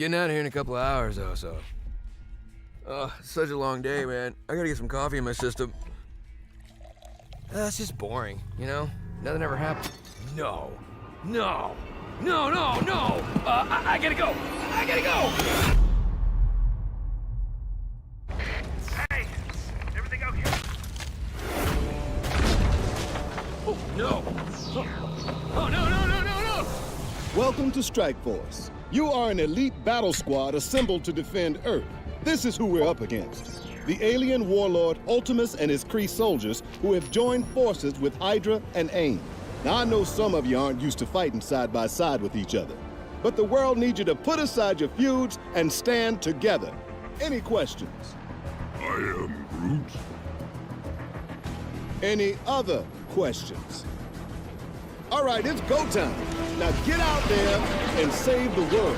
Getting out of here in a couple of hours, though, so. Oh, it's such a long day, man. I gotta get some coffee in my system. It's just boring, you know? Nothing ever happened. No. No. No, no, no! I gotta go! I gotta go! Hey! Everything okay? Oh, no! Oh, no, no, no, no, no! Welcome to Strike Force. You are an elite battle squad assembled to defend Earth. This is who we're up against. The alien warlord Ultimus and his Kree soldiers who have joined forces with Hydra and AIM. Now, I know some of you aren't used to fighting side by side with each other, but the world needs you to put aside your feuds and stand together. Any questions? I am Groot. Any other questions? All right, it's go time. Now get out there and save the world.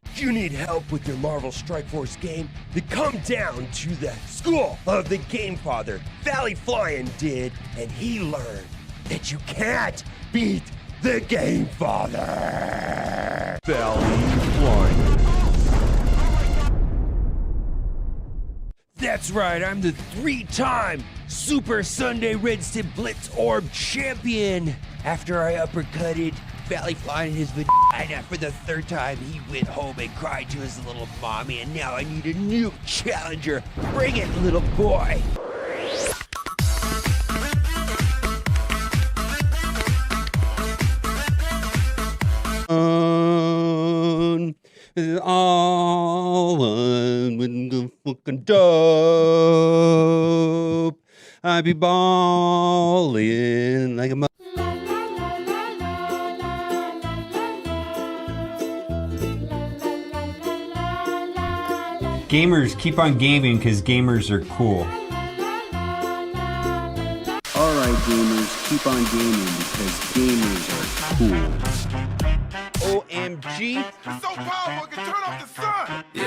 If you need help with your Marvel Strike Force game, then come down to the School of the Game Father. Valley Flying did, and he learned that you can't beat the Game Father. Valley Flying. That's right, I'm the 3-time Super Sunday Red Stip Blitz Orb champion. After I uppercutted Valley Flying in his vagina for the 3rd time, he went home and cried to his little mommy, and now I need a new challenger. Bring it, little boy. All one with the fucking dope. I be ballin' like a Gamers, keep on gaming because gamers are cool. Alright gamers, keep on gaming because gamers are cool. OMG. It's so powerful, I can turn off the sun! Yeah.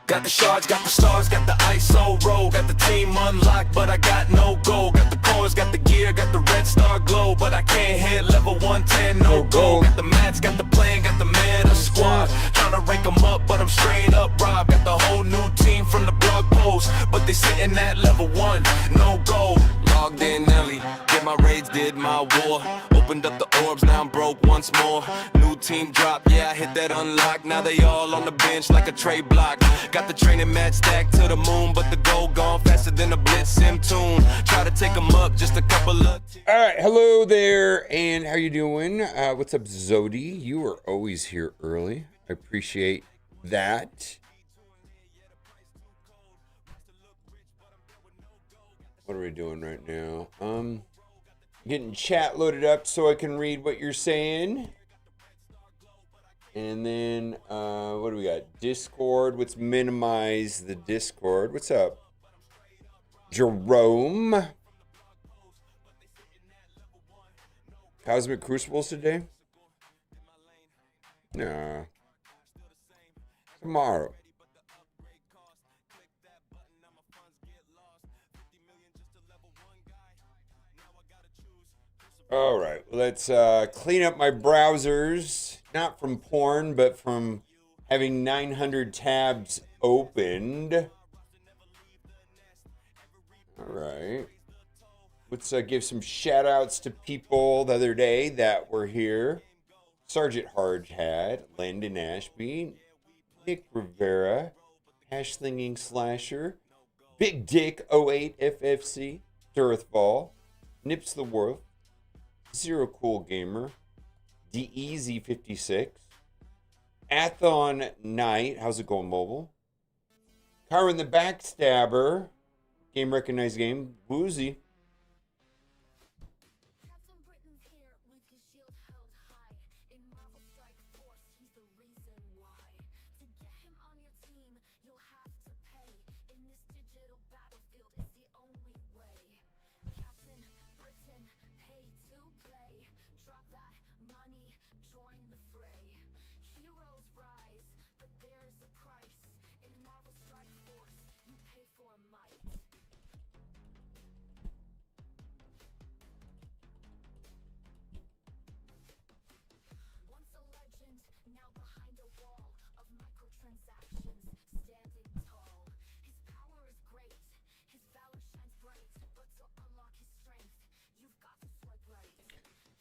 Got the shards, got the stars, got the ISO roll, got the team unlocked, but I got no gold. Got the coins, got the gear, got the red star glow, but I can't hit level 110, no gold. Got the mats, got the plan, got the meta squad. Tryna rank them up, but I'm straight up robbed. Got the whole new team from the blog post, but they sitting at level 1, no gold. Logged in early, did my raids, did my war. Opened up the orbs, now I'm broke once more. New team drop, yeah, I hit that unlock. Now they all on the bench like a trade block. Got the training mat stacked to the moon, but the gold gone faster than a blitz sim tune. Try to take them up, just a couple of... All right, hello there, and how you doing? What's up, Zodi? You are always here early. I appreciate that. What are we doing right now? Getting chat loaded up so I can read what you're saying. And then, what do we got? Discord. Let's minimize the Discord. What's up? Jerome. Cosmic Crucibles today? Nah. Tomorrow. All right, let's clean up my browsers, not from porn, but from having 900 tabs opened. All right. Let's give some shout outs to people the other day that were here. Sergeant Hardhat, Landon Ashby, Nick Rivera, Hash Slinging Slasher, Big Dick 08 FFC, Durthball, Nips the Wolf, Zero Cool Gamer, DEZ56, Athon Knight, how's it going, mobile? Kyron the Backstabber, Game Recognized Game, Woozy.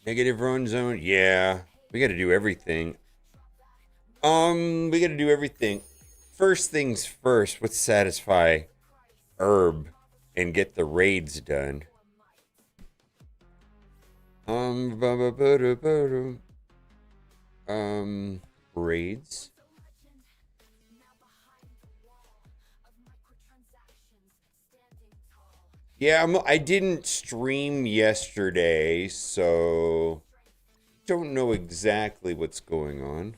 Negative run zone. Yeah, we got to do everything. We got to do everything. First things first. Let's satisfy Herb and get the raids done. Raids. Yeah, I didn't stream yesterday, so don't know exactly what's going on.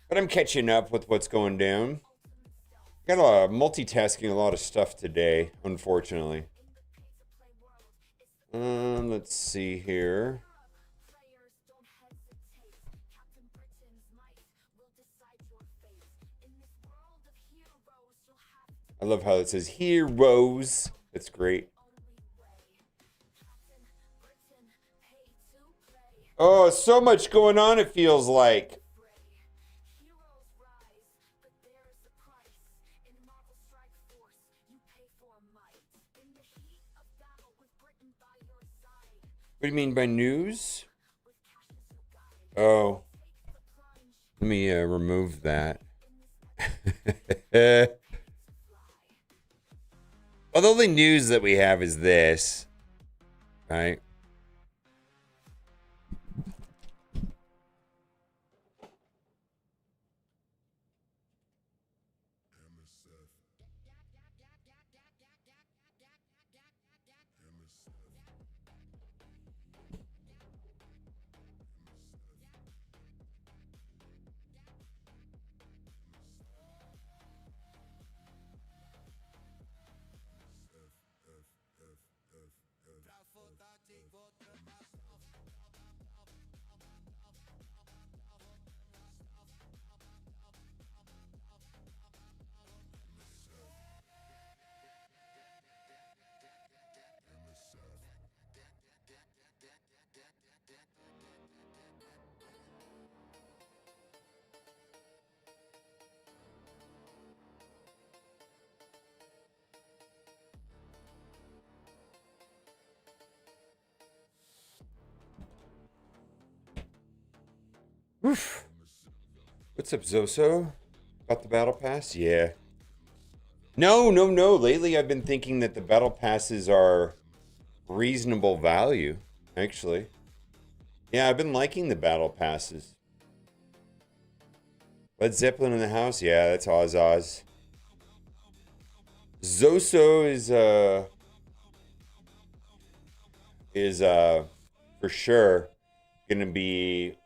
But I'm catching up with what's going down. Got a lot of multitasking, a lot of stuff today, unfortunately. Let's see here. I love how it says heroes. That's great. Oh, so much going on, it feels like. What do you mean by news? Oh. Let me remove that. Well, the only news that we have is this. Right? Oof. What's up, Zoso? About the battle pass? Yeah. No. Lately, I've been thinking that the battle passes are reasonable value, actually. Yeah, I've been liking the battle passes. Led Zeppelin in the house? Yeah, that's Oz. Zoso is for sure gonna be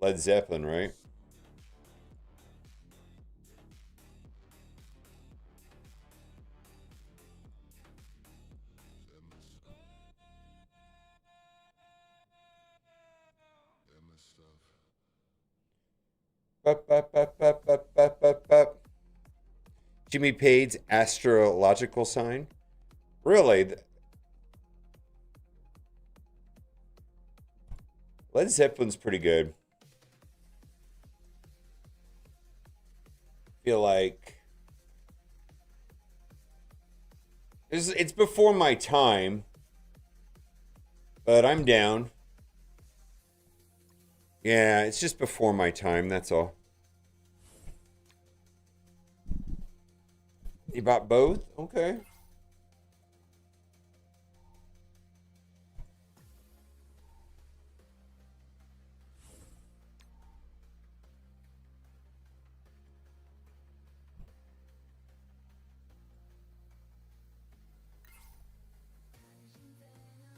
Led Zeppelin, right? Jimmy Page's astrological sign? Really? Led Zeppelin's pretty good. Feel like it's before my time, but I'm down. Yeah, it's just before my time, that's all. You bought both? Okay.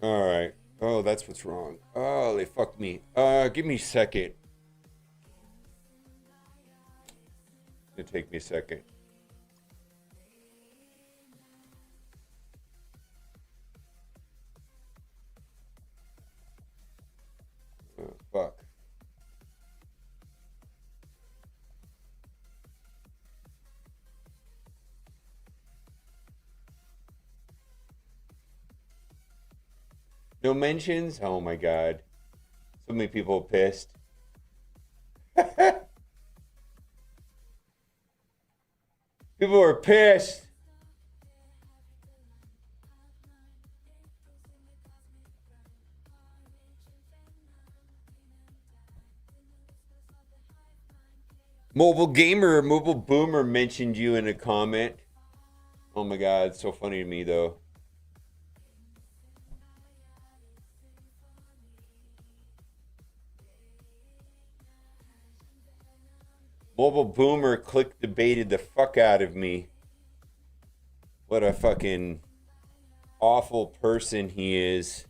All right. Oh, that's what's wrong. Oh, they fucked me. Give me a second. It'll take me a second. Oh, fuck. No mentions? Oh my god. many people are pissed. People are pissed. Mobile Gamer, Mobile Boomer mentioned you in a comment. Oh my God, it's so funny to me though. Mobile Boomer click debated the fuck out of me. What a fucking awful person he is.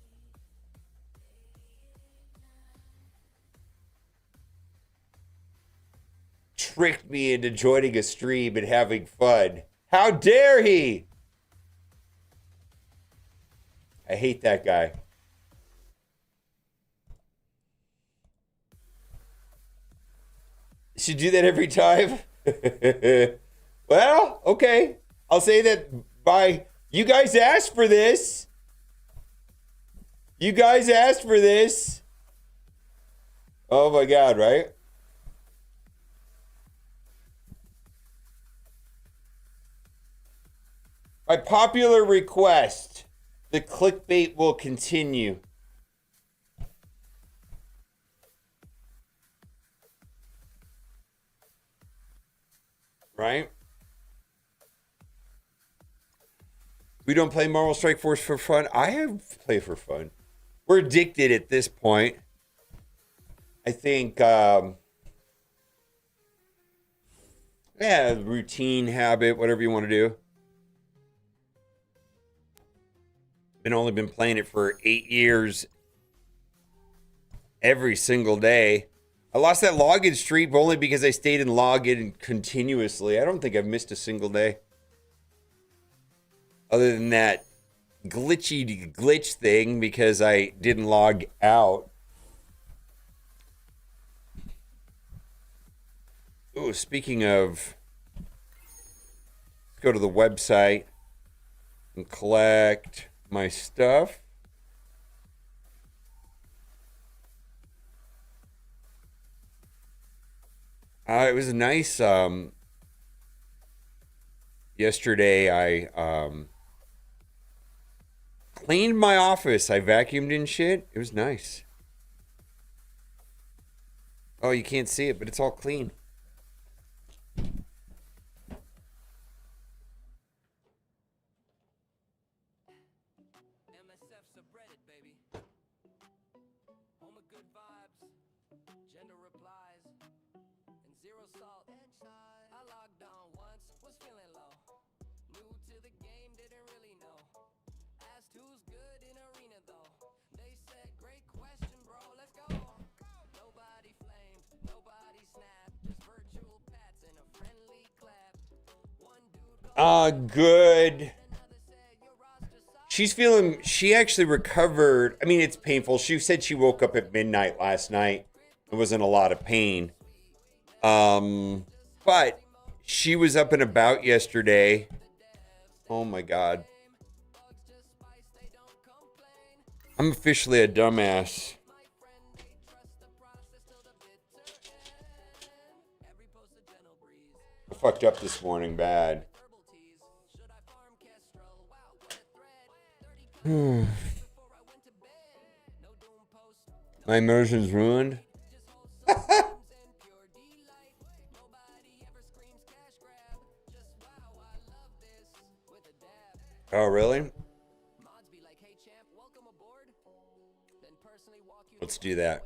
Tricked me into joining a stream and having fun. How dare he? I hate that guy. Should do that every time? Well, okay. I'll say that by you guys asked for this. You guys asked for this. Oh my God, right? By popular request, the clickbait will continue. Right? We don't play Marvel Strike Force for fun. I have play for fun. We're addicted at this point. I think, yeah, routine, habit, whatever you want to do. Only been playing it for 8 years every single day. I lost that login streak only because I stayed in login continuously. I don't think I've missed a single day. Other than that glitch thing because I didn't log out. Oh, speaking of, let's go to the website and collect my stuff. It was nice. Yesterday I cleaned my office. I vacuumed and shit. It was nice. Oh, you can't see it, but it's all clean. MSF subreddit, baby. Home of good vibes, gender replies, and zero salt. I logged on once, was feeling low. New to the game, didn't really know. Asked who's good in arena though. They said, great question, bro, let's go. Nobody flamed, nobody snapped, just virtual pats and a friendly clap. One dude Good. She's feeling, she actually recovered. I mean, it's painful. She said she woke up at midnight last night and was in a lot of pain. But she was up and about yesterday. Oh my God. I'm officially a dumbass. I fucked up this morning bad. My immersion's ruined. Oh, really? Let's do that.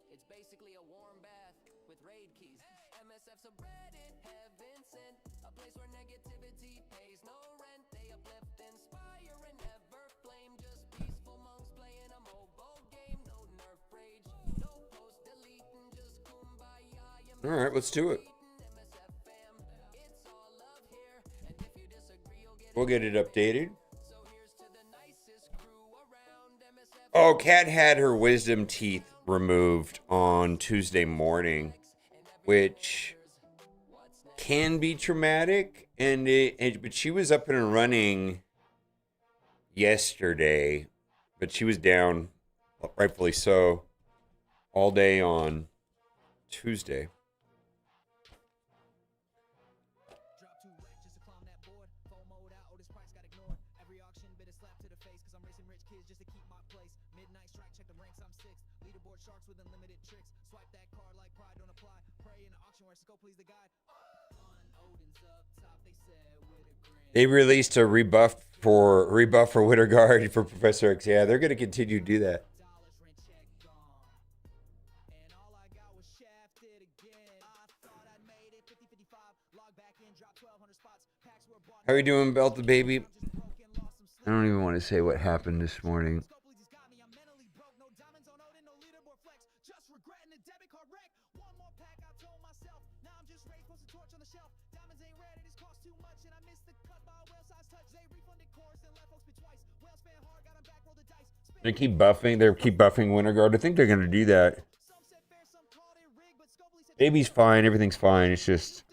It's basically a warm bath with raid keys. MSF subreddit, heaven sent, a place where negativity pays no rent. They uplift, inspire, and never flame. Just peaceful monks playing a mobile game. No nerf rage, no post deleting, just kumbaya. All right, let's do it. We'll get it updated. Oh, Kat had her wisdom teeth removed on Tuesday morning, which can be traumatic, but she was up and running yesterday, but she was down rightfully so, all day on Tuesday. They released a rebuff for Winter Guard for Professor X. Yeah, they're going to continue to do that. How are you doing, Belted Baby? I don't even want to say what happened this morning. They keep buffing. They keep buffing Winter Guard. I think they're going to do that. Baby's fine. Everything's fine. It's just...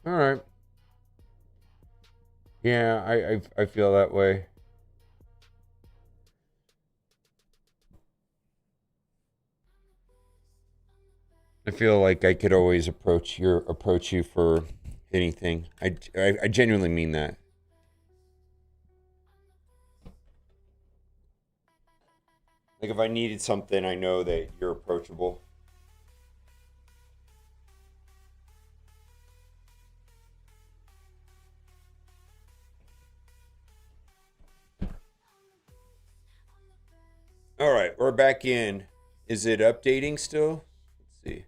All right. Yeah, I feel that way. I feel like I could always approach you for anything. I genuinely mean that. Like if I needed something, I know that you're approachable. All right, we're back in. Is it updating still? Let's see.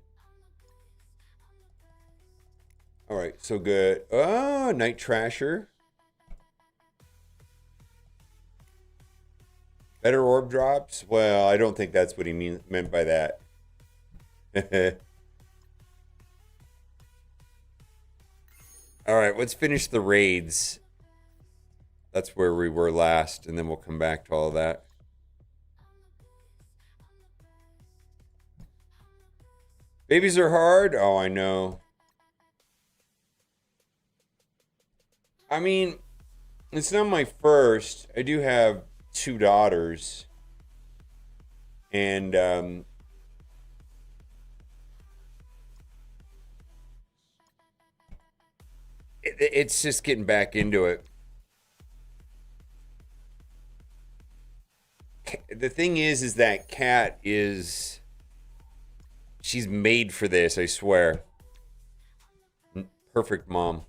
All right, so good. Oh, Night Trasher. Better orb drops? Well, I don't think that's what he meant by that. All right, let's finish the raids. That's where we were last, and then we'll come back to all that. Babies are hard? Oh, I know. I mean, it's not my first. I do have 2 daughters. And, it's just getting back into it. The thing is that Kat is... She's made for this, I swear. Perfect mom.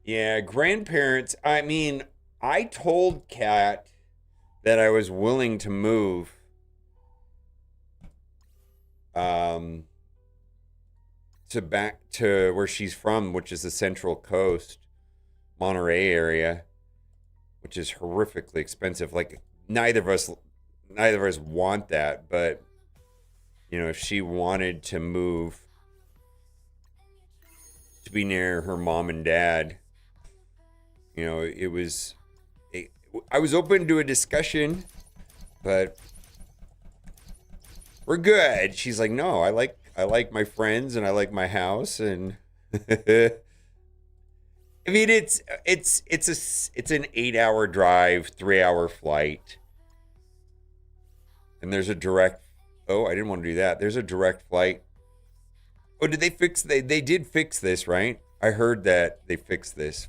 Yeah, grandparents. I mean, I told Kat that I was willing to move. To back to where she's from, which is the Central Coast, Monterey area, which is horrifically expensive. Like neither of us want that, but you know, if she wanted to move to be near her mom and dad, you know, I was open to a discussion, but we're good. She's like, no, I like my friends and I like my house, and I mean it's an 8-hour drive, 3-hour flight, and there's a direct. Oh, I didn't want to do that. There's a direct flight. Oh, did they fix? They did fix this, right? I heard that they fixed this.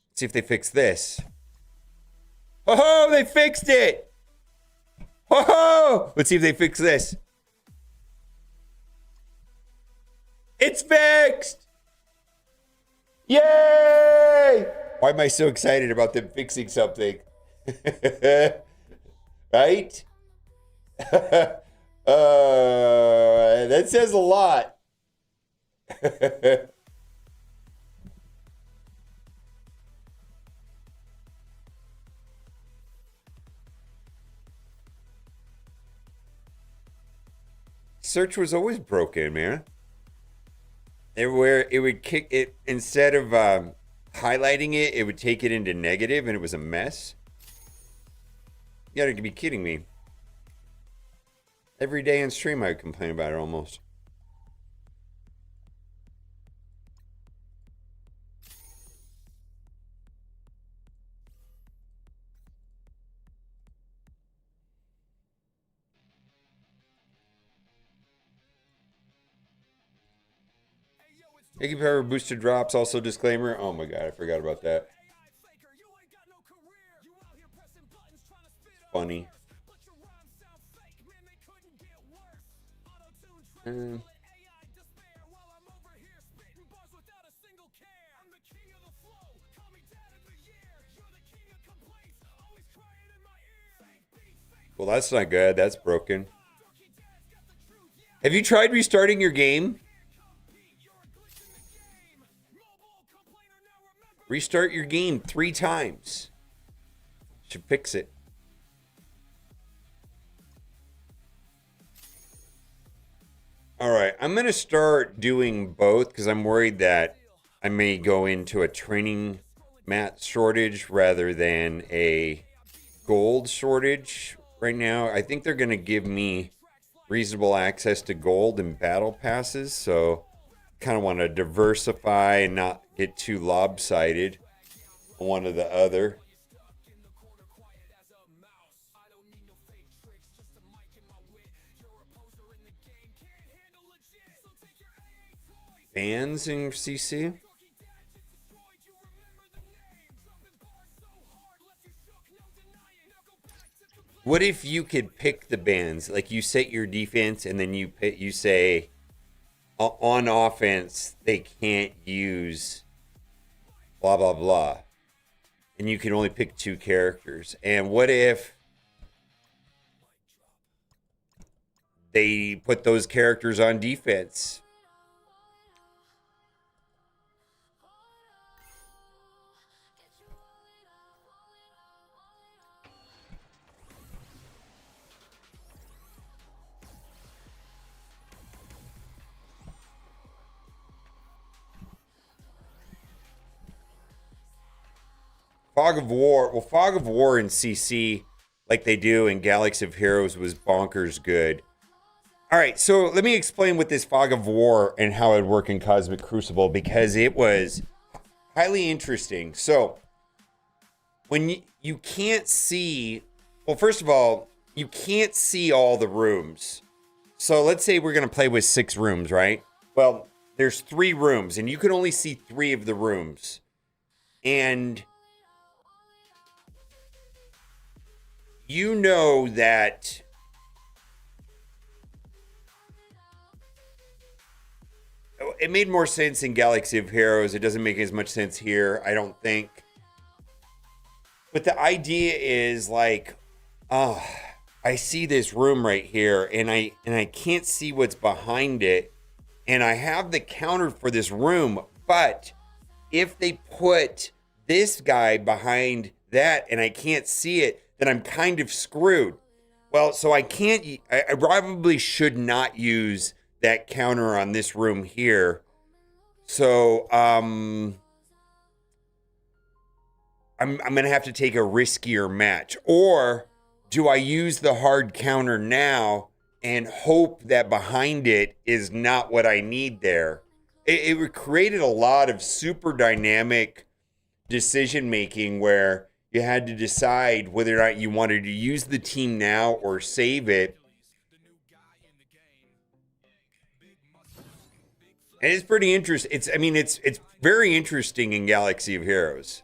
Let's see if they fixed this. Oh, they fixed it. Oh, let's see if they fix this. It's fixed! Yay! Why am I so excited about them fixing something? Right? That says a lot. search was always broken, man. Where it would kick it, instead of highlighting it, it would take it into negative, and it was a mess. You gotta be kidding me. Every day in stream, I would complain about it almost. Iggy Power booster drops, also disclaimer. Oh my god, I forgot about that. Funny. Well, that's not good. That's broken. Have you tried restarting your game? Restart your game 3 times. Should fix it. All right, I'm going to start doing both because I'm worried that I may go into a training mat shortage rather than a gold shortage right now. I think they're going to give me reasonable access to gold and battle passes, so kind of want to diversify and not get too lopsided on one or the other. Bans in CC? What if you could pick the bans? Like you set your defense and then you say on offense they can't use blah blah blah. And you can only pick 2 characters. And what if they put those characters on defense? Fog of War. Well, Fog of War in CC, like they do in Galaxy of Heroes, was bonkers good. All right, so let me explain what this Fog of War and how it would work in Cosmic Crucible, because it was highly interesting. So, when you can't see... Well, first of all, you can't see all the rooms. So, let's say we're going to play with 6 rooms, right? Well, there's 3 rooms, and you can only see 3 of the rooms. And... you know that it made more sense in Galaxy of Heroes. It doesn't make as much sense here, I don't think. But the idea is like, oh, I see this room right here, and I can't see what's behind it, and I have the counter for this room, but if they put this guy behind that and I can't see it, then I'm kind of screwed. Well, so I probably should not use that counter on this room here. So, I'm going to have to take a riskier match. Or do I use the hard counter now and hope that behind it is not what I need there? It created a lot of super dynamic decision making where you had to decide whether or not you wanted to use the team now or save it. And it's pretty interesting. It's very interesting in Galaxy of Heroes.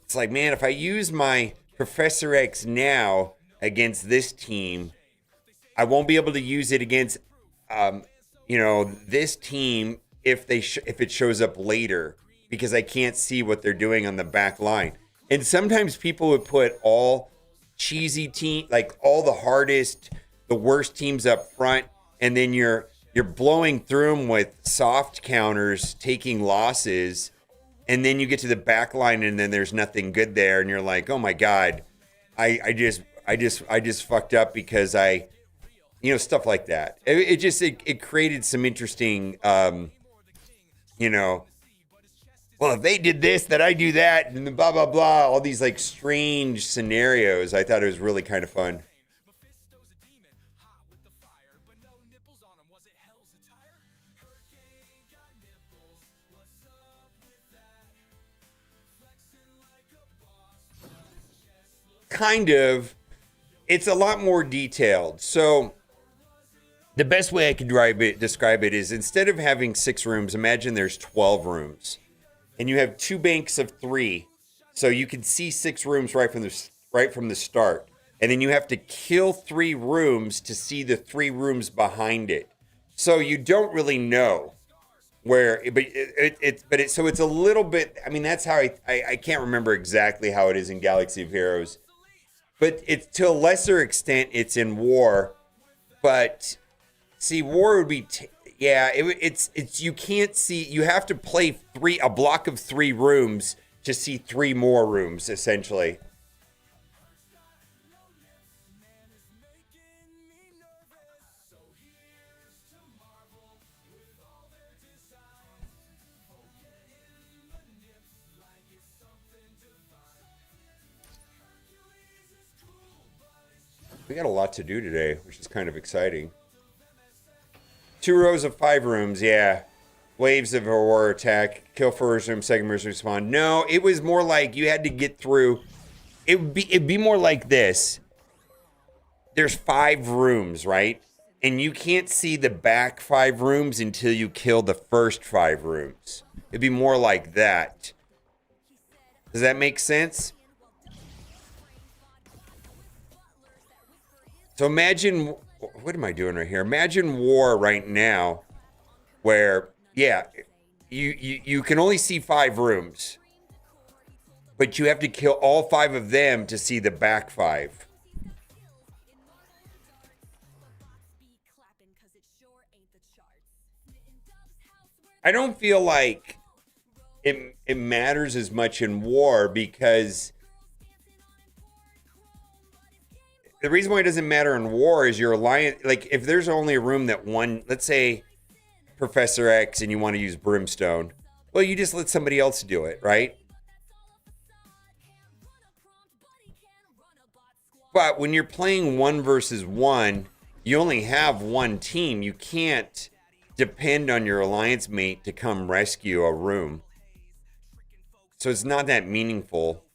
It's like, man, if I use my Professor X now against this team, I won't be able to use it against, this team if it shows up later, because I can't see what they're doing on the back line. And sometimes people would put all cheesy team, like all the hardest, the worst teams up front, and then you're blowing through them with soft counters, taking losses, and then you get to the back line and then there's nothing good there, and you're like, oh my god, I just fucked up because I You know, stuff like that. It created some interesting, you know, well, if they did this, that I do that, and then blah, blah, blah, all these like strange scenarios. I thought it was really kind of fun. Kind of. It's a lot more detailed. So the best way I could describe it is instead of having 6 rooms, imagine there's 12 rooms. And you have 2 banks of 3. So you can see 6 rooms right from the start. And then you have to kill 3 rooms to see the 3 rooms behind it. So you don't really know where, so it's a little bit, I mean, that's how I can't remember exactly how it is in Galaxy of Heroes. But it's to a lesser extent, it's in War. But see, War would be, it's you can't see. You have to play a block of 3 rooms to see 3 more rooms, essentially. We got a lot to do today, which is kind of exciting. 2 rows of 5 rooms, yeah. Waves of a war attack. Kill first room, second room respawn. No, it was more like you had to get through. It'd be more like this. There's 5 rooms, right? And you can't see the back 5 rooms until you kill the first 5 rooms. It'd be more like that. Does that make sense? So imagine, what am I doing right here? Imagine War right now, where, yeah, you can only see 5 rooms, but you have to kill all 5 of them to see the back 5. I don't feel like it matters as much in War because the reason why it doesn't matter in War is your alliance. Like, if there's only a room that one, let's say Professor X, and you want to use Brimstone, well, you just let somebody else do it, right? But when you're playing 1 versus 1, you only have 1 team. You can't depend on your alliance mate to come rescue a room. So it's not that meaningful.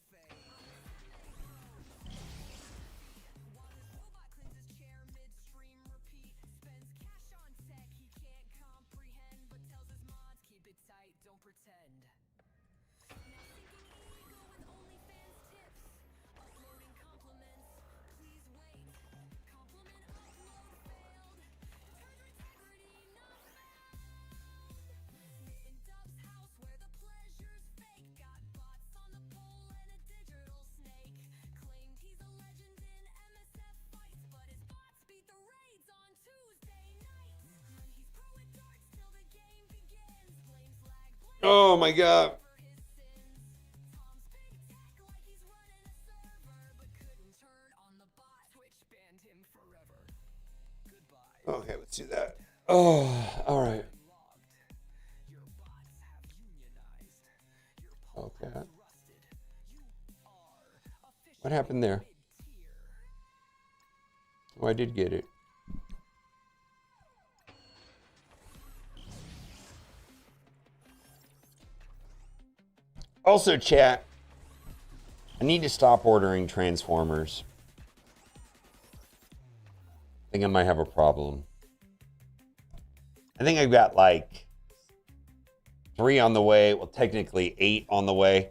Oh my god. Okay, let's do that. Oh, all right. Okay. What happened there? Oh, I did get it. Also, chat, I need to stop ordering Transformers. I think I might have a problem. I think I've got like 3 on the way. Well, technically 8 on the way.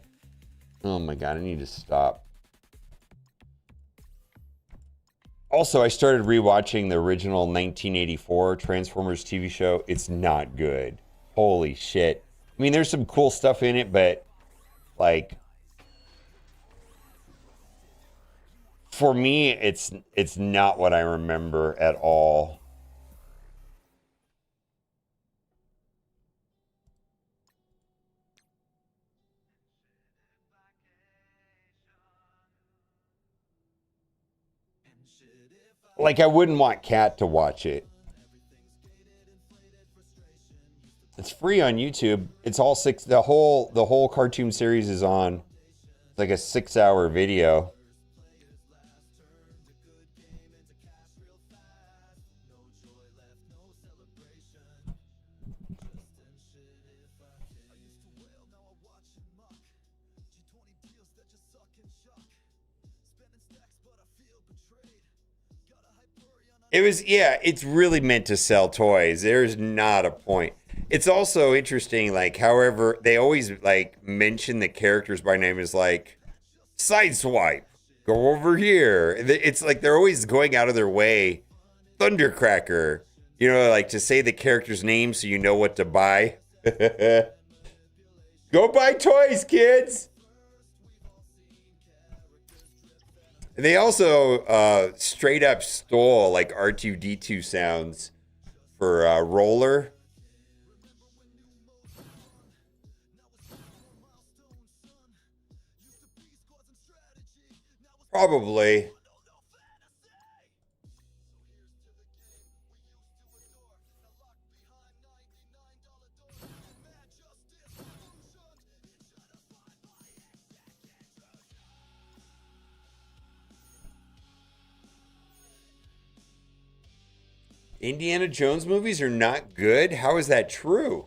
Oh my god, I need to stop. Also, I started rewatching the original 1984 Transformers TV show. It's not good. Holy shit. I mean, there's some cool stuff in it, but like, for me, it's not what I remember at all. Like, I wouldn't want Kat to watch it. It's free on YouTube. It's all six. The whole cartoon series is on. It's like a 6-hour video. It was, yeah, it's really meant to sell toys. There's not a point. It's also interesting, like, however, they always, like, mention the characters by name as, like, Sideswipe, go over here. It's like they're always going out of their way. Thundercracker, you know, like, to say the character's name so you know what to buy. Go buy toys, kids! They also straight up stole like R2-D2 sounds for Roller. Probably. Indiana Jones movies are not good? How is that true?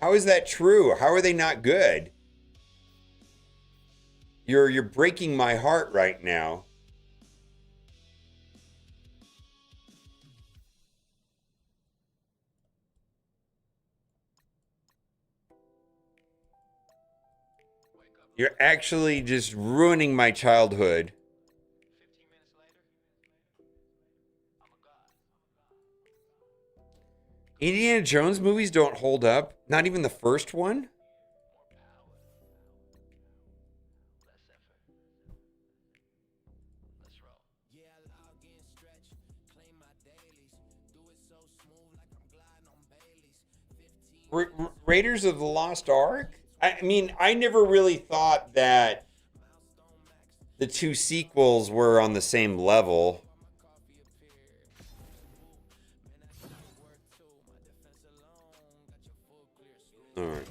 How is that true? How are they not good? You're breaking my heart right now. You're actually just ruining my childhood. Indiana Jones movies don't hold up. Not even the first one. Raiders of the Lost Ark? I mean, I never really thought that the two sequels were on the same level. All right.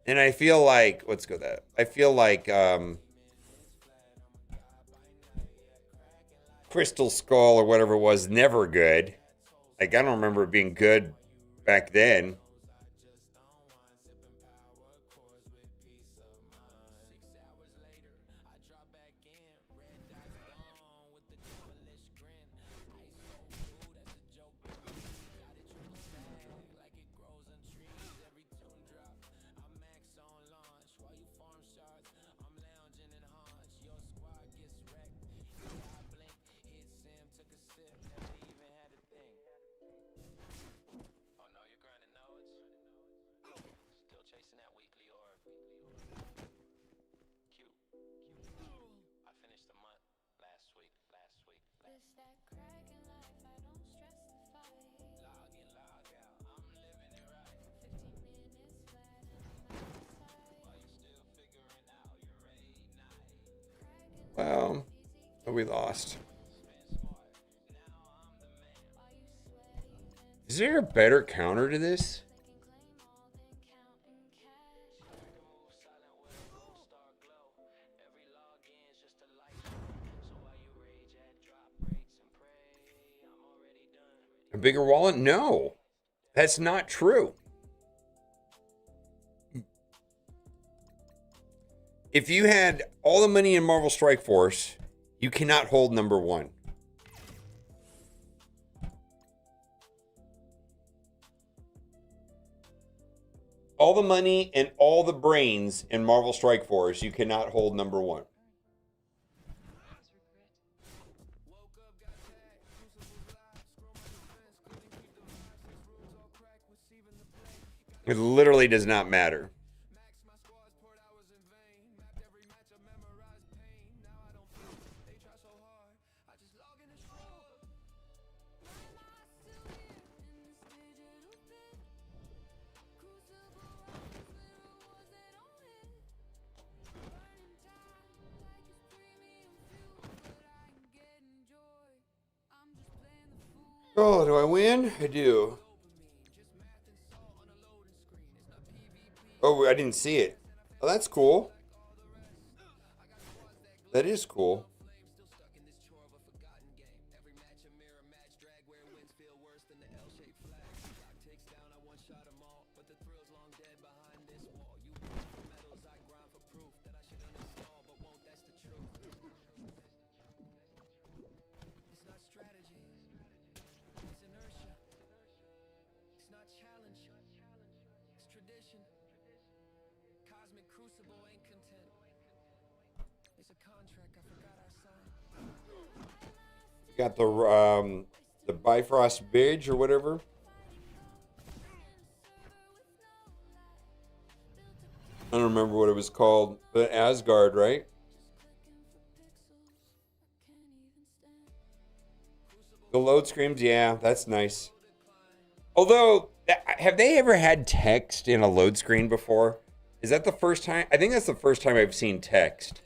And I feel like, let's go that. I feel like Crystal Skull or whatever it was never good. Like, I don't remember it being good back then. Well, we lost. Is there a better counter to this? A bigger wallet? No, that's not true. If you had all the money in Marvel Strike Force, you cannot hold number one. All the money and all the brains in Marvel Strike Force, you cannot hold number one. It literally does not matter. Do I win? I do. Oh, I didn't see it. Oh, that's cool. That is cool. Got the Bifrost Bridge or whatever. I don't remember what it was called. The Asgard, right? The load screens, yeah, that's nice. Although, have they ever had text in a load screen before? Is that the first time? I think that's the first time I've seen text.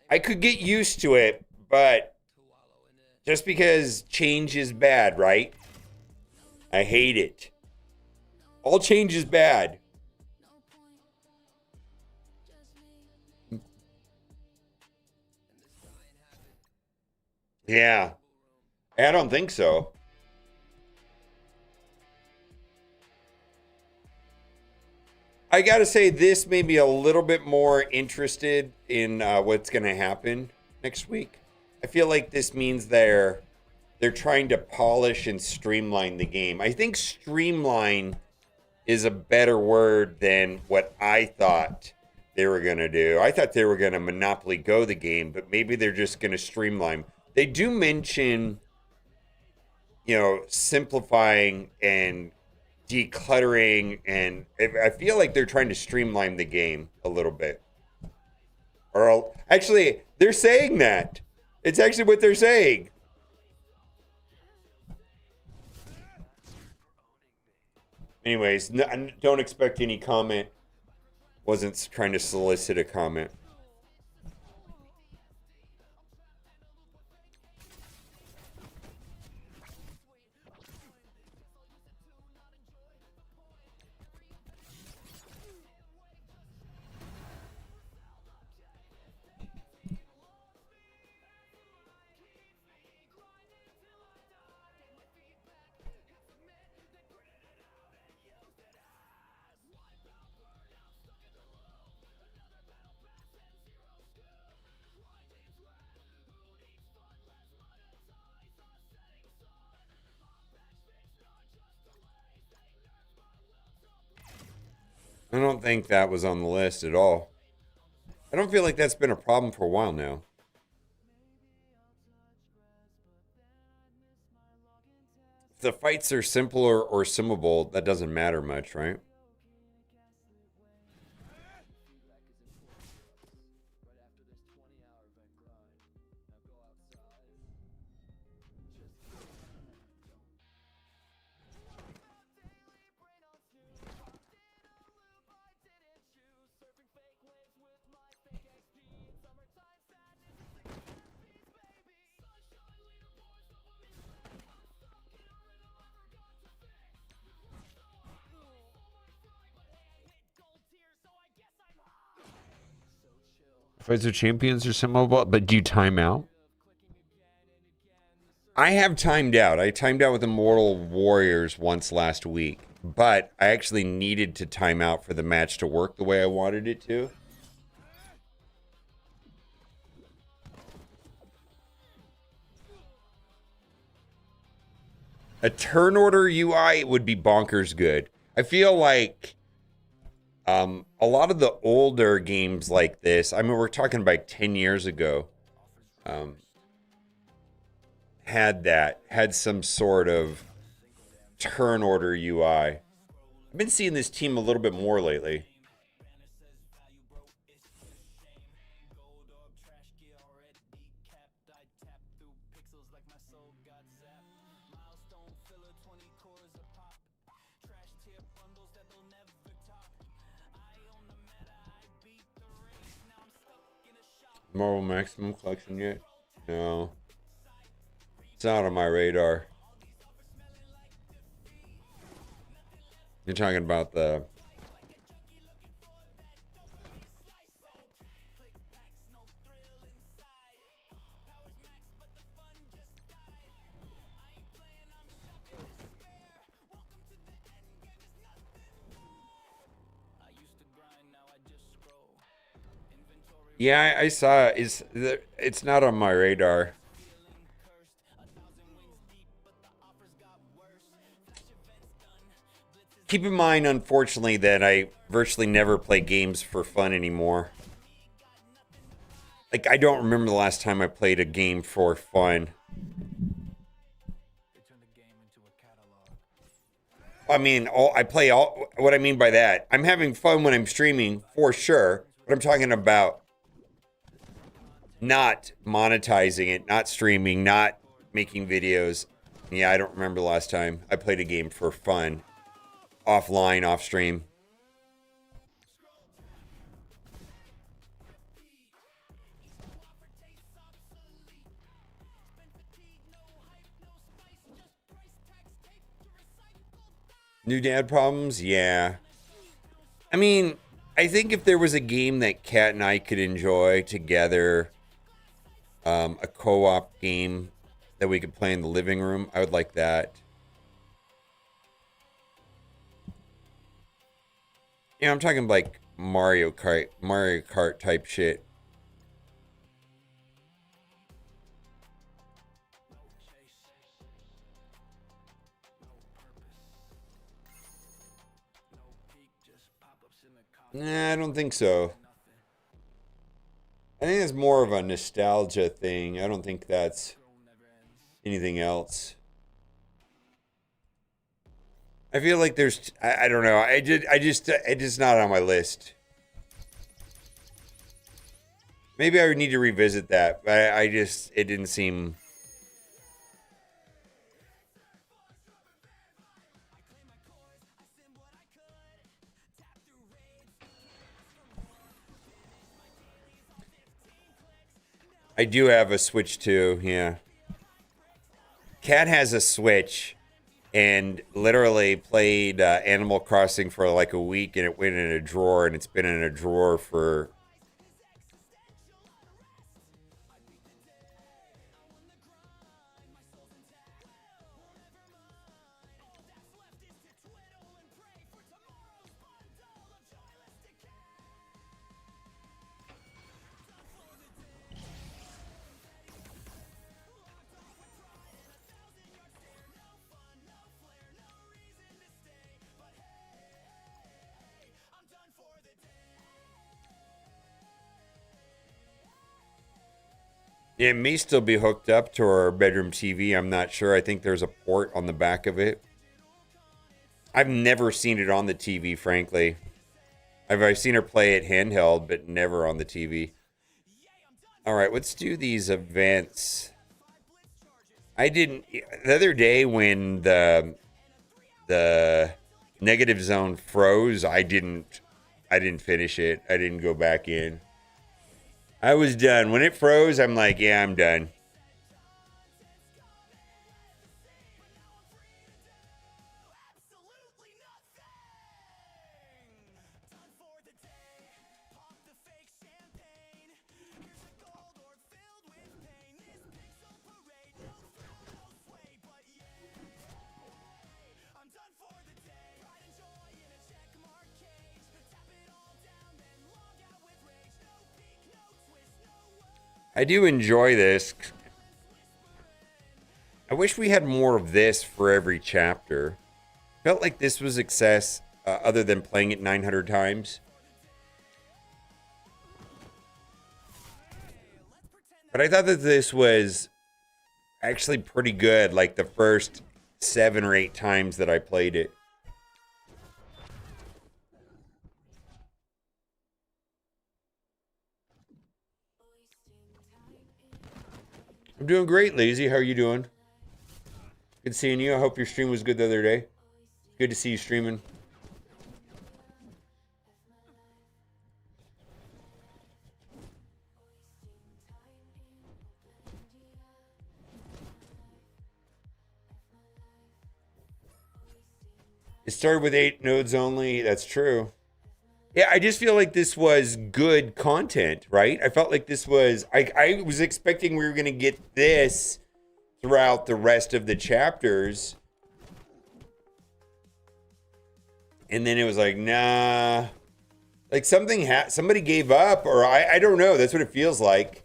I could get used to it, but just because change is bad, right? I hate it. All change is bad. Yeah. I don't think so. I gotta say, this made me a little bit more interested in what's gonna happen next week. I feel like this means they're trying to polish and streamline the game. I think streamline is a better word than what I thought they were gonna do. I thought they were gonna Monopoly Go the game, but maybe they're just gonna streamline. They do mention, simplifying and decluttering, and I feel like they're trying to streamline the game a little bit. Or actually, they're saying that. It's actually what they're saying. Anyways, don't expect any comment. Wasn't trying to solicit a comment. I don't think that was on the list at all. I don't feel like that's been a problem for a while now. If the fights are simpler or simmable, that doesn't matter much, right? Fights of Champions are simmable, but do you time out? I have timed out. I timed out with Immortal Warriors once last week, but I actually needed to time out for the match to work the way I wanted it to. A turn order UI would be bonkers good. I feel like a lot of the older games like this, I mean, we're talking about 10 years ago, had some sort of turn order UI. I've been seeing this team a little bit more lately. Marvel Maximum Collection yet? No. It's not on my radar. You're talking about the... Yeah, I saw it. It's not on my radar. Keep in mind, unfortunately, that I virtually never play games for fun anymore. Like, I don't remember the last time I played a game for fun. I mean, what I mean by that, I'm having fun when I'm streaming, for sure. But I'm talking about not monetizing it, not streaming, not making videos. Yeah, I don't remember the last time I played a game for fun. Offline, off stream. New dad problems? Yeah. I mean, I think if there was a game that Kat and I could enjoy together, a co-op game that we could play in the living room, I would like that. Yeah, I'm talking like Mario Kart type shit. Nah, I don't think so. I think it's more of a nostalgia thing. I don't think that's anything else. I feel like I don't know. It's just not on my list. Maybe I would need to revisit that. It didn't seem. I do have a Switch too, yeah. Kat has a Switch and literally played Animal Crossing for like a week, and it went in a drawer, and it's been in a drawer for... It may still be hooked up to our bedroom TV. I'm not sure. I think there's a port on the back of it. I've never seen it on the TV, frankly. I've seen her play it handheld, but never on the TV. All right, let's do these events. The other day when the negative zone froze, I didn't finish it. I didn't go back in. I was done. When it froze, I'm like, yeah, I'm done. I do enjoy this. I wish we had more of this for every chapter. Felt like this was success, other than playing it 900 times. But I thought that this was actually pretty good, like the first 7 or 8 times that I played it. I'm doing great, Lazy. How are you doing? Good seeing you. I hope your stream was good the other day. Good to see you streaming. It started with 8 nodes only. That's true. Yeah, I just feel like this was good content, right? I felt like this was... I was expecting we were going to get this throughout the rest of the chapters. And then it was like, nah. Like somebody gave up, or I don't know. That's what it feels like.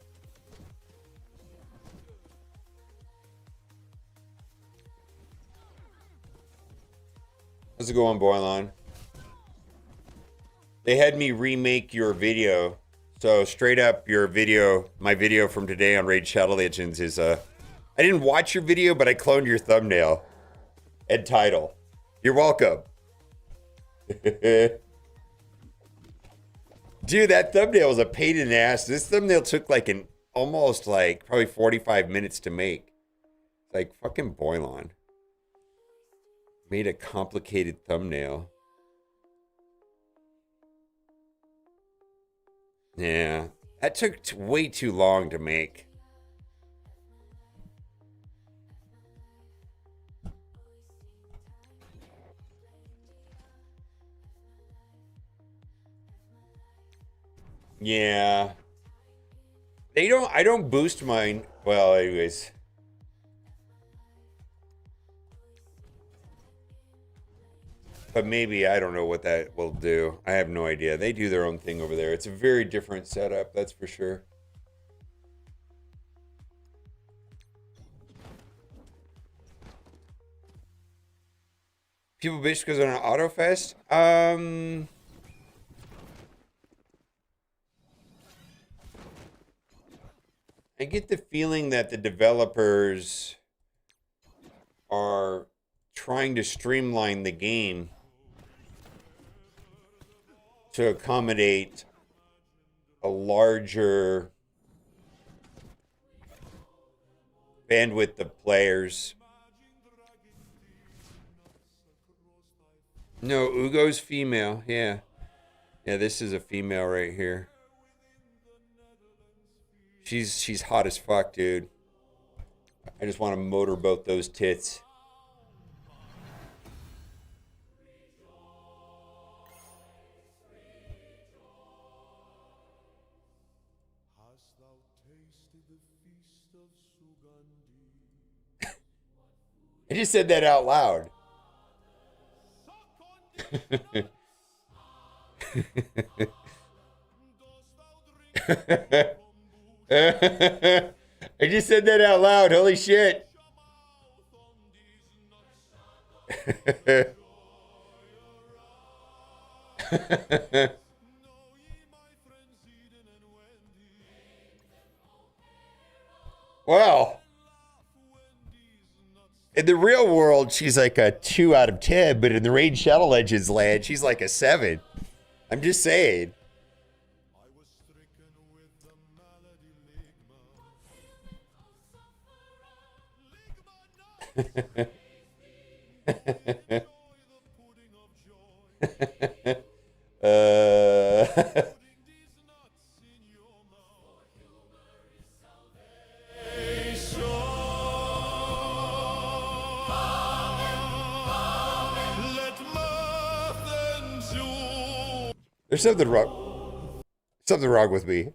How's it going, Boylon? They had me remake your video. So straight up, your video, my video from today on Raid Shadow Legends is I didn't watch your video, but I cloned your thumbnail and title. You're welcome. Dude, that thumbnail was a pain in the ass. This thumbnail took like almost like probably 45 minutes to make. Like fucking Boylon. Made a complicated thumbnail. Yeah, that took way too long to make. Yeah. I don't boost mine. Well, anyways. But maybe, I don't know what that will do. I have no idea. They do their own thing over there. It's a very different setup, that's for sure. People bitch because they're on AutoFest? I get the feeling that the developers are trying to streamline the game to accommodate a larger bandwidth of players. No, Ugo's female. Yeah. Yeah, this is a female right here. She's hot as fuck, dude. I just want to motorboat those tits. I just said that out loud. I just said that out loud. Holy shit. Well, in the real world, she's like a 2 out of 10, but in the Raid Shadow Legends land, she's like a 7. I'm just saying. There's something wrong with me.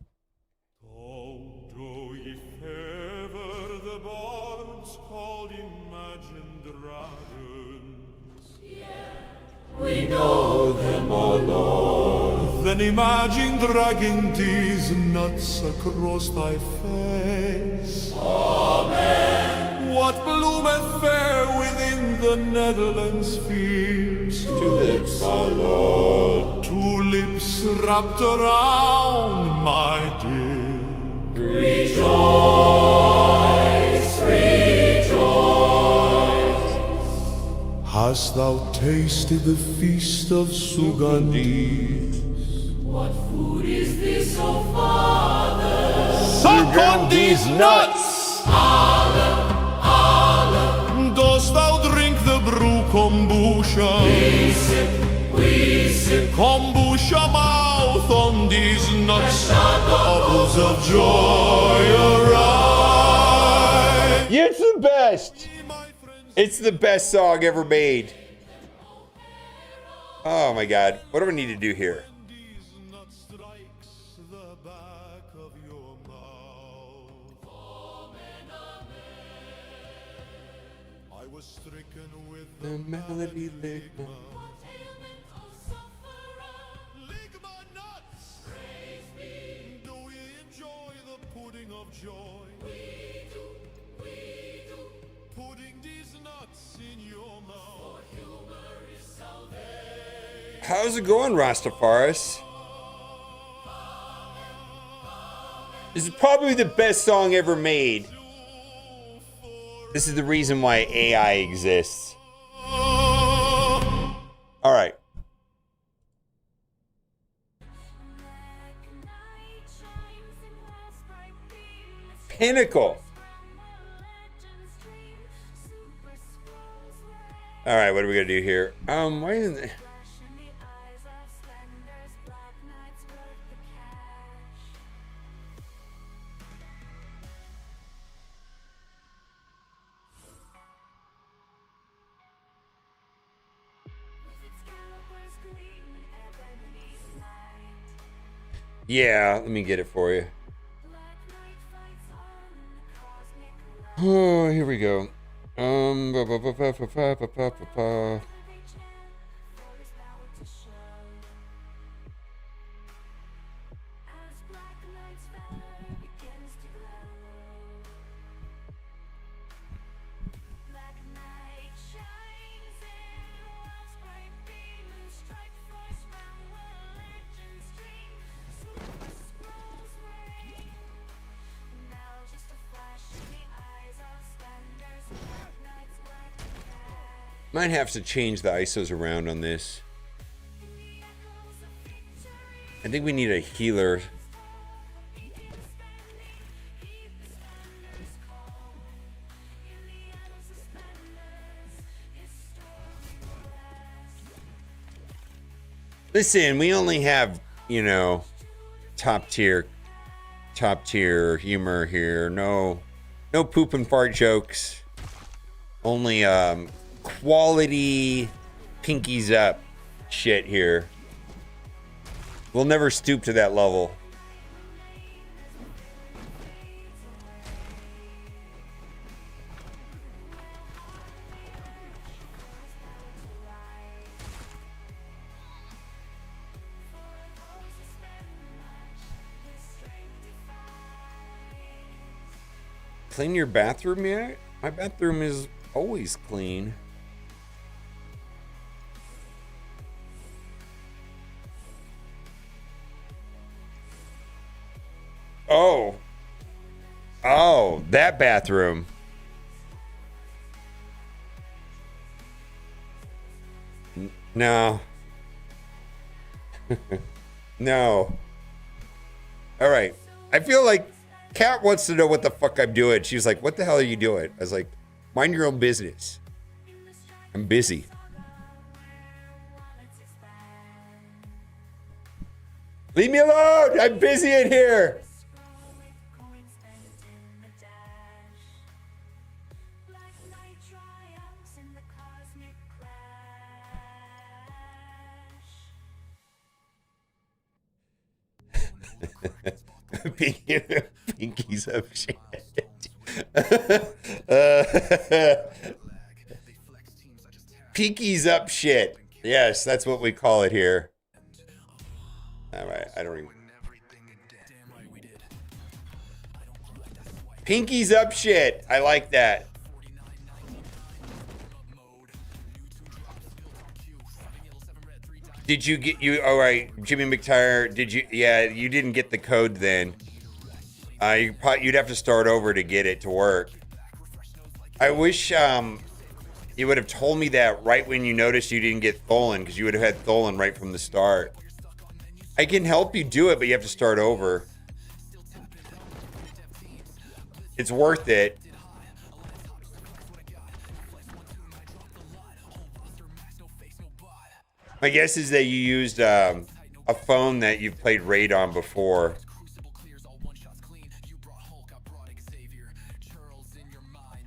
We know them, O Lord. Then imagine dragging these nuts across thy face. Amen. What bloometh fair within the Netherlands fields? Tulips, O Lord. Tulips wrapped around, my dear. Rejoice, rejoice. Hast thou tasted the feast of Sugandis? What food is this, O Father? Suck on these nuts! Allah, Allah. Dost thou drink the brew kombucha? We sip kombucha mouth on these nuts. Bubbles of joy arise. Yeah, it's the best. It's the best song ever made. Oh my god. What do I need to do here? The melody ligma. How's it going, Rastafaris? This is probably the best song ever made. This is the reason why AI exists. All right. Pinnacle. All right, what are we gonna do here? Why isn't it? Yeah, let me get it for you. Oh, here we go. Ba, ba, ba, ba, ba, ba, ba, ba, ba, ba. Might have to change the ISOs around on this. I think we need a healer. Listen, we only have, you know, top tier humor here. No poop and fart jokes. Only quality pinkies up shit here. We'll never stoop to that level. Clean your bathroom yet? My bathroom is always clean. Oh, that bathroom. No. No. All right. I feel like Kat wants to know what the fuck I'm doing. She's like, what the hell are you doing? I was like, mind your own business. I'm busy. Leave me alone. I'm busy in here. Pinkies up shit. Pinkies up shit. Yes, that's what we call it here. All right, I don't even. Pinkies up shit. I like that. Did you get you? All right, Jimmy McTire. Did you? Yeah, you didn't get the code then. You'd have to start over to get it to work. I wish you would have told me that right when you noticed you didn't get Tholen, because you would have had Tholen right from the start. I can help you do it, but you have to start over. It's worth it. My guess is that you used a phone that you've played Raid on before.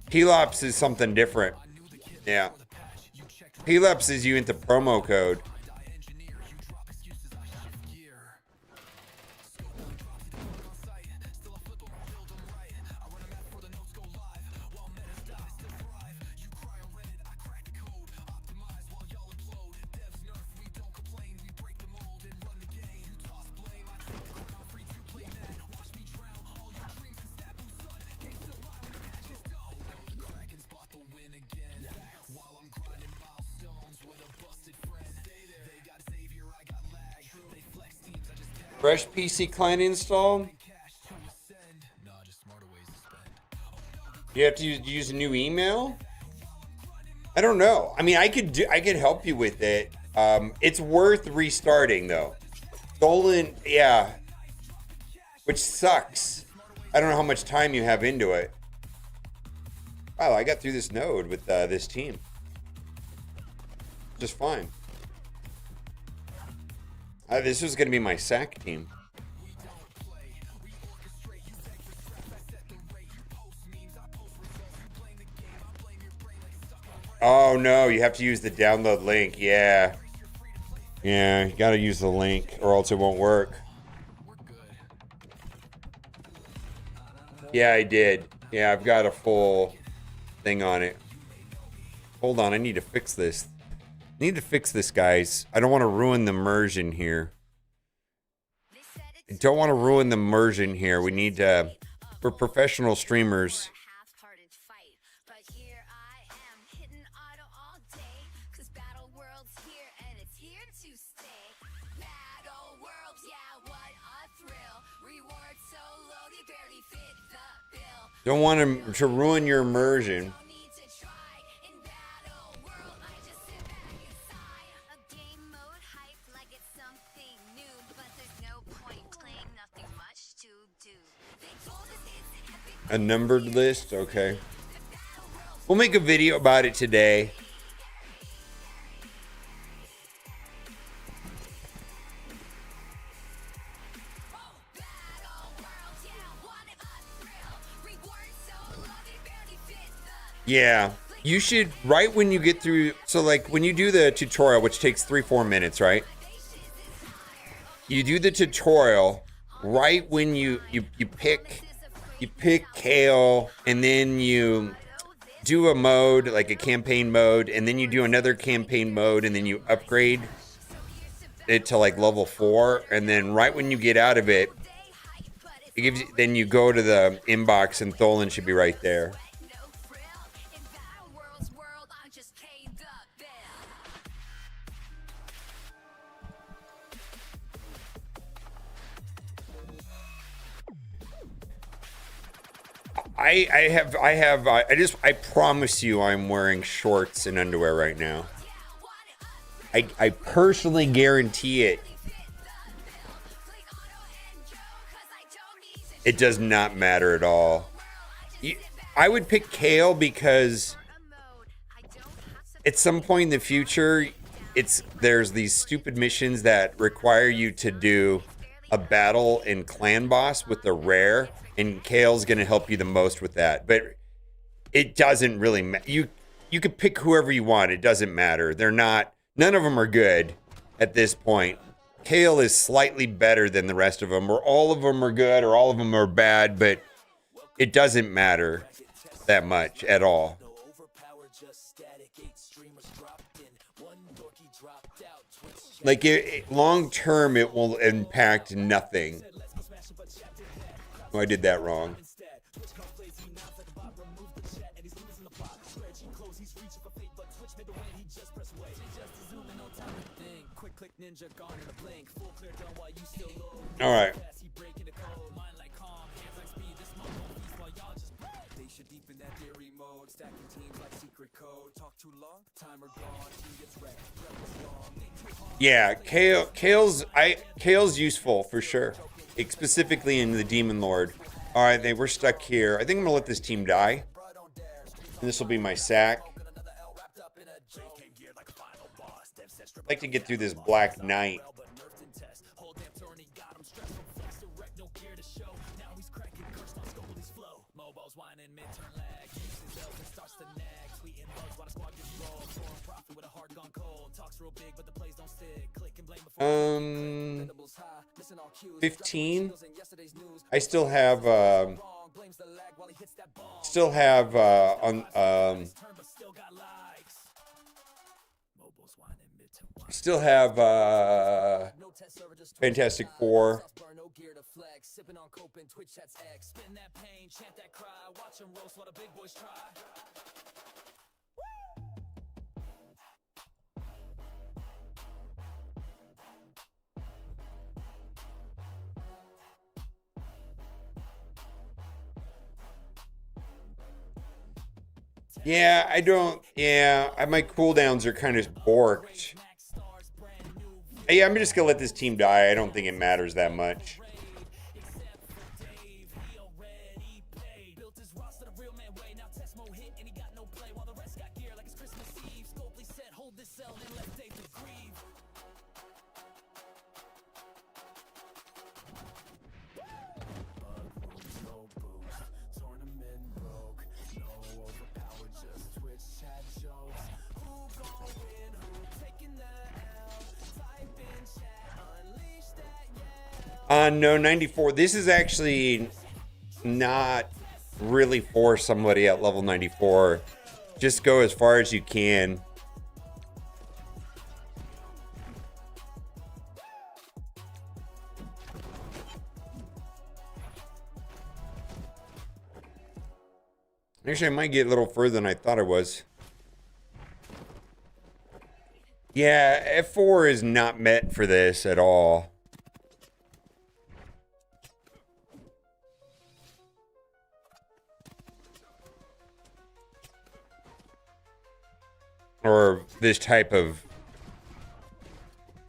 Pelops is something different. Yeah. Pelops is you into promo code. Fresh PC client install. You have to use a new email. I don't know. I mean, I could help you with it. It's worth restarting though. Stolen, yeah. Which sucks. I don't know how much time you have into it. Wow, I got through this node with this team. Just fine. This was going to be my sack team. Oh no, you have to use the download link. Yeah. Yeah, you got to use the link or else it won't work. Yeah, I did. Yeah, I've got a full thing on it. Hold on, I need to fix this. Guys. I don't want to ruin the immersion here. We need to, for professional streamers. Don't want to ruin your immersion. A numbered list? Okay. We'll make a video about it today. Yeah, you should, right when you get through, so like when you do the tutorial, which takes 3-4 minutes, right? You do the tutorial right when you pick Kale, and then you do a mode, like a campaign mode, and then you do another campaign mode, and then you upgrade it to like level 4, and then right when you get out of it, it gives you, then you go to the inbox and Tholen should be right there. I promise you I'm wearing shorts and underwear right now. I personally guarantee it. It does not matter at all. I would pick Kale because at some point in the future, there's these stupid missions that require you to do a battle in Clan Boss with the rare, and Kale's going to help you the most with that. But it doesn't really matter. You could pick whoever you want. It doesn't matter. None of them are good at this point. Kale is slightly better than the rest of them, or all of them are good, or all of them are bad, but it doesn't matter that much at all. Like, long term, it will impact nothing. Oh, I did that wrong. All right. Yeah, Kale's useful for sure, specifically in the Demon Lord. All right, we're stuck here. I think I'm gonna let this team die. And this will be my sack. I'd like to get through this Black Knight. Um, 15. I still have Fantastic Four. Yeah, I don't. Yeah, my cooldowns are kind of borked. Yeah, I'm just gonna let this team die. I don't think it matters that much. No, 94. This is actually not really for somebody at level 94. Just go as far as you can. Actually, I might get a little further than I thought I was. Yeah, F4 is not meant for this at all. Or this type of,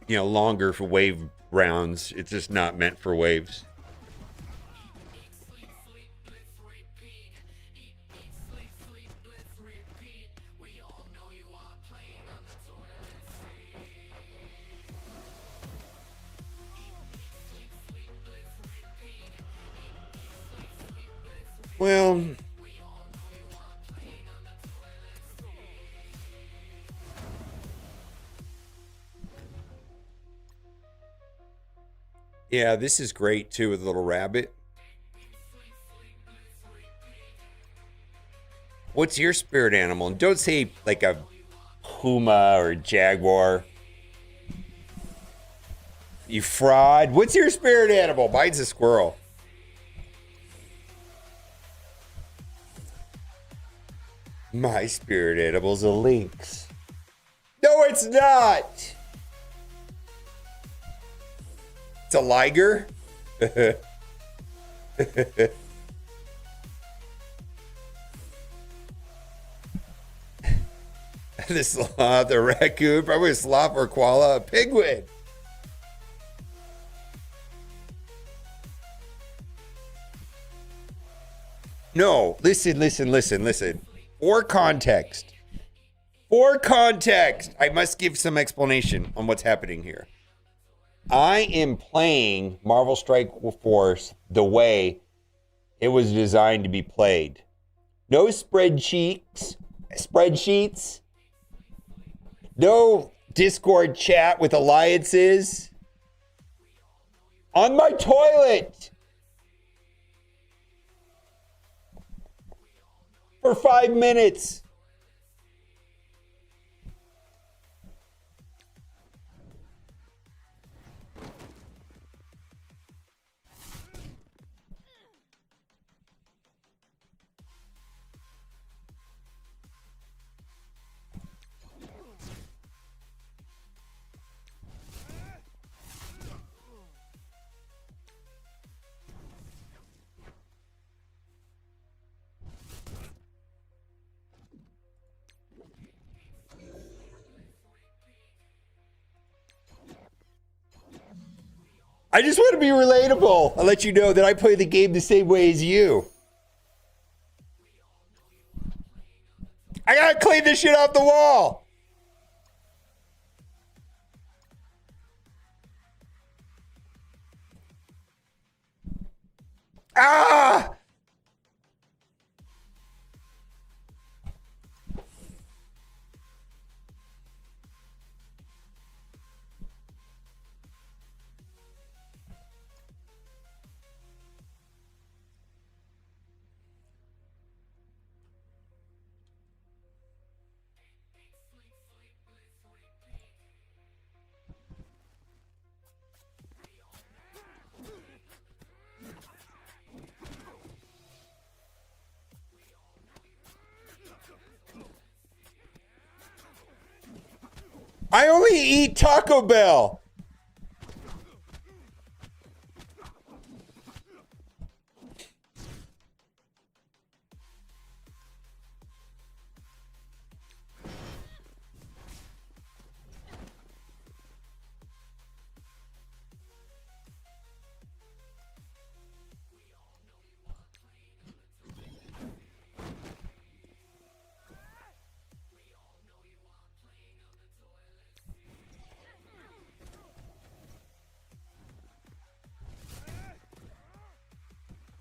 longer for wave rounds. It's just not meant for waves. Well, yeah, this is great too with Little Rabbit. What's your spirit animal? And don't say like a puma or a jaguar. You fraud. What's your spirit animal? Mine's a squirrel. My spirit animal's a lynx. No, it's not. It's a liger. The sloth, the raccoon, probably a sloth or koala, a penguin. No, listen. For context, I must give some explanation on what's happening here. I am playing Marvel Strike Force the way it was designed to be played. No spreadsheets, no Discord chat with alliances. On my toilet for 5 minutes. I just want to be relatable. I'll let you know that I play the game the same way as you. I gotta clean this shit off the wall. Ah! I only eat Taco Bell.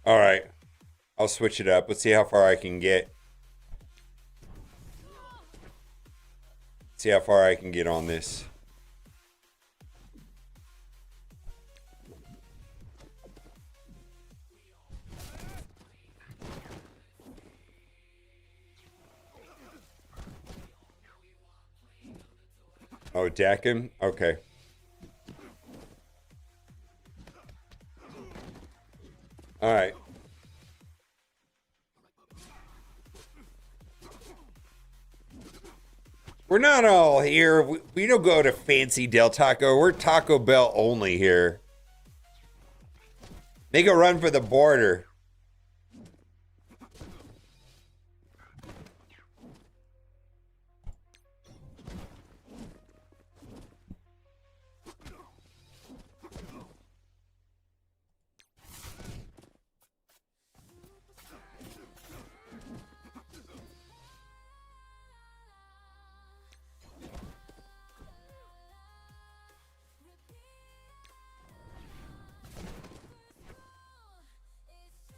All right. I'll switch it up. Let's see how far I can get. See how far I can get on this. Oh, deck him? Okay. All right. We're not all here. We don't go to fancy Del Taco. We're Taco Bell only here. Make a run for the border.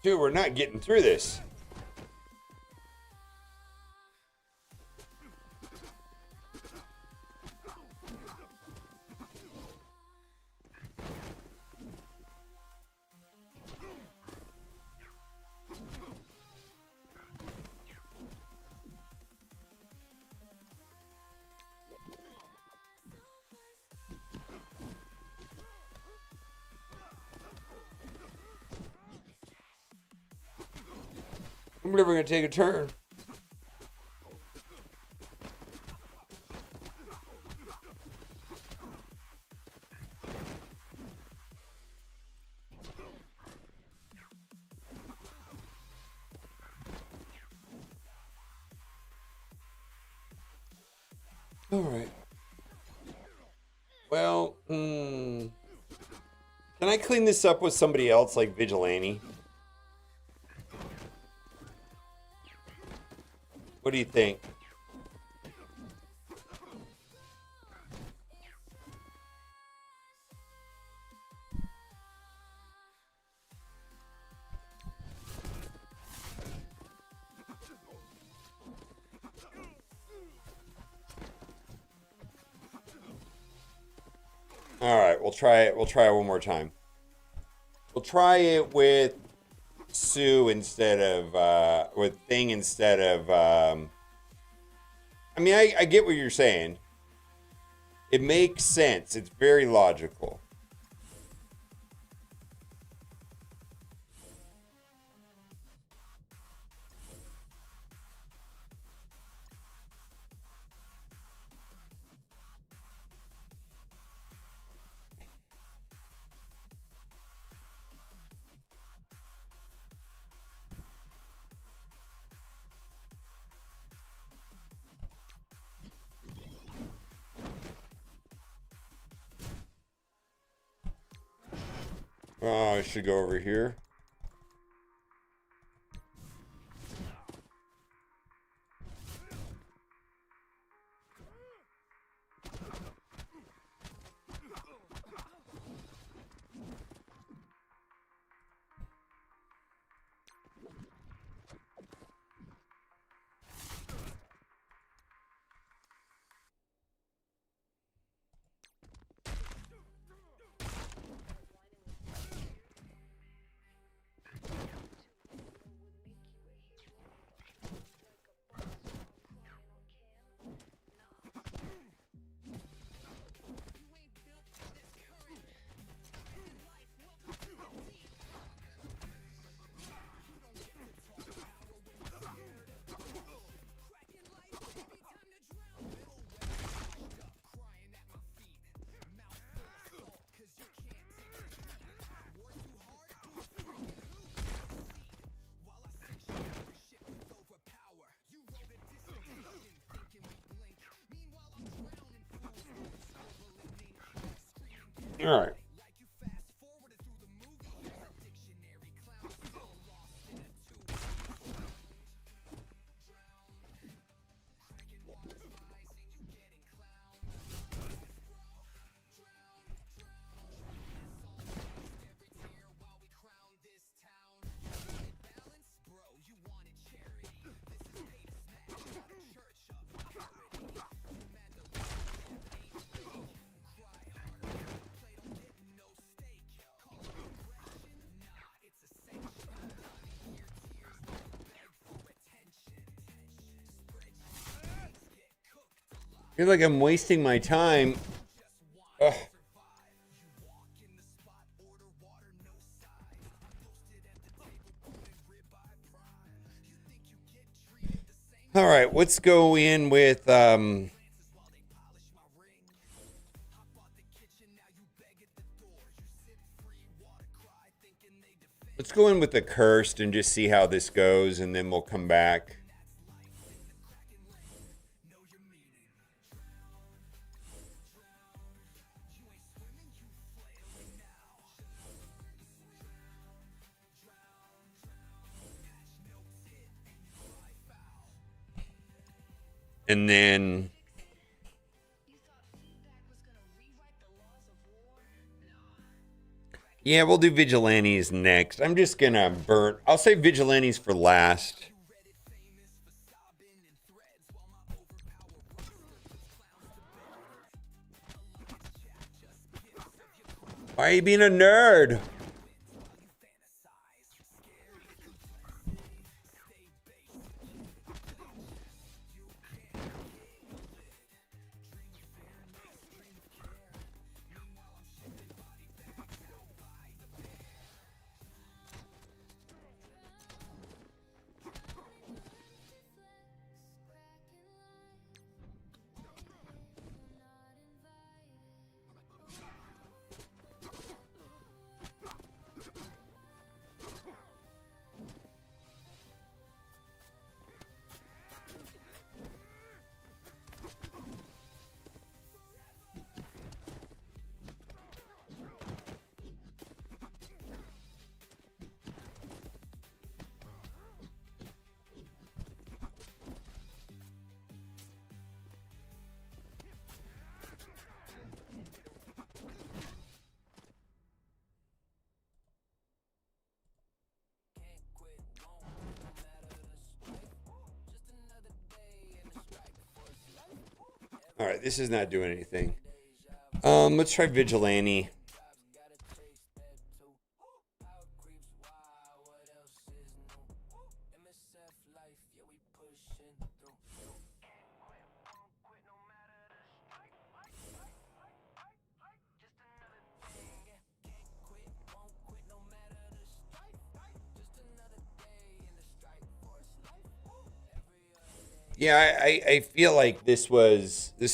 Dude, we're not getting through this. I'm never gonna take a turn. All right. Well, can I clean this up with somebody else like Vigilante? What do you think? All right, we'll try it. We'll try it one more time. We'll try it with Sue instead of with Thing instead of. I mean, I get what you're saying. It makes sense. It's very logical. Oh, I should go over here. All right. feel like I'm wasting my time. Ugh. All right, let's go in with let's go in with the cursed and just see how this goes, and then we'll come back. And then yeah, we'll do vigilantes next. I'm just gonna burn. I'll save vigilantes for last. Why are you being a nerd? All right, this is not doing anything. Let's try vigilante. Yeah, I feel like this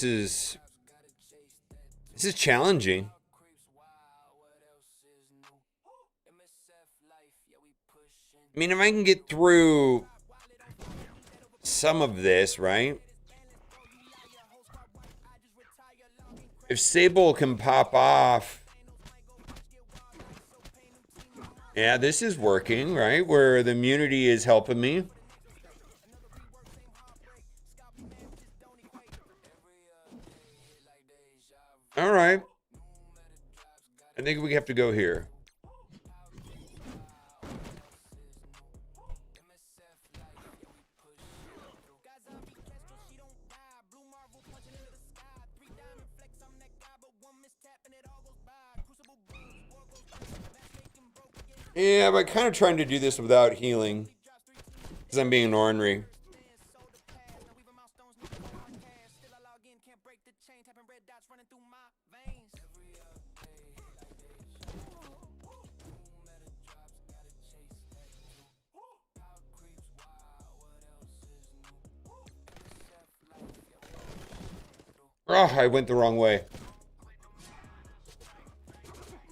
is challenging. I mean, if I can get through some of this, right? If Sable can pop off. Yeah, this is working, right? Where the immunity is helping me. All right. I think we have to go here. Yeah, but kind of trying to do this without healing. Because I'm being ornery. Oh, I went the wrong way.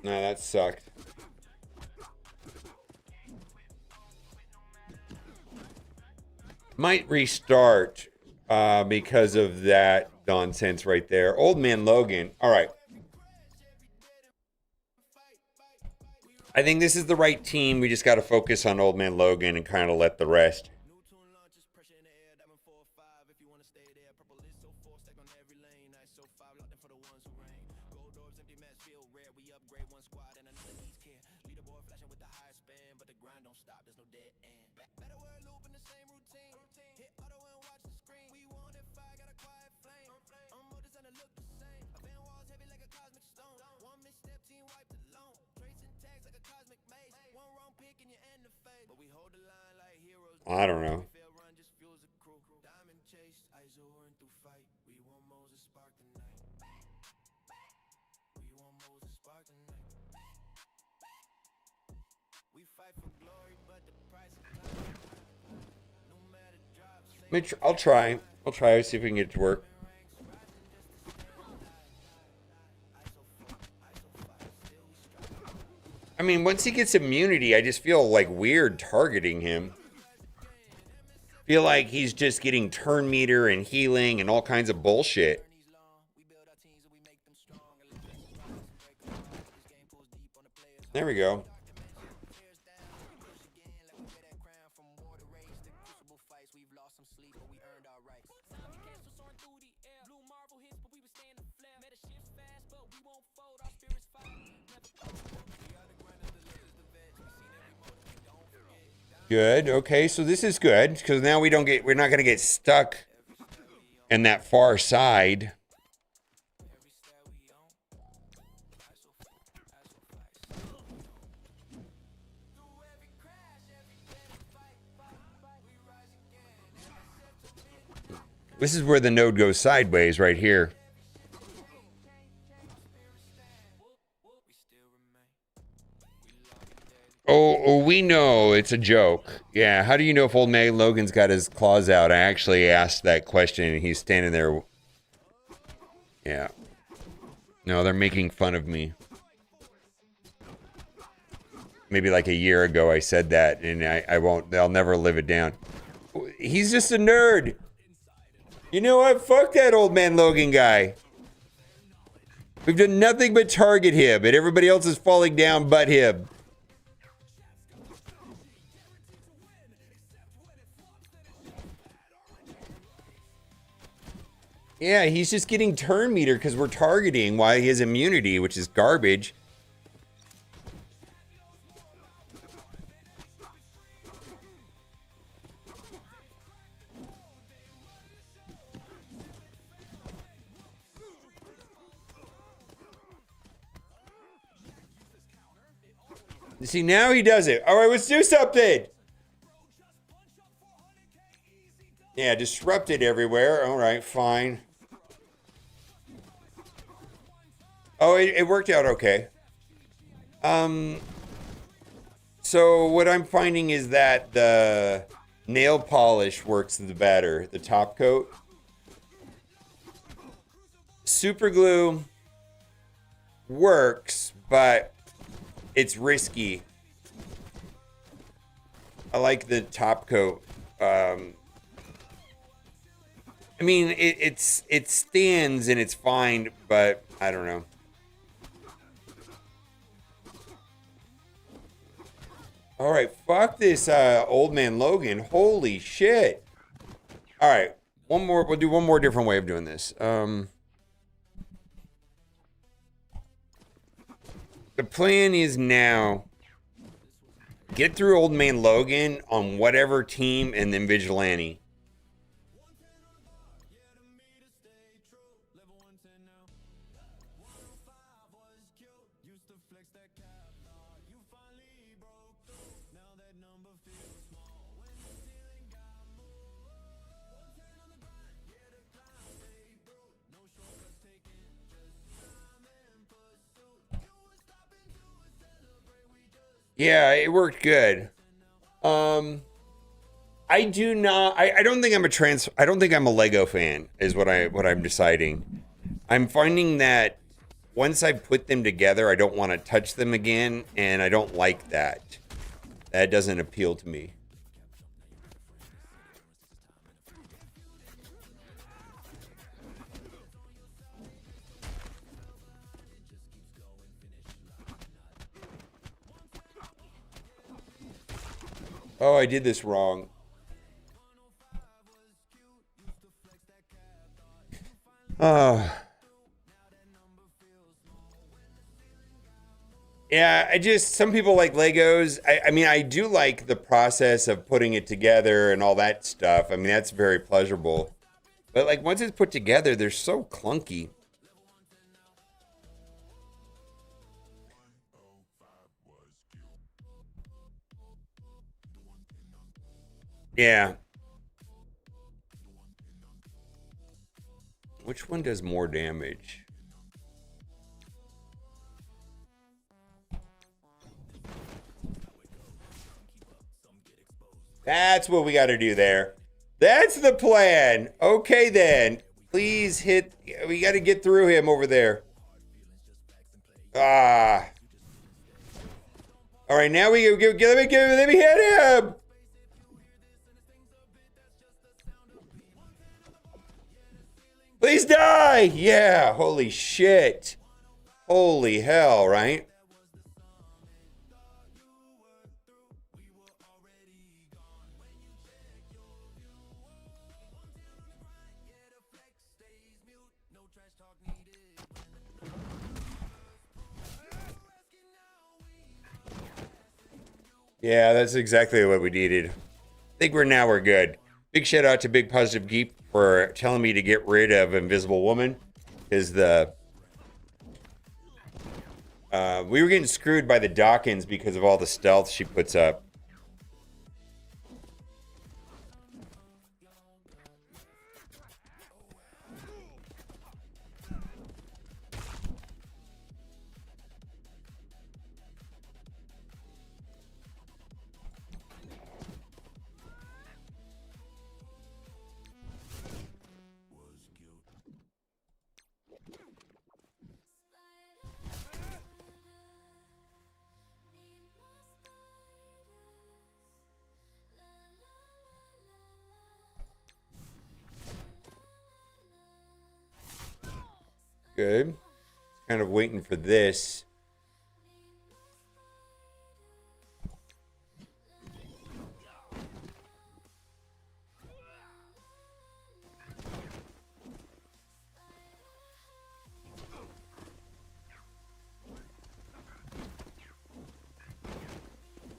No, that sucked. Might restart because of that nonsense right there. Old Man Logan. All right. I think this is the right team. We just got to focus on Old Man Logan and kind of let the rest. I don't know. I'll try. I'll try. See if we can get it to work. I mean, once he gets immunity, I just feel like weird targeting him. Feel like he's just getting turn meter and healing and all kinds of bullshit. There we go. Good. Okay, so this is good because now we're not gonna get stuck in that far side. This is where the node goes sideways right here. Oh, we know it's a joke. Yeah, how do you know if old man Logan's got his claws out? I actually asked that question and he's standing there. Yeah. No, they're making fun of me. Maybe like a year ago I said that and I'll never live it down. He's just a nerd. You know what? Fuck that old man Logan guy. We've done nothing but target him and everybody else is falling down but him. Yeah, he's just getting turn meter because we're targeting while he has immunity, which is garbage. See, now he does it. All right, let's do something. Yeah, disrupted everywhere. All right, fine. Oh, it worked out okay. So what I'm finding is that the nail polish works the better, the top coat. Super glue works, but it's risky. I like the top coat. I mean, it stands and it's fine, but I don't know. All right, fuck this old man Logan. Holy shit. All right, one more. We'll do one more different way of doing this. The plan is now get through old man Logan on whatever team and then vigilante. Yeah, it worked good. I don't think I'm a Lego fan is what I'm deciding. I'm finding that once I put them together, I don't want to touch them again, and I don't like that. That doesn't appeal to me. Oh, I did this wrong. Oh. Yeah, some people like Legos. I mean, I do like the process of putting it together and all that stuff. I mean, that's very pleasurable. But like once it's put together, they're so clunky. Yeah. Which one does more damage? That's what we got to do there. That's the plan. Okay, then. Please hit. We got to get through him over there. Ah. All right, now we let me hit him. Please die. Yeah. Holy shit. Holy hell, right? Yeah, that's exactly what we needed. I think we're good. Big shout out to Big Positive Geek for telling me to get rid of Invisible Woman, because we were getting screwed by the Dawkins because of all the stealth she puts up. Good. Kind of waiting for this.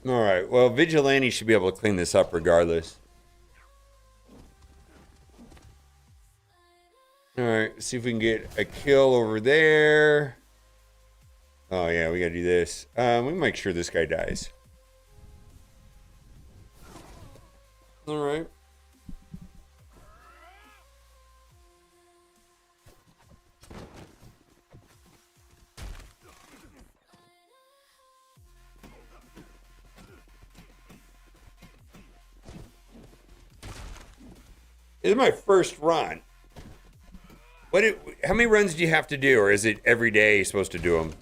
All right. Well, Vigilante should be able to clean this up regardless. All right. See if we can get a kill over there. Oh, yeah. We got to do this. We make sure this guy dies. All right. This is my first run. How many runs do you have to do, or is it every day you're supposed to do them?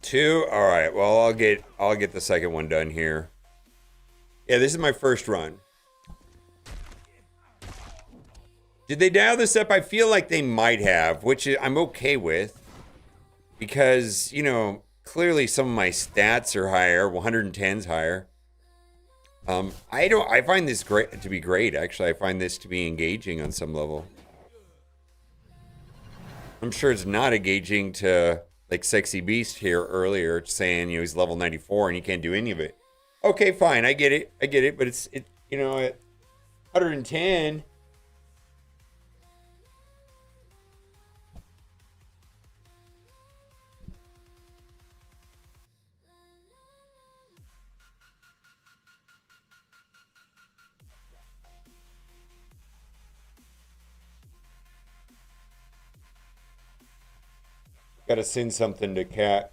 Two? All right. Well, I'll get the second one done here. Yeah, this is my first run. Did they dial this up? I feel like they might have, which I'm okay with, because, you know, clearly some of my stats are higher. 110's higher. I find this to be great. Actually, I find this to be engaging on some level. I'm sure it's not engaging to, like, Sexy Beast here earlier saying, you know, he's level 94 and he can't do any of it. Okay, fine. I get it. But it's you know, at 110. Gotta send something to Cat.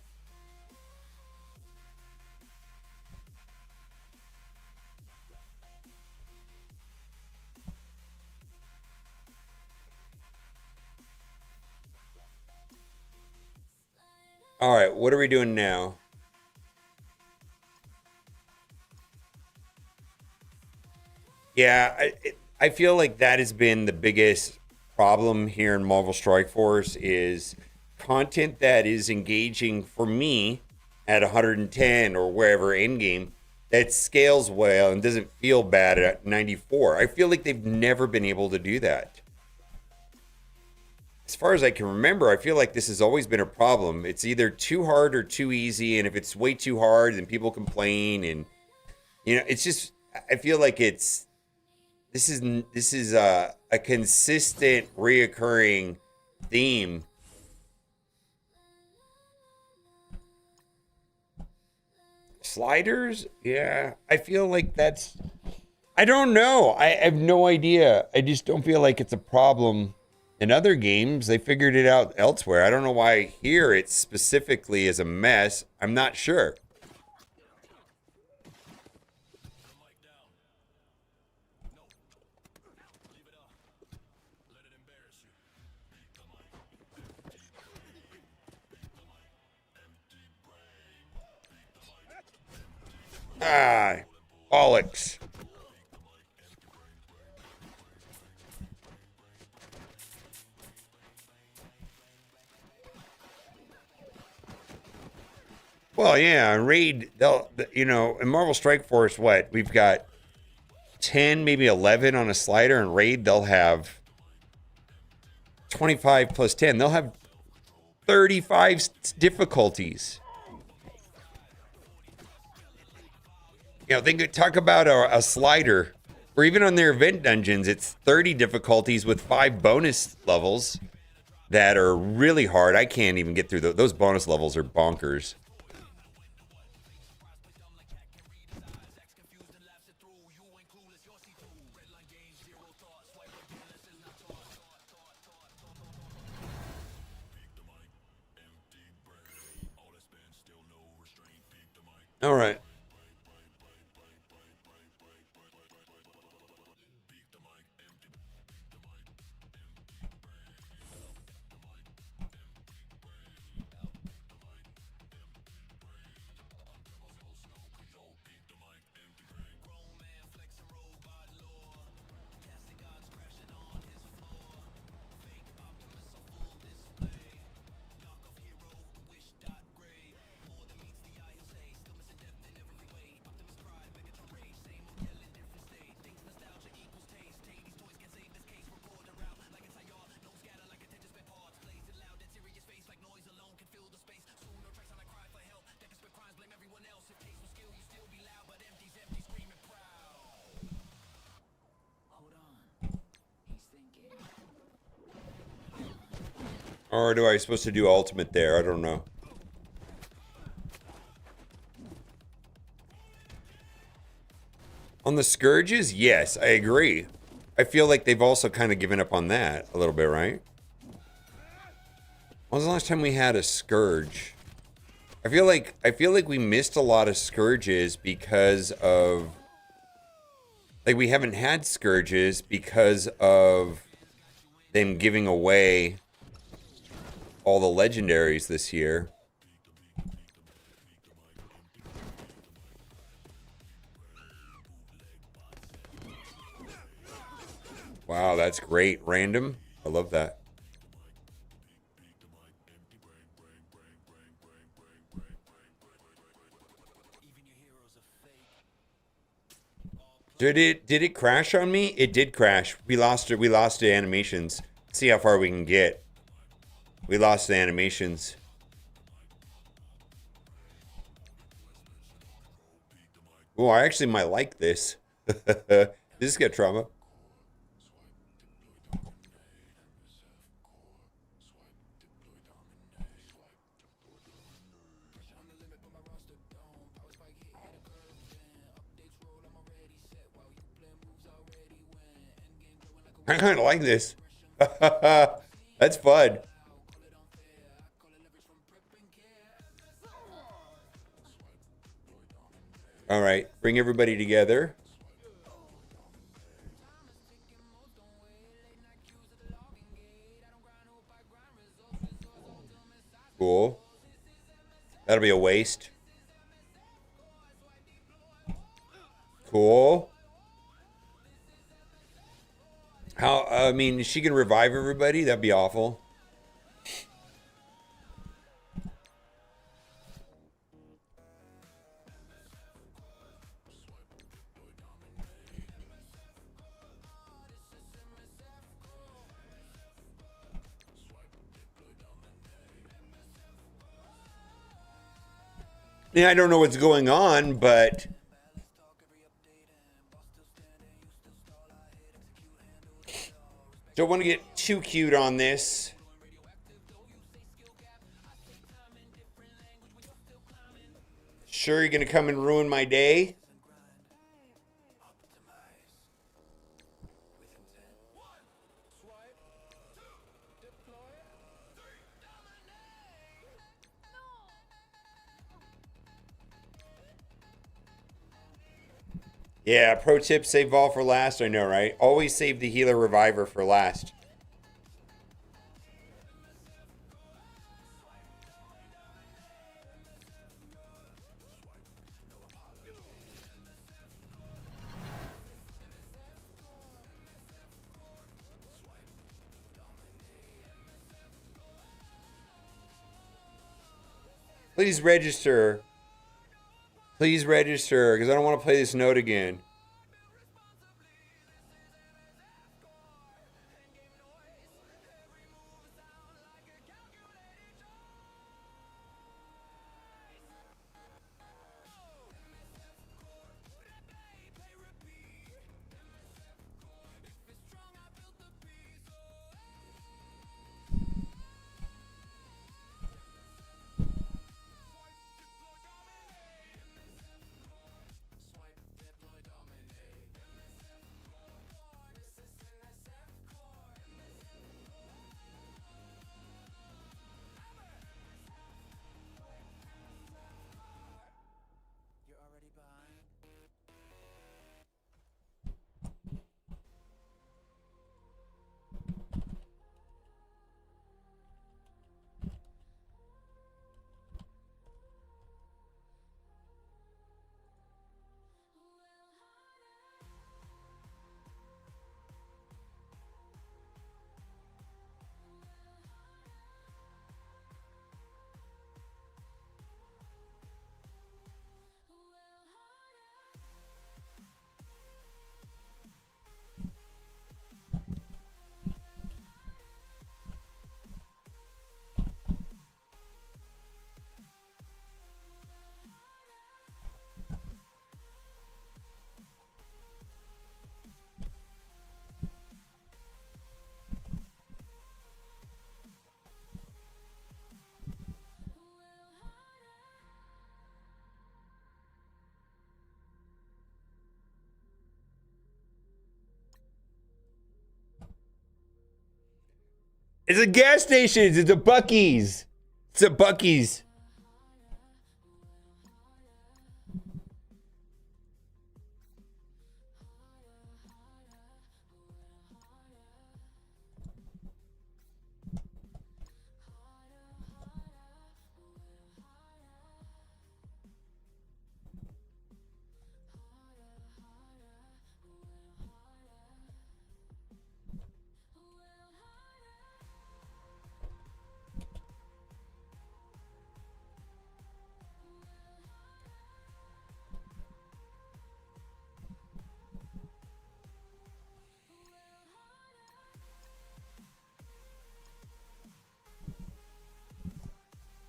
All right, what are we doing now? Yeah, I feel like that has been the biggest problem here in Marvel Strike Force is content that is engaging for me at 110 or wherever in game that scales well and doesn't feel bad at 94. I feel like they've never been able to do that. As far as I can remember, I feel like this has always been a problem. It's either too hard or too easy, and if it's way too hard, then people complain, and you know, it's just, I feel like this is a consistent reoccurring theme. Sliders? Yeah, I feel like I don't know. I have no idea. I just don't feel like it's a problem In other games, they figured it out elsewhere. I don't know why here it specifically is a mess. I'm not sure. Ah, bollocks. Well, yeah, Raid, they'll, you know, in Marvel Strike Force, what? We've got 10, maybe 11 on a slider, and Raid, they'll have 25 plus 10. They'll have 35 difficulties. You know, they could talk about a slider, or even on their event dungeons, it's 30 difficulties with 5 bonus levels that are really hard. I can't even get through those. Those bonus levels are bonkers. All right. Or do I supposed to do ultimate there? I don't know. On the Scourges, yes, I agree. I feel like they've also kind of given up on that a little bit, right? When was the last time we had a Scourge? I feel like we missed a lot of Scourges because of, like, we haven't had Scourges because of them giving away all the legendaries this year. Wow, that's great. Random. I love that. Did it crash on me? It did crash. We lost it. We lost the animations. See how far we can get. We lost the animations. Oh, I actually might like this. This got trauma. I kind of like this. That's fun. All right, bring everybody together. Cool. That'll be a waste. Cool. How, I mean, is she gonna revive everybody? That'd be awful. Yeah, I don't know what's going on, but don't want to get too cute on this. Sure, you're gonna come and ruin my day? Yeah, pro tip, save Vol for last. I know, right? Always save the healer reviver for last. Please register. Please register, because I don't want to play this note again. It's a gas station. It's a Buc-ee's. It's a Buc-ee's.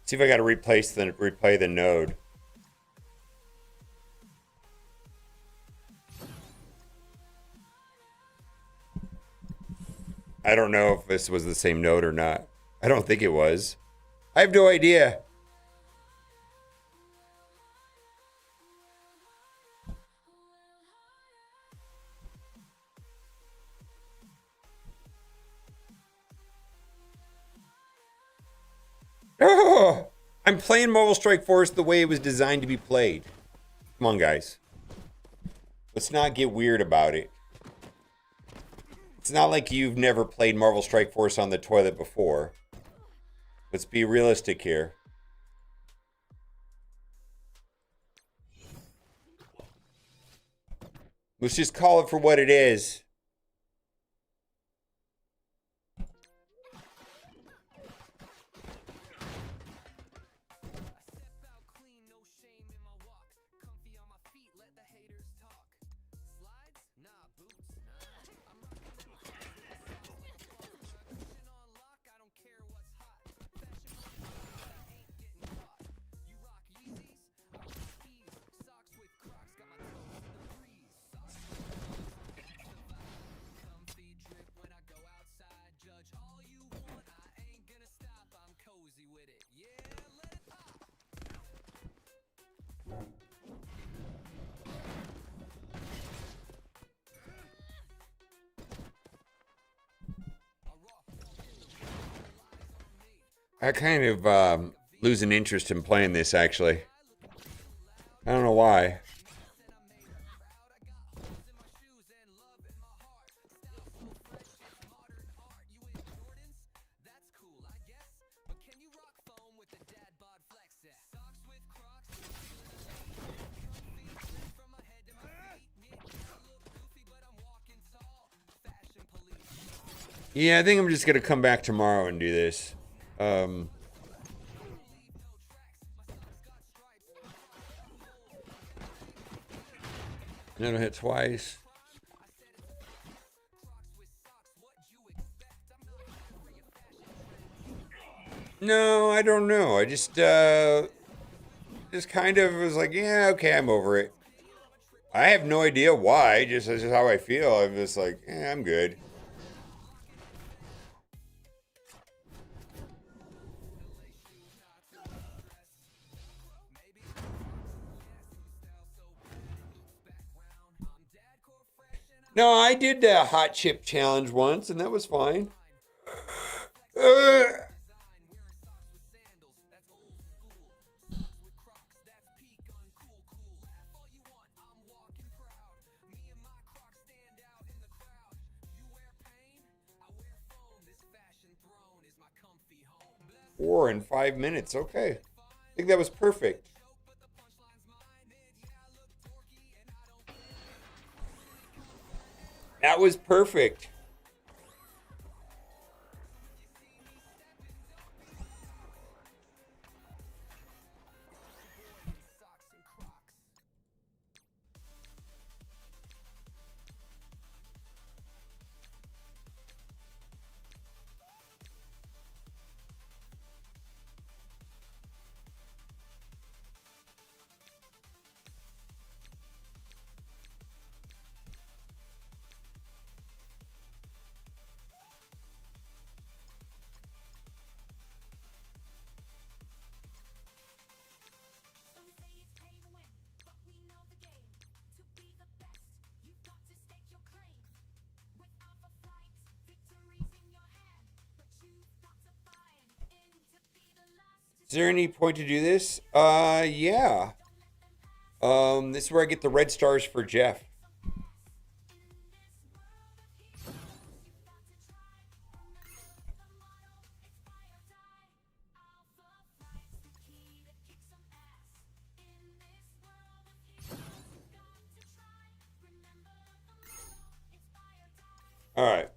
See if I got to replay the node. I don't know if this was the same node or not. I don't think it was. I have no idea. Oh, I'm playing Mobile Strike Force the way it was designed to be played. Come on, guys. Let's not get weird about it. It's not like you've never played Marvel Strike Force on the toilet before. Let's be realistic here. Let's just call it for what it is. I kind of lose an interest in playing this, actually. I don't know why. Yeah, I think I'm just gonna come back tomorrow and do this. I'm gonna hit twice. No, I don't know. I just kind of was like, yeah, okay, I'm over it. I have no idea why. Just this is how I feel. I'm just like, I'm good. No, I did the hot chip challenge once, and that was fine. Four in 5 minutes. Okay. I think that was perfect. That was perfect. Is there any point to do this? Yeah. This is where I get the red stars for Jeff. All right.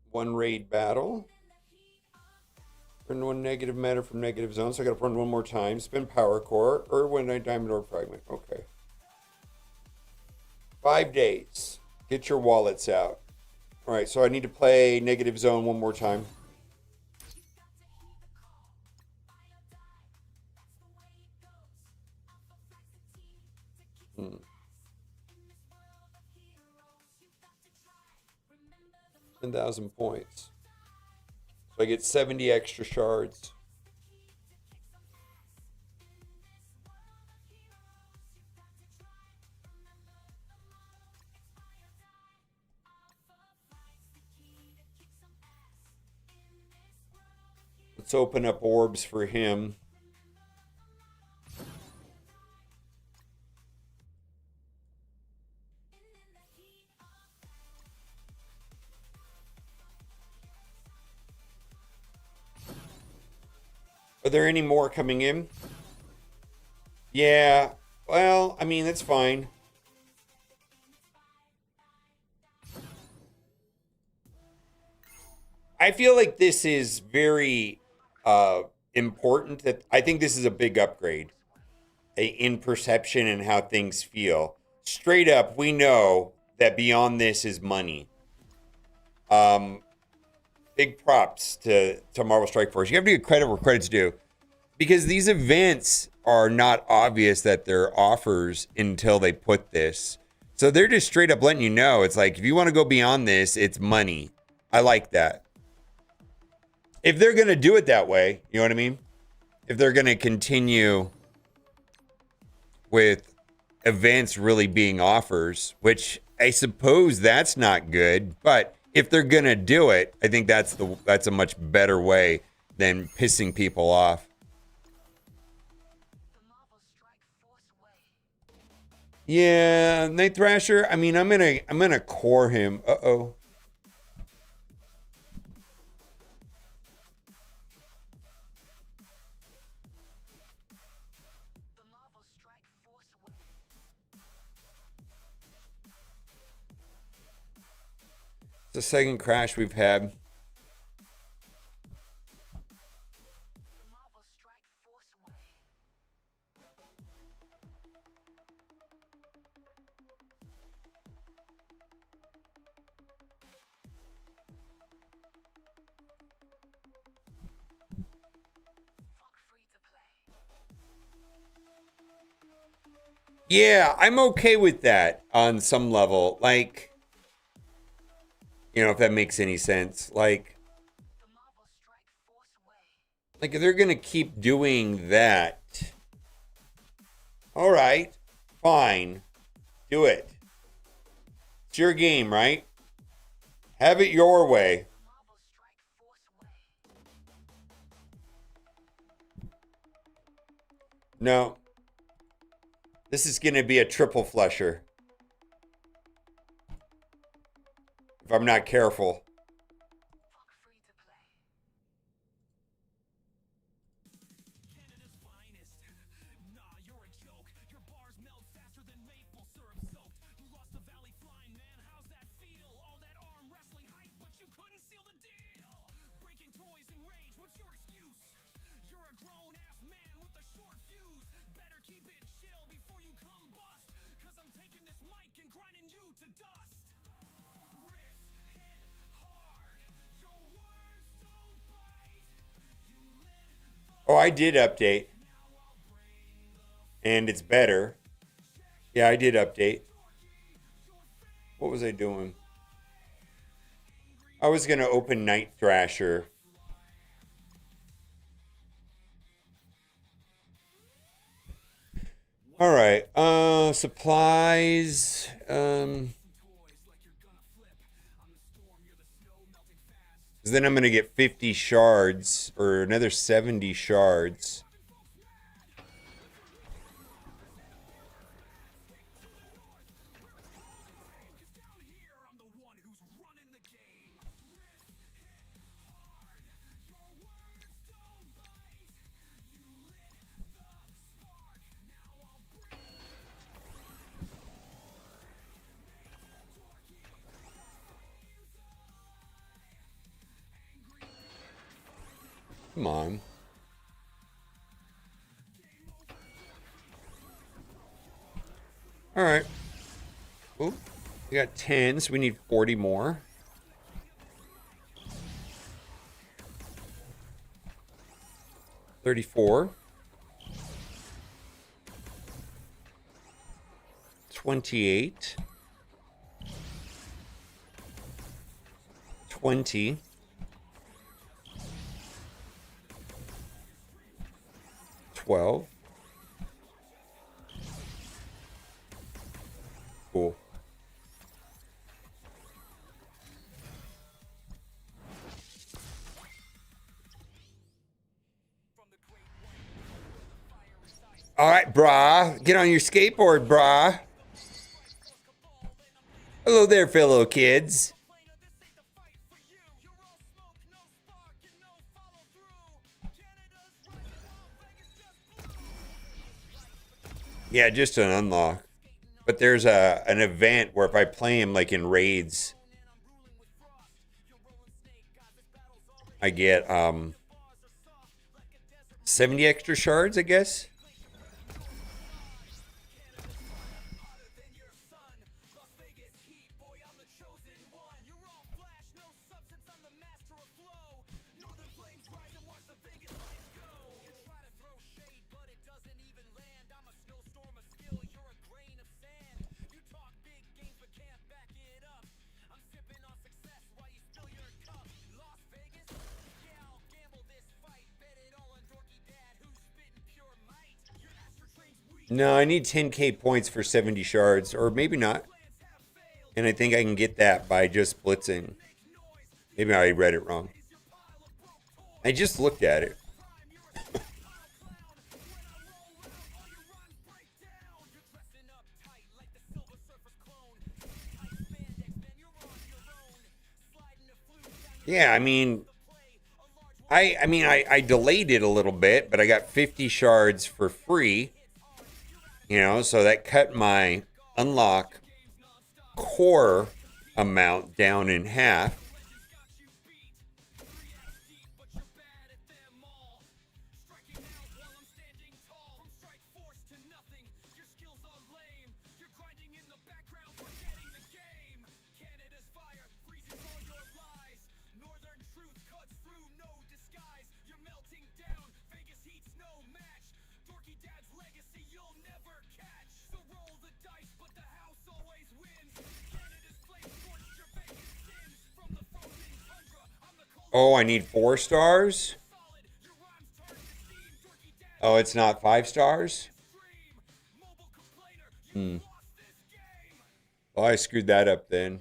One raid battle. Run one negative matter from negative zone, so I gotta run one more time. Spin power core, or when I diamond ore fragment. Okay. 5 days. Get your wallets out. All right, so I need to play negative zone one more time. Hmm. 10,000 points. So I get 70 extra shards. Let's open up orbs for him. Are there any more coming in? Yeah. Well, I mean, that's fine. I feel like this is very important. That I think this is a big upgrade in perception and how things feel. Straight up, we know that beyond this is money. Big props to Marvel Strike Force. You have to give credit where credit's due, because these events are not obvious that they're offers until they put this. So they're just straight up letting you know. It's like, if you want to go beyond this, it's money. I like that. If they're going to do it that way, you know what I mean? If they're going to continue with events really being offers, which I suppose that's not good, but if they're going to do it, I think that's a much better way than pissing people off. Yeah, Night Thrasher, I mean, I'm going to core him. Uh-oh. It's the second crash we've had. Yeah, I'm okay with that on some level. Like, you know, if that makes any sense. Like if they're going to keep doing that, all right, fine. Do it. It's your game, right? Have it your way. No. This is going to be a triple flusher. If I'm not careful. Oh, I did update. And it's better. Yeah, I did update. What was I doing? I was going to open Night Thrasher. All right. Supplies. Then I'm going to get 50 shards or another 70 shards. Come on. All right. Oop. We got 10, so we need 40 more. $34. 28. 20. 12. Cool. All right, brah. Get on your skateboard, brah. Hello there, fellow kids. Yeah, just an unlock. But there's an event where if I play him like in raids, I get 70 extra shards, I guess. No, I need 10k points for 70 shards, or maybe not. And I think I can get that by just blitzing. Maybe I read it wrong. I just looked at it. Yeah, I mean, I delayed it a little bit, but I got 50 shards for free. You know, so that cut my unlock core amount down in half. Oh, I need 4 stars? Oh, it's not 5 stars? Well, I screwed that up then.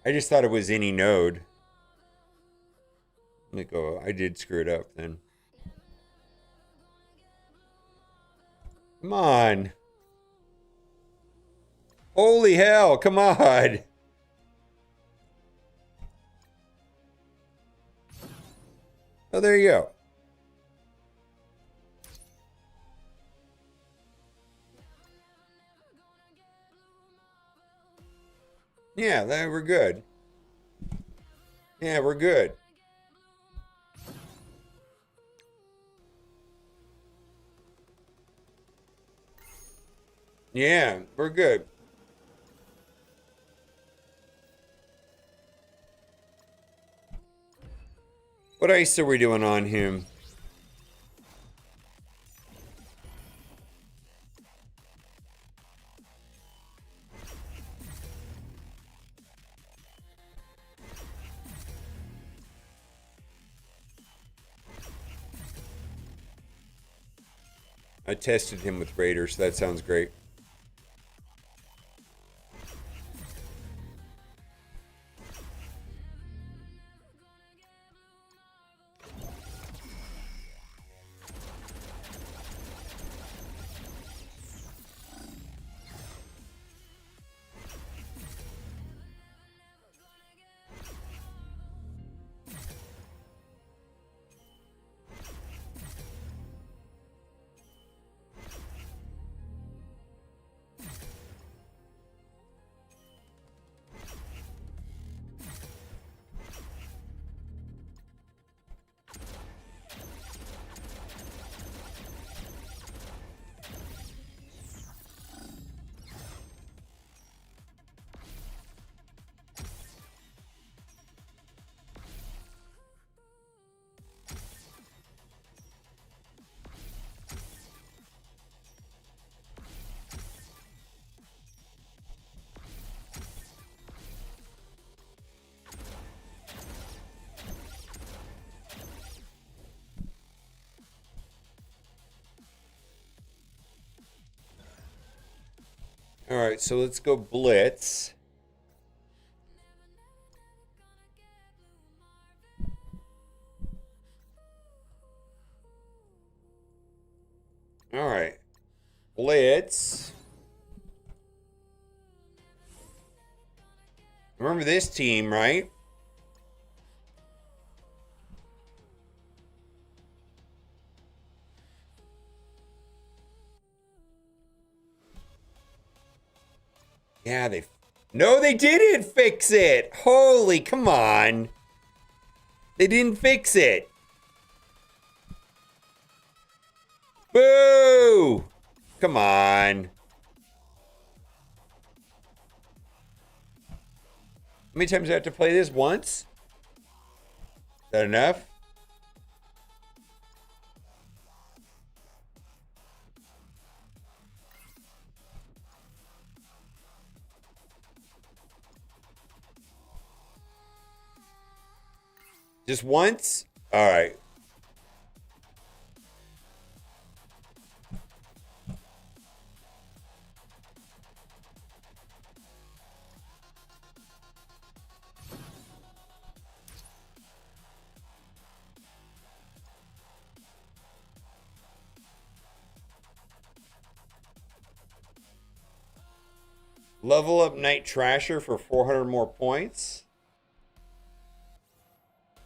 I just thought it was any node. Let me go. I did screw it up then. Come on. Holy hell, come on. Oh, there you go. Yeah, we're good. Yeah, we're good. Yeah, we're good. What ice are we doing on him? I tested him with Raiders, so that sounds great. All right, so let's go blitz. All right, blitz. Remember this team, right? Yeah, No, they didn't fix it. Holy, come on. They didn't fix it. Boo! Come on. How many times do I have to play this? Once? Is that enough? Just once? All right. Level up Night Trasher for 400 more points.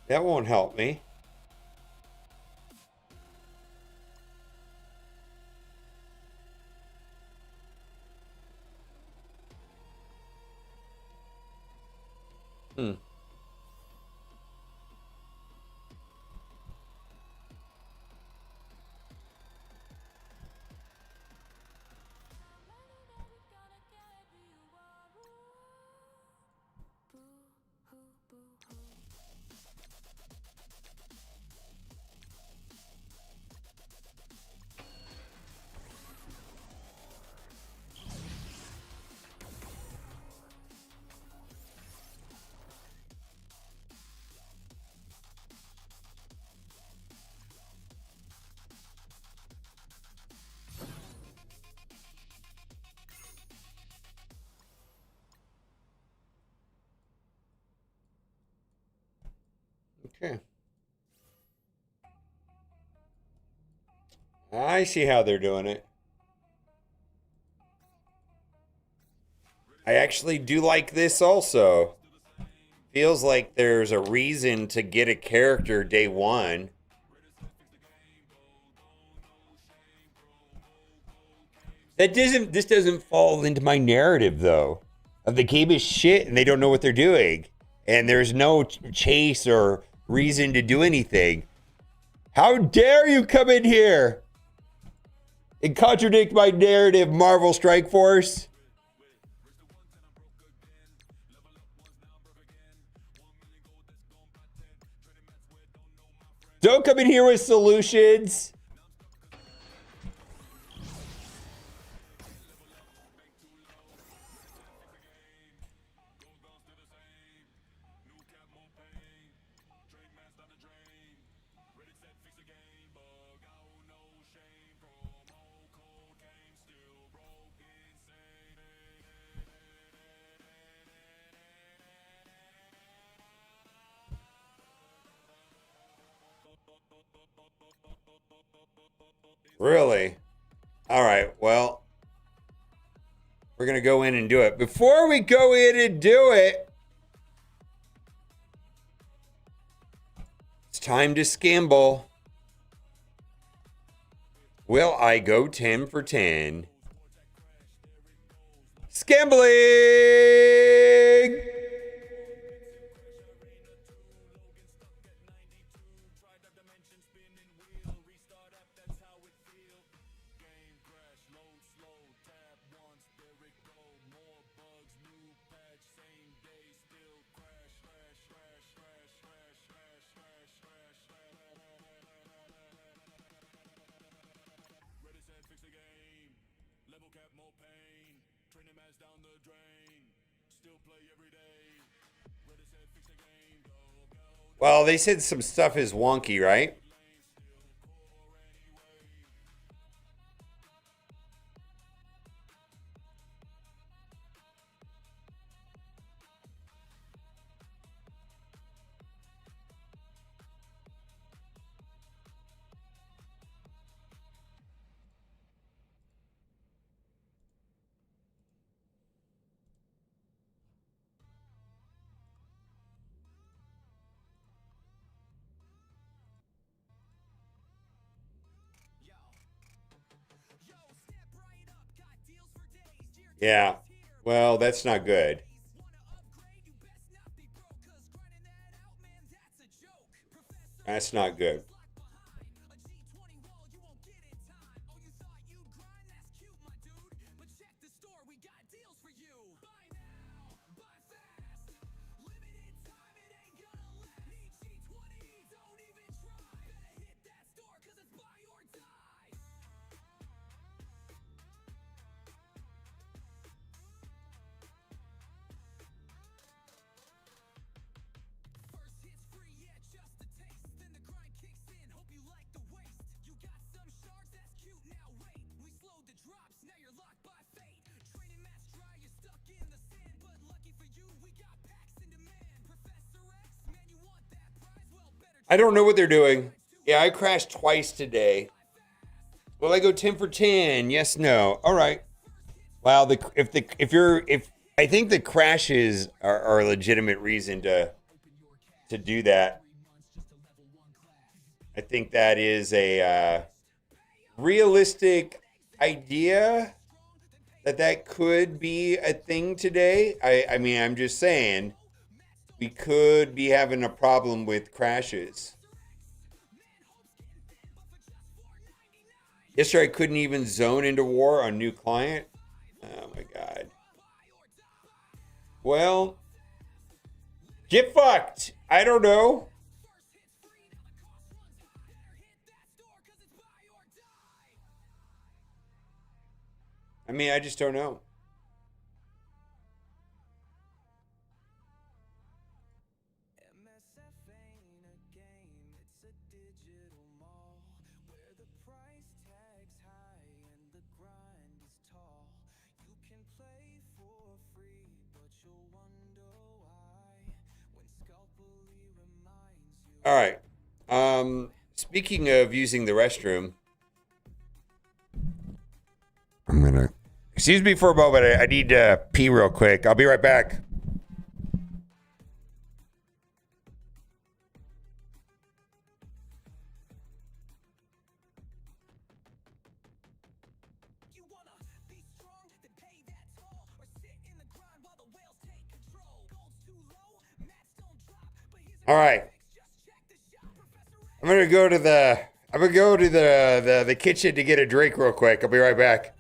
That won't help me. Hmm. Okay. I see how they're doing it. I actually do like this also. Feels like there's a reason to get a character day one. This doesn't fall into my narrative though. Of the game is shit and they don't know what they're doing. And there's no chase or reason to do anything. How dare you come in here and contradict my narrative, Marvel Strike Force? Don't come in here with solutions. Really? All right, well, we're going to go in and do it. Before we go in and do it, it's time to scamble. Will I go 10 for 10? Scambling! Well, they said some stuff is wonky, right? Yeah. Well, that's not good. That's not good. I don't know what they're doing. Yeah, I crashed twice today. Will I go 10 for 10? Yes, no. All right. Wow, if I think the crashes are a legitimate reason to do that. I think that is a realistic idea that could be a thing today. I mean, I'm just saying. we could be having a problem with crashes. Yesterday I couldn't even zone into war on new client. Oh my god. Well, get fucked. I don't know. I mean, I just don't know. MSF ain't a game, it's a digital mall where the price tag's high and the grind is tall. You can play for free, but you'll wonder why when Scalpely reminds you. All right. Speaking of using the restroom, I'm gonna. Excuse me for a moment. I need to pee real quick. I'll be right back. You wanna be strong, then pay that toll, or sit in the grind while the whales take control. Gold's too low, mats don't drop, but here's a All right. just check the shop, Professor X. I'm gonna go to the kitchen to get a drink real quick. I'll be right back.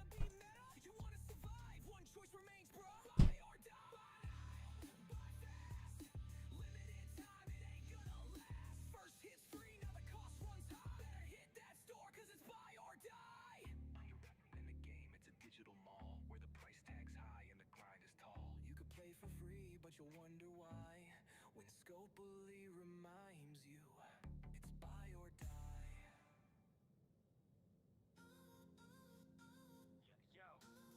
You wanna survive, one choice remains, bro. Buy or die. Buy fast. Limited time, it ain't gonna last. First hit's free, now the cost runs high. Better hit that store, cause it's buy or die. In the game, it's a digital mall where the price tag's high and the grind is tall. You could play for free, but you'll wonder why when Scopely reminds you it's buy or die. Yo,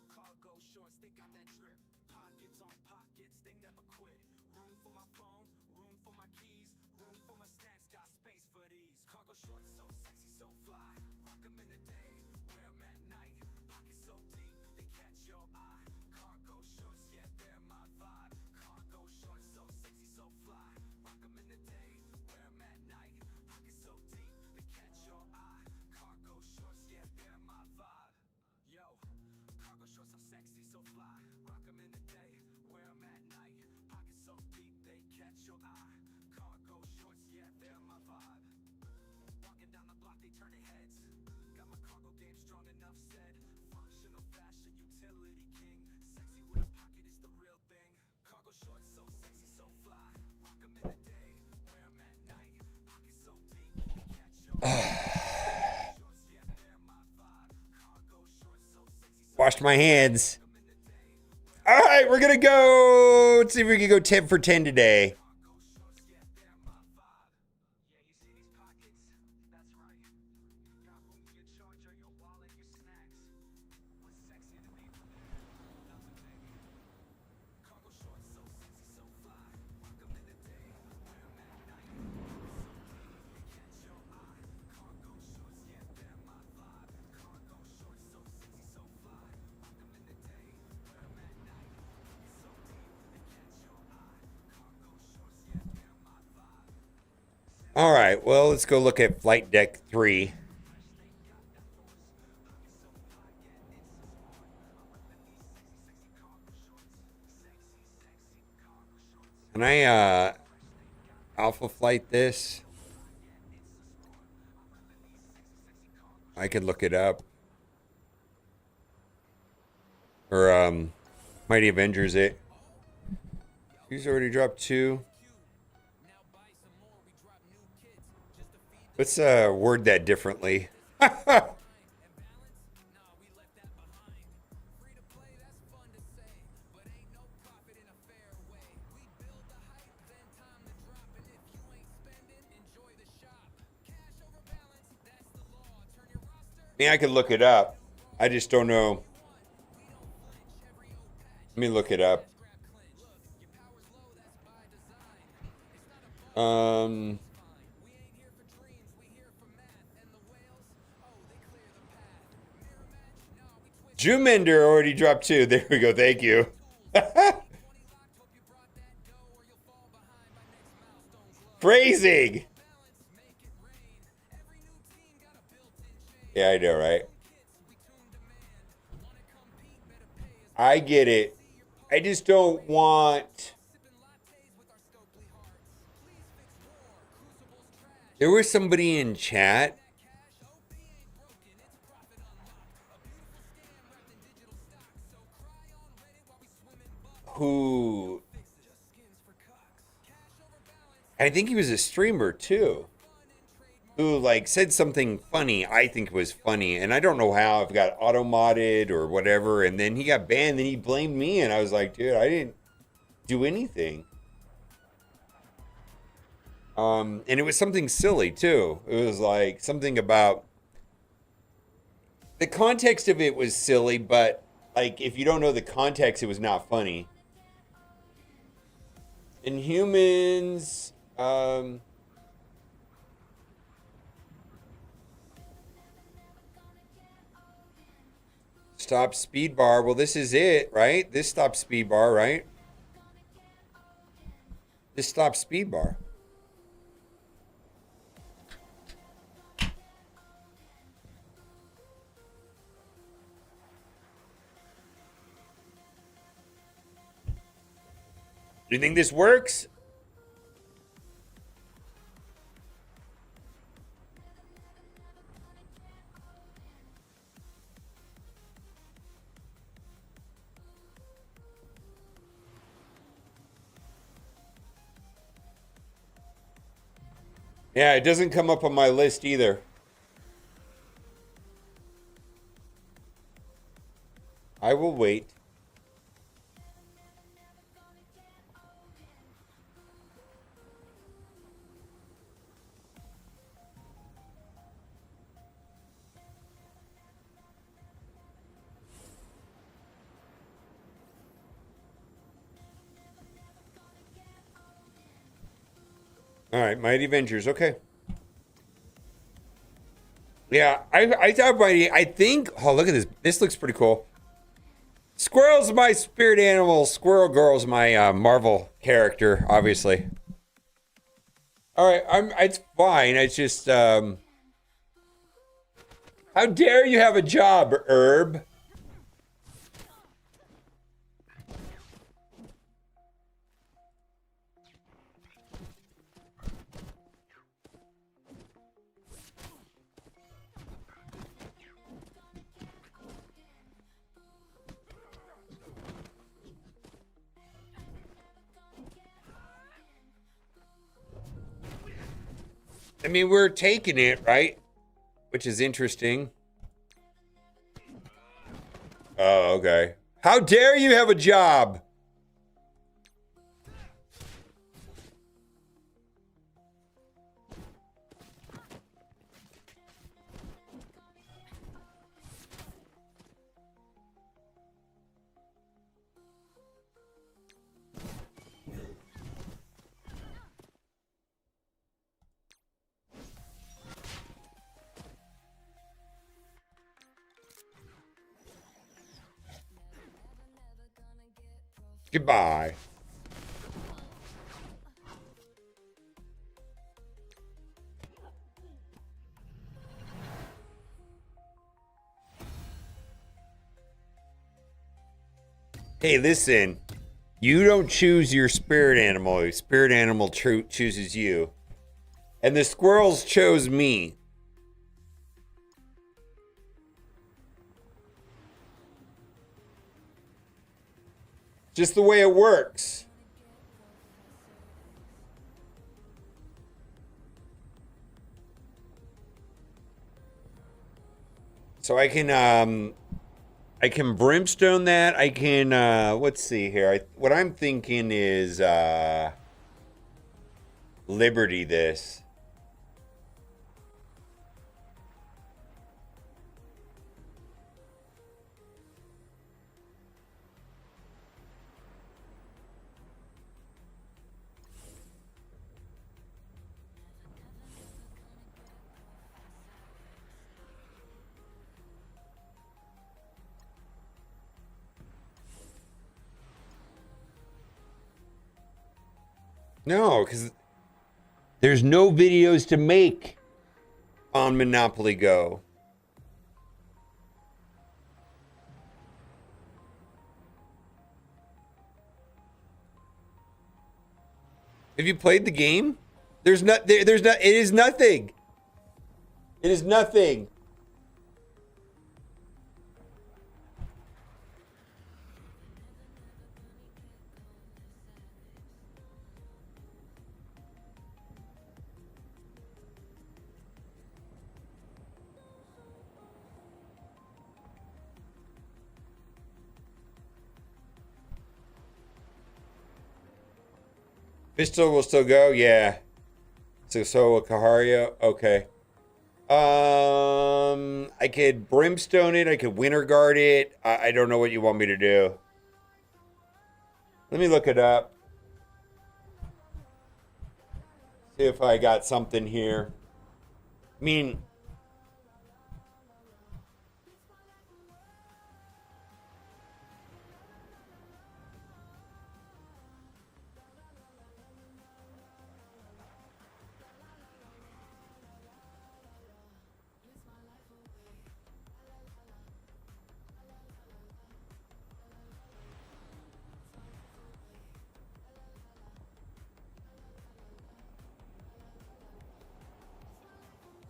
cargo shorts, they got that drip. Pockets on pockets, they never quit. Room for my phone, room for my keys, room for my snacks, got space for these. Cargo shorts, so sexy, so fly. Rock 'em in the day, wear 'em at night. Pockets so deep, they catch your eye. Cargo shorts, yeah, they're my vibe. Cargo shorts, so sexy, so fly. Rock 'em in the day, wear 'em at night. Pockets so deep, they catch your eye. Cargo shorts, yeah, they're my vibe. Yo, cargo shorts so sexy, so fly. Rock 'em in the day, wear 'em at night. Pockets so deep, they catch your eye. Cargo shorts, yeah, they're my vibe. Walking down the block, they turn their heads. Got my cargo game strong enough said. Functional fashion, utility king. Sexy with a pocket is the real thing. Cargo shorts so sexy, so fly. Rock 'em in the day, wear 'em at night. Pockets so deep, they catch your eye. Shorts, yeah, they're my vibe. Cargo shorts so sexy, so Washed my hands. All right, we're gonna go. Let's see if we can go 10 for 10 today. All right, well, let's go look at flight deck 3. Can I alpha flight this? I could look it up. Or Mighty Avengers it. He's already dropped 2. Let's word that differently. I mean, I could look it up. I just don't know. Let me look it up. Jumender already dropped 2. There we go. Thank you. Phrasing. Yeah, I know, right? I get it. I just don't want There was somebody in chat who, I think he was a streamer too, who like said something funny. I think was funny, and I don't know how. I've got auto modded or whatever, and then he got banned. Then he blamed me, and I was like, dude, I didn't do anything. And it was something silly too. It was like something about the context of it was silly, but like if you don't know the context, it was not funny. In humans, stop speed bar. Well, this is it, right? This stops speed bar, right? This stops speed bar. Do you think this works? Yeah, it doesn't come up on my list either. I will wait. All right, Mighty Avengers. Okay. Yeah, I thought Mighty. I think. Oh, look at this. This looks pretty cool. Squirrel's my spirit animal. Squirrel Girl's my Marvel character, obviously. All right, it's fine. It's just how dare you have a job, Herb? I mean, we're taking it, right? Which is interesting. Oh, okay. How dare you have a job? Goodbye. Hey, listen. You don't choose your spirit animal. Your spirit animal chooses you. And the squirrels chose me. Just the way it works. So I can brimstone that. I can let's see here. What I'm thinking is Liberty this. No, because there's no videos to make on Monopoly Go. Have you played the game? There's not. There's not. It is nothing. It is nothing. Pistol will still go, yeah. So will Kaharia, okay. I could brimstone it. I could winter guard it. I don't know what you want me to do. Let me look it up. See if I got something here. I mean,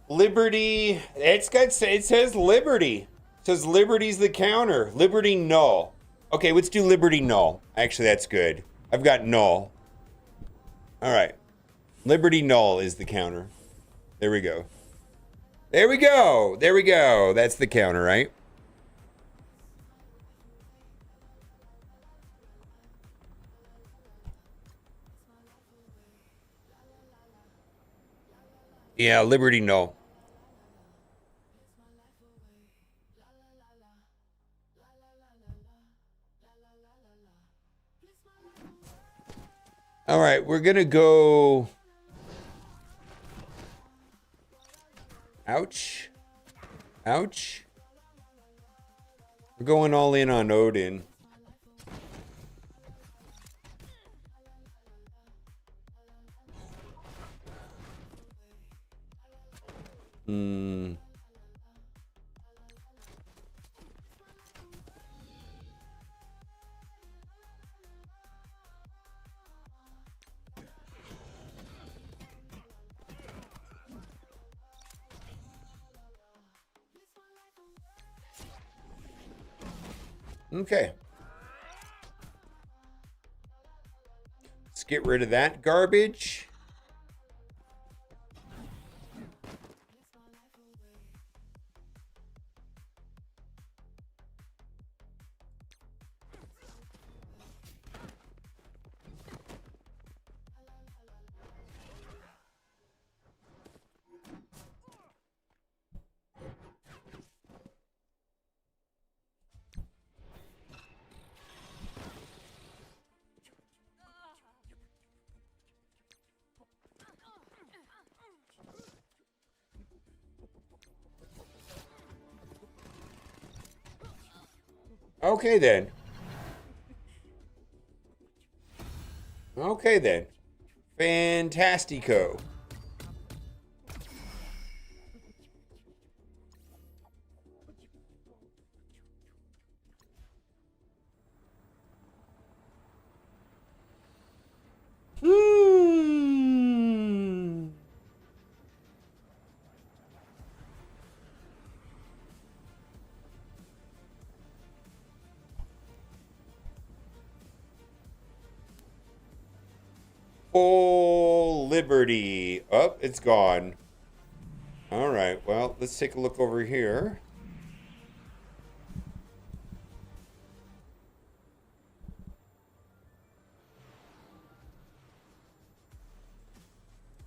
Liberty, it says Liberty. It says Liberty's the counter. Liberty null. Okay, let's do Liberty null. Actually, that's good. I've got null. All right. Liberty null is the counter. There we go. There we go. There we go. That's the counter, right? Yeah, Liberty null. All right, we're going to go... Ouch. Ouch. We're going all in on Odin. Okay. Let's get rid of that garbage. Okay then. Okay then. Fantastico. Full Liberty. Oh, it's gone. All right, well, let's take a look over here.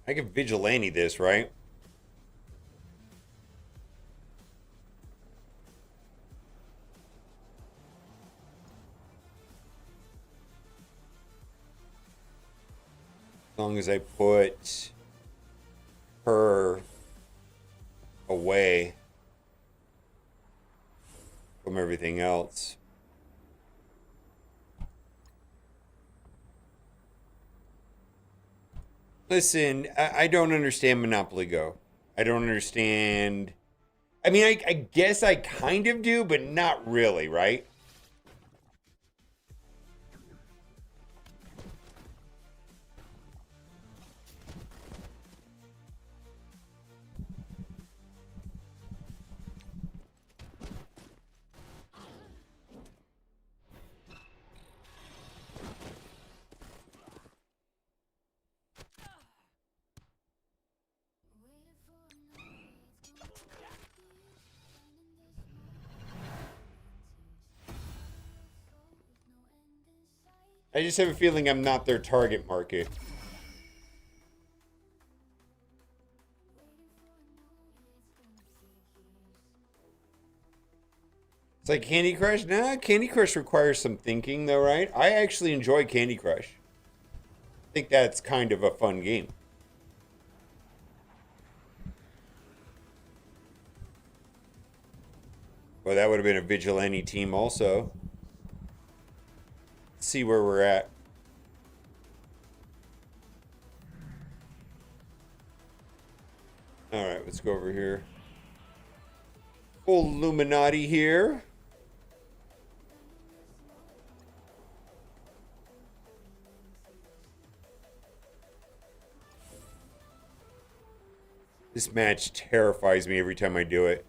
I can vigilante this, right? As long as I put her away from everything else. Listen, I don't understand Monopoly Go. I don't understand. I mean, I guess I kind of do, but not really, right? I just have a feeling I'm not their target market. It's like Candy Crush? Nah, Candy Crush requires some thinking though, right? I actually enjoy Candy Crush. I think that's kind of a fun game. Well, that would have been a vigilante team also. Let's see where we're at. All right, let's go over here. Full Illuminati here. This match terrifies me every time I do it.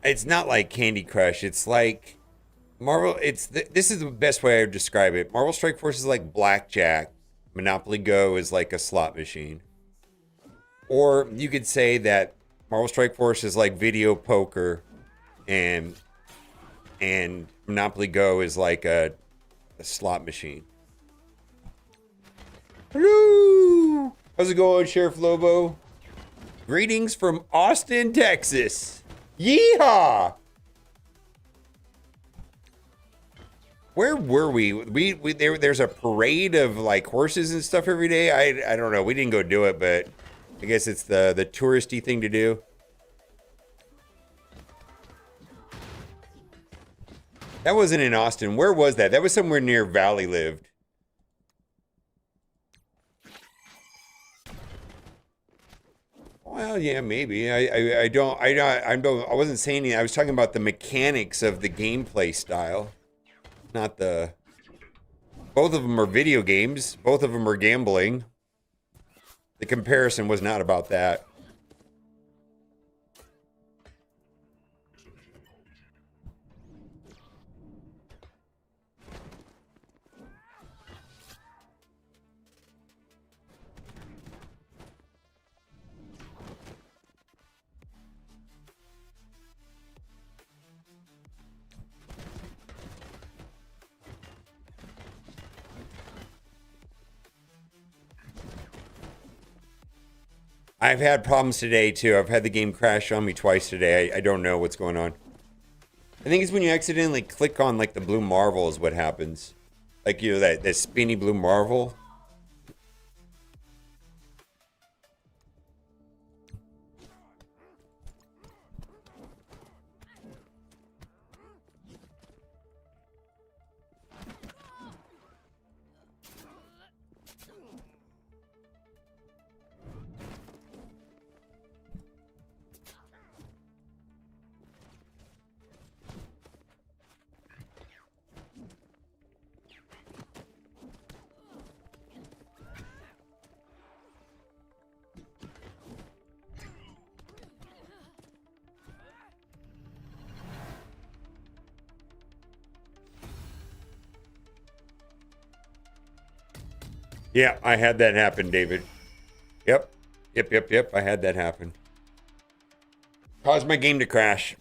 It's not like Candy Crush. It's like Marvel. This is the best way I would describe it. Marvel Strike Force is like blackjack. Monopoly Go is like a slot machine. Or you could say that Marvel Strike Force is like video poker, and Monopoly Go is like a slot machine. Hello, how's it going, Sheriff Lobo? Greetings from Austin, Texas. Yeehaw! Where were we? There's a parade of like horses and stuff every day. I don't know. We didn't go do it, but I guess it's the touristy thing to do. That wasn't in Austin. Where was that? That was somewhere near Valley lived. Well, yeah, maybe. I wasn't saying anything. I was talking about the mechanics of the gameplay style, not the. Both of them are video games. Both of them are gambling. The comparison was not about that. I've had problems today too. I've had the game crash on me twice today. I don't know what's going on. I think it's when you accidentally click on like the blue marvel is what happens. Like, you know, that spinny blue marvel. Yeah, I had that happen, David. Yep. I had that happen. Caused my game to crash.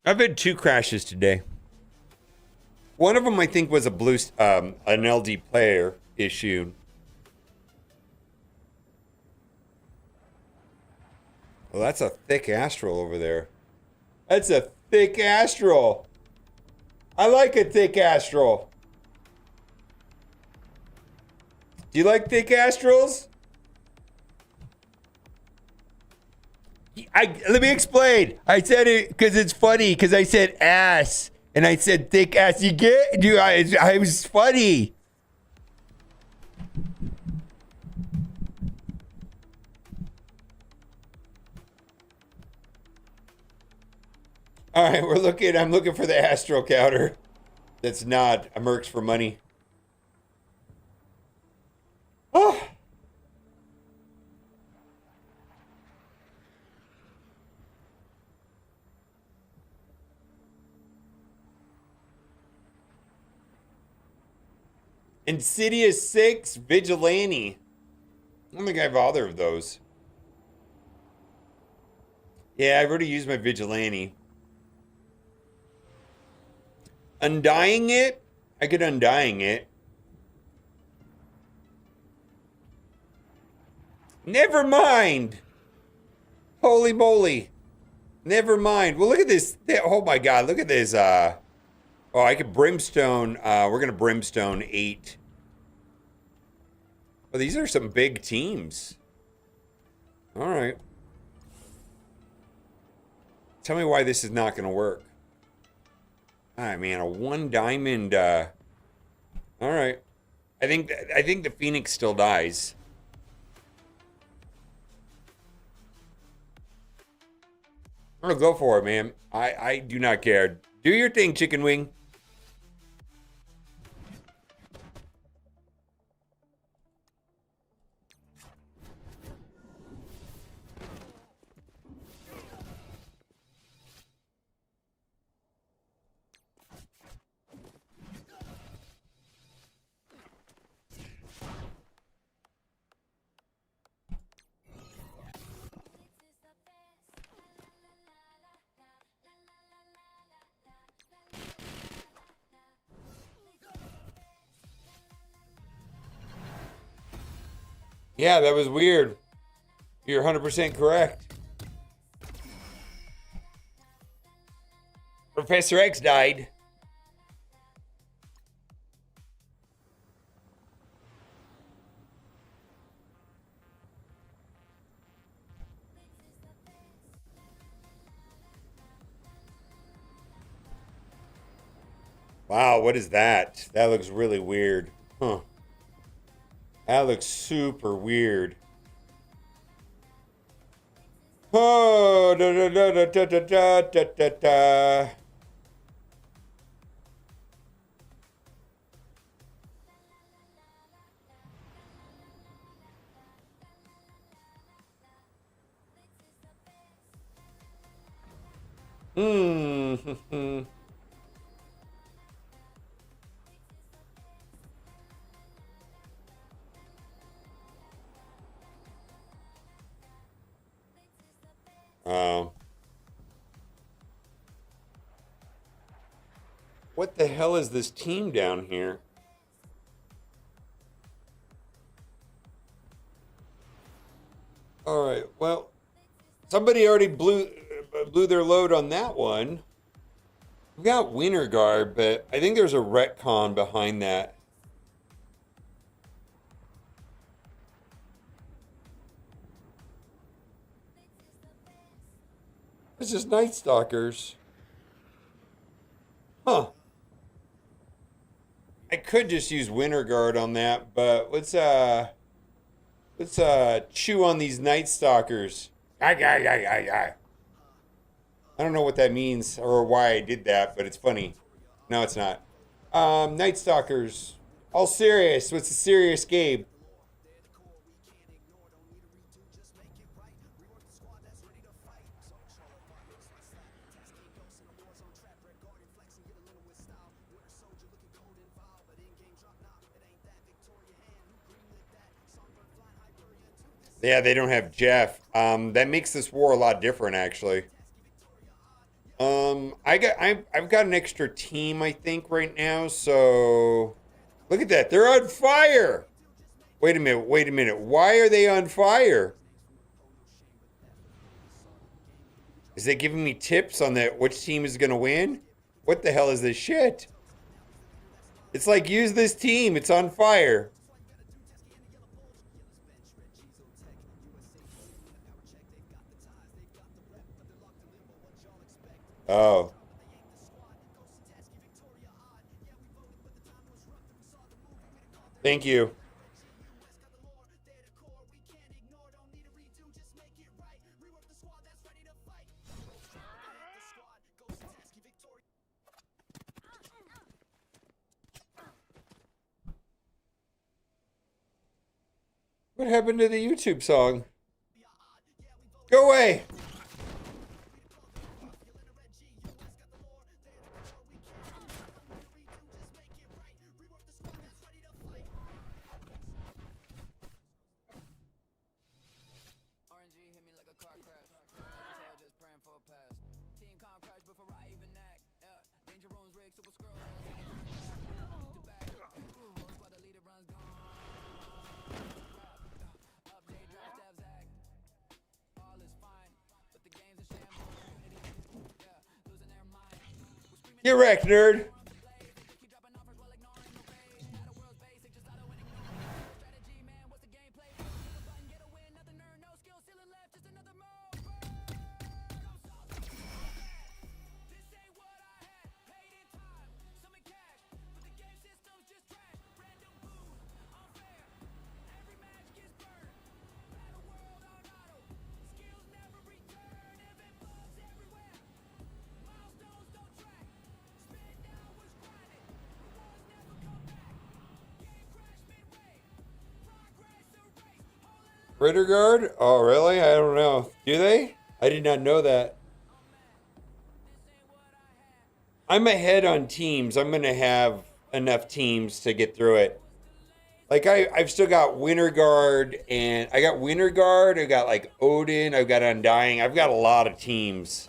I've had 2 crashes today. One of them, I think, was an LD player issue. Well, that's a thick Astral over there. That's a thick Astral. I like a thick Astral. Do you like thick Astrals? Let me explain. I said it because it's funny, because I said ass and I said thick ass. You get? I was funny. All right, I'm looking for the Astral counter. That's not a Mercs for money. Oh. Insidious 6, Vigilante. I don't think I have either of those. Yeah, I've already used my Vigilante. Undying It? I could Undying It. Never mind. Holy moly. Never mind. Well, look at this. Oh my God, look at this. Oh, I could Brimstone. We're going to Brimstone 8. Well, these are some big teams. All right. Tell me why this is not going to work. All right, man. A 1 diamond. All right. I think the Phoenix still dies. I'm gonna go for it, man. I do not care. Do your thing, chicken wing. Yeah, that was weird. You're 100% correct. Professor X died. Wow, what is that? That looks really weird. Huh. That looks super weird. Oh, da da da da da da da da da. Hmm. What the hell is this team down here? All right. Well, somebody already blew their load on that one. We got Winter Guard, but I think there's a retcon behind that. This is Night Stalkers. Huh. I could just use Winter Guard on that, but let's chew on these Night Stalkers. I don't know what that means or why I did that, but it's funny. No, it's not. Night Stalkers. All serious. What's a serious game? Yeah, they don't have Jeff. That makes this war a lot different, actually. I've got an extra team, I think, right now. So look at that. They're on fire. Wait a minute. Why are they on fire? Is it giving me tips on that which team is gonna win? What the hell is this shit? It's like, use this team. It's on fire. Oh. Thank you. What happened to the YouTube song? Go away. Get wrecked, nerd. Ritter guard? Oh, really? I don't know. Do they? I did not know that. I'm ahead on teams. I'm going to have enough teams to get through it. Like, I've still got Winter Guard, and I got Winter Guard. I've got, like, Odin. I've got Undying. I've got a lot of teams.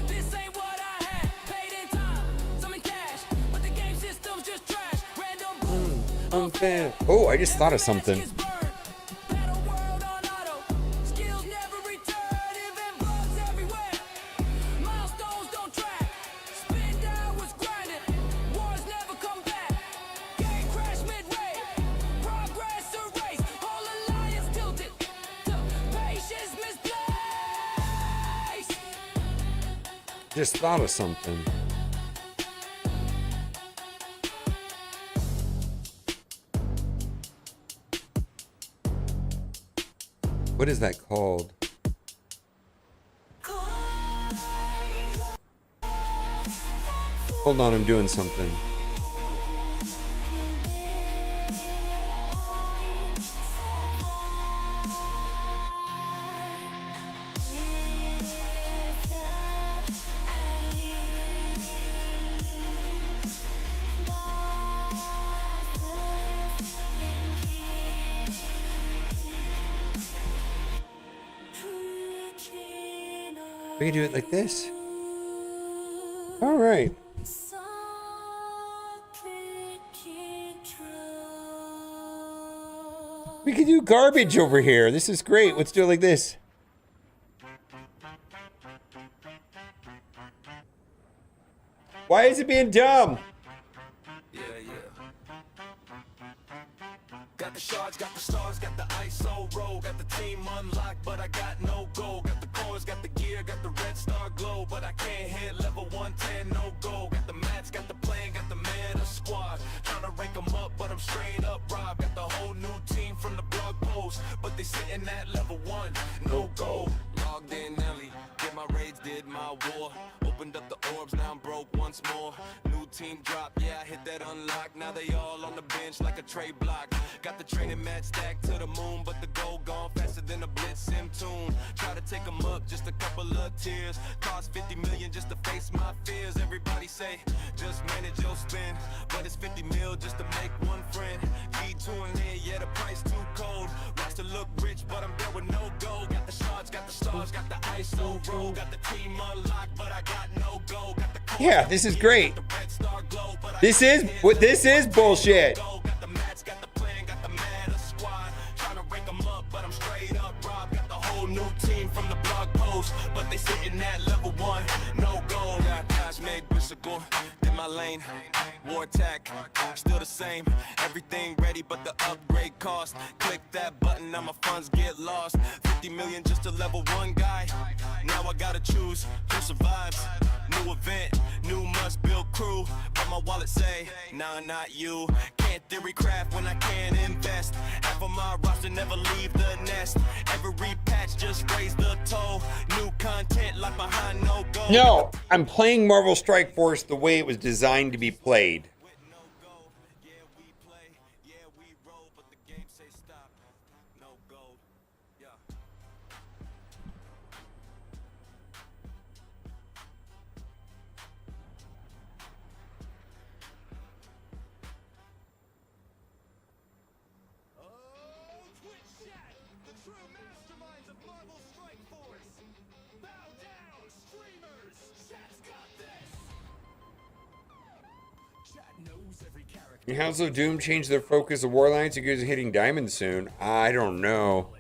This ain't what I had. Paid in time, some in cash, but the game system's just trash. Random boom, Unfair. Oh, I just thought of something. gets burned. Battle world on auto. Skills never return. Event bugs everywhere. Milestones don't track. Spin down was grinding. Wars never come back. Game crash midway. Progress erased. Whole alliance tilted. To patience misplaced. Just thought of something. What is that called? Hold on, I'm doing something. We can do it like this. All right. We can do garbage over here. This is great. Let's do it like this. Why is it being dumb? Got the shards, got the stars, got the ISO roll, got the team unlocked, but I got no goal. Got the cores, got the gear, got the red star glow, but I can't hit level 110, no goal. Got the mats, got the plan, got the meta squad. Trying to rank them up, but I'm straight up robbed. Got the whole new team from the blog post, but they sitting at level 1, no goal. Logged in Nelly, did my raids, did my war. Opened up the orbs, now I'm broke once more. New team drop, yeah, I hit that unlock. Now they all on the bench like a trade block. Got the training mat stacked to the moon, but the goal gone faster than a blitz sim tune. Try to take them up, just a couple of tears. Cost 50 million just to face my fears. Everybody say, just manage your spend. But it's 50 mil just to make one friend. G2 in here, yeah, the price too cold. Roster look rich, but I'm there with no gold. Got the shards, got the stars, got the ISO roll. Got the team unlocked, but I got no gold. Got the Yeah, this is great. This is bullshit. got the mats, got the plan, got the meta squad. Trying to rank them up, but I'm straight up robbed. Got the whole new team from the blog post, but they sitting at level 1, no goal. Got guys made bicycle, in my lane. War attack, still the same. Everything ready, but the upgrade cost. Click that button, now my funds get lost. 50 million just a level 1 guy. Now I gotta choose who survives. New event, new must build crew. But my wallet say, nah, not you. Can't theory craft when I can't invest. Half of my roster never leave the nest. Every patch just raise the toll. New content like behind no goal. No, I'm playing Marvel Strike Force the way it was designed to be played. Can House of Doom change their focus of Warlines? You guys are hitting Diamond soon. I don't know.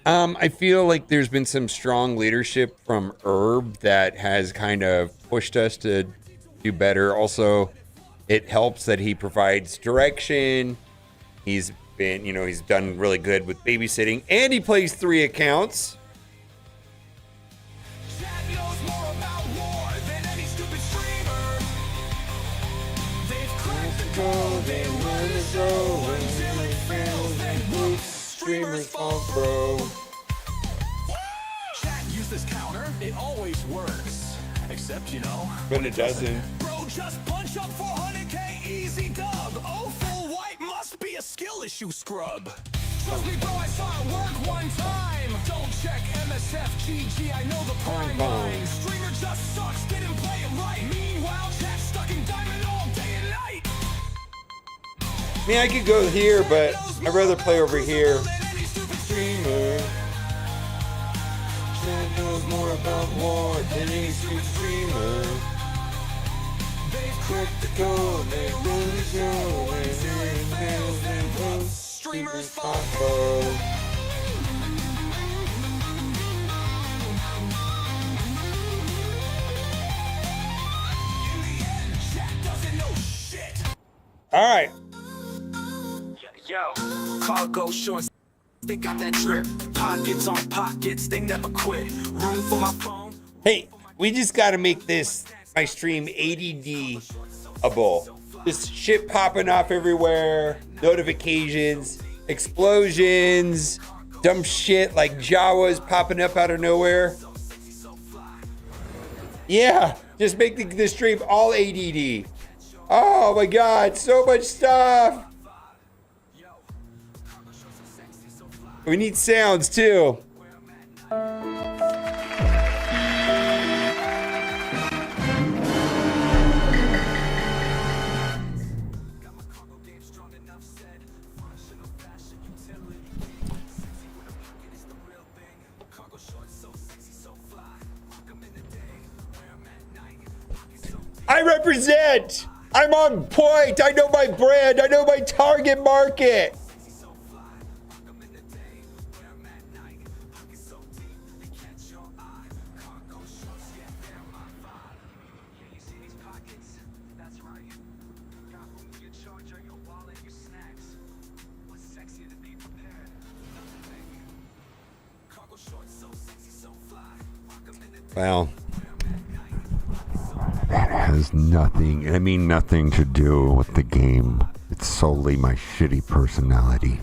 I feel like there's been some strong leadership from Herb that has kind of pushed us to do better. Also, it helps that he provides direction. He's been, he's done really good with babysitting, and he plays 3 accounts. Streamers fall pro. Chat, use this counter. It always works. Except, But it doesn't. Bro, just punch up 400k, easy dub. Oh, full white must be a skill issue, scrub. Trust me, bro, I saw it work one time. Don't check MSF, GG, I know the prime line. Streamer just sucks, didn't play it right. Meanwhile, chat stuck in diamond all day and night. I mean, I could go here, but I'd rather play over here. Streamer. Chat knows more about war than any streamer. They've cracked the code, they run the show, and it fails and posts. Streamers follow. All right. Yo, cargo shorts, they got that drip. Pockets on pockets, they never quit. Room for my phone. Hey, we just got to make my stream ADD-able. Just shit popping off everywhere, notifications, explosions, dumb shit like Jawas popping up out of nowhere. Yeah, just make the stream all ADD. Oh my God, so much stuff. We need sounds too. I represent. I'm on point. I know my brand. I know my target market. Well, That has nothing, I mean nothing to do with the game. It's solely my shitty personality.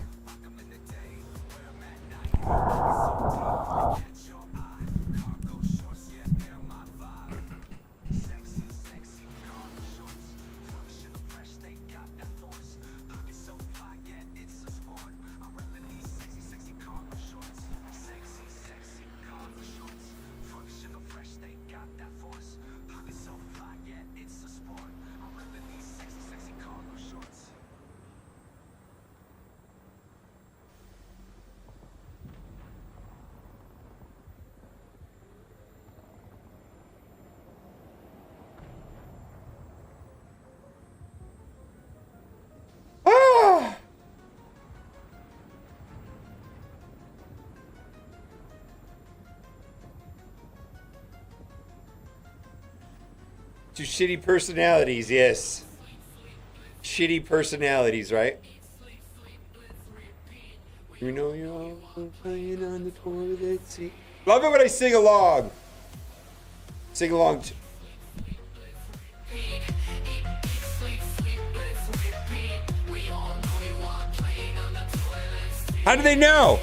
two shitty personalities, yes. Shitty personalities, right? You know you're all playing on the toilet seat. Love it when I sing along. Sing along. How do they know?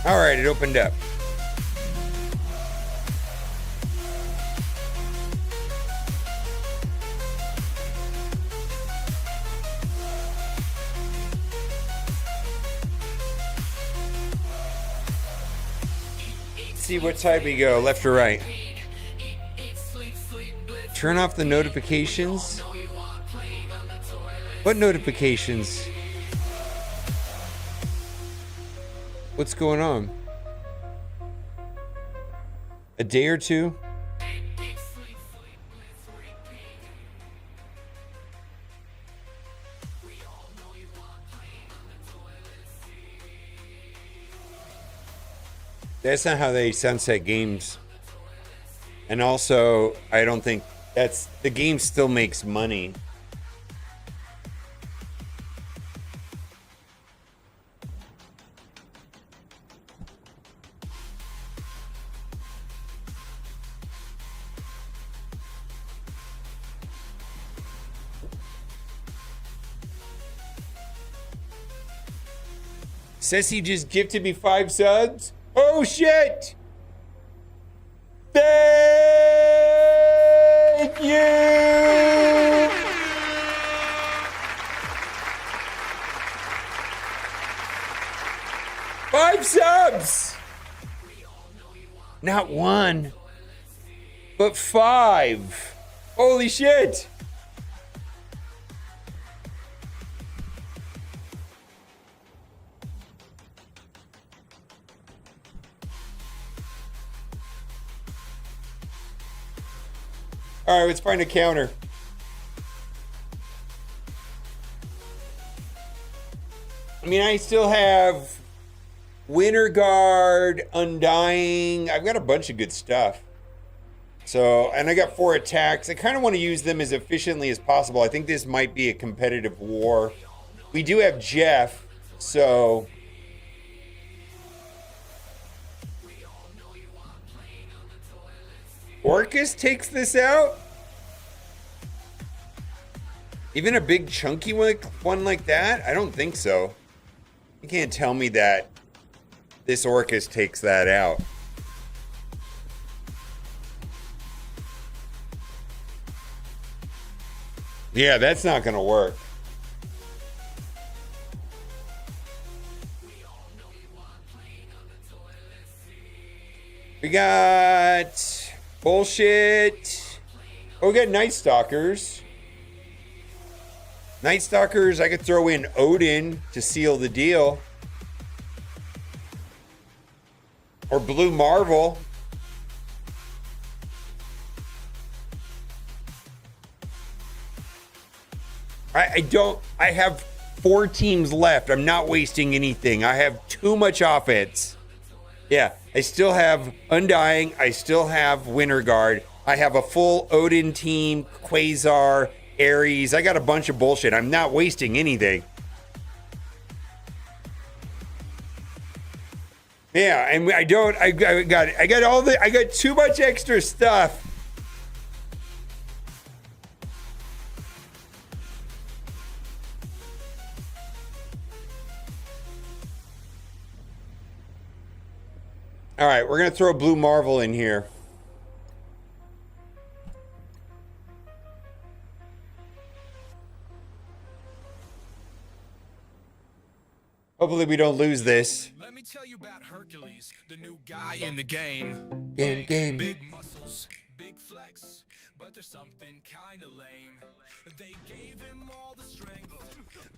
All right, it opened up. See what side we go, left or right. Turn off the notifications. What notifications? What's going on? A day or two? That's not how they sunset games. And also, I don't think that's the game still makes money. Says he just gifted me 5 subs. Oh shit! Thank you! Five subs! Not 1, but 5. Holy shit! All right, let's find a counter. I mean, I still have Winter Guard, Undying. I've got a bunch of good stuff. So, and I got 4 attacks. I kind of want to use them as efficiently as possible. I think this might be a competitive war. We do have Jeff, so... Orcus takes this out? Even a big chunky one like that? I don't think so. You can't tell me that this Orcus takes that out. Yeah, that's not gonna work. We got... bullshit. Oh, we got Night Stalkers. Night Stalkers, I could throw in Odin to seal the deal. Or Blue Marvel. I have 4 teams left. I'm not wasting anything. I have too much offense. Yeah, I still have Undying. I still have Winter Guard. I have a full Odin team, Quasar, Ares. I got a bunch of bullshit. I'm not wasting anything. Yeah, and I got too much extra stuff. All right, we're going to throw Blue Marvel in here. Hopefully we don't lose this. Let me tell you about Hercules, the new guy in the game. Game. Big muscles, big flex, but there's something kinda lame. They gave him all the strength,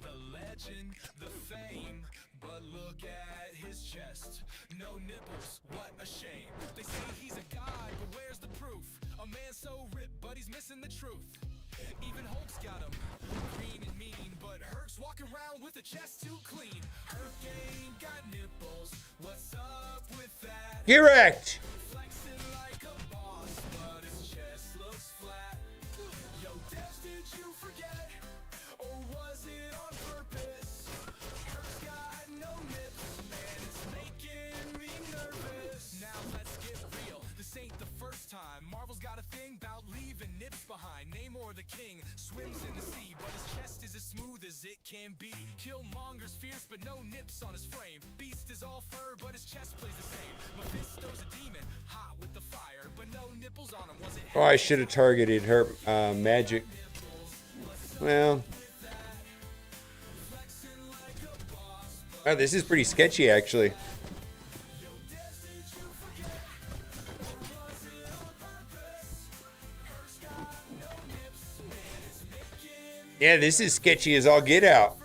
the legend, the fame, but look at his chest. No nipples, what a shame. They say he's a god, but where's the proof? A man so ripped, but he's missing the truth. Even Hulk's got him, green and mean, but Herc's walking around with a chest too clean. Herc ain't got nipples, what's up with that? Correct. Flexing like a boss, but his chest looks flat. Yo, Devs, did you forget? Or was it on purpose? Herc's got no nips, man, it's making me nervous. Now let's get real, this ain't the first time. Marvel's got a thing about leaving nips behind. Namor the king swims in the sea, but his chest is as smooth as it can be. Killmonger's fierce, but no nips on his frame. Beast is all fur, Oh, I should have targeted her magic. Well, oh, this is pretty sketchy, actually. Yeah, this is sketchy as all get out.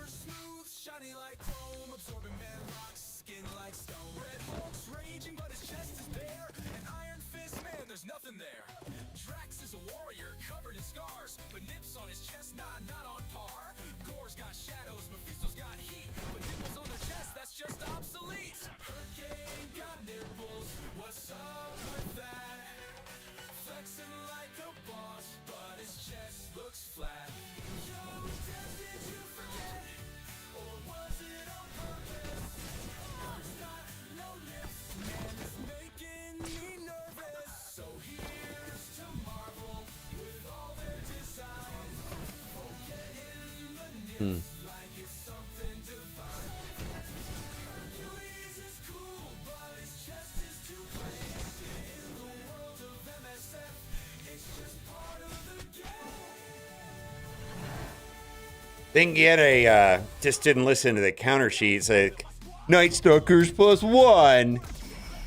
Didn't get a, just didn't listen to the counter sheets. Like, Night Stalkers +1.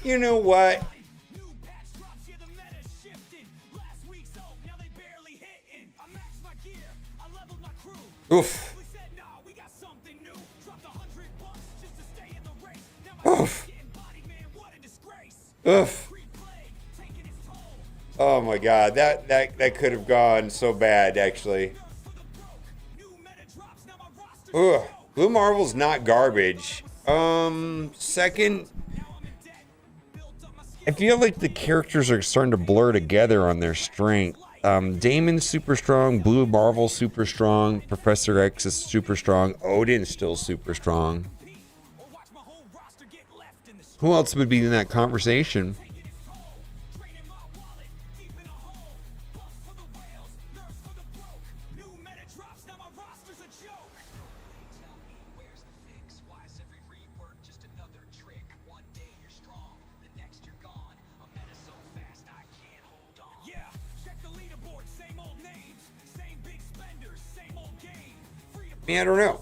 You know what? Oof. Oof. Oof. Oh my God, that could have gone so bad, actually. Ugh. Blue Marvel's not garbage. Second, I feel like the characters are starting to blur together on their strength. Damon's super strong, Blue Marvel's super strong, Professor X is super strong, Odin's still super strong. Who else would be in that conversation? I don't know.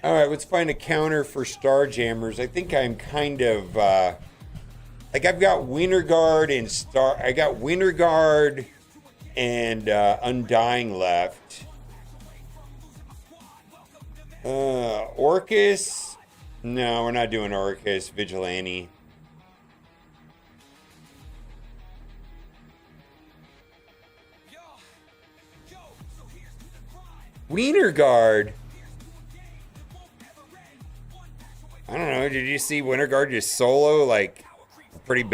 All right, let's find a counter for Starjammers. I think I'm kind of like I've got Winter Guard and I got Winter Guard and Undying left. Orcus? No, we're not doing Orcus. Vigilante. Wiener Guard. I don't know. Did you see Winter Guard just solo like pretty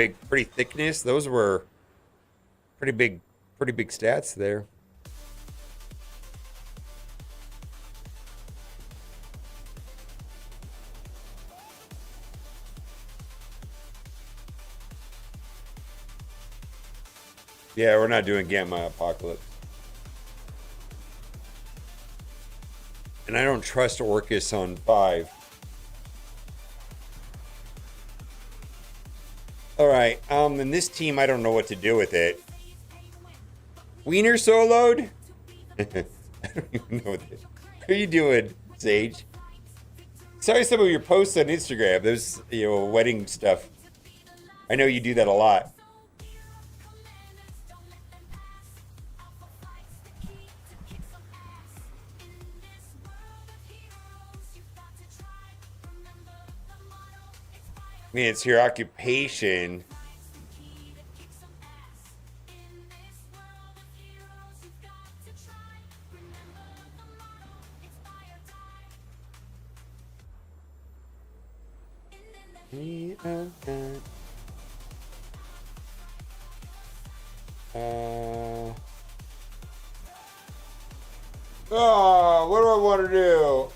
thickness? Those were pretty big stats there. Yeah, we're not doing Gamma Apocalypse. And I don't trust Orcus on 5. All right, and this team, I don't know what to do with it. Wiener soloed? I don't even know what are you doing, Sage? Sorry, some of your posts on Instagram. There's, wedding stuff. I know you do that a lot. I mean, it's your occupation. Oh, what do I want to do?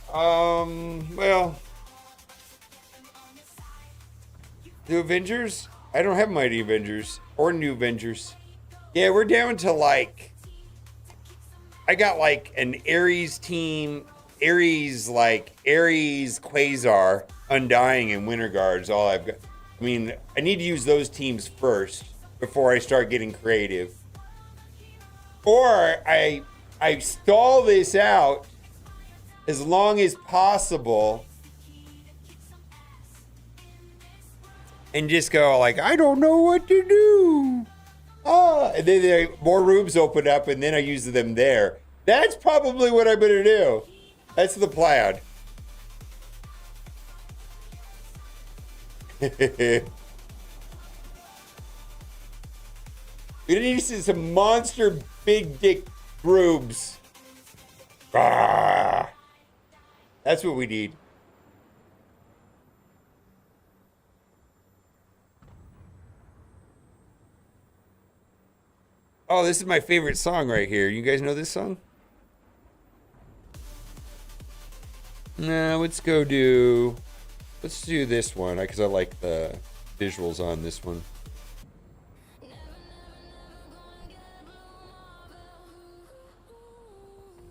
Well, the Avengers? I don't have Mighty Avengers or New Avengers. Yeah, we're down to like, I got like an Ares team, Ares, Quasar, Undying, and Winter Guards. All I've got. I mean, I need to use those teams first before I start getting creative. Or I stall this out as long as possible and just go like, I don't know what to do. And then more rooms open up and then I use them there. That's probably what I'm going to do. That's the plan. We need to see some monster big dick groups. Ah, that's what we need. Oh, this is my favorite song right here. You guys know this song? Nah, let's do this one because I like the visuals on this one.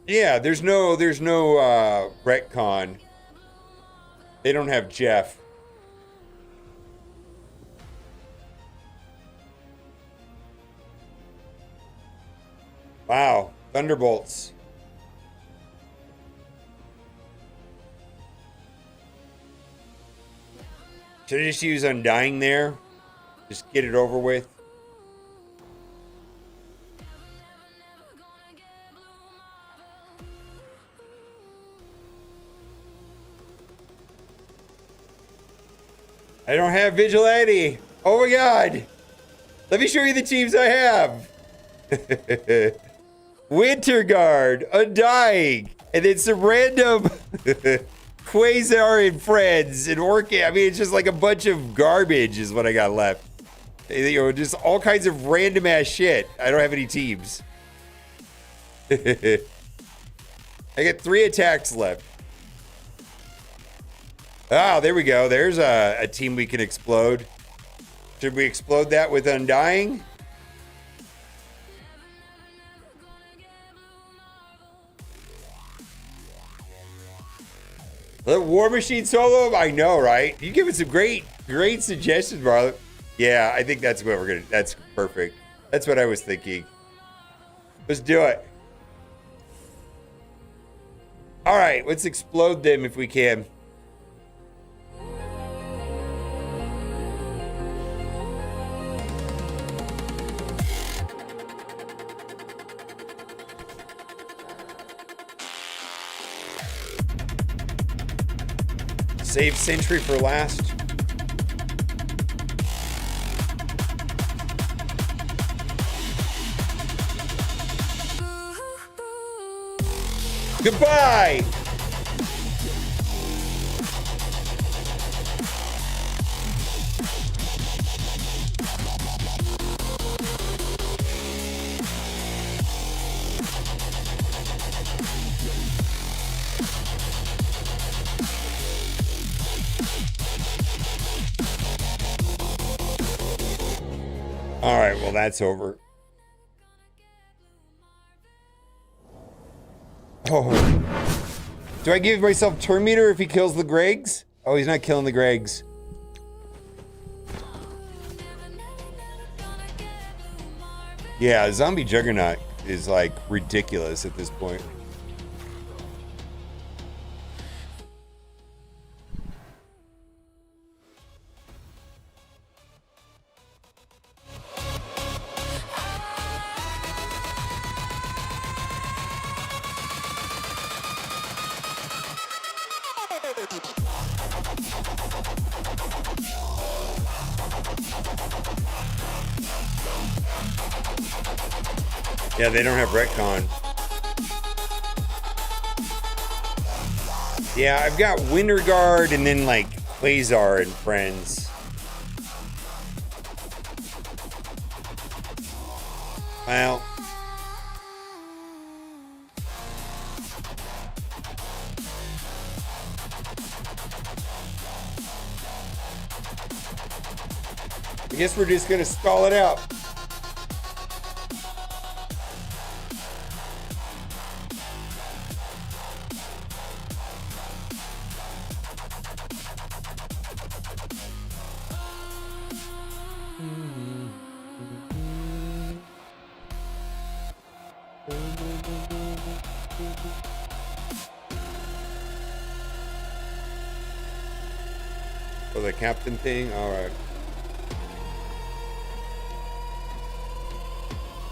Yeah, there's no retcon. They don't have Jeff. Wow, Thunderbolts. Should I just use Undying there? Just get it over with. I don't have Vigilante. Oh my god. Let me show you the teams I have. Winter Guard, Undying, and then some random Quasar and Friends and Orchid. I mean, it's just like a bunch of garbage is what I got left. You know, just all kinds of random ass shit. I don't have any teams. I got 3 attacks left. Oh, there we go. There's a team we can explode. Should we explode that with Undying? The War Machine solo? I know, right? You give us some great suggestions, Marlon. Yeah, I think that's what we're gonna. That's perfect. That's what I was thinking. Let's do it. All right, let's explode them if we can. Save Sentry for last. Goodbye! All right, well, that's over. Oh. Do I give myself turn meter if he kills the Gregs? Oh, he's not killing the Gregs. Yeah, Zombie Juggernaut is like ridiculous at this point. Yeah, they don't have retcon. Yeah, I've got Winter Guard and then like Quasar and Friends. Well. I guess we're just gonna stall it out. Oh, the captain thing? Alright.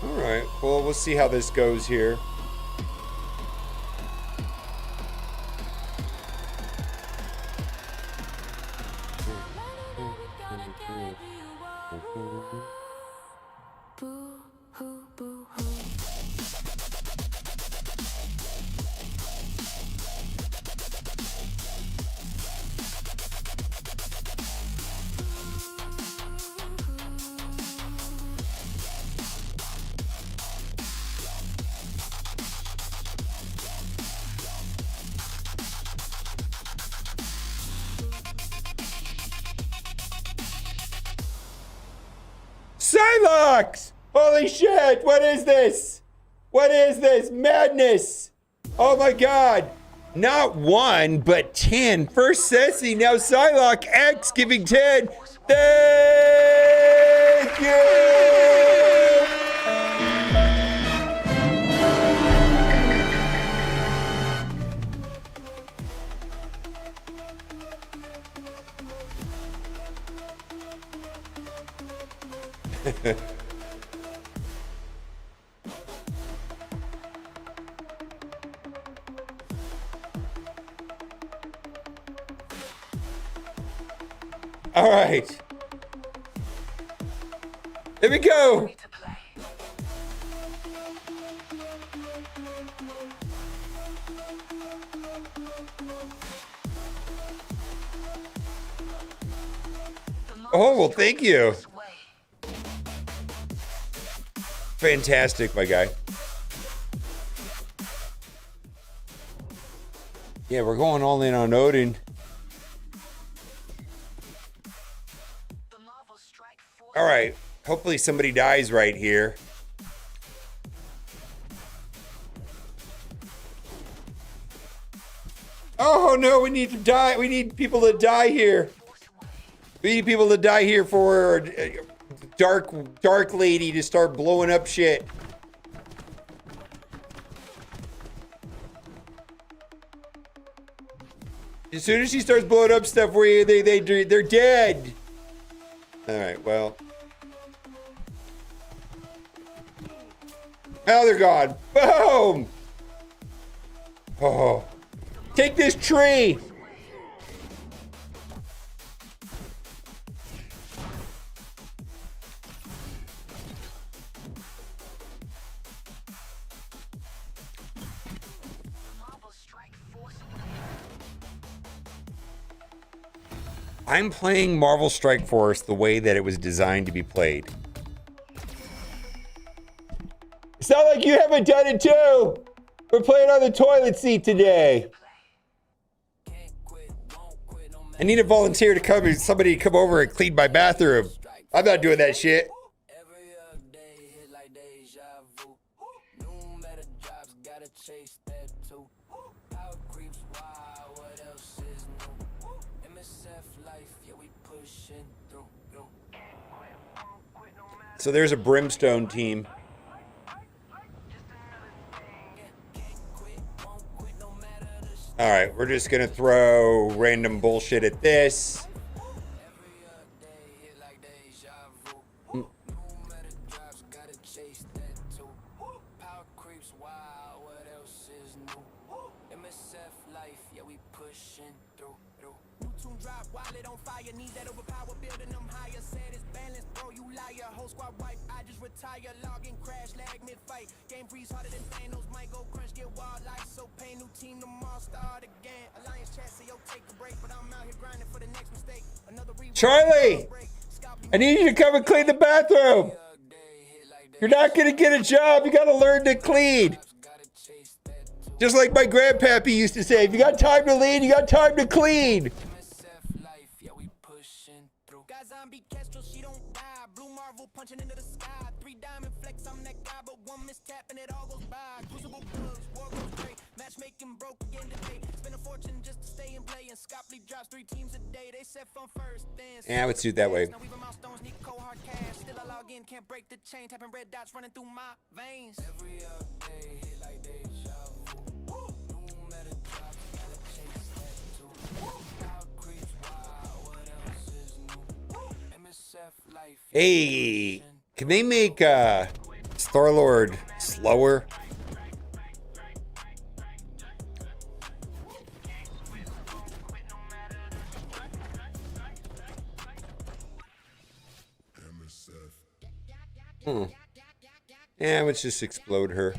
Alright, well, we'll see how this goes here. Psylocke! Holy shit! What is this? What is this? Madness! Oh my god! Not 1, but 10. First Ceci, now Psylocke X giving 10. Thank you! All right. Here we go. Oh, well, thank you. Fantastic, my guy. Yeah, we're going all in on Odin. All right. Hopefully somebody dies right here. Oh no, we need to die. We need people to die here. We need people to die here for Dark Lady to start blowing up shit. As soon as she starts blowing up stuff, they're dead. All right, well. Now they're gone. Boom! Oh. Take this tree! I'm playing Marvel Strike Force the way that it was designed to be played. It's not like you haven't done it too! We're playing on the toilet seat today. I need a volunteer to come, somebody to come over and clean my bathroom. I'm not doing that shit. So there's a Brimstone team. All right, we're just gonna throw random bullshit at this. Charlie, I need you to come and clean the bathroom. You're not gonna get a job. You gotta learn to clean. Just like my grandpappy used to say, if you got time to lean, you got time to clean. Crucible punching into the sky. 3 diamond flex, I'm that guy, but 1 mistap and it all goes by. Crucible bugs, war goes great. Matchmaking broke again today. Spend a fortune just to stay and play. And Scopely drops 3 teams a day. They set from first dance. Yeah, let's do it that way. Now even milestones need cold hard cash. Still I log in, can't break the chain. Tapping red dots running through my veins. Every update hit like deja vu. New meta drops, gotta chase that too. Crowd creeps wild, what else is new? MSF life. Hey, can they make Star-Lord slower? Yeah, let's just explode her.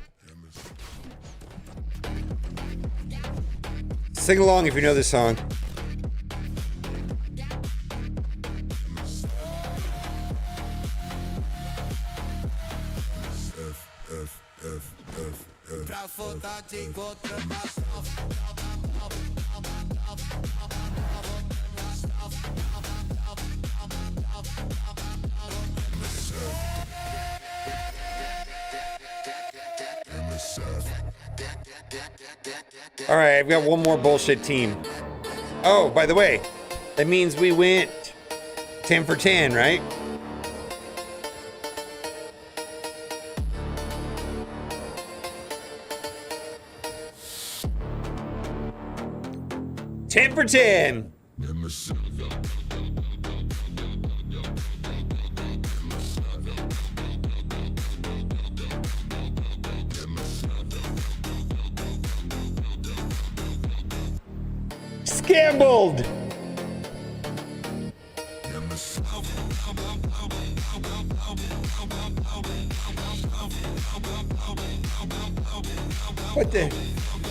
Sing along if you know this song. All right, I've got one more bullshit team. Oh, by the way, that means we went 10 for 10, right? Ten for 10. Scambled.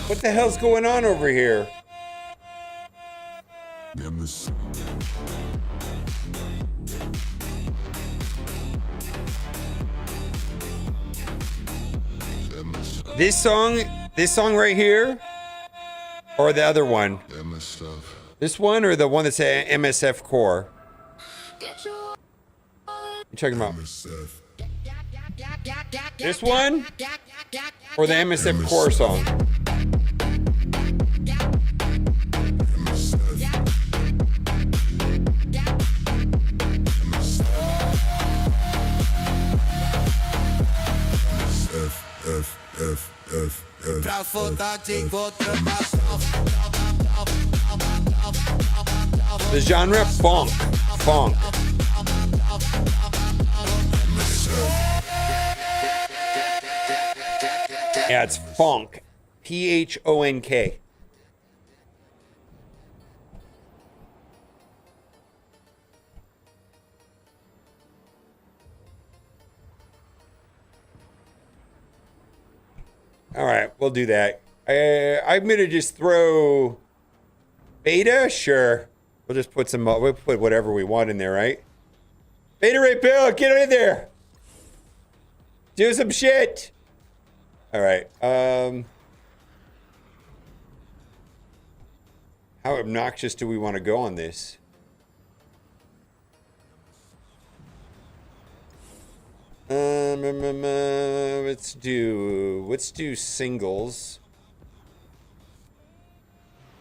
What the hell's going on over here? This song right here, or the other one? MSF. This one or the one that's a MSF core? You talking about this one or the MSF core song? The genre funk. Yeah, it's funk. Phonk. All right, we'll do that. I'm gonna just throw beta. Sure, we'll just put some. We'll put whatever we want in there, right? Beta Ray Bill, get in there. Do some shit. All right. How obnoxious do we want to go on this? Let's do singles.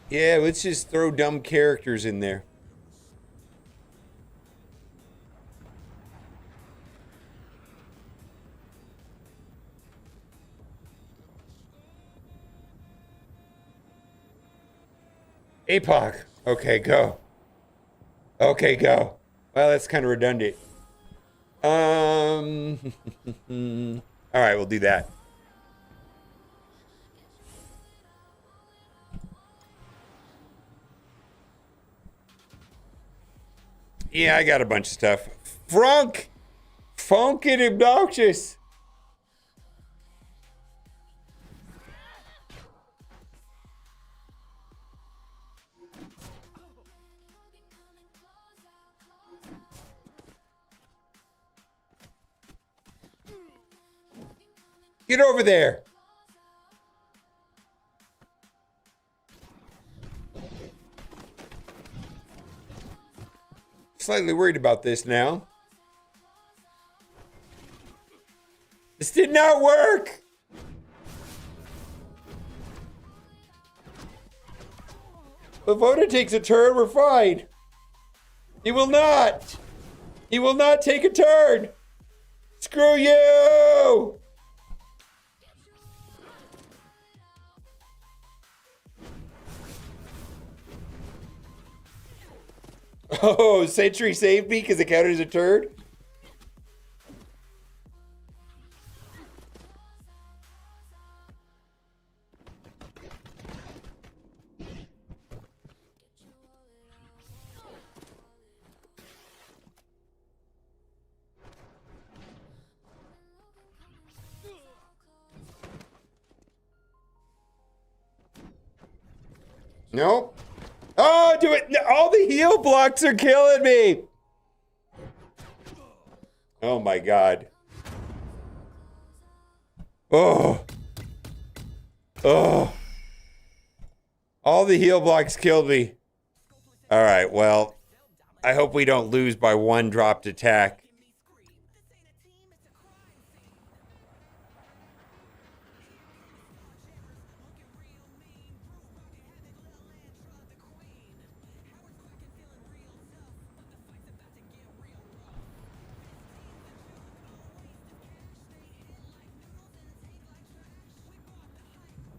Yeah, let's just throw dumb characters in there. APOC. Okay, go. Okay, go. Well, that's kind of redundant. All right, we'll do that. Yeah, I got a bunch of stuff. Funk and obnoxious. Get over there. Slightly worried about this now. This did not work. If Oda takes a turn, we're fine. He will not. He will not take a turn. Screw you. Oh, Sentry saved me because it counted as a turn? Nope. Oh, do it. All the heal blocks are killing me. Oh my god. Oh. Oh. All the heal blocks killed me. All right, well, I hope we don't lose by one dropped attack.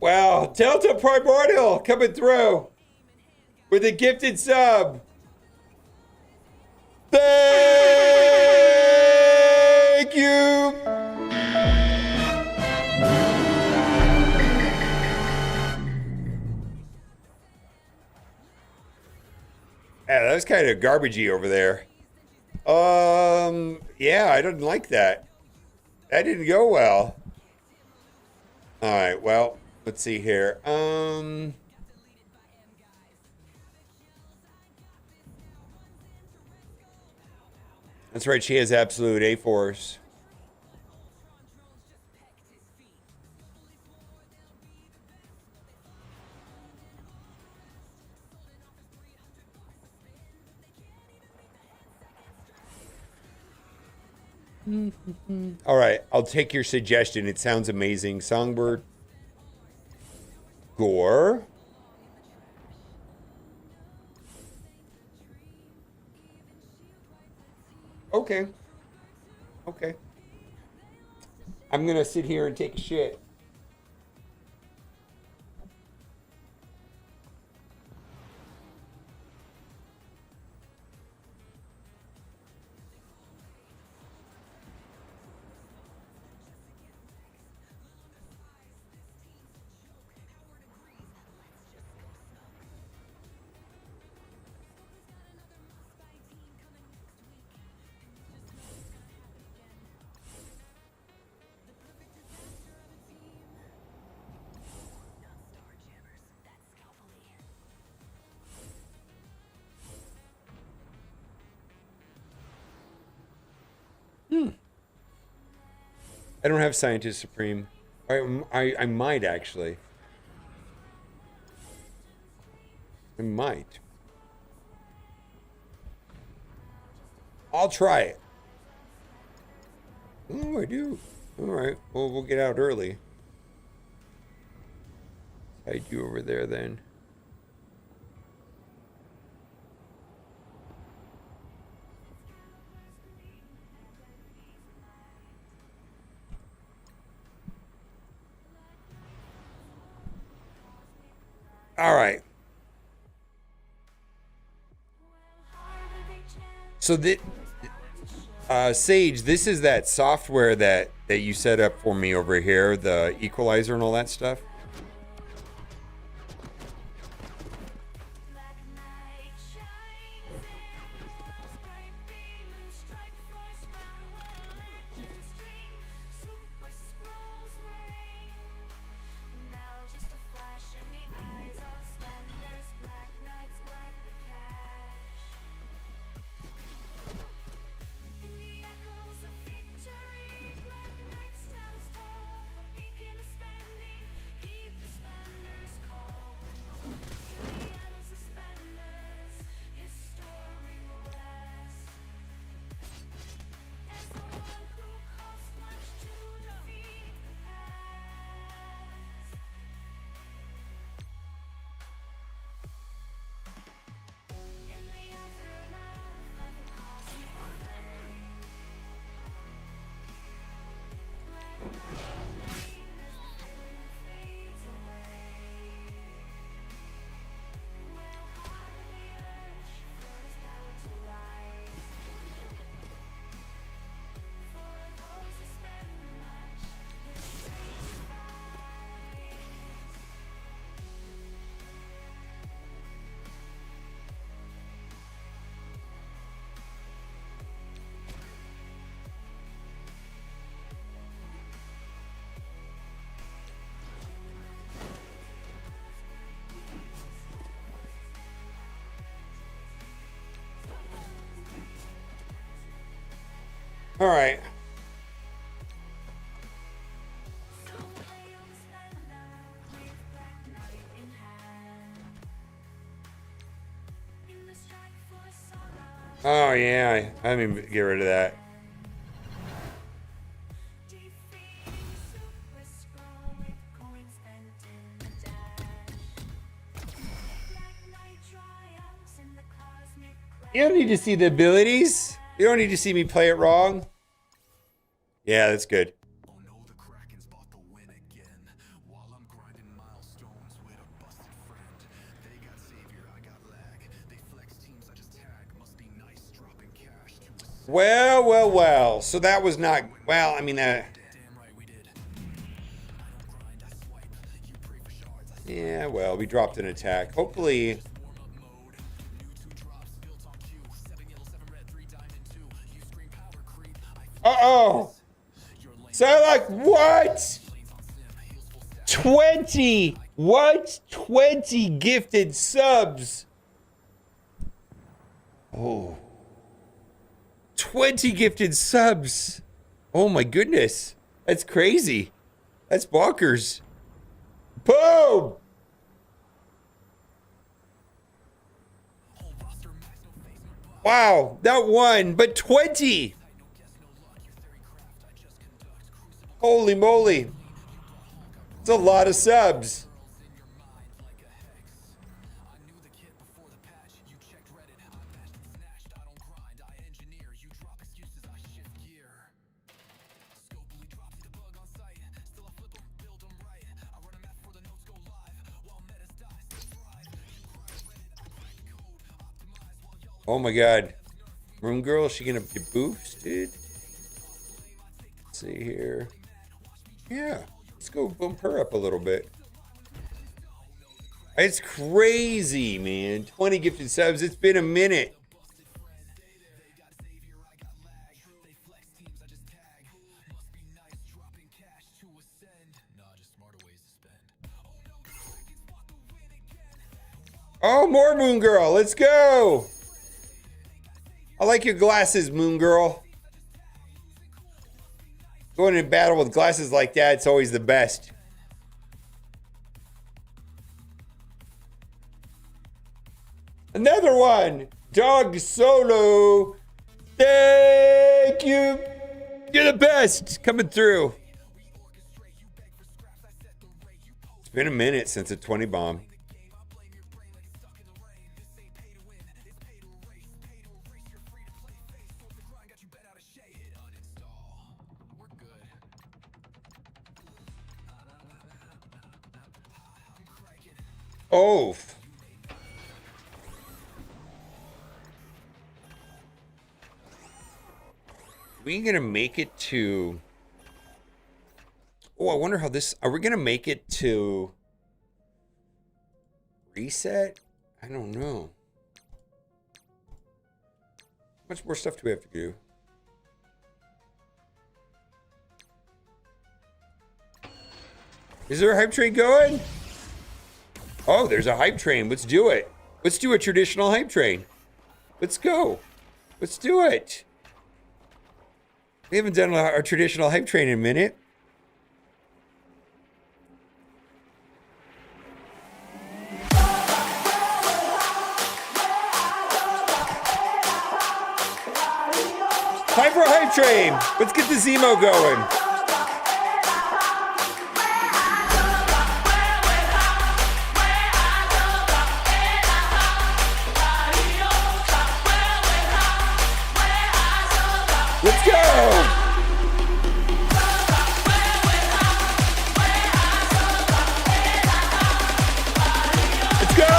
Wow, Delta Primordial coming through with a gifted sub. Thank you. Yeah, that was kind of garbagey over there. Yeah, I didn't like that. That didn't go well. All right, well, let's see here. That's right, she has absolute A-Force. All right, I'll take your suggestion. It sounds amazing. Songbird. Gore. Okay. Okay. I'm going to sit here and take a shit. I don't have Scientist Supreme. I might actually. I might. I'll try it. Oh, I do. All right. Well, we'll get out early. Hide you over there then. All right. So Sage, this is that software that you set up for me over here, the equalizer and all that stuff. All right. Oh yeah, I mean, get rid of that. You don't need to see the abilities. You don't need to see me play it wrong. Yeah, that's good. Well, well, well. So that was not, well, I mean, yeah, well, we dropped an attack. Hopefully. Uh-oh. So like, what? 20. What? 20 gifted subs. Oh. 20 gifted subs. Oh my goodness. That's crazy. That's bonkers. Boom! Wow, that one, but 20. Holy moly. It's a lot of subs. Oh my god. Room girl, is she gonna get boosted? Let's see here. Yeah, let's go bump her up a little bit. It's crazy, man. 20 gifted subs. It's been a minute. Oh, more Moon Girl. Let's go. I like your glasses, Moon Girl. Going in battle with glasses like that, it's always the best. Another one. Dog Solo. Thank you. You're the best. Coming through. It's been a minute since a 20 bomb. Oh. We ain't gonna make it to... Oh, I wonder how this... Are we gonna make it to... reset? I don't know. How much more stuff do we have to do? Is there a hype train going? Oh, there's a hype train. Let's do it. Let's do a traditional hype train. Let's go. Let's do it. We haven't done our traditional hype train in a minute. Time for a hype train. Let's get the Zemo going. Let's go! Let's go!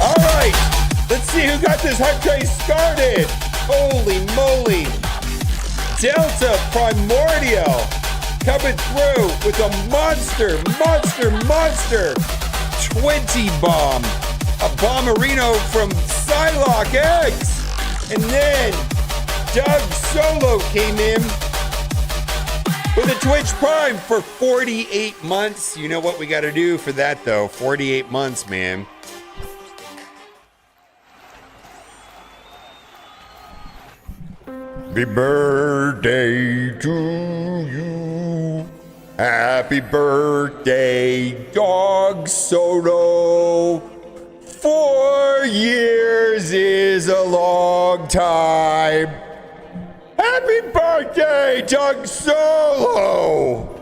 All right, let's see who got this hype train started. Holy moly! Delta Primordial coming through with a monster 20 bomb. A Bomberino from Psylocke X. And then Doug Solo came in with a Twitch Prime for 48 months. You know what we got to do for that, though. 48 months, man. Happy birthday to you. Happy birthday, Dog Soto. 4 years is a long time. Happy birthday, Doug Solo.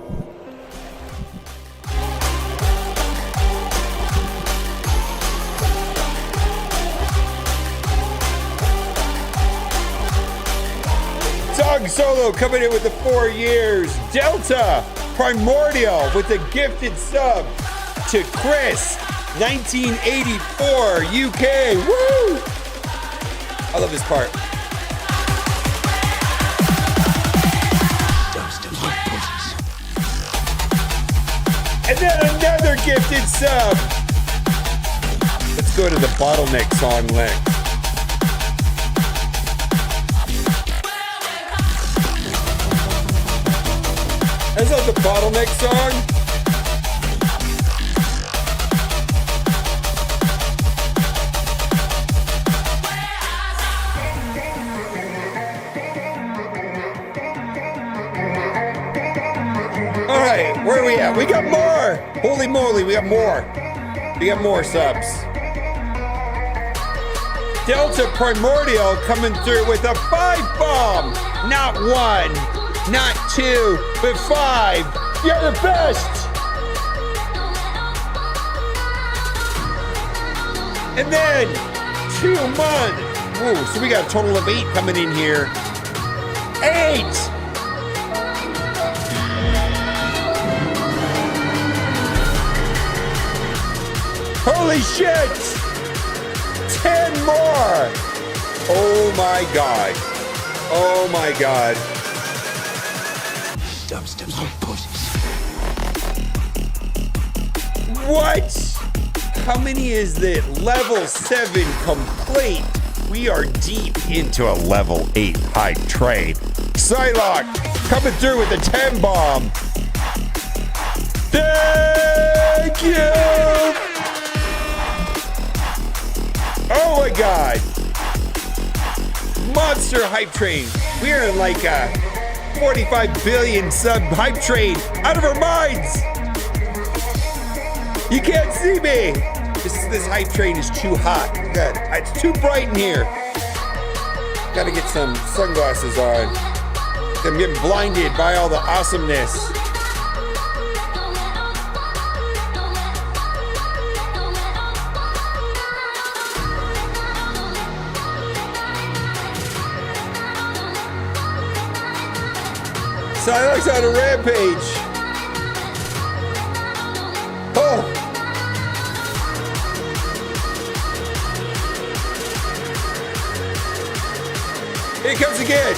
Doug Solo coming in with the 4 years. Delta Primordial with a gifted sub to Chris, 1984 UK. Woo! I love this part. And then another gifted sub. Let's go to the bottleneck song next. Is that the bottleneck song? All right, where are we at? We got more. Holy moly, we got more. We got more subs. Delta Primordial coming through with a 5 bomb. Not 1. Not 2, but 5. You're the best. And then 2 months. Whoa, so we got a total of 8 coming in here. 8. Holy shit. 10 more. Oh my God. Oh my God. What? How many is it? Level 7 complete. We are deep into a level 8 hype train. Psylocke coming through with the 10 bomb. Thank you. Oh my God. Monster hype train. We are in like a 45 billion sub hype train out of our minds. You can't see me. This hype train is too hot. Good. It's too bright in here. Gotta get some sunglasses on. I'm getting blinded by all the awesomeness. Psylocke's on a rampage. Oh. Here it comes again.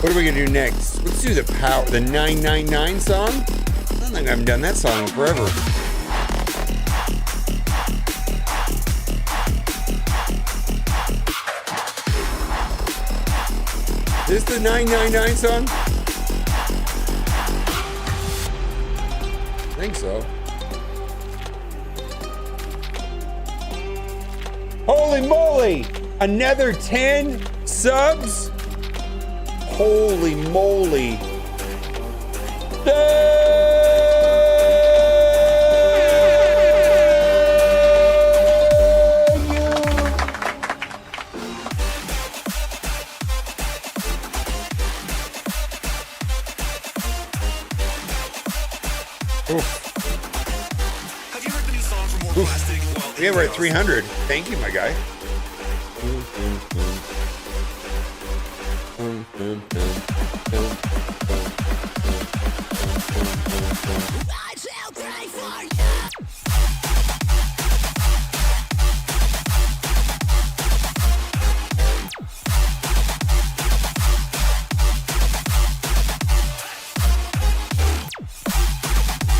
What are we gonna do next? Let's do the 999 song. I don't think I haven't done that song in forever. Is this the 999 song? I think so. Holy moly! Another 10 subs? Holy moly. Yeah, we're at 300. Thank you, my guy.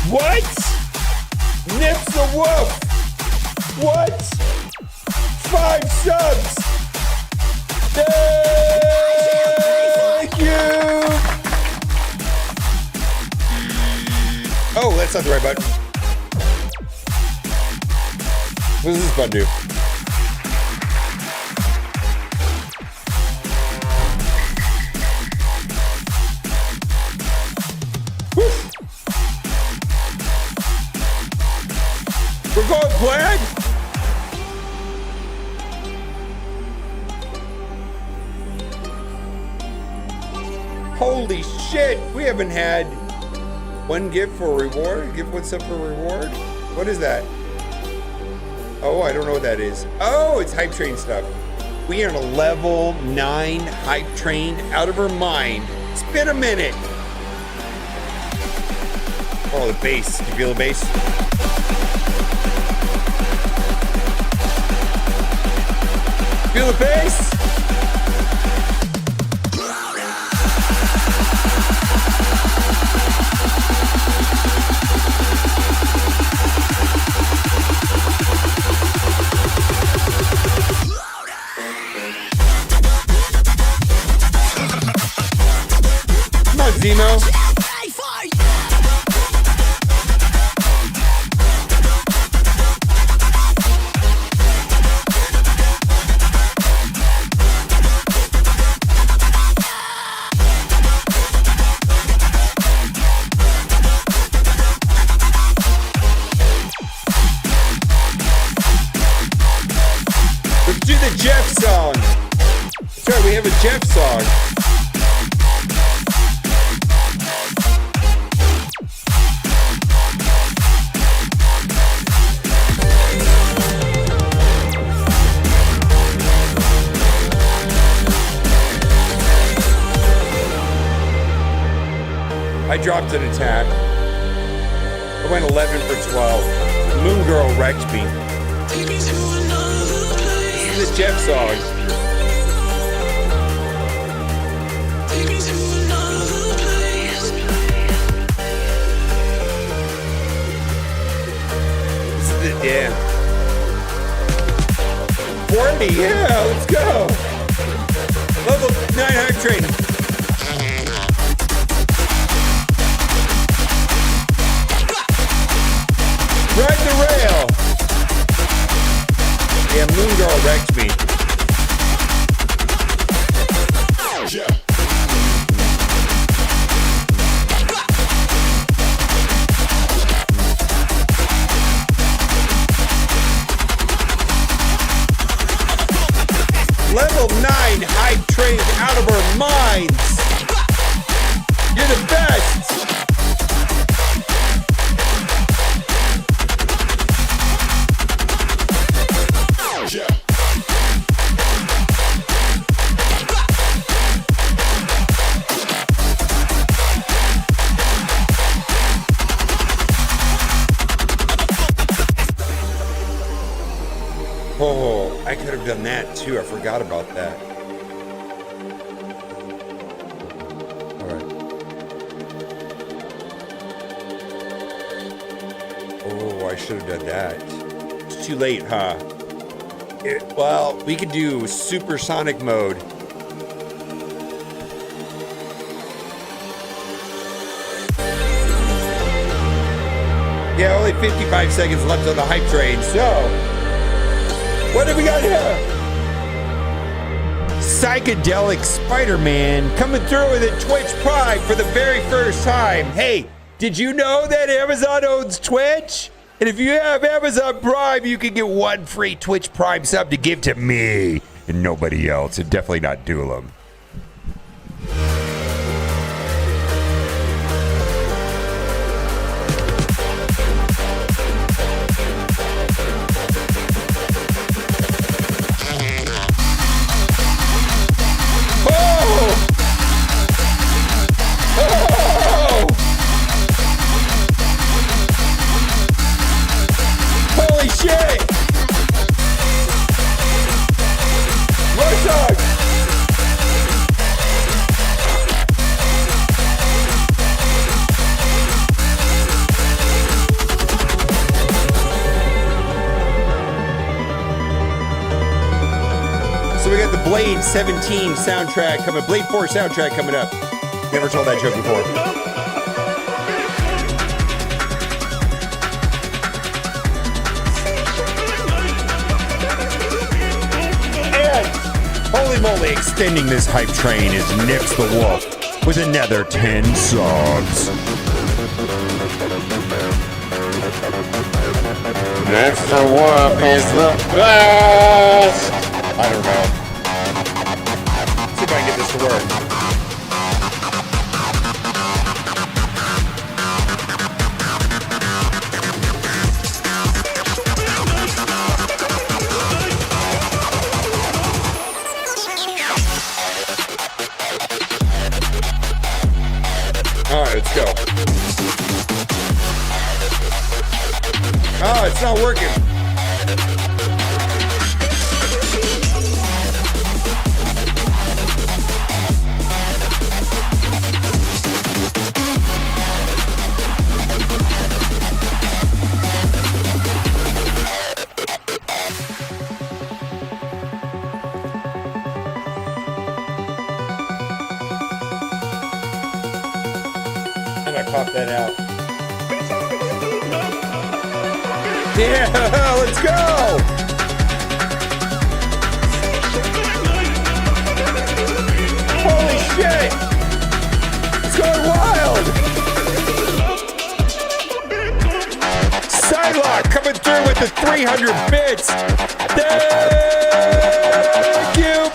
What? Nips the Wolf. What? 5 subs. Thank you. that's not the right button. What does this button do? We're going plaid? Holy shit, we haven't had one gift for a reward. Give one sub for a reward. What is that? Oh, I don't know what that is. Oh, it's hype train stuff. We are in a level 9 hype train out of her mind. It's been a minute. Oh, the bass. Do you feel the bass? Feel the bass? Come on, Zemo. Let's do the Jeff song. Sorry, we have a Jeff song. I dropped an attack. I went 11 for 12. Moon Girl wrecked me. This is the Jeff song. This is the, yeah. 40, yeah, let's go. Level 9 hype train. Ride the rail. Yeah, Moon Girl wrecked me. Level 9 hype train out of our minds. You're the best. Oh, I could have done that too. I forgot about that. All right. Oh, I should have done that. It's too late, huh? Well, we could do supersonic mode. Yeah, only 55 seconds left on the hype train, so... What have we got here? Psychedelic Spider-Man coming through with a Twitch Prime for the very first time. Hey, did you know that Amazon owns Twitch? And if you have Amazon Prime, you can get one free Twitch Prime sub to give to me and nobody else, and definitely not Duelam. Blade 17 soundtrack coming, Blade 4 soundtrack coming up. Never told that joke before. Holy moly, extending this hype train is Nips the Wolf with another 10 subs. Nips the Wolf is the best! I don't know. See if I can get this to work. All right, let's go. Oh, it's not working. Pop that out. Yeah, let's go! Holy shit! It's going wild! Sidelock coming through with the 300 bits! Thank you!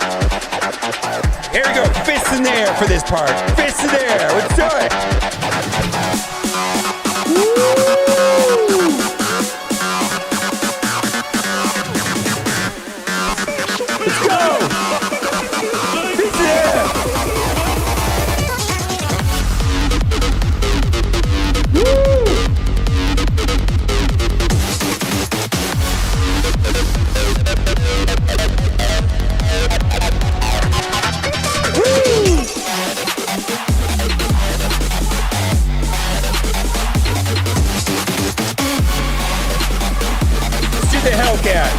Here we go, fists in the air for this part. Fists in the air, let's do it! The Hellcat.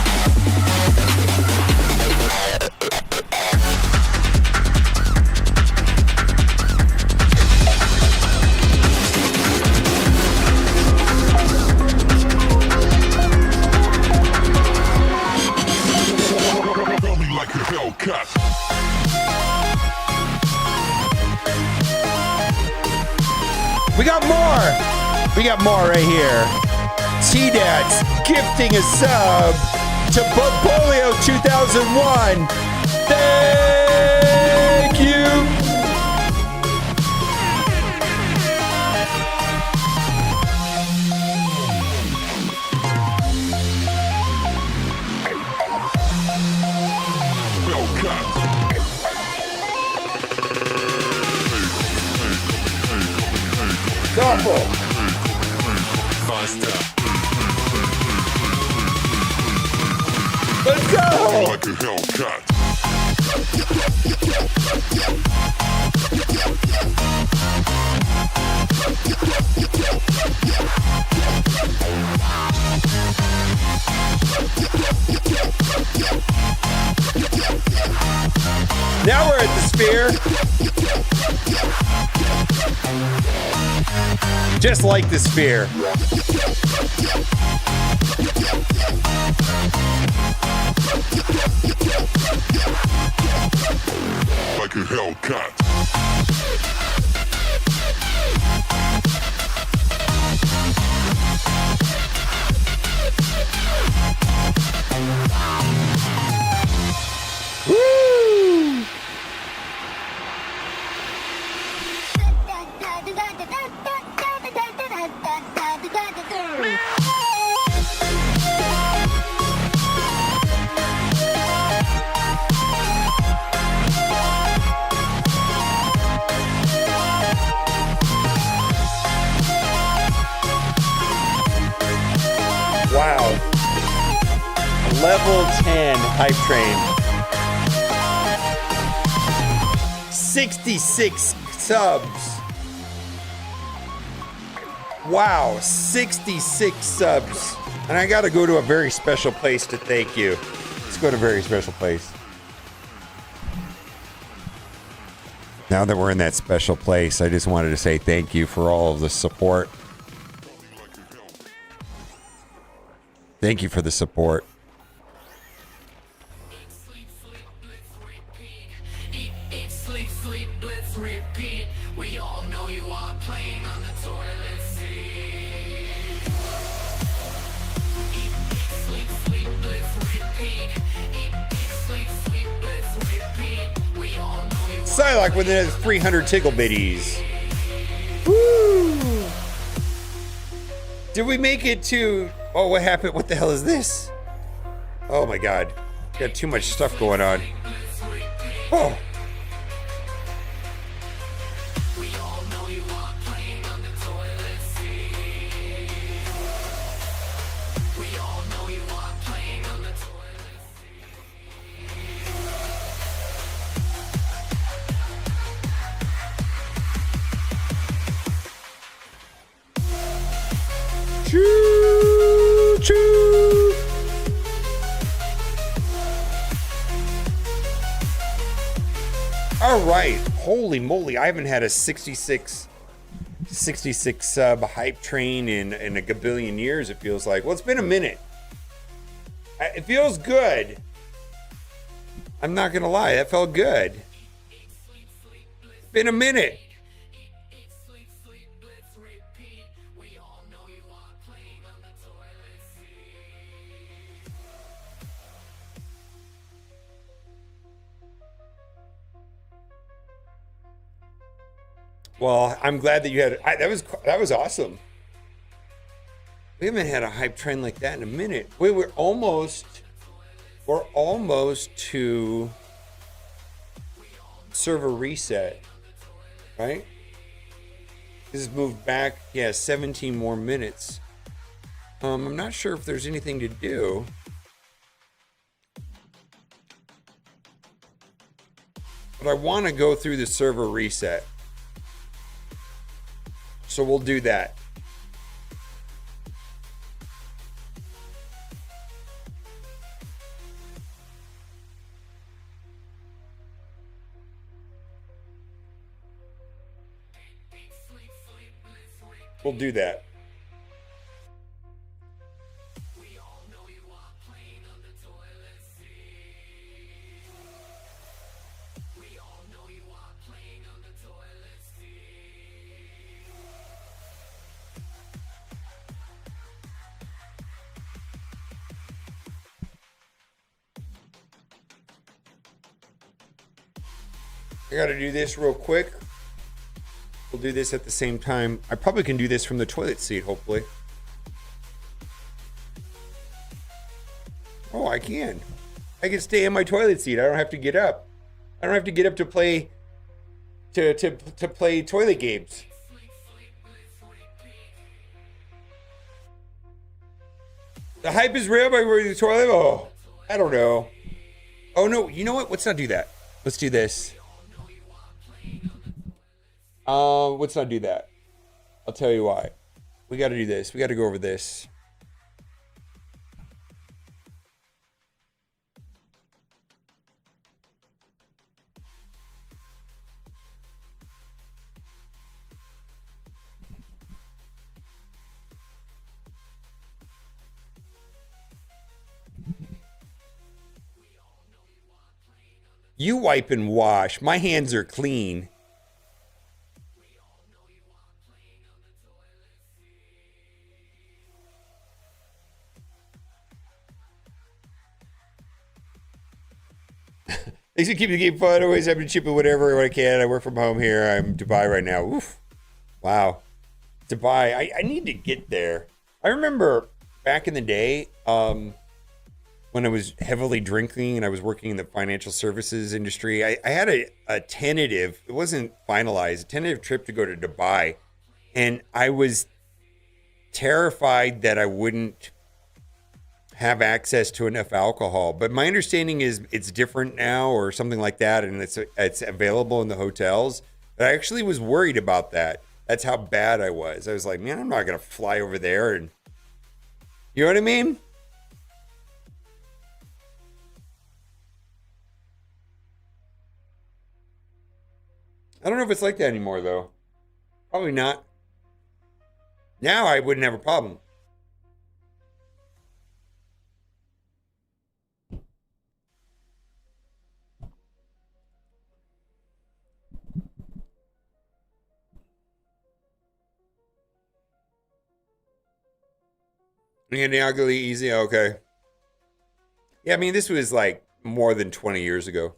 Like a Hellcat. We got more. We got more right here. T-Dad's gifting a sub to Bobolio 2001. Thank you. Awful. Let's go! Like a Hellcat. Now we're at the sphere. Just like the sphere. Like a Hellcat. Woo! Wow. Level 10 hype train. 66 subs. Wow, 66 subs. And I gotta go to a very special place to thank you. Let's go to a very special place. Now that we're in that special place, I just wanted to say thank you for all of the support. Thank you for the support. Psylocke with the 300 tickle bitties. Woo! Did we make it to... Oh, what happened? What the hell is this? Oh my god. Got too much stuff going on. Oh. Choo choo. All right. Holy moly. I haven't had a 66 sub hype train in a gabillion years, it feels like. Well, it's been a minute. It feels good. I'm not going to lie. That felt good. Been a minute. Well, I'm glad that you had that was awesome. We haven't had a hype trend like that in a minute. We're almost to server reset, right? This has moved back, 17 more minutes. I'm not sure if there's anything to do. But I want to go through the server reset. So we'll do that. We'll do that. I gotta do this real quick. We'll do this at the same time. I probably can do this from the toilet seat, hopefully. Oh, I can. I can stay in my toilet seat. I don't have to get up. I don't have to get up to play to play toilet games. The hype is real by wearing the toilet. Oh, I don't know. Oh no, you know what? Let's not do that. Let's do this. Let's not do that. I'll tell you why. We got to do this. We got to go over this. You wipe and wash. My hands are clean. Thanks for keeping the game fun. Always happy to chip in whatever when I can. I work from home here. I'm in Dubai right now. Oof. Wow. Dubai. I need to get there. I remember back in the day, when I was heavily drinking and I was working in the financial services industry, I had a tentative, it wasn't finalized, a tentative trip to go to Dubai. And I was terrified that I wouldn't have access to enough alcohol. But my understanding is it's different now or something like that. And it's available in the hotels. But I actually was worried about that. That's how bad I was. I was like, man, I'm not going to fly over there. And you know what I mean? I don't know if it's like that anymore, though. Probably not. Now I wouldn't have a problem. Andy Ugly, easy, okay. Yeah, I mean, this was like more than 20 years ago.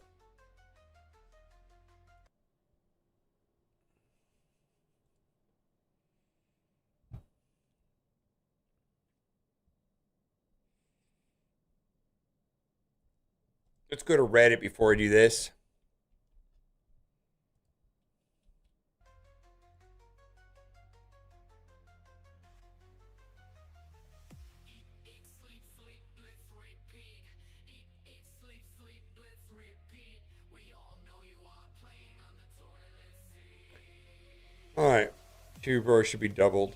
Let's go to Reddit before I do this. All right, two bars should be doubled.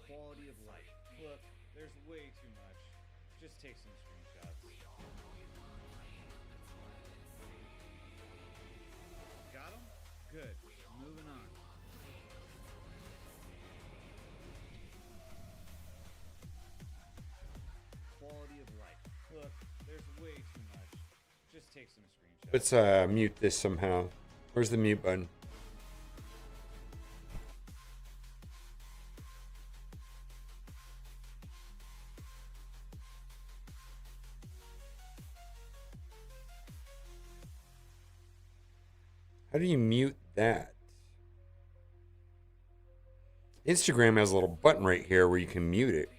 Quality of life. Look, there's way too much. Just take some screenshots. Got them? Good. Moving on. Quality of life. Look, there's way too much. Just take some screenshots. Let's mute this somehow. Where's the mute button? How do you mute that? Instagram has a little button right here where you can mute it.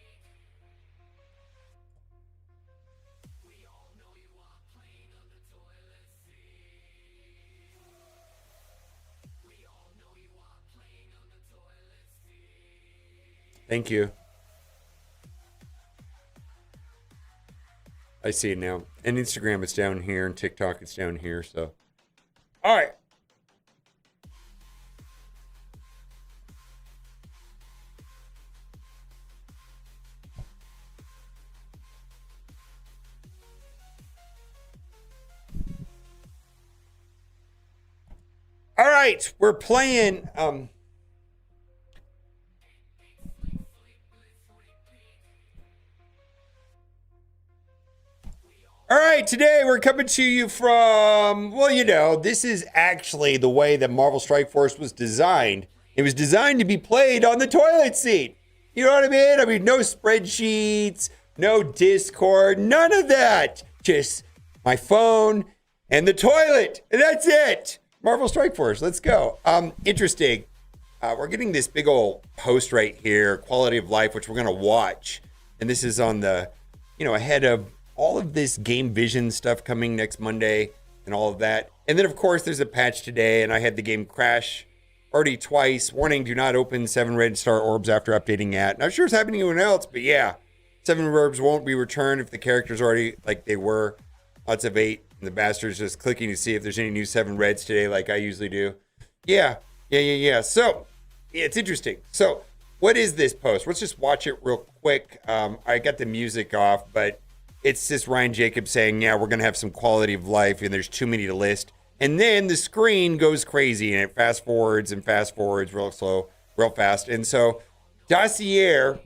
Thank you. I see it now. And Instagram, it's down here, and TikTok, it's down here. So, all right. All right, we're playing. All right, today we're coming to you from, well, you know, this is actually the way that Marvel Strike Force was designed. It was designed to be played on the toilet seat. You know what I mean? I mean, no spreadsheets, no Discord, none of that. Just my phone and the toilet, and that's it. Marvel Strike Force, let's go. Interesting. We're getting this big old post right here, quality of life, which we're going to watch. And this is on the, you know, ahead of all of this game vision stuff coming next Monday and all of that. And then, of course, there's a patch today, and I had the game crash already twice. Warning, do not open 7 red star orbs after updating at. Not sure what's happening to anyone else, but yeah. 7 orbs won't be returned if the character's already like they were. Lots of 8. And the bastard's just clicking to see if there's any new 7 reds today like I usually do. Yeah. So, yeah, it's interesting. So, what is this post? Let's just watch it real quick. I got the music off, but it's just Ryan Jacobs saying, yeah, we're going to have some quality of life, and there's too many to list. And then the screen goes crazy, and it fast forwards real slow, real fast. And so Dossier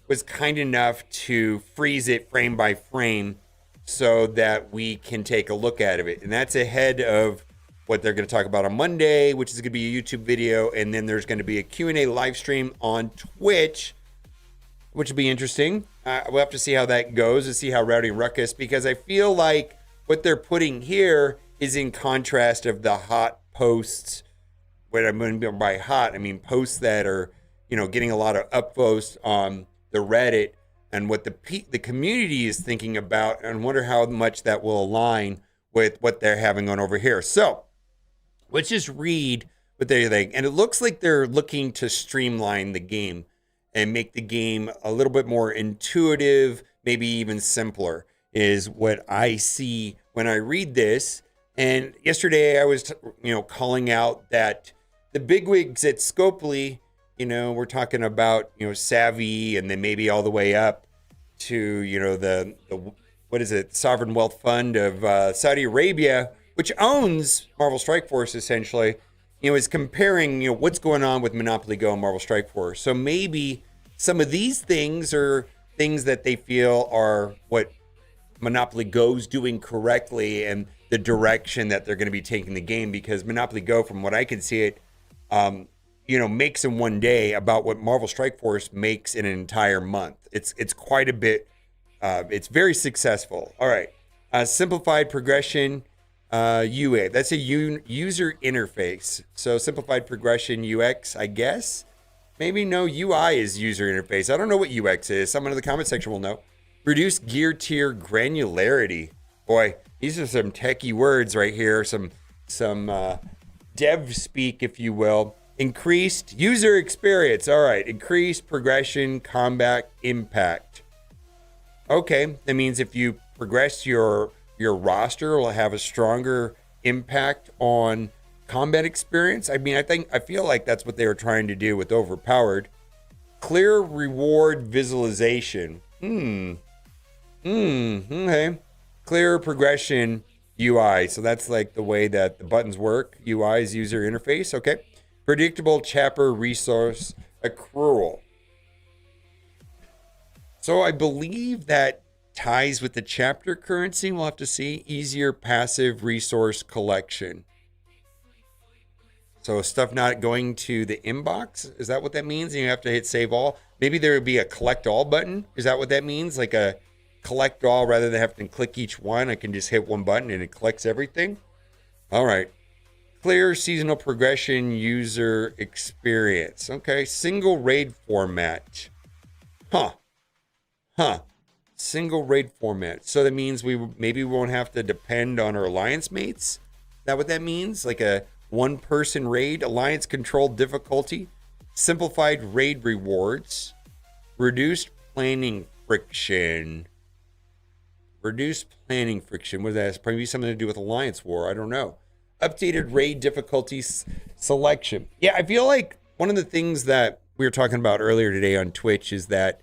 was kind enough to freeze it frame by frame so that we can take a look at it. And that's ahead of what they're going to talk about on Monday, which is going to be a YouTube video. And then there's going to be a Q&A live stream on Twitch, which will be interesting. We'll have to see how that goes and see how Rowdy Ruckus, because I feel like what they're putting here is in contrast of the hot posts what I'm going to by hot, I mean posts that are, you know, getting a lot of upvotes on the Reddit and what the community is thinking about, and wonder how much that will align with what they're having on over here. So let's just read what they think. And it looks like they're looking to streamline the game and make the game a little bit more intuitive, maybe even simpler, is what I see when I read this. And yesterday I was, calling out that the bigwigs at Scopely, we're talking about, Savvy, and then maybe all the way up to, the what is it, Sovereign Wealth Fund of Saudi Arabia, which owns Marvel Strike Force essentially, is comparing, what's going on with Monopoly Go and Marvel Strike Force. So maybe some of these things are things that they feel are what Monopoly Go's doing correctly and the direction that they're going to be taking the game, because Monopoly Go, from what I can see it, makes in one day about what Marvel Strike Force makes in an entire month. It's quite a bit. It's very successful. All right. Simplified progression UA. That's a user interface. So simplified progression UX, I guess. Maybe no, UI is user interface. I don't know what UX is. Someone in the comment section will know. Reduce gear tier granularity. Boy, these are some techie words right here. Some dev speak, if you will. Increased user experience. All right. Increased progression, combat impact. Okay. That means if you progress your roster, will have a stronger impact on combat experience. I mean, I feel like that's what they were trying to do with Overpowered. Clear reward visualization. Okay. Clear progression UI. So that's like the way that the buttons work. UI is user interface. Okay. Predictable chapter resource accrual. So I believe that ties with the chapter currency. We'll have to see. Easier passive resource collection. So stuff not going to the inbox. Is that what that means? And you have to hit save all. Maybe there would be a collect all button. Is that what that means? Like a collect all, rather than having to click each one, I can just hit one button and it collects everything. All right. Clear seasonal progression user experience. Okay. Single raid format. Single raid format. So that means we won't have to depend on our alliance mates. Is that what that means? Like a one-person raid, alliance controlled difficulty, simplified raid rewards, reduced planning friction. Reduced planning friction. What is that? It's probably something to do with alliance war. I don't know. Updated raid difficulty selection. Yeah, I feel like one of the things that we were talking about earlier today on Twitch is that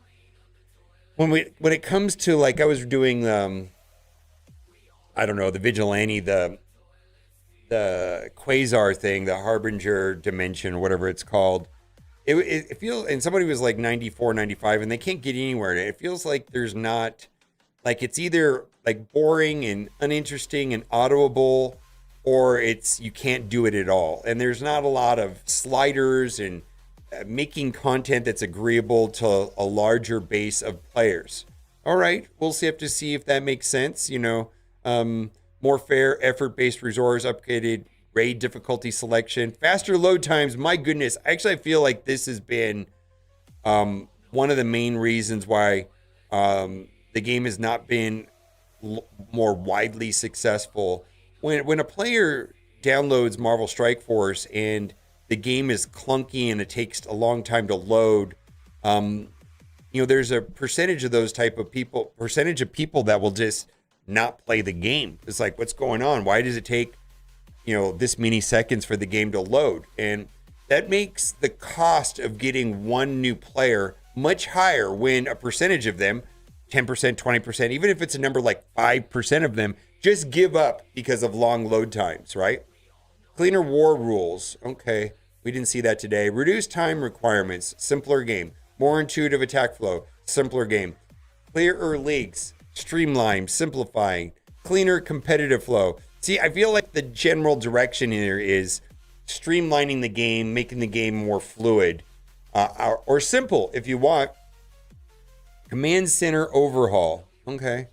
when it comes to, like, I was doing the vigilante, the quasar thing, the harbinger dimension, or whatever it's called. It feels, and somebody was like 94, 95, and they can't get anywhere. It feels like there's not, like, it's either like boring and uninteresting and audible, or it's you can't do it at all. And there's not a lot of sliders and making content that's agreeable to a larger base of players. All right, we'll have to see if that makes sense. More fair, effort-based resource, upgraded raid difficulty selection, faster load times. My goodness, actually, I feel like this has been one of the main reasons why the game has not been more widely successful. When a player downloads Marvel Strike Force and the game is clunky and it takes a long time to load, there's a percentage of those type of people, that will just not play the game. It's like, what's going on? Why does it take, this many seconds for the game to load? And that makes the cost of getting one new player much higher when a percentage of them, 10%, 20%, even if it's a number like 5% of them, just give up because of long load times, right? Cleaner war rules. Okay, we didn't see that today. Reduced time requirements. Simpler game. More intuitive attack flow. Simpler game. Clearer leagues. Streamline, simplifying, cleaner competitive flow. See, I feel like the general direction here is streamlining the game, making the game more fluid, or simple if you want. Command center overhaul. Okay.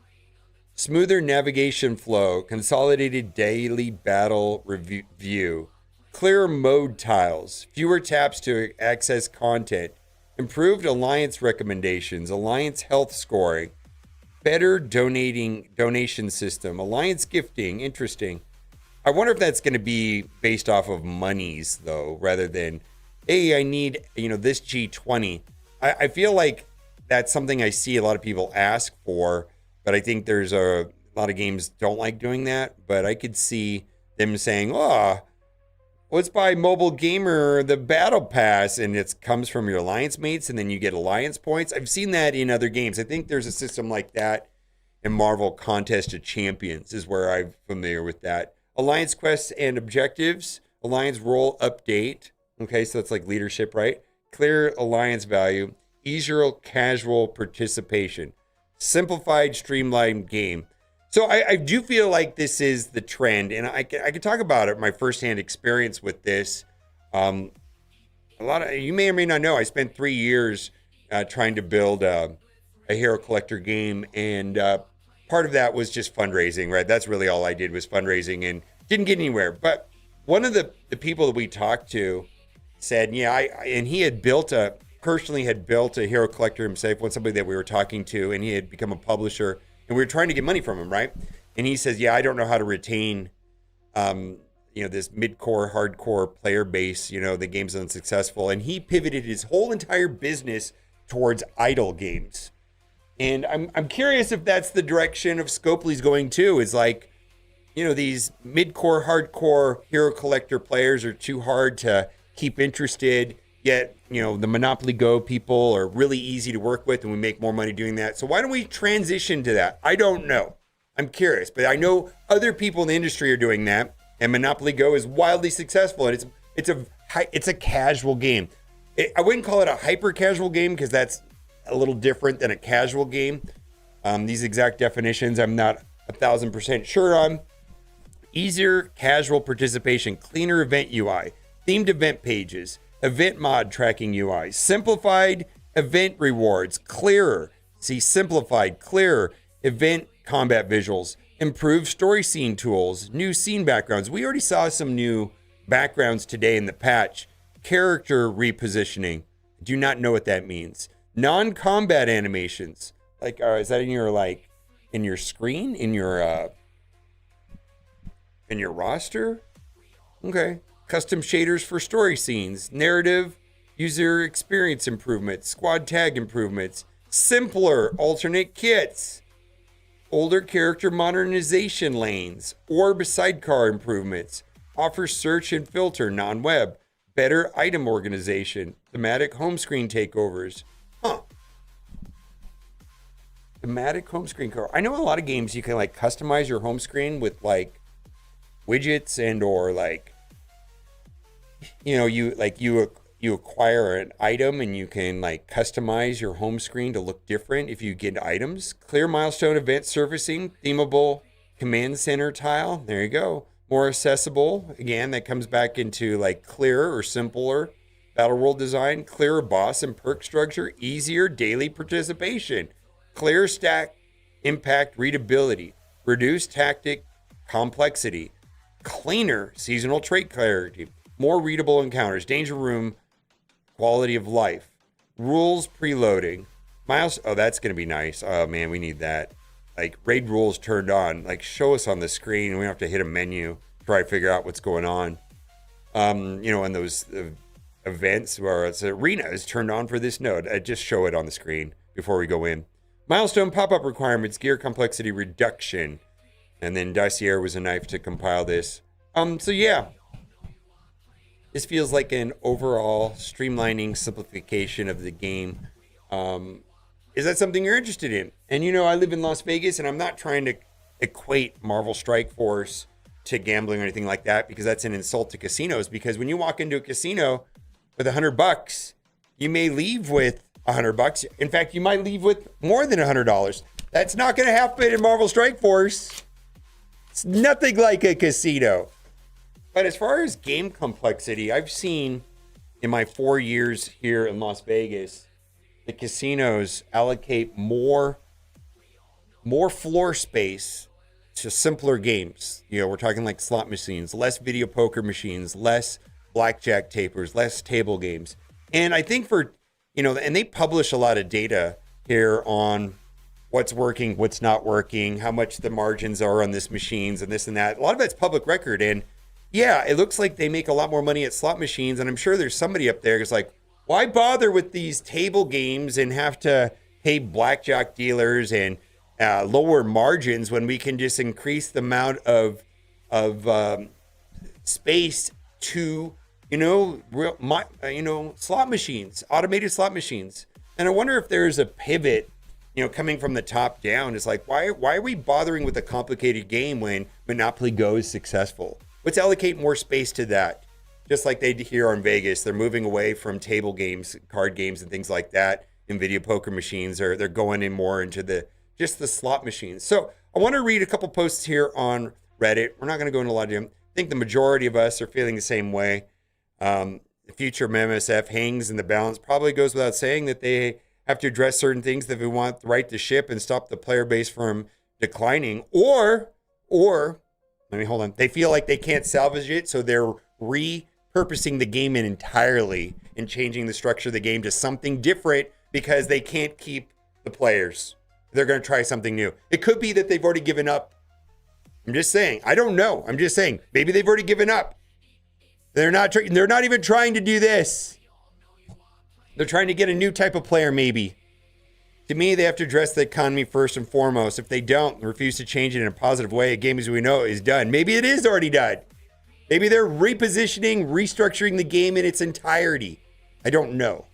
Smoother navigation flow, consolidated daily battle review, clearer mode tiles, fewer taps to access content, improved alliance recommendations, alliance health scoring, better donation system, alliance gifting. Interesting. I wonder if that's going to be based off of monies, though, rather than, hey, I need, this G20. I feel like that's something I see a lot of people ask for, but I think there's a lot of games don't like doing that. But I could see them saying, oh, let's buy Mobile Gamer the Battle Pass, and it comes from your alliance mates, and then you get alliance points. I've seen that in other games. I think there's a system like that in Marvel Contest of Champions is where I'm familiar with that. Alliance quests and objectives, alliance role update. Okay, so that's like leadership, right? Clear alliance value, easier casual participation, simplified streamlined game. So I do feel like this is the trend, and I can talk about it, my firsthand experience with this. A lot of you may or may not know, I spent 3 years trying to build a hero collector game, and part of that was just fundraising, right? That's really all I did was fundraising and didn't get anywhere. But one of the people that we talked to said, yeah, and he had personally had built a hero collector himself, somebody that we were talking to, and he had become a publisher, and we were trying to get money from him, right? And he says, yeah, I don't know how to retain, this mid-core, hardcore player base, the game's unsuccessful. And he pivoted his whole entire business towards idle games. And I'm curious if that's the direction of Scopely's going too, is like, these mid-core, hardcore hero collector players are too hard to keep interested, yet, the Monopoly Go people are really easy to work with and we make more money doing that. So why don't we transition to that? I don't know. I'm curious, but I know other people in the industry are doing that, and Monopoly Go is wildly successful, and it's a casual game. I wouldn't call it a hyper casual game because that's a little different than a casual game. These exact definitions I'm not 1,000% sure on. Easier casual participation, cleaner event UI, themed event pages, event mod tracking UI, simplified event rewards, clearer. See, simplified, clearer event combat visuals, improved story scene tools, new scene backgrounds. We already saw some new backgrounds today in the patch. Character repositioning. Do not know what that means. Non-combat animations. Like, is that in your screen, in your roster? Okay. Custom shaders for story scenes, narrative, user experience improvements, squad tag improvements, simpler alternate kits, older character modernization lanes, orb sidecar improvements, offer search and filter non-web, better item organization, thematic home screen takeovers. Thematic home screen cover. I know a lot of games you can customize your home screen with widgets and or you acquire an item and you can customize your home screen to look different if you get items. Clear milestone event surfacing, themable command center tile. There you go. More accessible. Again, that comes back into clearer or simpler battle world design, clearer boss and perk structure, easier daily participation, clear stack impact readability, reduced tactic complexity, cleaner seasonal trait clarity, more readable encounters, danger room quality of life, rules preloading, oh, that's going to be nice. Oh man, we need that. Raid rules turned on, show us on the screen, and we don't have to hit a menu to try to figure out what's going on. In those events where it's arena is turned on for this node, I just show it on the screen before we go in. Milestone pop-up requirements, gear complexity reduction, and then Dossier was a knife to compile this. So yeah, this feels like an overall streamlining simplification of the game. Is that something you're interested in? And I live in Las Vegas, and I'm not trying to equate Marvel Strike Force to gambling or anything like that, because that's an insult to casinos. Because when you walk into a casino with $100, you may leave with $100. In fact, you might leave with more than $100. That's not going to happen in Marvel Strike Force. It's nothing like a casino. But as far as game complexity, I've seen in my 4 years here in Las Vegas, the casinos allocate more floor space to simpler games. You know, we're talking like slot machines, less video poker machines, less blackjack tapers, less table games. And I think for, you know, and they publish a lot of data here on what's working, what's not working, how much the margins are on this machines and this and that. A lot of it's public record. And yeah, it looks like they make a lot more money at slot machines. And I'm sure there's somebody up there who's like, why bother with these table games and have to pay blackjack dealers and lower margins when we can just increase the amount of space to, you know, slot machines, automated slot machines. And I wonder if there's a pivot, you know, coming from the top down. It's like, why are we bothering with a complicated game when Monopoly Go is successful? Let's allocate more space to that. Just like they do here in Vegas, they're moving away from table games, card games, and things like that. In video poker machines, or they're going in more into the slot machines. So I want to read a couple posts here on Reddit. We're not going to go into a lot of them. I think the majority of us are feeling the same way. The future of MSF hangs in the balance. Probably goes without saying that they have to address certain things if we want the right to ship and stop the player base from declining. Or let me hold on. They feel like they can't salvage it, so they're repurposing the game entirely and changing the structure of the game to something different because they can't keep the players. They're going to try something new. It could be that they've already given up. I'm just saying. I don't know. I'm just saying. Maybe they've already given up. They're not even trying to do this. They're trying to get a new type of player, maybe. To me, they have to address the economy first and foremost. If they don't, refuse to change it in a positive way, a game as we know is done. Maybe it is already done. Maybe they're repositioning, restructuring the game in its entirety. I don't know.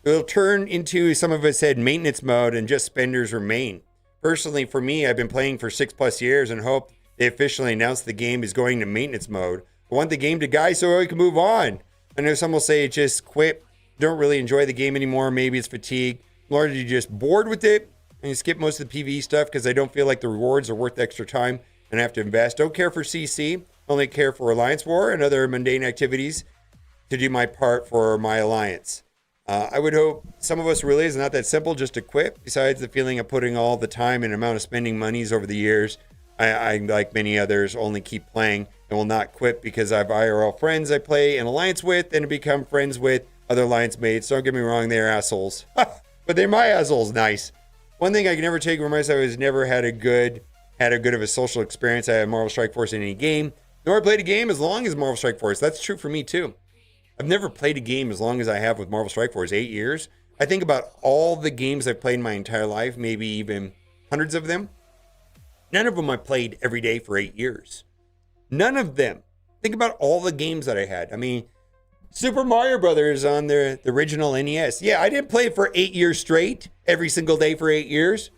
It'll turn into, some of us said, maintenance mode and just spenders remain. Personally, for me, I've been playing for 6+ years and hope they officially announce the game is going to maintenance mode. I want the game to die so we can move on. I know some will say just quit, don't really enjoy the game anymore. Maybe it's fatigue. I'm largely just bored with it and skip most of the PvE stuff because I don't feel like the rewards are worth the extra time and I have to invest. Don't care for CC, only care for Alliance War and other mundane activities to do my part for my alliance. I would hope some of us realize it's not that simple just to quit. Besides the feeling of putting all the time and amount of spending monies over the years, I like many others, only keep playing and will not quit because I have IRL friends I play an alliance with and become friends with other alliance mates. Don't get me wrong, they're assholes. But they're my assholes, nice. One thing I can never take from myself is never had a good of a social experience. I had Marvel Strike Force in any game, nor I played a game as long as Marvel Strike Force. That's true for me too. I've never played a game as long as I have with Marvel Strike Force, 8 years. I think about all the games I've played in my entire life, maybe even hundreds of them. None of them I played every day for 8 years. None of them. Think about all the games that I had. I mean, Super Mario Brothers on the original NES. Yeah, I didn't play it for 8 years straight, every single day for 8 years.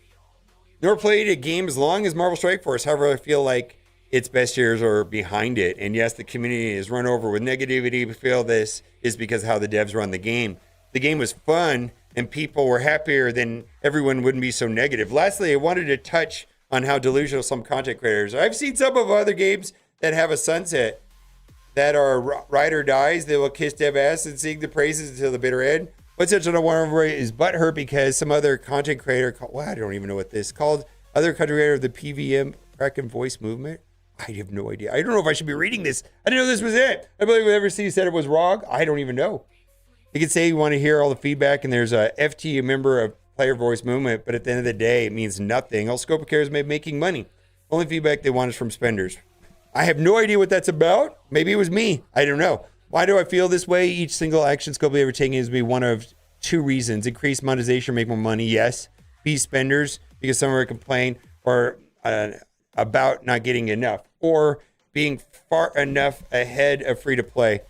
Nor played a game as long as Marvel Strike Force. However, I feel like its best years are behind it. And yes, the community is run over with negativity. We feel this is because of how the devs run the game. The game was fun and people were happier, then everyone wouldn't be so negative. Lastly, I wanted to touch on how delusional some content creators are. I've seen some of other games that have a sunset that are ride or dies. They will kiss dev ass and sing the praises until the bitter end. What's such a one is butthurt because some other content creator called, well, I don't even know what this is called. Other content creator of the PVM crack and voice movement. I have no idea. I don't know if I should be reading this. I didn't know this was it. I believe whoever said it was wrong. I don't even know. You can say you want to hear all the feedback and there's a FT, a member of Player Voice Movement, but at the end of the day, it means nothing. All Scope of Care is making money. Only feedback they want is from spenders. I have no idea what that's about. Maybe it was me. I don't know. Why do I feel this way? Each single action Scope ever taken is be one of two reasons. Increase monetization, make more money, yes. Be spenders, because some of them complain or about not getting enough, or being far enough ahead of free-to-play.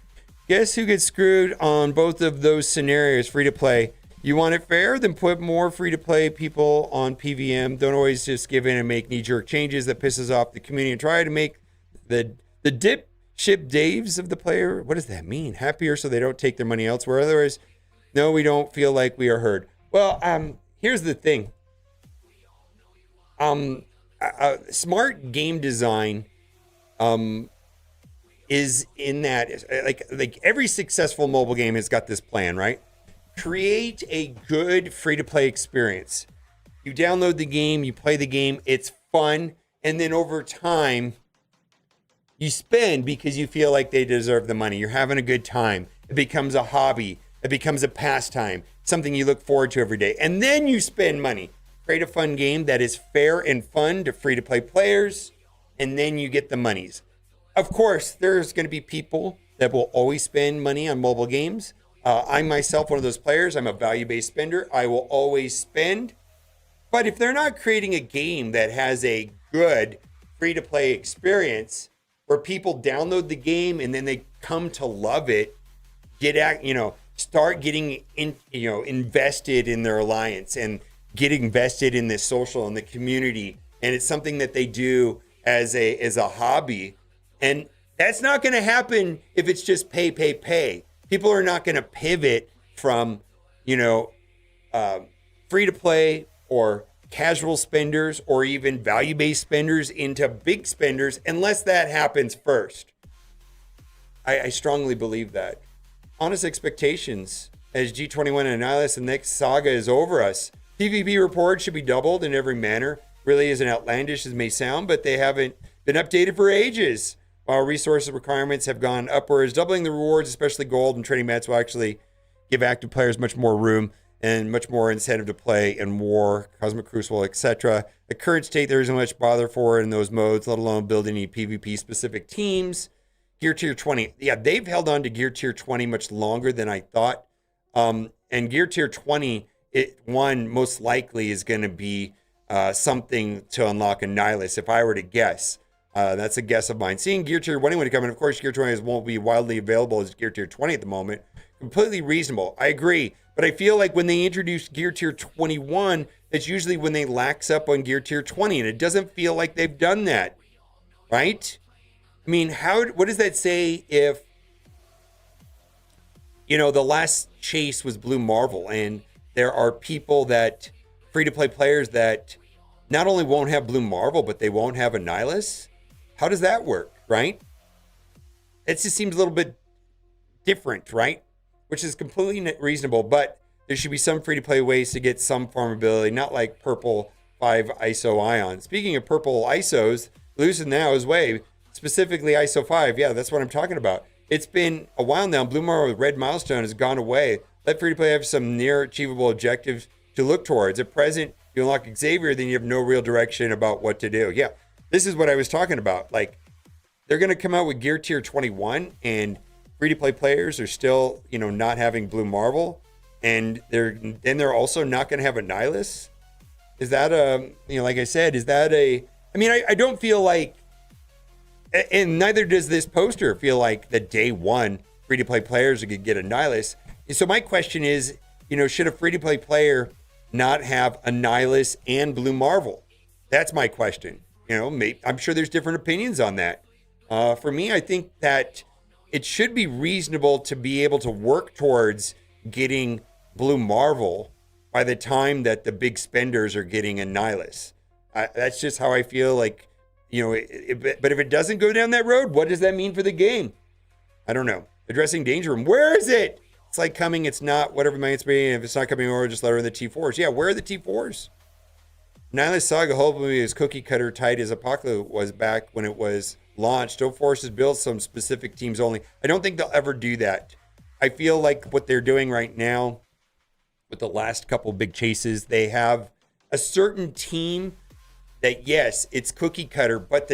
Guess who gets screwed on both of those scenarios, free-to-play? You want it fair? Then put more free-to-play people on PVM. Don't always just give in and make knee-jerk changes that pisses off the community. And try to make the dip ship Daves of the player, what does that mean? Happier so they don't take their money elsewhere. Otherwise, no, we don't feel like we are heard. Well, here's the thing. Smart game design is in that, like every successful mobile game has got this plan, right? Create a good free-to-play experience. You download the game, you play the game, it's fun, and then over time, you spend because you feel like they deserve the money. You're having a good time. It becomes a hobby. It becomes a pastime, something you look forward to every day. And then you spend money. Create a fun game that is fair and fun to free-to-play players, and then you get the monies. Of course, there's going to be people that will always spend money on mobile games. I myself, one of those players, I'm a value-based spender. I will always spend. But if they're not creating a game that has a good free-to-play experience where people download the game and then they come to love it, start getting invested in their alliance and get invested in the social and the community, and it's something that they do as a hobby. And that's not going to happen if it's just pay. People are not going to pivot from, free to play or casual spenders or even value-based spenders into big spenders unless that happens first. I strongly believe that. Honest expectations as G21 and Annihilus, the next saga is over us. PvP reports should be doubled in every manner. Really isn't outlandish as it may sound, but they haven't been updated for ages. While resources requirements have gone upwards, doubling the rewards, especially gold and training mats, will actually give active players much more room and much more incentive to play in War, Cosmic Crucible, etc. At current state, there isn't much bother for in those modes, let alone build any PvP-specific teams. Gear Tier 20. Yeah, they've held on to Gear Tier 20 much longer than I thought. And Gear Tier 20, most likely is going to be something to unlock Annihilus, if I were to guess. That's a guess of mine. Seeing Gear Tier 21 come in, of course, Gear 20 won't be widely available as Gear Tier 20 at the moment. Completely reasonable. I agree. But I feel like when they introduce Gear Tier 21, that's usually when they lax up on Gear Tier 20. And it doesn't feel like they've done that. Right? I mean, what does that say if, the last chase was Blue Marvel and there are people that, free-to-play players that not only won't have Blue Marvel, but they won't have Annihilus? How does that work, right? It just seems a little bit different, right? Which is completely reasonable, but there should be some free-to-play ways to get some farmability, not like purple 5 ISO ion. Speaking of purple ISOs, losing now is way, specifically ISO 5. Yeah, that's what I'm talking about. It's been a while now. Blue Marvel with Red Milestone has gone away. Let free-to-play have some near-achievable objectives to look towards. At present, you unlock Xavier, then you have no real direction about what to do. Yeah, this is what I was talking about. Like, they're going to come out with Gear Tier 21, and free-to-play players are still, not having Blue Marvel, and they're also not going to have Annihilus. Is that like I said, I don't feel like, and neither does this poster feel like the day one free-to-play players are going to get Annihilus. So my question is, should a free-to-play player not have Annihilus and Blue Marvel? That's my question. I'm sure there's different opinions on that. For me, I think that it should be reasonable to be able to work towards getting Blue Marvel by the time that the big spenders are getting Annihilus. That's just how I feel like, but if it doesn't go down that road, what does that mean for the game? I don't know. Addressing Danger Room. Where is it? It's like coming, it's not, whatever it might be. If it's not coming over, just let her in the T4s. Yeah, where are the T4s? Annihilus Saga hopefully is cookie cutter tight as Apocalypse was back when it was launched. Don't force us build some specific teams only. I don't think they'll ever do that. I feel like what they're doing right now with the last couple big chases, they have a certain team that, yes, it's cookie cutter, but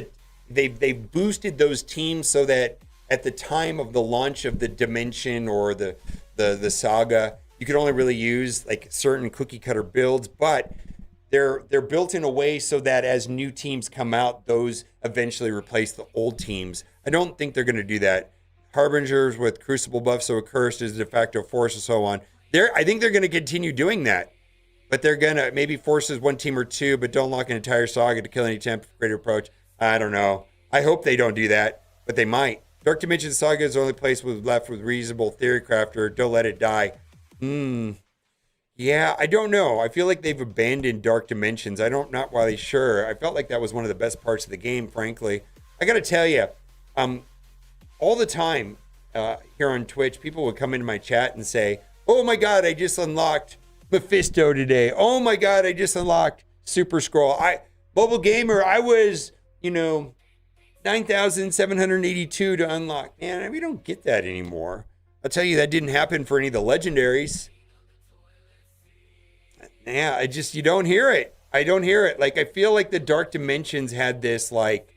they've boosted those teams so that at the time of the launch of the dimension or the saga, you could only really use like certain cookie cutter builds, but they're built in a way so that as new teams come out, those eventually replace the old teams. I don't think they're going to do that. Harbingers with Crucible buff, so Accursed is de facto force and so on. I think they're going to continue doing that, but they're going to maybe forces one team or two, but don't lock an entire saga to kill any temp greater approach. I don't know. I hope they don't do that, but they might. Dark Dimension Saga is the only place left with reasonable theory crafter. Don't let it die. Yeah, I don't know. I feel like they've abandoned Dark Dimensions. Not really sure. I felt like that was one of the best parts of the game, frankly. I got to tell you, all the time here on Twitch, people would come into my chat and say, "Oh my God, I just unlocked Mephisto today. Oh my God, I just unlocked Super Scroll. Mobile Gamer, I was 9,782 to unlock. Man, we don't get that anymore. I'll tell you, that didn't happen for any of the legendaries. Yeah, you don't hear it. I don't hear it. Like, I feel like the Dark Dimensions had this, like,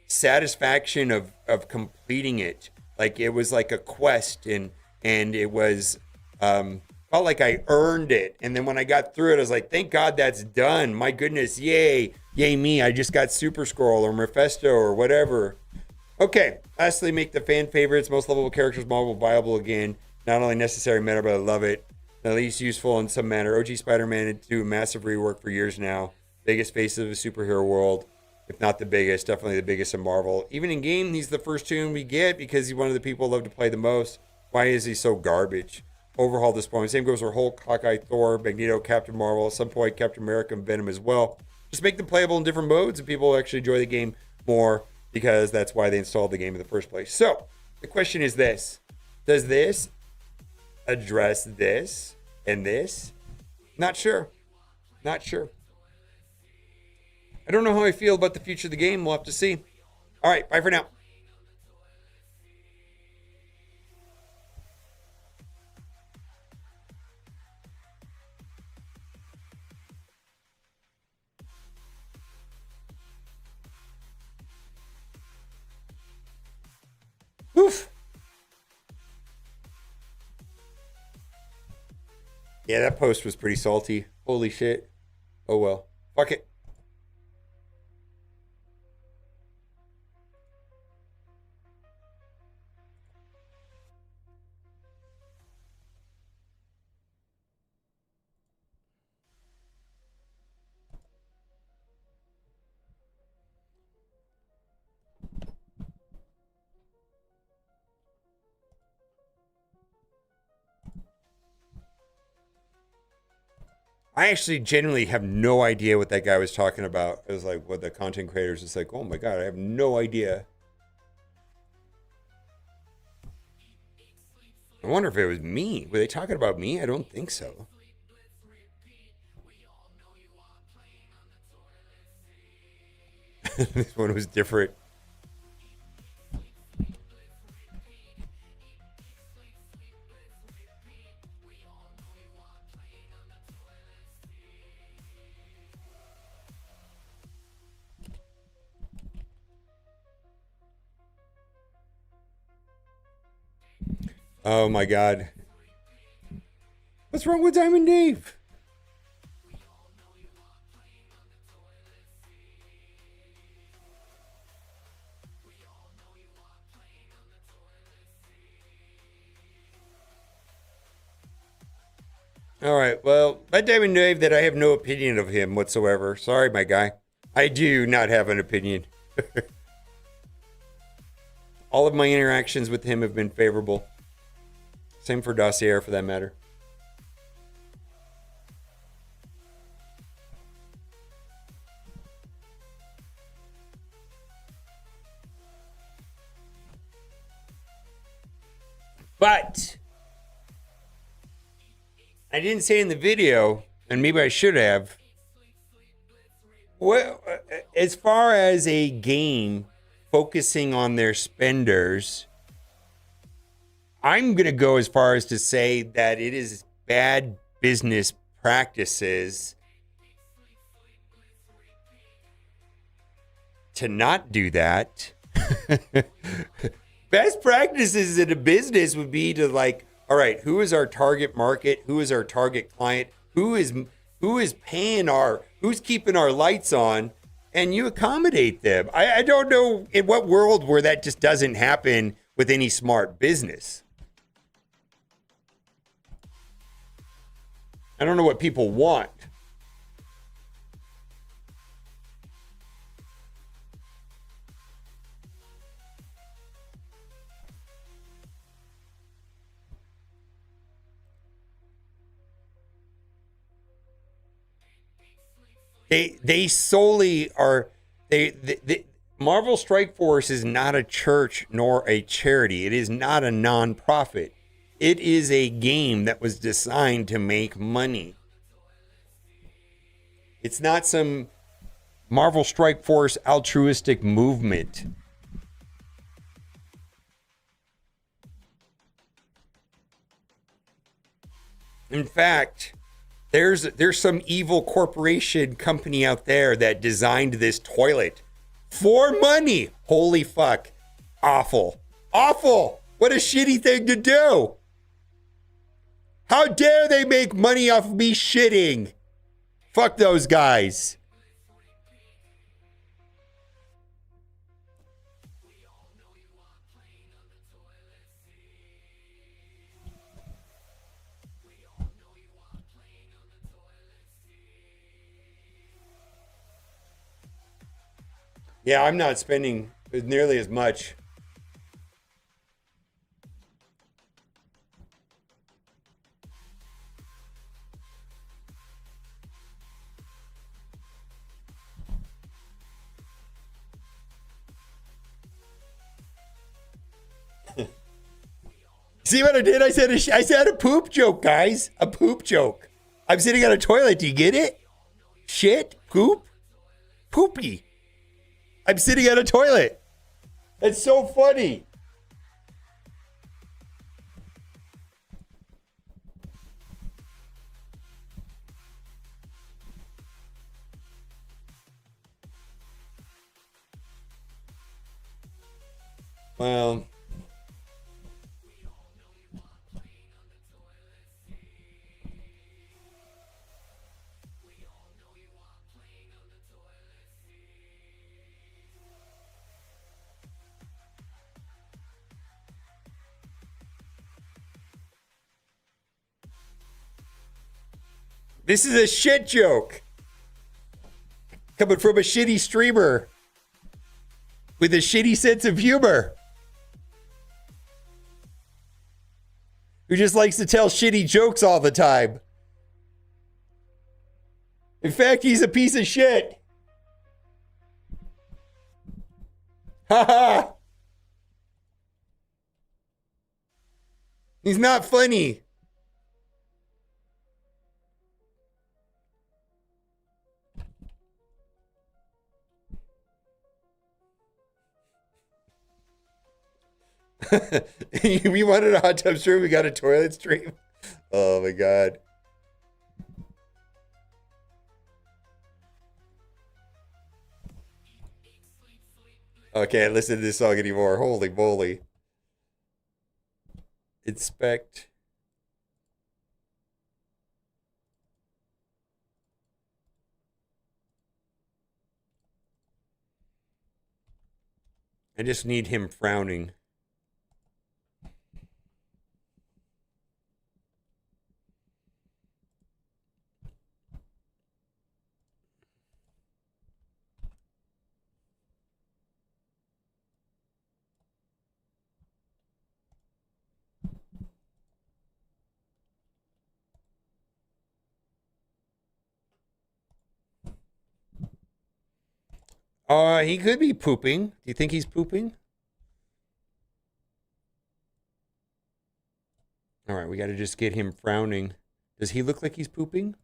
satisfaction of completing it. Like, it was like a quest, and it was, felt like I earned it. And then when I got through it, I was like, thank God that's done. My goodness, yay. Yay me, I just got Super Scroll or Mephisto or whatever. Okay, lastly, make the fan favorites, most lovable characters Marvel viable again. Not only necessary meta, but I love it. At least useful in some manner. OG Spider-Man do a massive rework for years now. Biggest face of the superhero world. If not the biggest, definitely the biggest in Marvel. Even in game, he's the first tune we get because he's one of the people I love to play the most. Why is he so garbage? Overhaul this point. Same goes for Hulk, Hawkeye, Thor, Magneto, Captain Marvel, at some point Captain America and Venom as well. Just make them playable in different modes and people will actually enjoy the game more because that's why they installed the game in the first place. So, the question is this. Does this address this and this? Not sure. Not sure. I don't know how I feel about the future of the game. We'll have to see. All right, bye for now. Oof. Yeah, that post was pretty salty. Holy shit. Oh well. Fuck it. I actually genuinely have no idea what that guy was talking about. It was like what the content creators is like, oh my God, I have no idea. I wonder if it was me. Were they talking about me? I don't think so. This one was different. Oh my God. What's wrong with Diamond Dave? All right, well, let Diamond Dave that I have no opinion of him whatsoever. Sorry, my guy. I do not have an opinion. All of my interactions with him have been favorable. Same for Dossier, for that matter. But I didn't say in the video, and maybe I should have. Well, as far as a game focusing on their spenders, I'm going to go as far as to say that it is bad business practices to not do that. Best practices in a business would be to like, all right, who is our target market? Who is our target client? Who is paying who's keeping our lights on? And you accommodate them. I don't know in what world where that just doesn't happen with any smart business. I don't know what people want. They solely are they Marvel Strike Force is not a church nor a charity. It is not a non-profit. It is a game that was designed to make money. It's not some Marvel Strike Force altruistic movement. In fact, there's some evil corporation company out there that designed this toilet for money. Holy fuck. Awful. Awful. What a shitty thing to do. How dare they make money off of me shitting? Fuck those guys. Yeah, I'm not spending nearly as much. See what I did? I said a poop joke, guys. A poop joke. I'm sitting on a toilet. Do you get it? Shit, poop, poopy. I'm sitting on a toilet. It's so funny. Well, this is a shit joke coming from a shitty streamer with a shitty sense of humor who just likes to tell shitty jokes all the time. In fact, he's a piece of shit. Haha. He's not funny. We wanted a hot tub stream. We got a toilet stream. Oh my god. I can't listen to this song anymore. Holy moly. Inspect. I just need him frowning. He could be pooping. Do you think he's pooping? All right, we got to just get him frowning. Does he look like he's pooping?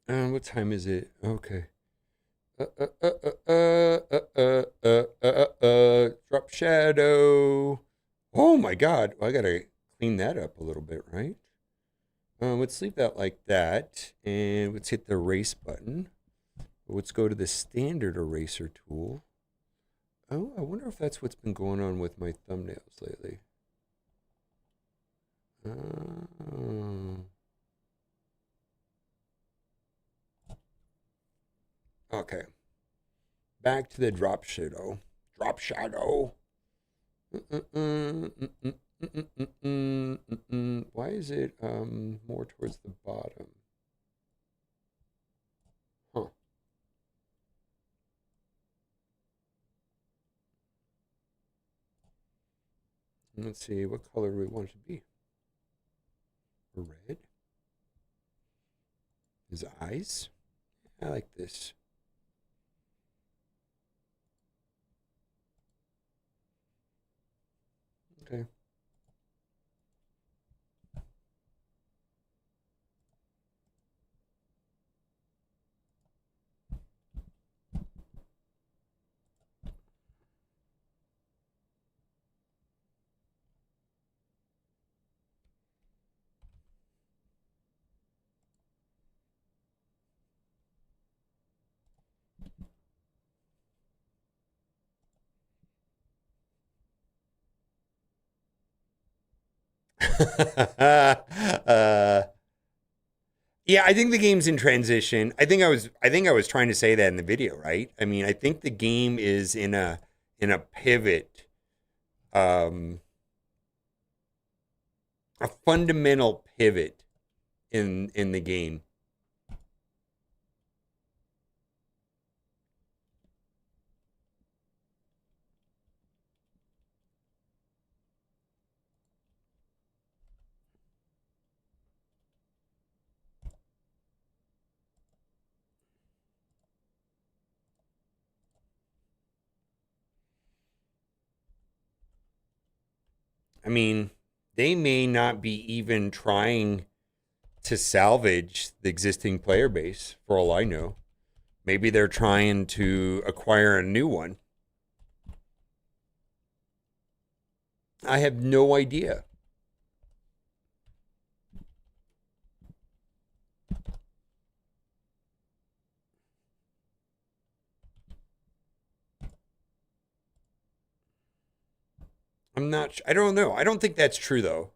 What time is it? Okay. Drop shadow. Oh my god. Well, I gotta clean that up a little bit, right? Let's leave that like that. And let's hit the erase button. Let's go to the standard eraser tool. Oh, I wonder if that's what's been going on with my thumbnails lately. Okay. Back to the drop shadow. Drop shadow. Why is it more towards the bottom? Huh. Let's see, what color do we want it to be? Red? His eyes? I like this. Okay. Yeah, I think the game's in transition. I think I was trying to say that in the video, right? I mean, I think the game is in a pivot, um, a fundamental pivot in the game. I mean, they may not be even trying to salvage the existing player base, for all I know. Maybe they're trying to acquire a new one. I have no idea. I don't know. I don't think that's true, though.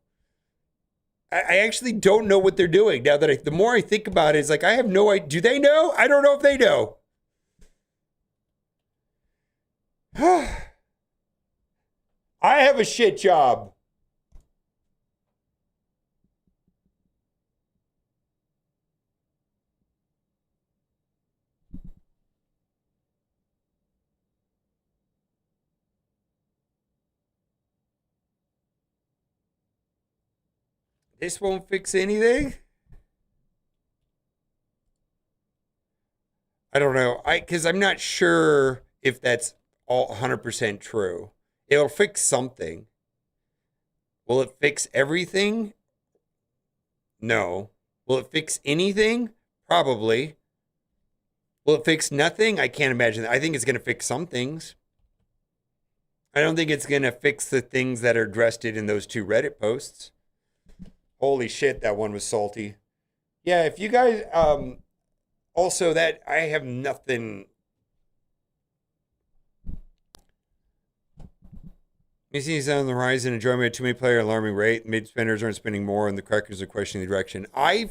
I actually don't know what they're doing now that the more I think about it, it's like I have no idea. Do they know? I don't know if they know. I have a shit job. This won't fix anything? I don't know. Because I'm not sure if that's all 100% true. It'll fix something. Will it fix everything? No. Will it fix anything? Probably. Will it fix nothing? I can't imagine that. I think it's going to fix some things. I don't think it's going to fix the things that are addressed in those two Reddit posts. Holy shit, that one was salty. Yeah, if you guys also that I have nothing. Macy's on the rise in enjoyment at too many player alarming rate. Mid spenders aren't spending more, and the crackers are questioning the direction. I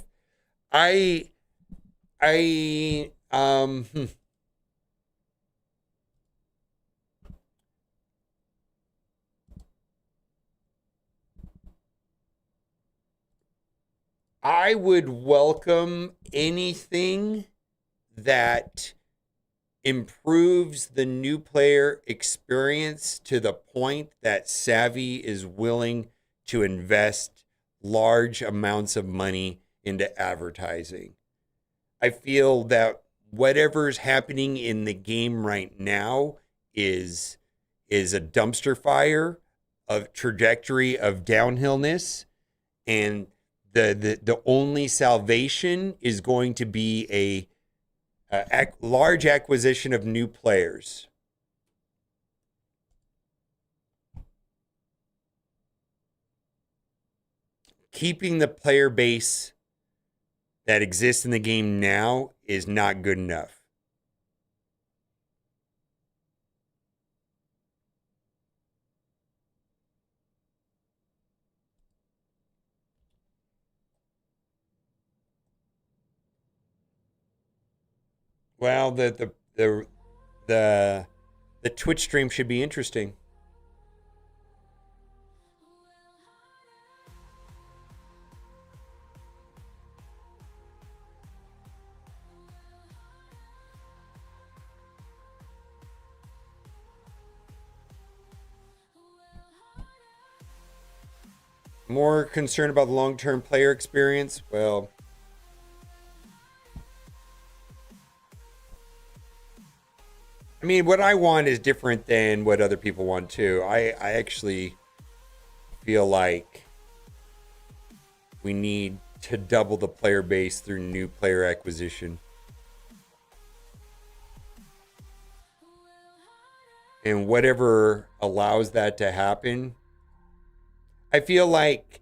would welcome anything that improves the new player experience to the point that Savvy is willing to invest large amounts of money into advertising. I feel that whatever's happening in the game right now is a dumpster fire of trajectory of downhillness, and the only salvation is going to be a large acquisition of new players. Keeping the player base that exists in the game now is not good enough. Well, the Twitch stream should be interesting. More concerned about the long-term player experience? Well, I mean, what I want is different than what other people want too. I actually feel like we need to double the player base through new player acquisition. And whatever allows that to happen, I feel like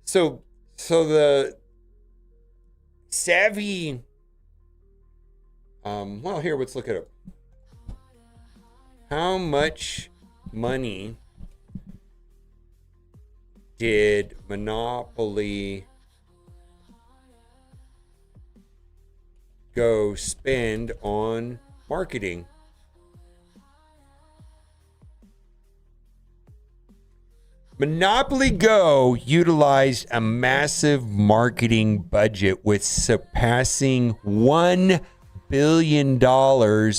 so the savvy well, here, let's look it up. How much money did Monopoly Go spend on marketing? Monopoly Go utilized a massive marketing budget with surpassing $1 billion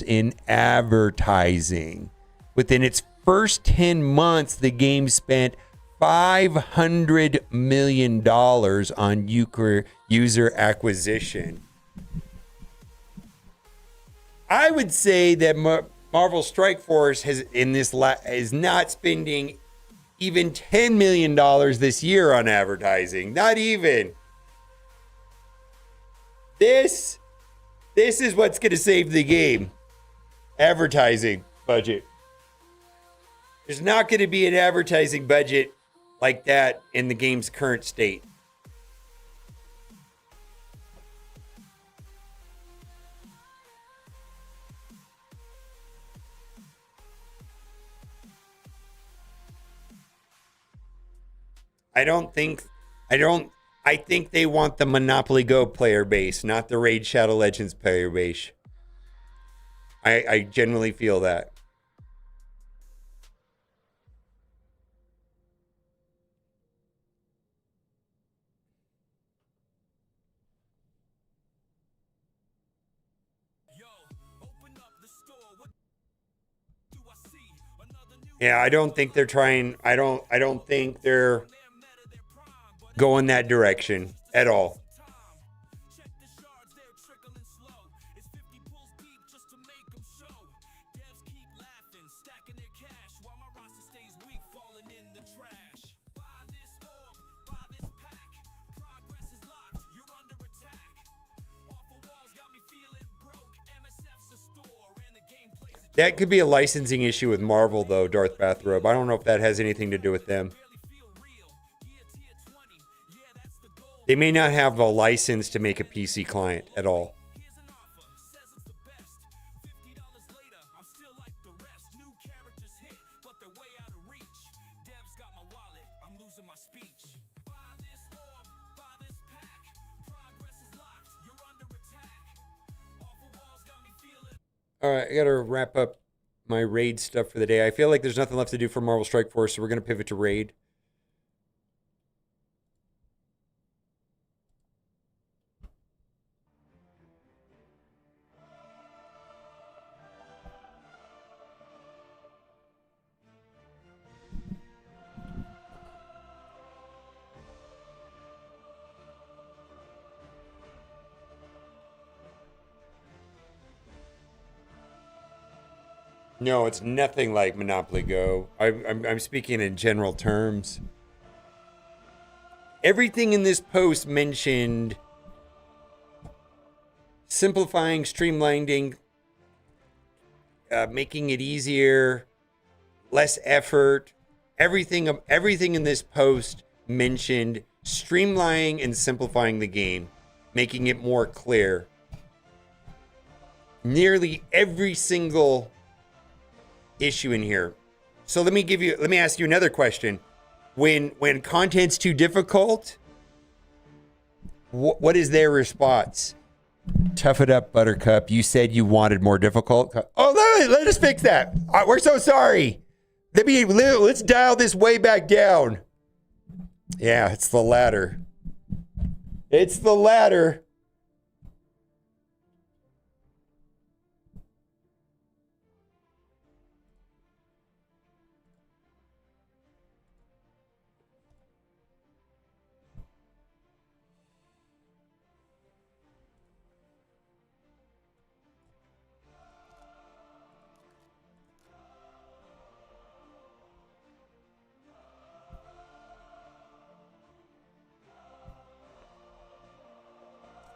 in advertising. Within its first 10 months, the game spent $500 million on user acquisition. I would say that Marvel Strike Force is not spending even $10 million this year on advertising. Not even. This is what's going to save the game. Advertising budget. There's not going to be an advertising budget like that in the game's current state. I think they want the Monopoly Go player base, not the Raid Shadow Legends player base. I genuinely feel that. Yeah, I don't think they're trying. I don't think they're going that direction at all. That could be a licensing issue with Marvel, though, Darth Bathrobe. I don't know if that has anything to do with them. They may not have a license to make a PC client at all. All right, I got to wrap up my Raid stuff for the day. I feel like there's nothing left to do for Marvel Strike Force, so we're going to pivot to Raid. No, it's nothing like Monopoly Go. I'm speaking in general terms. Everything in this post mentioned simplifying, streamlining, making it easier, less effort. Everything in this post mentioned streamlining and simplifying the game, making it more clear. Nearly every single issue in here. So let me ask you another question. When content's too difficult, what is their response? Tough it up, Buttercup. You said you wanted more difficult. Oh, let us fix that. We're so sorry. Let's dial this way back down. Yeah, it's the latter. It's the latter.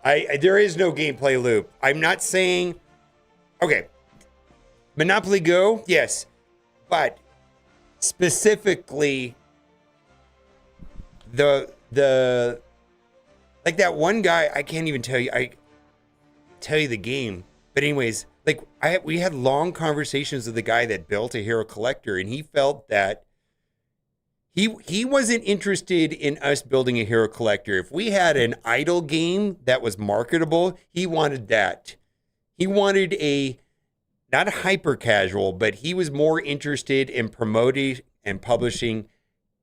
There is no gameplay loop. I'm not saying, okay, Monopoly Go, yes, but specifically the like that one guy, I can't even tell you. I tell you the game, but anyways, like we had long conversations with the guy that built a Hero Collector, and he felt that he wasn't interested in us building a Hero Collector. If we had an idle game that was marketable, he wanted that. He wanted a not hyper casual, but he was more interested in promoting and publishing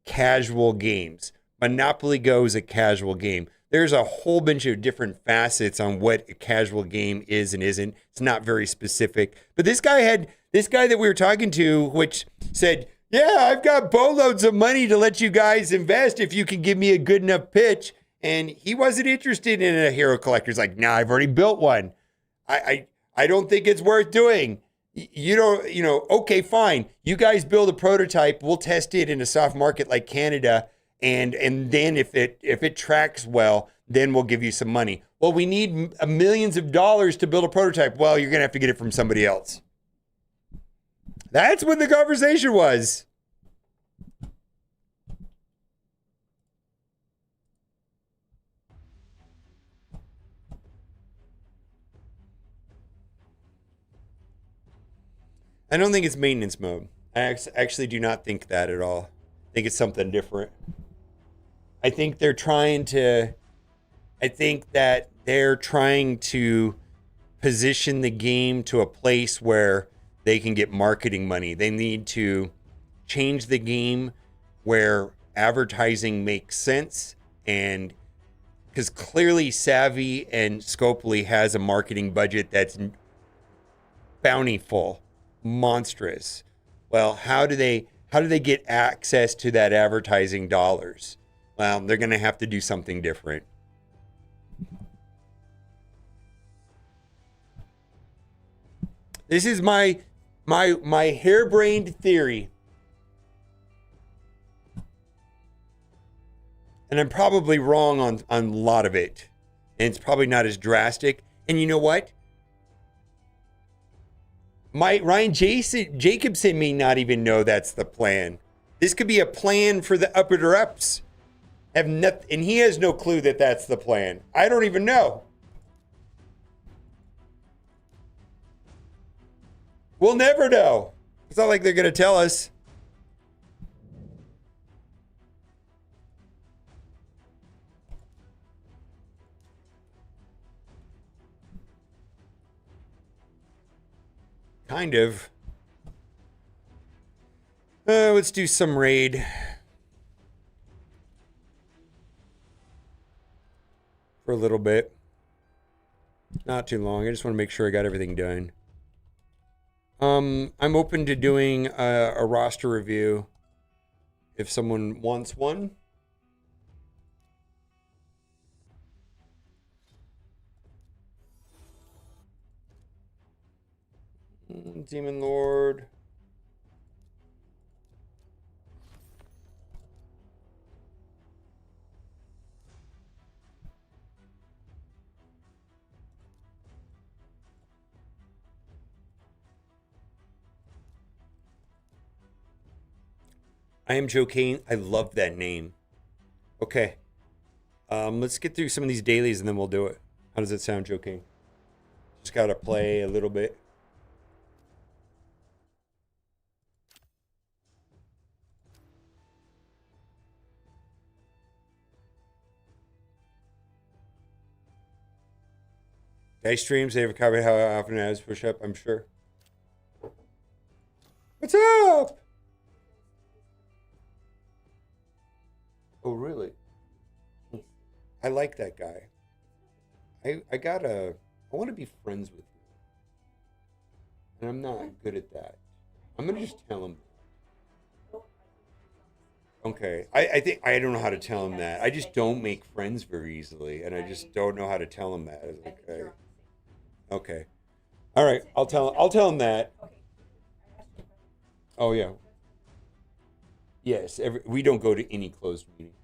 casual games. Monopoly Go is a casual game. There's a whole bunch of different facets on what a casual game is and isn't. It's not very specific. But this guy that we were talking to, which said, yeah, I've got boatloads of money to let you guys invest if you can give me a good enough pitch. And he wasn't interested in a Hero Collector. He's like, nah, I've already built one. I don't think it's worth doing. Okay, fine. You guys build a prototype. We'll test it in a soft market like Canada. And then if it tracks well, then we'll give you some money. Well, we need millions of dollars to build a prototype. Well, you're going to have to get it from somebody else. That's what the conversation was. I don't think it's maintenance mode. I actually do not think that at all. I think it's something different. I think that they're trying to position the game to a place where they can get marketing money. They need to change the game where advertising makes sense, and because clearly Savvy and Scopely has a marketing budget that's bountiful, monstrous. Well, how do they get access to that advertising dollars? Well, they're going to have to do something different. This is my harebrained theory. And I'm probably wrong on a lot of it. And it's probably not as drastic. And you know what? Ryan Jacobson may not even know that's the plan. This could be a plan for the upper-ups. And he has no clue that that's the plan. I don't even know. We'll never know. It's not like they're going to tell us. Kind of. Let's do some raid. For a little bit. Not too long. I just want to make sure I got everything done. I'm open to doing a roster review if someone wants one. Demon Lord. I am Joe Kane. I love that name. Okay. Let's get through some of these dailies and then we'll do it. How does it sound, Joe Kane? Just gotta play a little bit. Guys streams, they have covered how often it has push up, I'm sure. What's up? Oh, really? I like that guy. I want to be friends with him. And I'm not good at that. I'm going to just tell him. Okay. I think, I don't know how to tell him that. I just don't make friends very easily. And I just don't know how to tell him that. Okay. Okay. All right. I'll tell him that. Oh, yeah. Yes, we don't go to any closed meetings.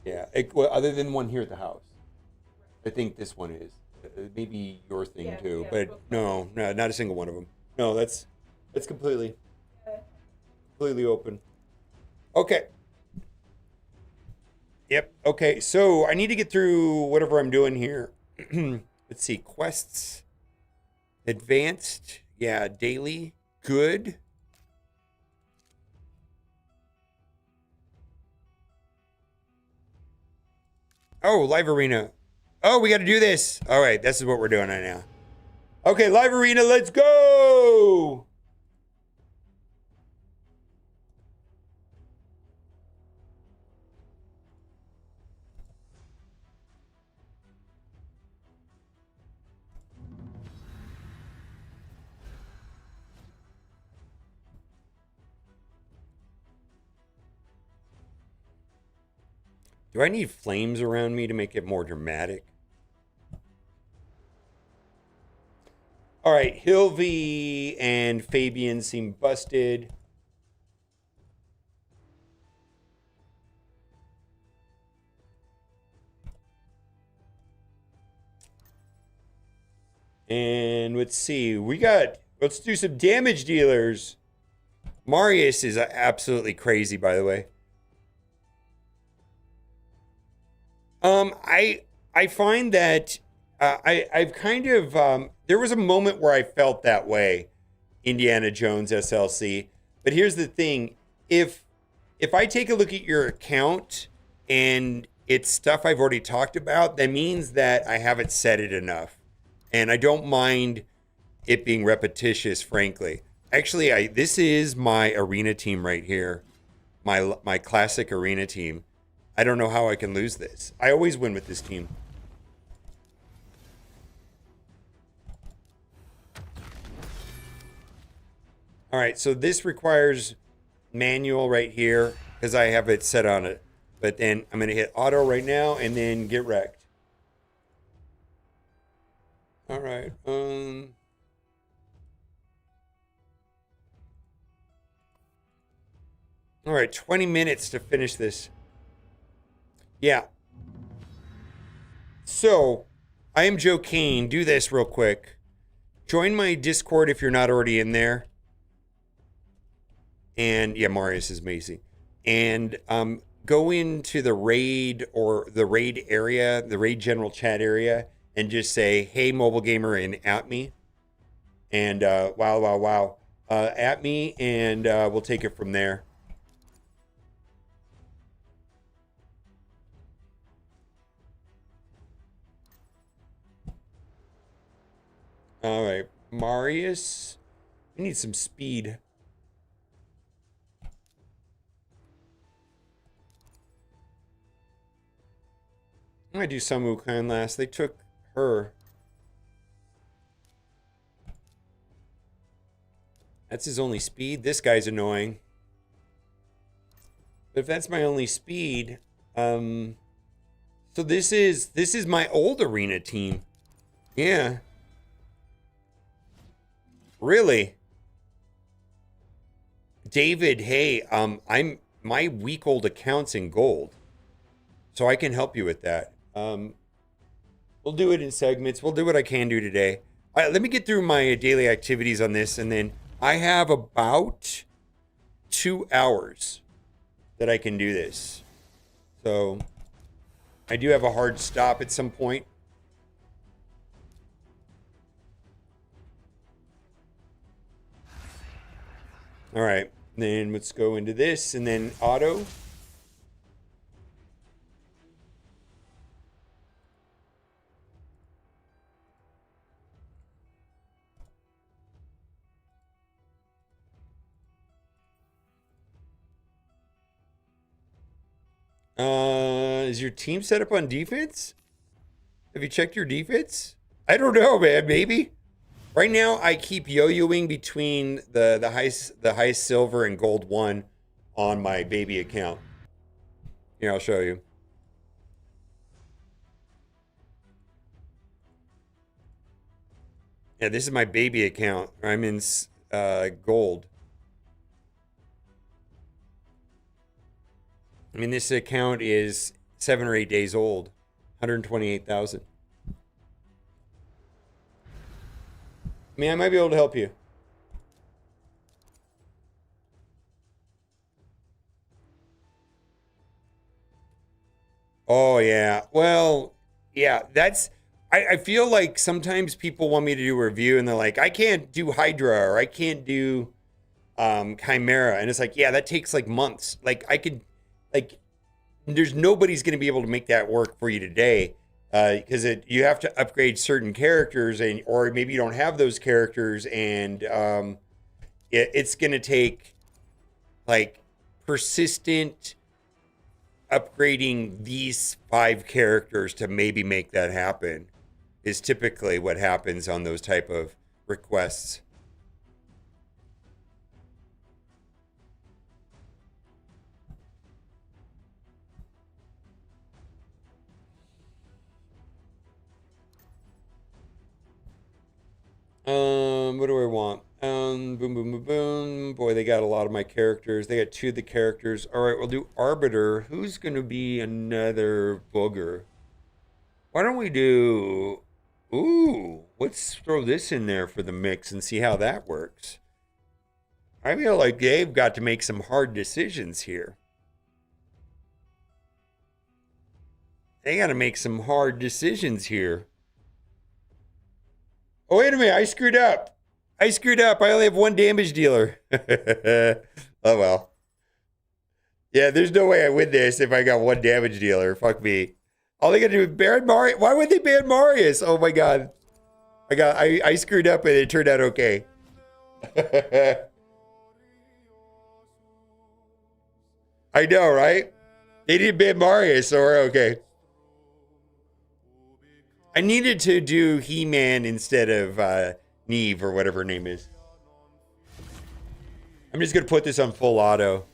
Yeah, well, other than one here at the house. I think this one is. Maybe your thing too, but no, not a single one of them. No, that's completely open. Okay. Yep. Okay. So I need to get through whatever I'm doing here. Let's see. Quests. Advanced. Yeah. Daily. Good. Oh, live arena. Oh, we got to do this. All right. This is what we're doing right now. Okay. Live arena. Let's go. Do I need flames around me to make it more dramatic? All right, Hilvy and Fabian seem busted. And let's see, let's do some damage dealers. Marius is absolutely crazy, by the way. I find that I've kind of there was a moment where I felt that way, Indiana Jones SLC. But here's the thing: if I take a look at your account and it's stuff I've already talked about, that means that I haven't said it enough, and I don't mind it being repetitious. Frankly, actually, this is my arena team right here, my classic arena team. I don't know how I can lose this. I always win with this team. All right, so this requires manual right here because I have it set on it. But then I'm going to hit auto right now and then get wrecked. All right. All right, 20 minutes to finish this. Yeah. So, I am Joe Kane. Do this real quick. Join my Discord if you're not already in there. And, yeah, Marius is Macy. And go into the raid or the raid area, the raid general chat area, and just say, hey, mobile gamer, and at me. And, wow. At me, and we'll take it from there. All right, Marius, we need some speed. I'm gonna do Samu Khan last. They took her. That's his only speed. This guy's annoying. But if that's my only speed, so this is my old arena team. Yeah. Really? David, hey, my week old account's in gold. So I can help you with that. We'll do it in segments. We'll do what I can do today. All right, let me get through my daily activities on this, and then I have about 2 hours that I can do this. So I do have a hard stop at some point. All right, then let's go into this and then auto. Is your team set up on defense? Have you checked your defense? I don't know, man. Maybe. Right now, I keep yo-yoing between the high silver and gold 1 on my baby account. Here, I'll show you. Yeah, this is my baby account. I'm in gold. I mean, this account is 7 or 8 days old. 128,000. I mean, I might be able to help you. Oh, yeah. Well, yeah, that's... I feel like sometimes people want me to do a review and they're like, I can't do Hydra or I can't do Chimera. And it's like, yeah, that takes like months. Like, I could... Like, there's nobody's going to be able to make that work for you today. Because you have to upgrade certain characters, and or maybe you don't have those characters, and it's going to take like persistent upgrading these 5 characters to maybe make that happen. Is typically what happens on those type of requests. What do I want? Boom, boom, boom, boom. Boy, they got a lot of my characters. They got 2 of the characters. All right, we'll do Arbiter. Who's going to be another booger? Why don't we do... Ooh, let's throw this in there for the mix and see how that works. I feel like they've got to make some hard decisions here. They got to make some hard decisions here. Oh, wait a minute. I screwed up. I only have 1 damage dealer. Oh, well. Yeah, there's no way I win this if I got 1 damage dealer. Fuck me. All they got to do is ban Marius. Why would they ban Marius? Oh, my God. I screwed up and it turned out okay. I know, right? They didn't ban Marius, so we're okay. I needed to do He-Man instead of Neve or whatever her name is. I'm just going to put this on full auto.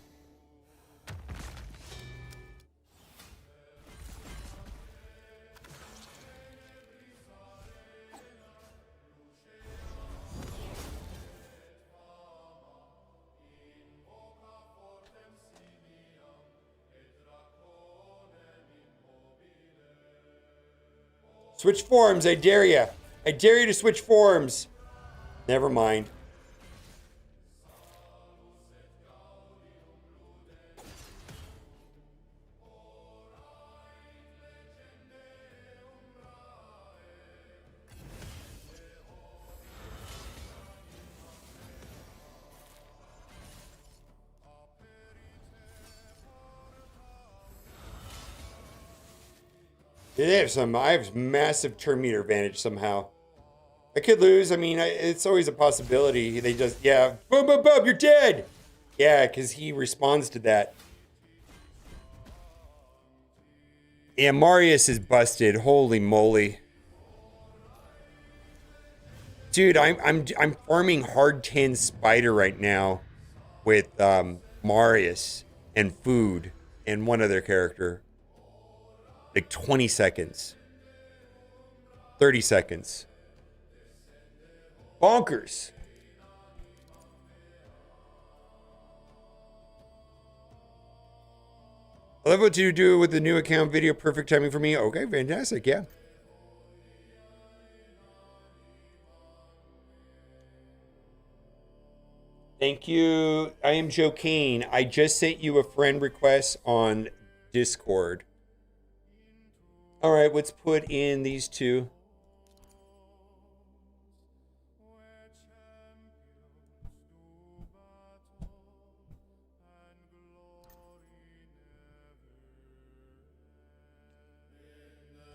Switch forms, I dare you. I dare you to switch forms. Never mind. They have some. I have massive turn meter advantage somehow. I could lose. I mean, it's always a possibility. They just, yeah, boom, boom, boom, you're dead. Yeah, because he responds to that. Yeah, Marius is busted. Holy moly, dude! I'm farming hard 10 spider right now with Marius and food and one other character. Like 20 seconds. 30 seconds. Bonkers. I love what you do with the new account video. Perfect timing for me. Okay, fantastic. Yeah. Thank you. I am Joe Kane. I just sent you a friend request on Discord. All right, let's put in these 2.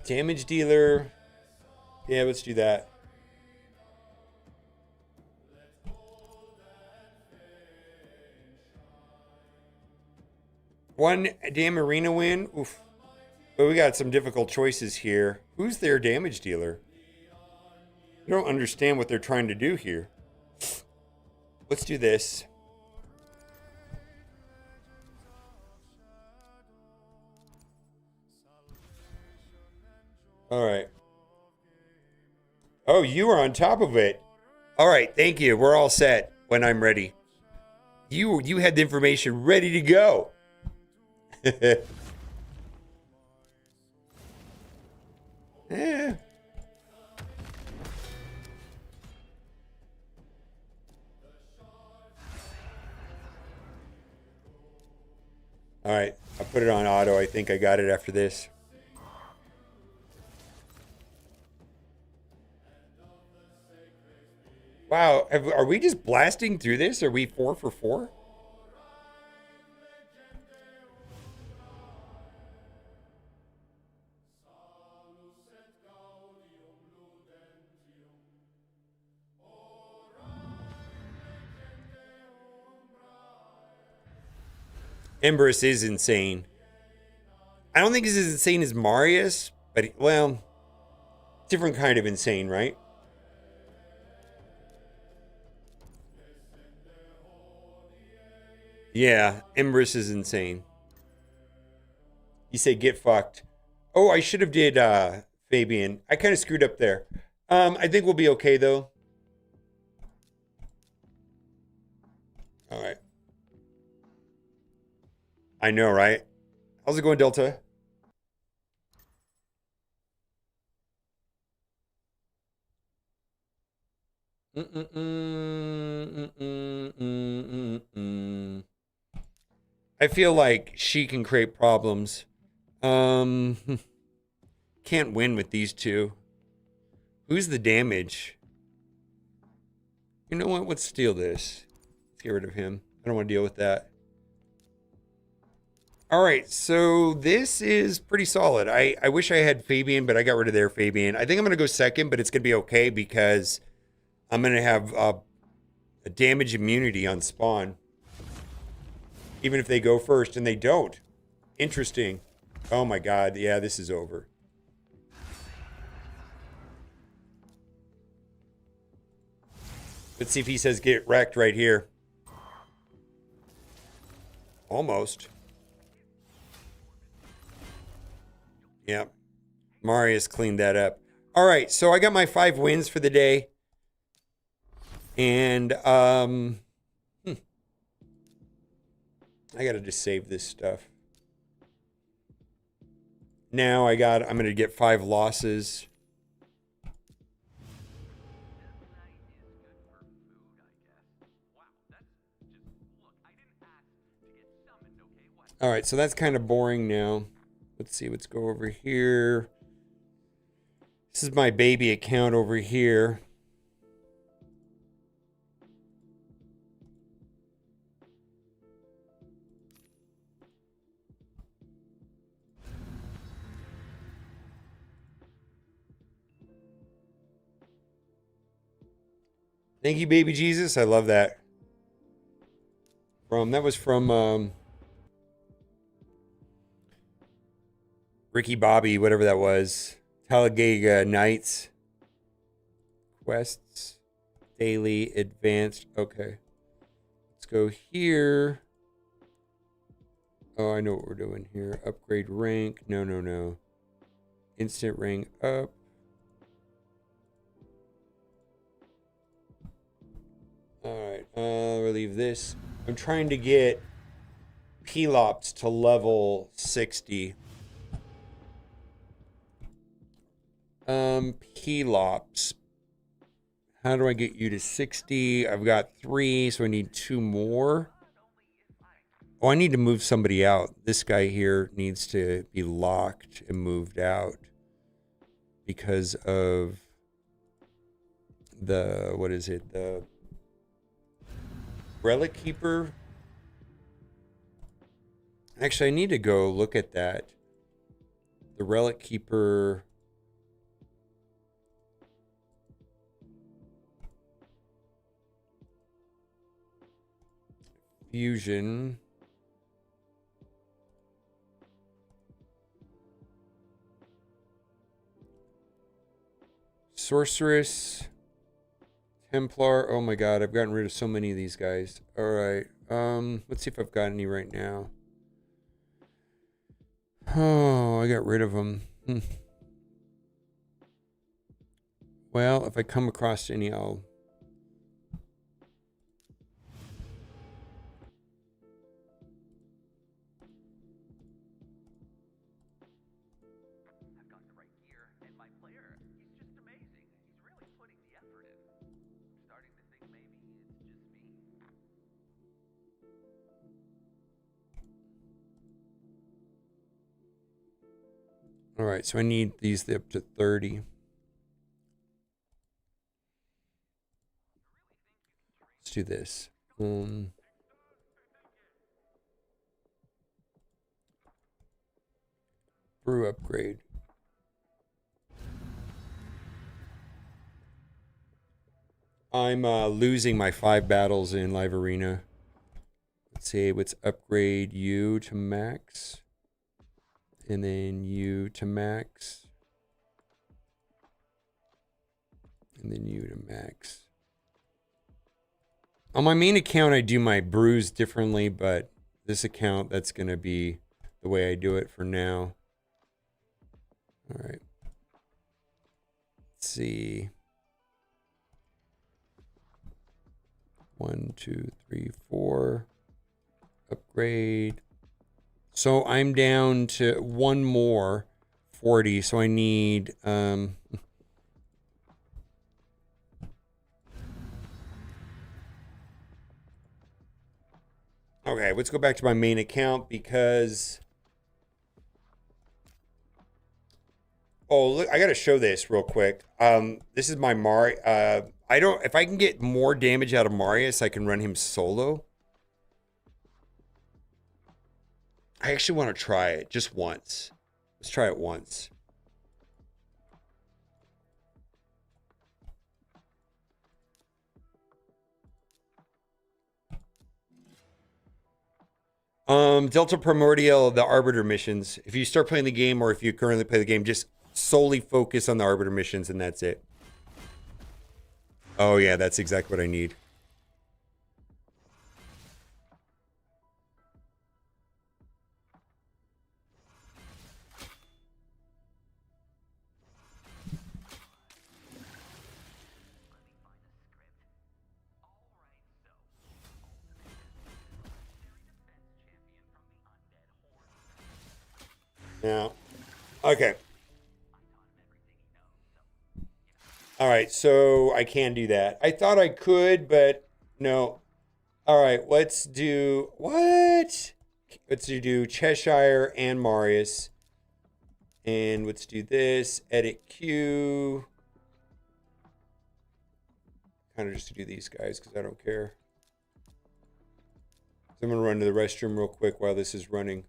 Damage dealer. Yeah, let's do that. One damn arena win. Oof. But we got some difficult choices here. Who's their damage dealer? I don't understand what they're trying to do here. Let's do this. All right. Oh, you are on top of it. All right, thank you. We're all set when I'm ready. You had the information ready to go. Yeah. All right, I put it on auto. I think I got it after this. Wow, are we just blasting through this? Are we 4 for 4? Embrus is insane. I don't think he's as insane as Marius, but, well, different kind of insane, right? Yeah, Embrus is insane. You say get fucked. Oh, I should have did Fabian. I kind of screwed up there. I think we'll be okay, though. All right. I know, right? How's it going, Delta? I feel like she can create problems. Can't win with these two. Who's the damage? You know what? Let's steal this. Let's get rid of him. I don't want to deal with that. All right, so this is pretty solid. I wish I had Fabian, but I got rid of their Fabian. I think I'm going to go second, but it's going to be okay because I'm going to have a damage immunity on spawn. Even if they go first, and they don't. Interesting. Oh my god, yeah, this is over. Let's see if he says get wrecked right here. Almost. Yep. Marius cleaned that up. All right, so I got my 5 wins for the day. And I got to just save this stuff. Now I'm going to get 5 losses. All right, so that's kind of boring now. Let's see, let's go over here. This is my baby account over here. Thank you, baby Jesus. I love that. That was from Ricky Bobby, whatever that was. Talladega Nights. Quests. Daily. Advanced. Okay. Let's go here. Oh, I know what we're doing here. Upgrade rank. No. Instant rank up. Alright, we'll leave this. I'm trying to get Pelops to level 60. Pelops. How do I get you to 60? I've got 3, so I need 2 more. Oh, I need to move somebody out. This guy here needs to be locked and moved out because of the, what is it? The Relic Keeper. Actually, I need to go look at that. The Relic Keeper. Fusion. Sorceress. Templar. Oh my god, I've gotten rid of so many of these guys. Alright. Let's see if I've got any right now. Oh, I got rid of them. Well, if I come across any, I'll... All right, so I need these up to 30. Let's do this. Brew upgrade. I'm losing my 5 battles in live arena. Let's see, let's upgrade you to max. And then you to max. And then you to max. On my main account, I do my brews differently, but this account, that's going to be the way I do it for now. All right. Let's see. 1, 2, 3, 4. Upgrade. So I'm down to one more 40. So I need okay, let's go back to my main account because look, I gotta show this real quick. This is my I don't, if I can get more damage out of Marius, I can run him solo. I actually want to try it just once. Let's try it once. Delta Primordial, the Arbiter missions. If you start playing the game or if you currently play the game, just solely focus on the Arbiter missions and that's it. Oh yeah, that's exactly what I need. Yeah. Okay. All right, so I can do that. I thought I could, but no. All right, let's do what? Let's do Cheshire and Marius. And let's do this. Edit queue. Kind of just to do these guys because I don't care. So I'm going to run to the restroom real quick while this is running.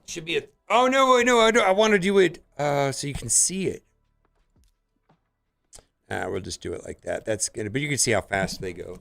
Should be a... Oh, no, no, I want to do it so you can see it. We'll just do it like that. That's good. But you can see how fast they go.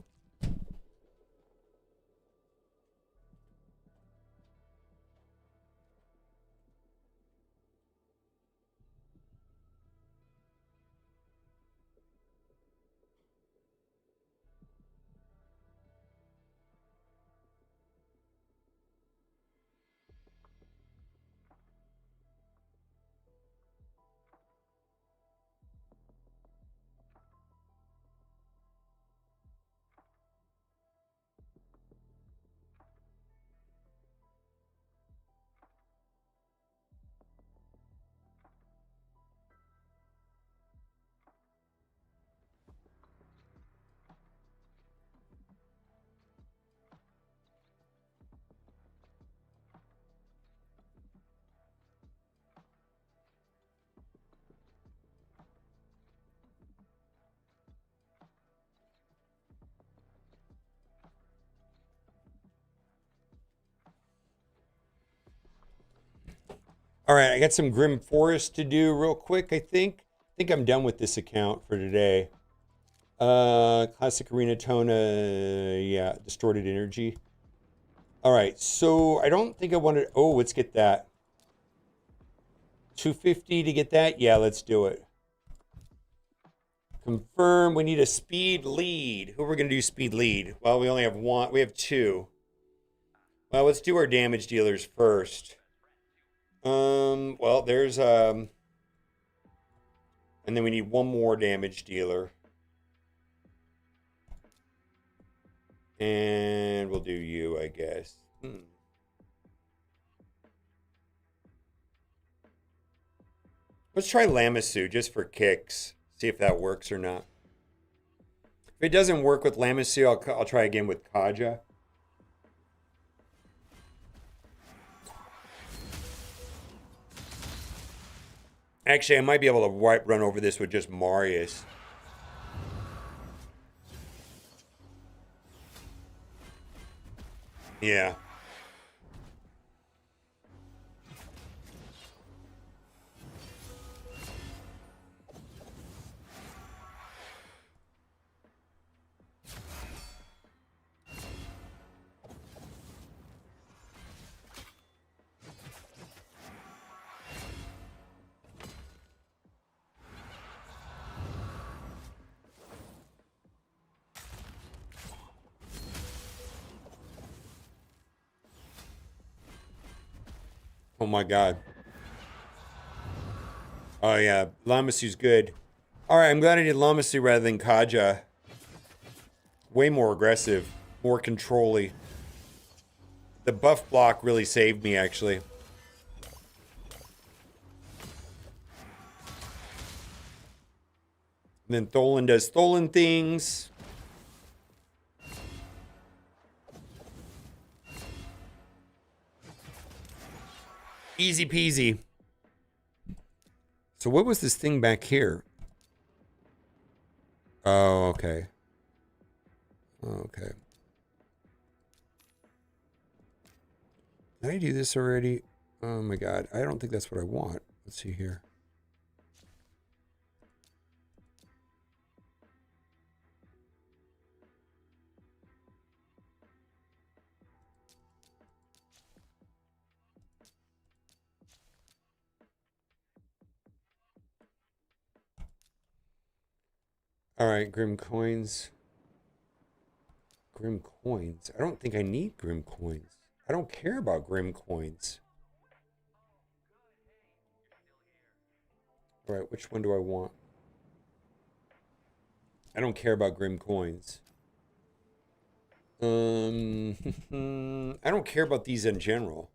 All right, I got some Grim Forest to do real quick, I think. I think I'm done with this account for today. Classic Arena Tona, yeah, Distorted Energy. All right, so I don't think I wanted... Oh, let's get that. 250 to get that? Yeah, let's do it. Confirm, we need a speed lead. Who are we going to do speed lead? Well, we only have one. We have two. Well, let's do our damage dealers first. Well, there's, and then we need one more damage dealer. And we'll do you, I guess. Let's try Lamasu just for kicks. See if that works or not. If it doesn't work with Lamasu, I'll try again with Kaja. Actually, I might be able to run over this with just Marius. Yeah. Oh my god. Oh yeah, Lamasu's good. Alright, I'm glad I did Lamasu rather than Kaja. Way more aggressive, more control-y. The buff block really saved me, actually. And then Tholen does Tholen things. Easy peasy. So what was this thing back here? Oh, okay. Okay. Did I do this already? Oh my god. I don't think that's what I want. Let's see here. All right, Grim Coins. Grim Coins. I don't think I need Grim Coins. I don't care about Grim Coins. All right, which one do I want? I don't care about Grim Coins. I don't care about these in general.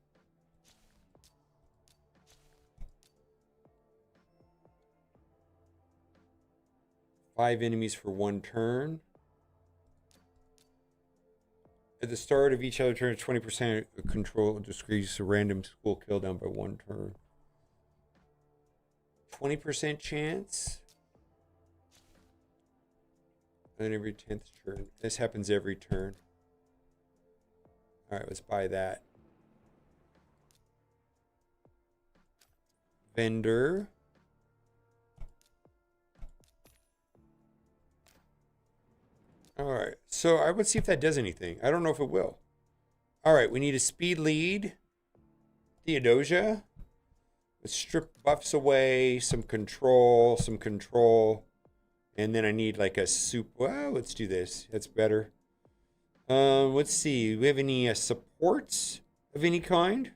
Five enemies for one turn. At the start of each other turn, 20% control decrease a random school kill down by one turn. 20% chance. And then every 10th turn. This happens every turn. All right, let's buy that. Vendor. All right, so I would see if that does anything. I don't know if it will. All right, we need a speed lead. Theodosia. Let's strip buffs away, some control. And then I need like a soup. Well, let's do this. That's better. Let's see. Do we have any supports of any kind?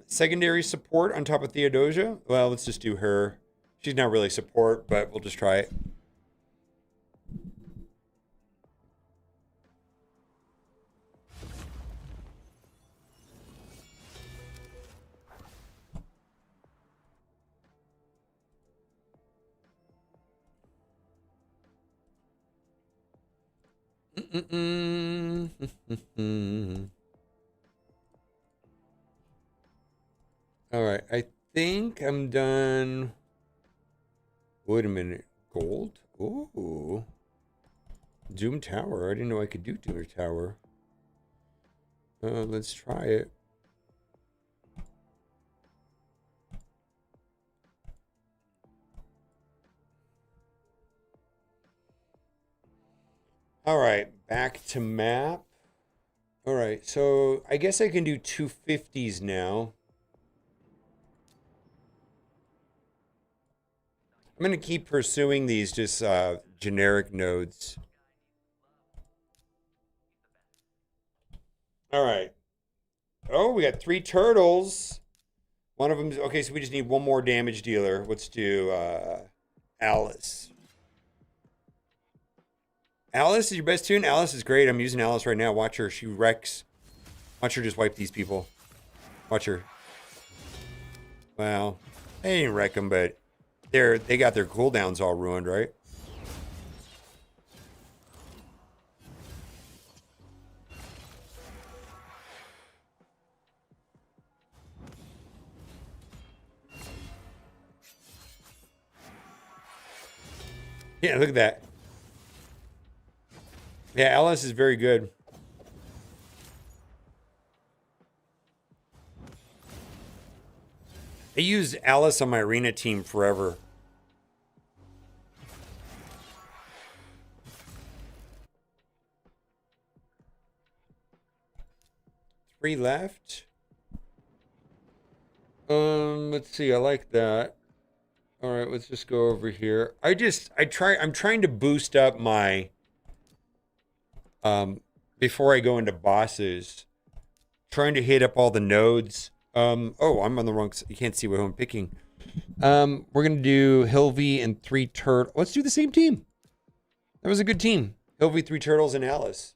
Secondary support on top of Theodosia. Well, let's just do her. She's not really support, but we'll just try it. All right, I think I'm done. Wait a minute. Gold? Ooh. Doom Tower. I didn't know I could do Doom Tower. Let's try it. All right, back to map. All right, so I guess I can do 250s now. I'm going to keep pursuing these just generic nodes. All right. Oh, we got 3 turtles. One of them. Okay, so we just need one more damage dealer. Let's do Alice. Alice is your best tune? Alice is great. I'm using Alice right now. Watch her. She wrecks. Watch her just wipe these people. Watch her. Well, they didn't wreck them, but they got their cooldowns all ruined, right? Yeah, look at that. Yeah, Alice is very good. I used Alice on my arena team forever. Three left. Let's see. I like that. All right, let's just go over here. I'm trying to boost up my before I go into bosses. Trying to hit up all the nodes. Oh, I'm on the wrong side. You can't see what I'm picking. We're gonna do Hilvy and 3 turtles. Let's do the same team. That was a good team. Hilvy, 3 turtles, and Alice.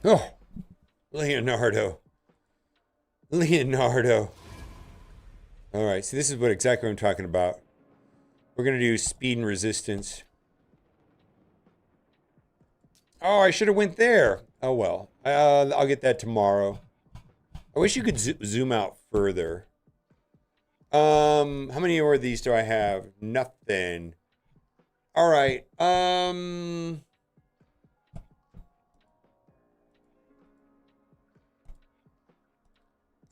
Oh, Leonardo. Leonardo. All right, so this is exactly what I'm talking about. We're going to do speed and resistance. Oh, I should have went there. Oh, well. I'll get that tomorrow. I wish you could zoom out further. How many more of these do I have? Nothing. All right.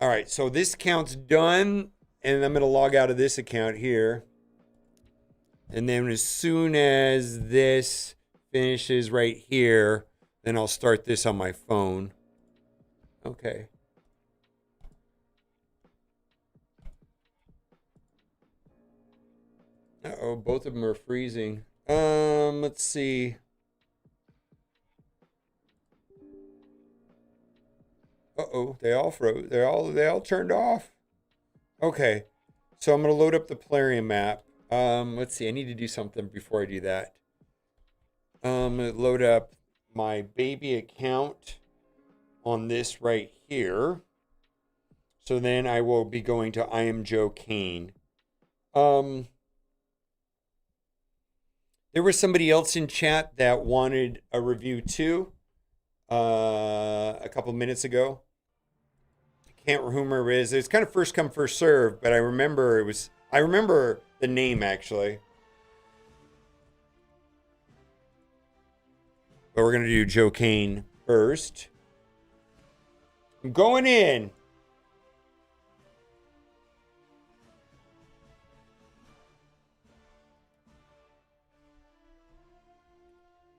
All right, so this count's done, and I'm going to log out of this account here. And then as soon as this finishes right here, then I'll start this on my phone. Okay. Uh-oh, both of them are freezing. Let's see. Uh-oh, they all froze. They all turned off. Okay. So I'm going to load up the Plarium map. Let's see. I need to do something before I do that. I'm going to load up my baby account on this right here. So then I will be going to I Am Joe Kane. There was somebody else in chat that wanted a review too. A couple minutes ago. I can't remember who it is. It's kind of first come, first serve, but I remember the name actually. But we're gonna do Joe Kane first. I'm going in.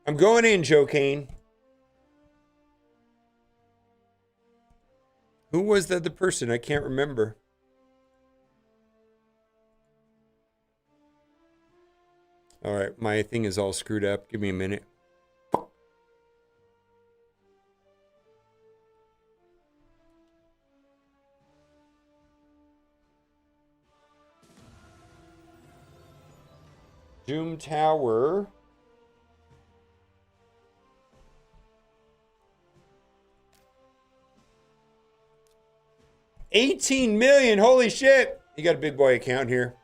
I'm going in, Joe Kane. Who was the other person? I can't remember. All right, my thing is all screwed up. Give me a minute. Zoom Tower. $18 million. Holy shit. You got a big boy account here.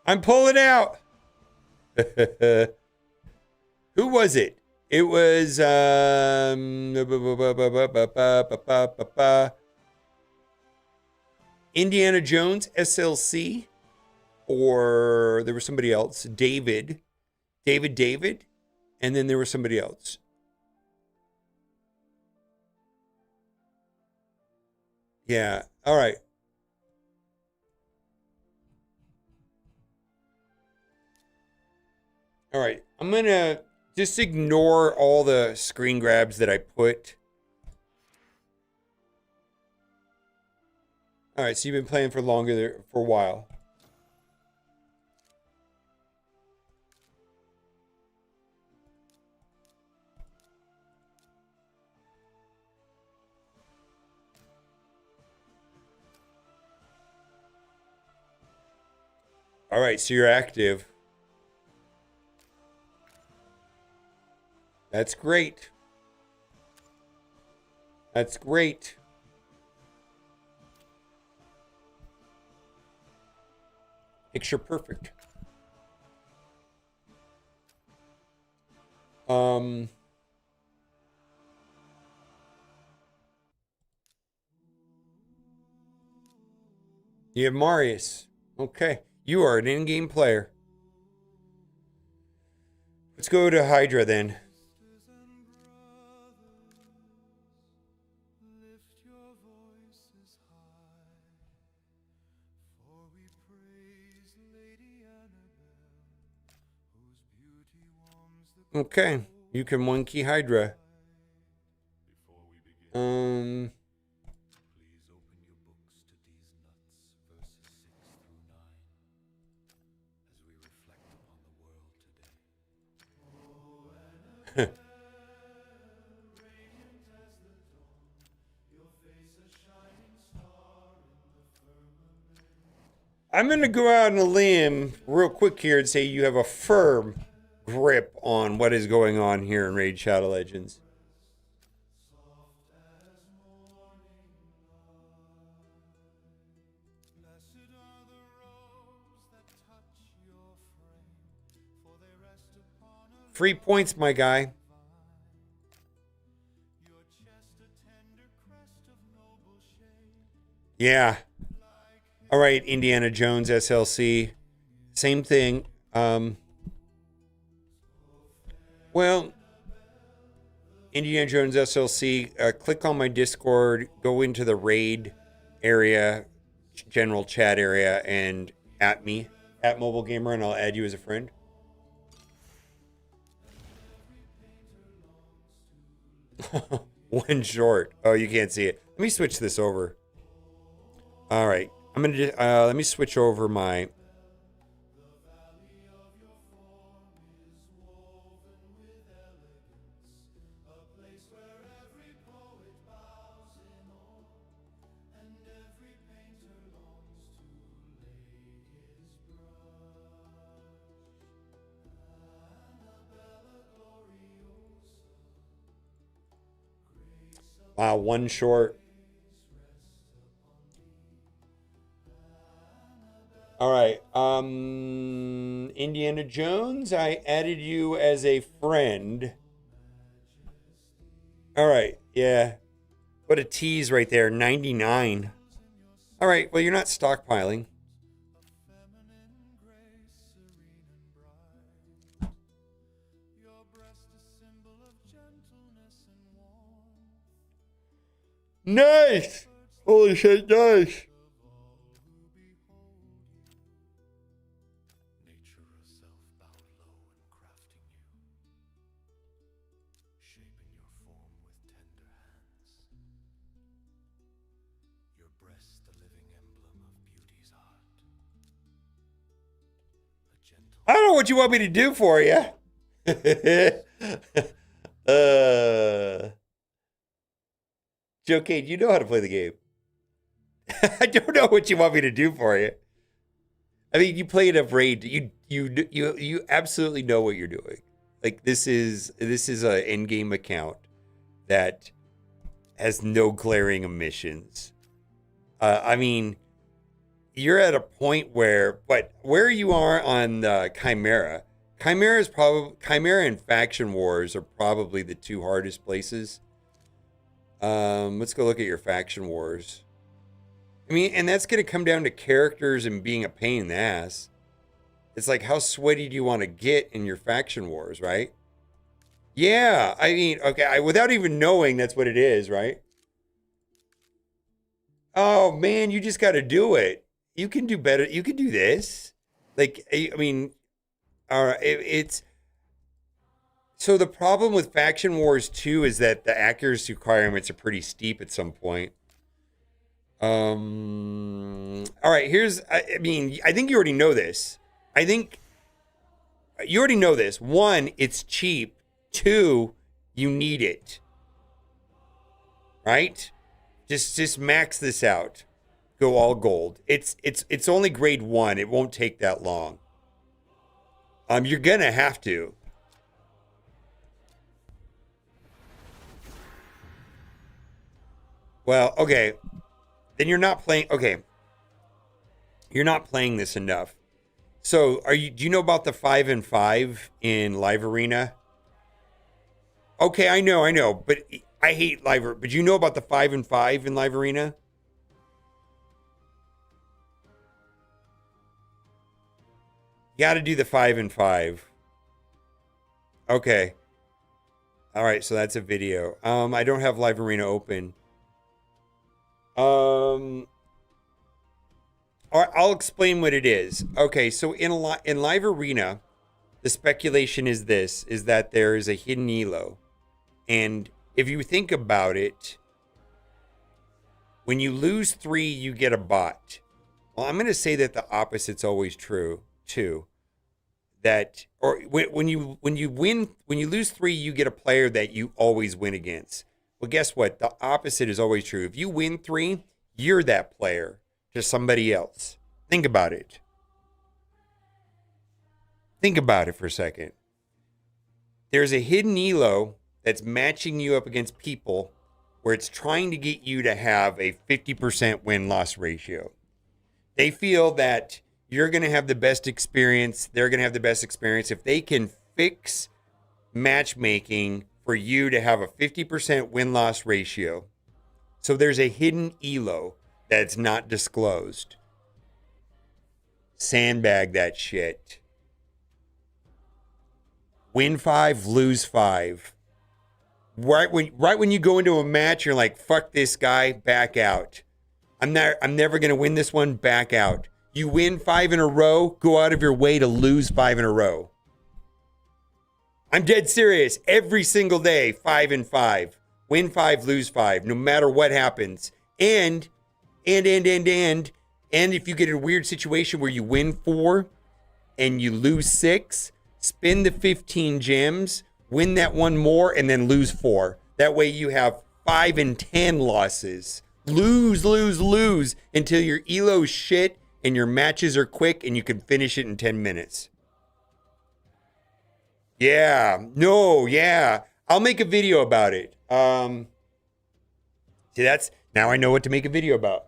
I'm pulling out. Who was it? It was Indiana Jones, SLC, or there was somebody else, David, and then there was somebody else. Yeah. All right. All right. I'm going to just ignore all the screen grabs that I put. All right. So you've been playing for longer there, for a while. All right. So you're active. That's great. That's great. Picture perfect. You have Marius. Okay. You are an in-game player. Let's go to Hydra then. Okay. You can one key Hydra. I'm going to go out on a limb real quick here and say you have a firm grip on what is going on here in Raid Shadow Legends. Free points, my guy. Yeah. All right, Indiana Jones SLC. Same thing. Well, Indiana Jones SLC, click on my Discord, go into the raid area, general chat area, and at me, at Mobile Gamer, and I'll add you as a friend. One short. Oh, you can't see it. Let me switch this over. All right. I'm going to let me switch over my Wow, one short. All right. Indiana Jones, I added you as a friend. All right. Yeah. What a tease right there. 99. All right. Well, you're not stockpiling. Nice. Holy shit, nice. I don't know what you want me to do for you. Joe Cade, you know how to play the game. I don't know what you want me to do for you. I mean, you played a raid. You absolutely know what you're doing. Like this is a in-game account that has no glaring omissions. I mean, you're at a point where you are on Chimera. Chimera and Faction Wars are probably the two hardest places. Let's go look at your Faction Wars. I mean, and that's going to come down to characters and being a pain in the ass. It's like, how sweaty do you want to get in your Faction Wars, right? Yeah, I mean, okay, without even knowing that's what it is, right? Oh man, you just got to do it. You can do better. You can do this. Like, I mean, all right, it's so the problem with Faction Wars 2 is that the accuracy requirements are pretty steep at some point. All right, I mean, I think you already know this. I think you already know this. One, it's cheap. Two, you need it. Right? Just max this out. Go all gold. It's only grade 1. It won't take that long. You're gonna have to. Well, okay. Then you're not playing. Okay. You're not playing this enough. So, do you know about the 5 and 5 in Live Arena? Okay, I know, but I hate but you know about the 5 and 5 in Live Arena? You got to do the 5 and 5. Okay. All right, so that's a video. I don't have Live Arena open. I'll explain what it is. Okay, so in Live Arena, the speculation is that there is a hidden elo. And if you think about it, when you lose 3, you get a bot. Well, I'm going to say that the opposite's always true, too. That, or when you lose 3, you get a player that you always win against. Well, guess what? The opposite is always true. If you win 3, you're that player to somebody else. Think about it. Think about it for a second. There's a hidden elo that's matching you up against people where it's trying to get you to have a 50% win-loss ratio. They feel that you're going to have the best experience. They're going to have the best experience if they can fix matchmaking for you to have a 50% win-loss ratio. So there's a hidden elo that's not disclosed. Sandbag that shit. Win 5, lose 5. Right when you go into a match, you're like, fuck this guy, back out. I'm never gonna win this one, back out. You win 5 in a row, go out of your way to lose 5 in a row. I'm dead serious. Every single day, 5 and 5. Win 5, lose 5, no matter what happens. And if you get in a weird situation where you win 4 and you lose 6, spend the 15 gems, win that one more, and then lose 4. That way you have 5 and 10 losses. Lose until your elo's shit and your matches are quick and you can finish it in 10 minutes. Yeah. I'll make a video about it. See, now I know what to make a video about.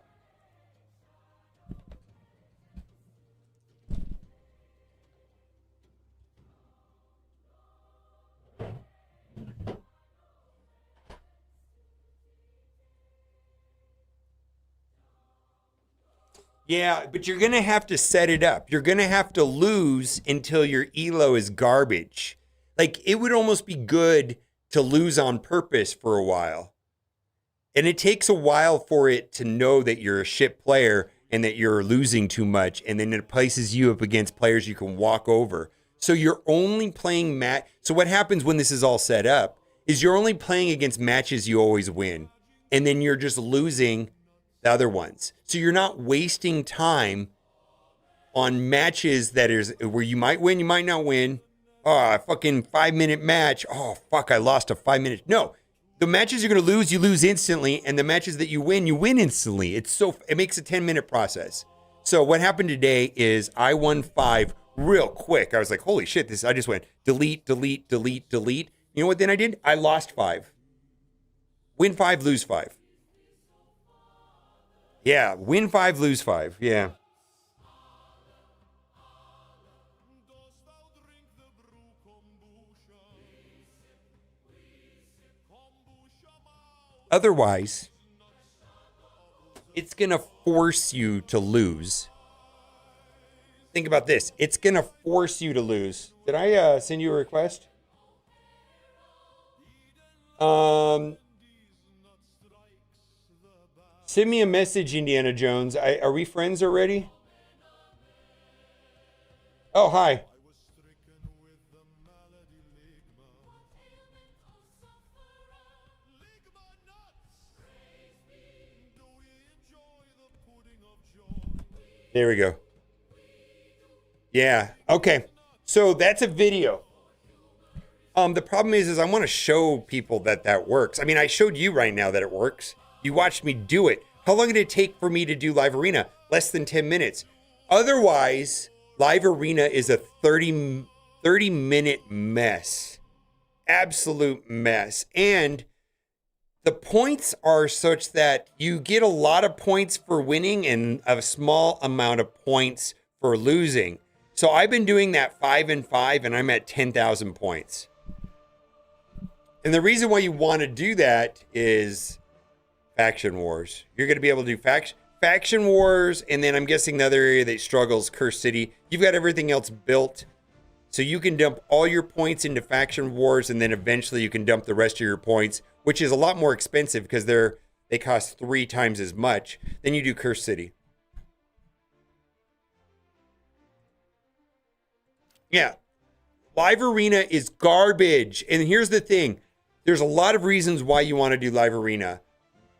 Yeah, but you're going to have to set it up. You're going to have to lose until your elo is garbage. Like, it would almost be good to lose on purpose for a while. And it takes a while for it to know that you're a shit player and that you're losing too much. And then it places you up against players you can walk over. So you're only playing So what happens when this is all set up is you're only playing against matches you always win. And then you're just losing the other ones. So you're not wasting time on matches where you might win, you might not win. Oh, a fucking 5-minute match. Oh, fuck, I lost a 5 minutes. No, the matches you're going to lose, you lose instantly. And the matches that you win instantly. It makes a 10-minute process. So what happened today is I won 5 real quick. I was like, holy shit, I just went delete. You know what then I did? I lost 5. Win 5, lose 5. Yeah, win 5, lose 5. Yeah. Otherwise, it's going to force you to lose. Think about this. It's going to force you to lose. Did I send you a request? Send me a message, Indiana Jones. Are we friends already? Oh, hi. There we go. Yeah. Okay. So that's a video. The problem is I want to show people that works. I mean, I showed you right now that it works. You watched me do it. How long did it take for me to do Live Arena? Less than 10 minutes. Otherwise, Live Arena is a 30-minute mess. Absolute mess. And the points are such that you get a lot of points for winning and a small amount of points for losing. So I've been doing that 5 and 5, and I'm at 10,000 points. And the reason why you want to do that is Faction Wars. You're going to be able to do Faction Wars, and then I'm guessing the other area that struggles, Curse City. You've got everything else built. So you can dump all your points into Faction Wars, and then eventually you can dump the rest of your points, which is a lot more expensive because they cost 3 times as much. Then you do Curse City. Yeah. Live Arena is garbage. And here's the thing. There's a lot of reasons why you want to do Live Arena.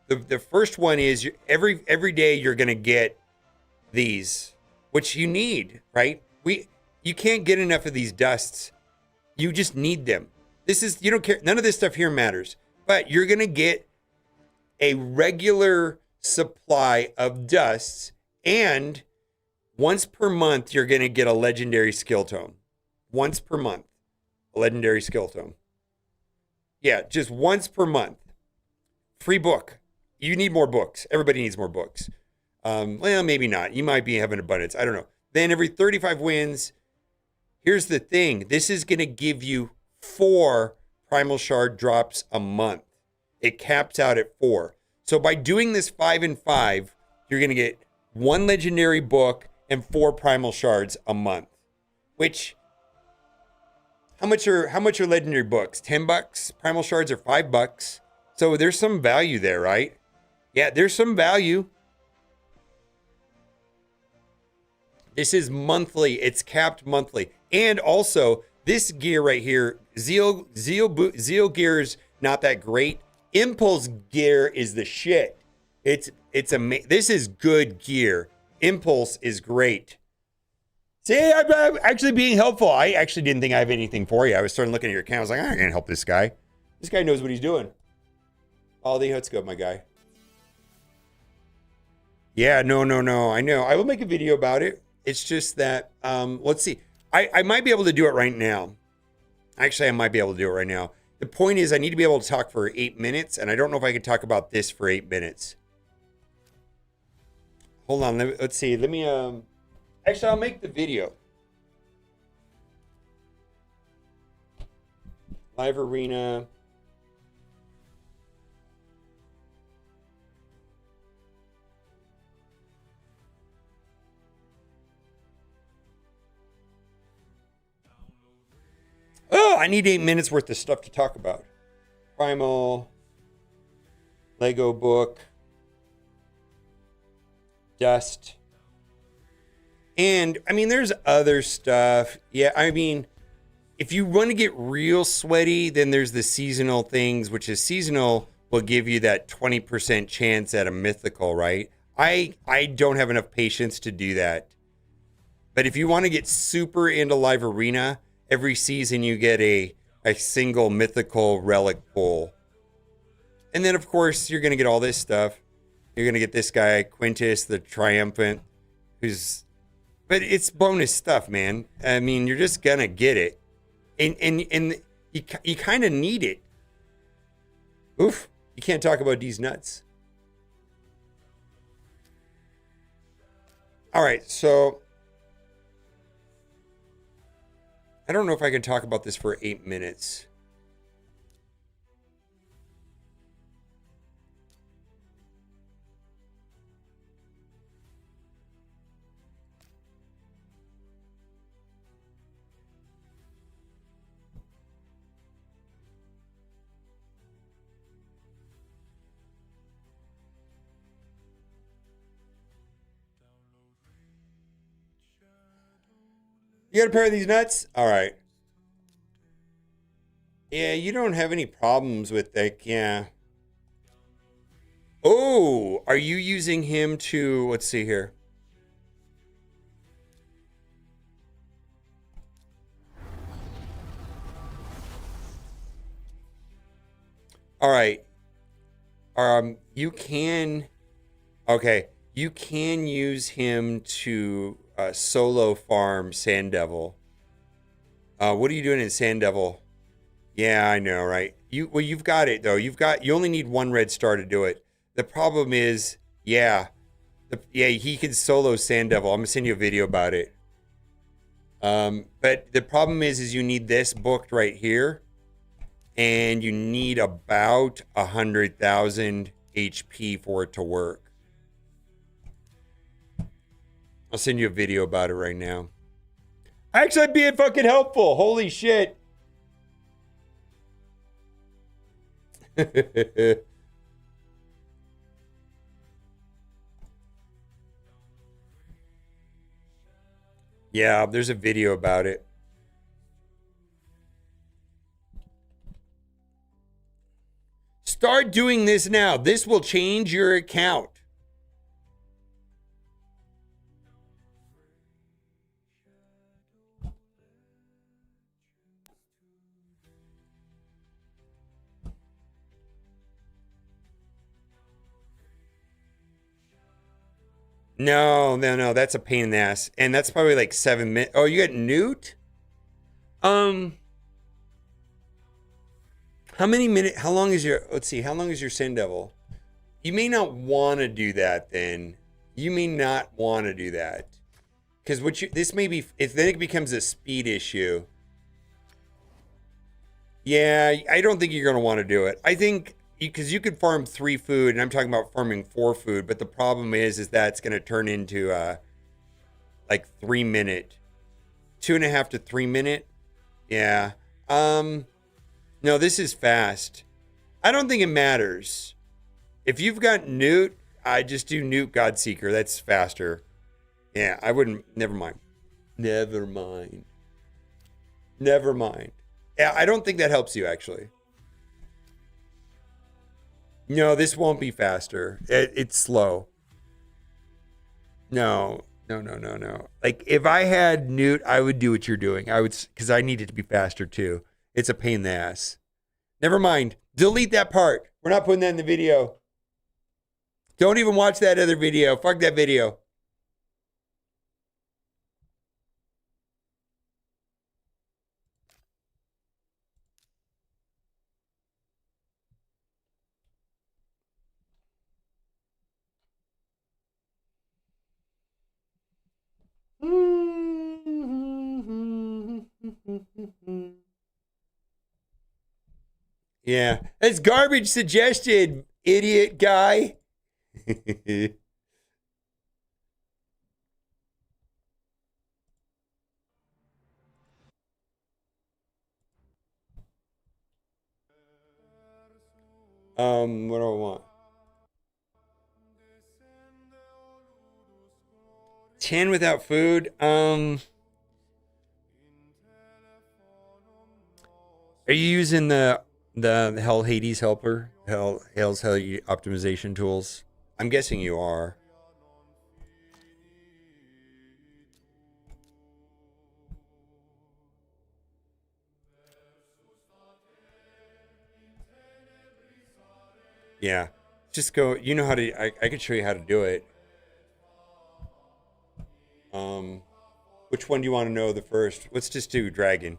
The first one is every day you're going to get these, which you need, right? You can't get enough of these dusts. You just need them. You don't care. None of this stuff here matters. But you're going to get a regular supply of dusts, and once per month, you're going to get a legendary skill tome. Once per month, a legendary skill tome. Yeah, just once per month. Free book. You need more books. Everybody needs more books. Well, maybe not. You might be having abundance. I don't know. Then every 35 wins. Here's the thing. This is going to give you 4 Primal Shard drops a month. It caps out at 4. So by doing this 5 and 5, you're going to get 1 legendary book and 4 Primal Shards a month. Which, how much are legendary books? $10? Primal Shards are $5. So there's some value there, right? Yeah, there's some value. This is monthly. It's capped monthly. And also, this gear right here, Zeal gear's not that great. Impulse gear is the shit. This is good gear. Impulse is great. See, I'm actually being helpful. I actually didn't think I have anything for you. I was starting looking at your account. I was like, I can't help this guy. This guy knows what he's doing. Aldi, let's go, my guy. Yeah, no. I know. I will make a video about it. It's just that, let's see. I might be able to do it right now. Actually, I might be able to do it right now. The point is I need to be able to talk for 8 minutes, and I don't know if I can talk about this for 8 minutes. Hold on. Let's see. Let me, actually, I'll make the video. Live Arena. Oh, I need 8 minutes worth of stuff to talk about. Primal, Lego book, dust. And, I mean, there's other stuff. Yeah, I mean, if you want to get real sweaty, then there's the seasonal things, which is seasonal will give you that 20% chance at a mythical, right? I don't have enough patience to do that. But if you want to get super into Live Arena, every season you get a single mythical relic pull. And then, of course, you're going to get all this stuff. You're going to get this guy, Quintus, the Triumphant, but it's bonus stuff, man. I mean, you're just going to get it. And you kind of need it. Oof. You can't talk about these nuts. All right, so I don't know if I can talk about this for 8 minutes. You got a pair of these nuts? All right. Yeah, you don't have any problems with like, yeah. Oh, are you using him to, let's see here. All right. You can, okay. You can use him to solo farm Sand Devil. What are you doing in Sand Devil? Yeah, I know, right? You've got it though. You only need one red star to do it. The problem is, yeah, he can solo Sand Devil. I'm gonna send you a video about it. But the problem is you need this booked right here, and you need about 100,000 HP for it to work. I'll send you a video about it right now. Actually, being fucking helpful. Holy shit. Yeah, there's a video about it. Start doing this now. This will change your account. No, that's a pain in the ass. And that's probably like 7 minutes. Oh, you got Newt? How many minutes? How long is your, let's see, how long is your Sand Devil? You may not want to do that then. You may not want to do that. Because this may be, if then it becomes a speed issue. Yeah, I don't think you're going to want to do it. I think, because you could farm 3 food, and I'm talking about farming 4 food, but the problem is that it's going to turn into like 3 minute, 2.5 to 3 minute. Yeah. No, this is fast. I don't think it matters. If you've got Newt, I just do Newt Godseeker. That's faster. Yeah, I wouldn't. Never mind. Never mind. Never mind. Yeah, I don't think that helps you actually. No, this won't be faster. It's slow. No. Like if I had Newt, I would do what you're doing. I would, because I need it to be faster too. It's a pain in the ass. Never mind. Delete that part. We're not putting that in the video. Don't even watch that other video. Fuck that video. Yeah, that's garbage suggestion, idiot guy. What do I want? 10 without food. Are you using the Hell Hades helper? Hell's Hell optimization tools? I'm guessing you are. Yeah. Just go, you know how to, I can show you how to do it. Which one do you want to know the first? Let's just do Dragon.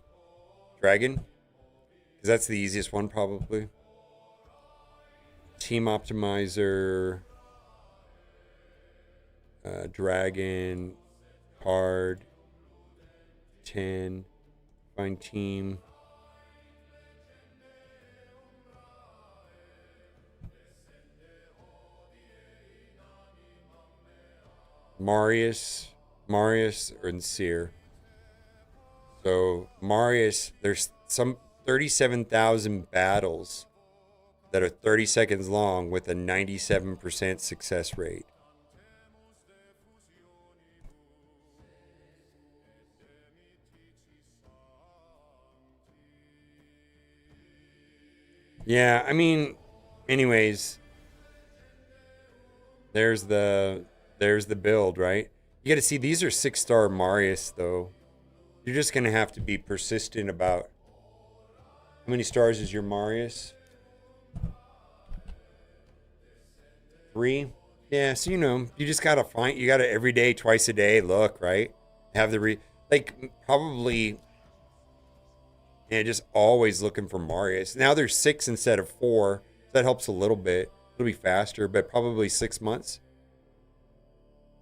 Dragon? Because that's the easiest one probably. Team Optimizer. Dragon. Card. 10. Find team. Marius and Seer. So Marius, there's some 37,000 battles that are 30 seconds long with a 97% success rate. Yeah, I mean, anyways, there's the build, right? You got to see these are 6-star Marius though. You're just gonna have to be persistent about how many stars is your Marius? 3. Yeah, so you just gotta find. You gotta every day, twice a day, look right. Have the probably. Yeah, just always looking for Marius. Now there's 6 instead of 4. So that helps a little bit. It'll be faster, but probably 6 months.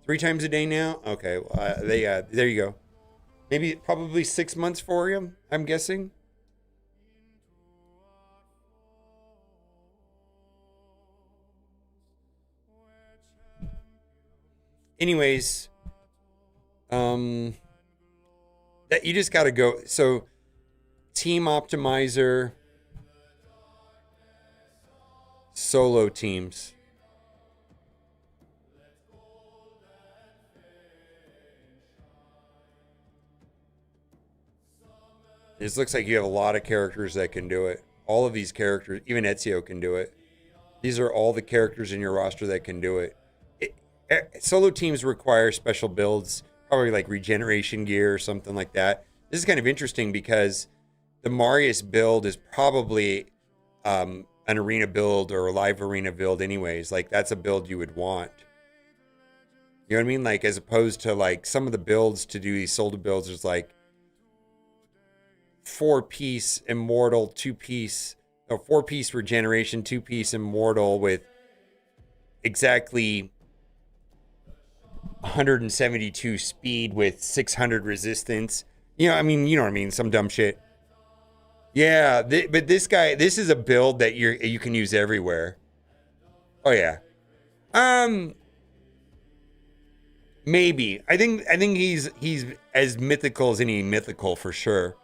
3 times a day now? Okay, well, there you go. Maybe probably 6 months for you, I'm guessing. Anyways, that you just got to go. So, team optimizer, solo teams. This looks like you have a lot of characters that can do it. All of these characters, even Ezio can do it. These are all the characters in your roster that can do it. Solo teams require special builds, probably like regeneration gear or something like that. This is kind of interesting because the Marius build is probably an arena build or a live arena build anyways. Like that's a build you would want. You know what I mean? Like as opposed to like some of the builds to do these solo builds is like 4-piece immortal, 2-piece, or 4-piece regeneration, 2-piece immortal with exactly 172 speed with 600 resistance. You know, I mean, you know what I mean? Some dumb shit. Yeah, but this guy, this is a build that you can use everywhere. Oh yeah. Maybe. I think he's as mythical as any mythical for sure.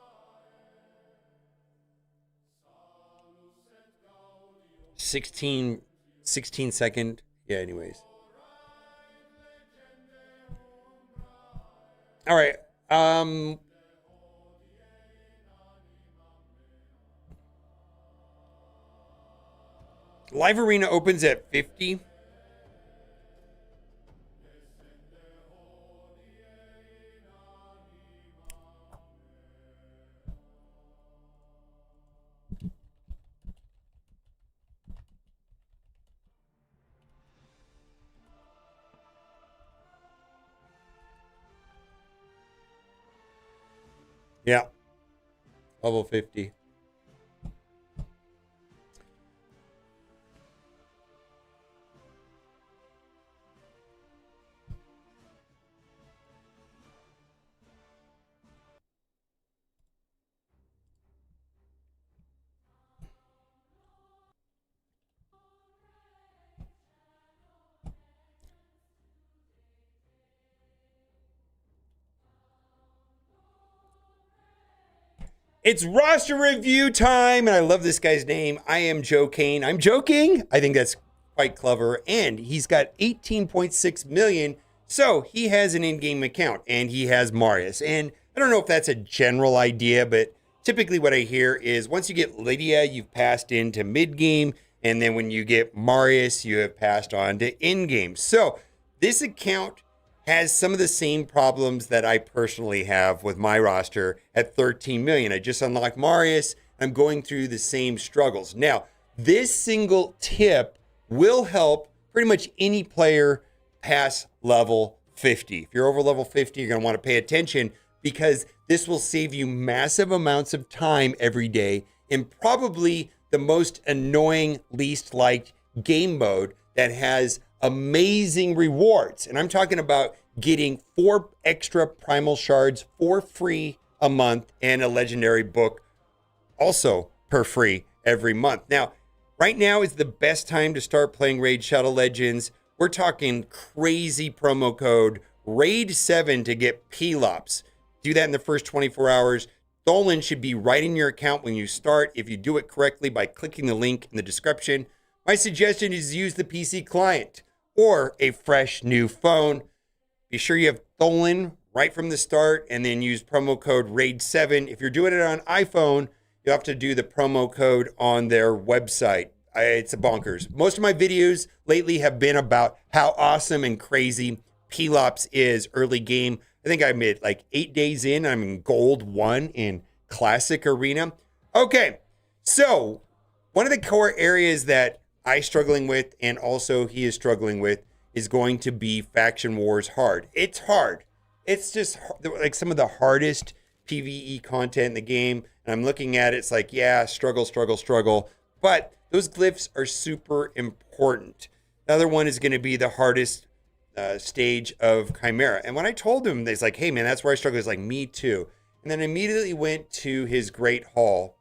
16 second. Yeah, anyways. All right. Live Arena opens at 50. Yeah. Level 50. It's roster review time, and I love this guy's name. I am Joe Kane. I'm joking. I think that's quite clever, and he's got 18.6 million, so he has an in-game account, and he has Marius. And I don't know if that's a general idea, but typically what I hear is once you get Lydia, you've passed into mid-game, and then when you get Marius, you have passed on to in-game. So this account has some of the same problems that I personally have with my roster at 13 million. I just unlocked Marius. I'm going through the same struggles. Now, this single tip will help pretty much any player pass level 50. If you're over level 50, you're going to want to pay attention because this will save you massive amounts of time every day in probably the most annoying, least liked game mode that has amazing rewards. And I'm talking about getting 4 extra primal shards for free a month and a legendary book also per free every month. Now, right now is the best time to start playing Raid Shadow Legends. We're talking crazy promo code RAID7 to get Pelops. Do that in the first 24 hours. Dolan should be right in your account when you start if you do it correctly by clicking the link in the description. My suggestion is use the PC client or a fresh new phone. Be sure you have Dolan right from the start and then use promo code RAID7. If you're doing it on iPhone, you have to do the promo code on their website. It's a bonkers. Most of my videos lately have been about how awesome and crazy Pelops is early game. I think I'm at like 8 days in. I'm in Gold 1 in Classic Arena. Okay, so one of the core areas that I'm struggling with and also he is struggling with is going to be Faction Wars Hard. It's hard. It's just like some of the hardest PvE content in the game. And I'm looking at it, it's like, yeah, struggle. But those glyphs are super important. The other one is going to be the hardest stage of Chimera. And when I told him, he's like, hey, man, that's where I struggle. He's like, me too. And then immediately went to his Great Hall.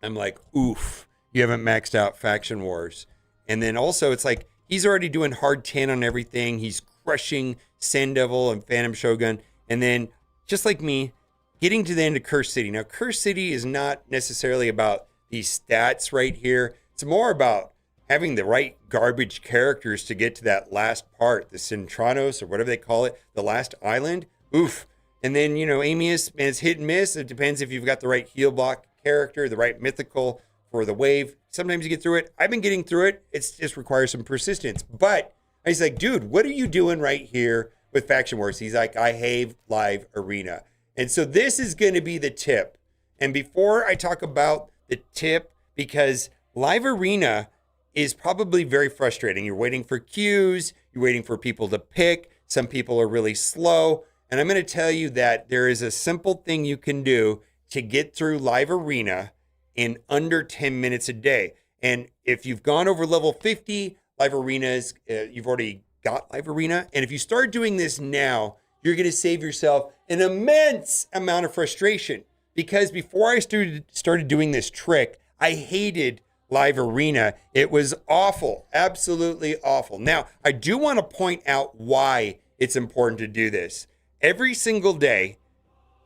I'm like, oof, you haven't maxed out Faction Wars. And then also it's like, he's already doing hard 10 on everything. He's crushing Sand Devil and Phantom Shogun. And then, just like me, getting to the end of Curse City. Now, Curse City is not necessarily about these stats right here. It's more about having the right garbage characters to get to that last part, the Centranos or whatever they call it, the last island. Oof. And then, Amius, man, it's hit and miss. It depends if you've got the right heal block character, the right mythical for the wave. Sometimes you get through it. I've been getting through it. It just requires some persistence. But I was like, dude, what are you doing right here with Faction Wars? He's like, I hate live arena. And so this is going to be the tip. And before I talk about the tip, because live arena is probably very frustrating. You're waiting for queues. You're waiting for people to pick. Some people are really slow. And I'm going to tell you that there is a simple thing you can do to get through live arena in under 10 minutes a day. And if you've gone over level 50, live arenas, you've already got live arena. And if you start doing this now, you're going to save yourself an immense amount of frustration. Because before I started doing this trick, I hated live arena. It was awful, absolutely awful. Now, I do want to point out why it's important to do this. Every single day,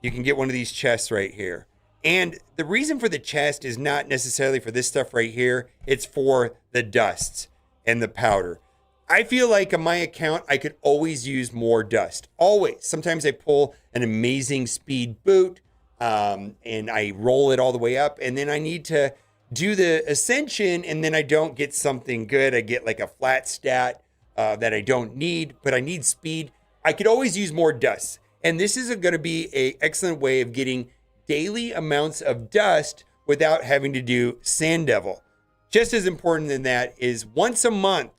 you can get one of these chests right here. And the reason for the chest is not necessarily for this stuff right here. It's for the dusts and the powder. I feel like on my account, I could always use more dust. Always. Sometimes I pull an amazing speed boot and I roll it all the way up. And then I need to do the ascension and then I don't get something good. I get like a flat stat that I don't need, but I need speed. I could always use more dust. And this is going to be an excellent way of getting daily amounts of dust without having to do Sand Devil. Just as important than that is once a month,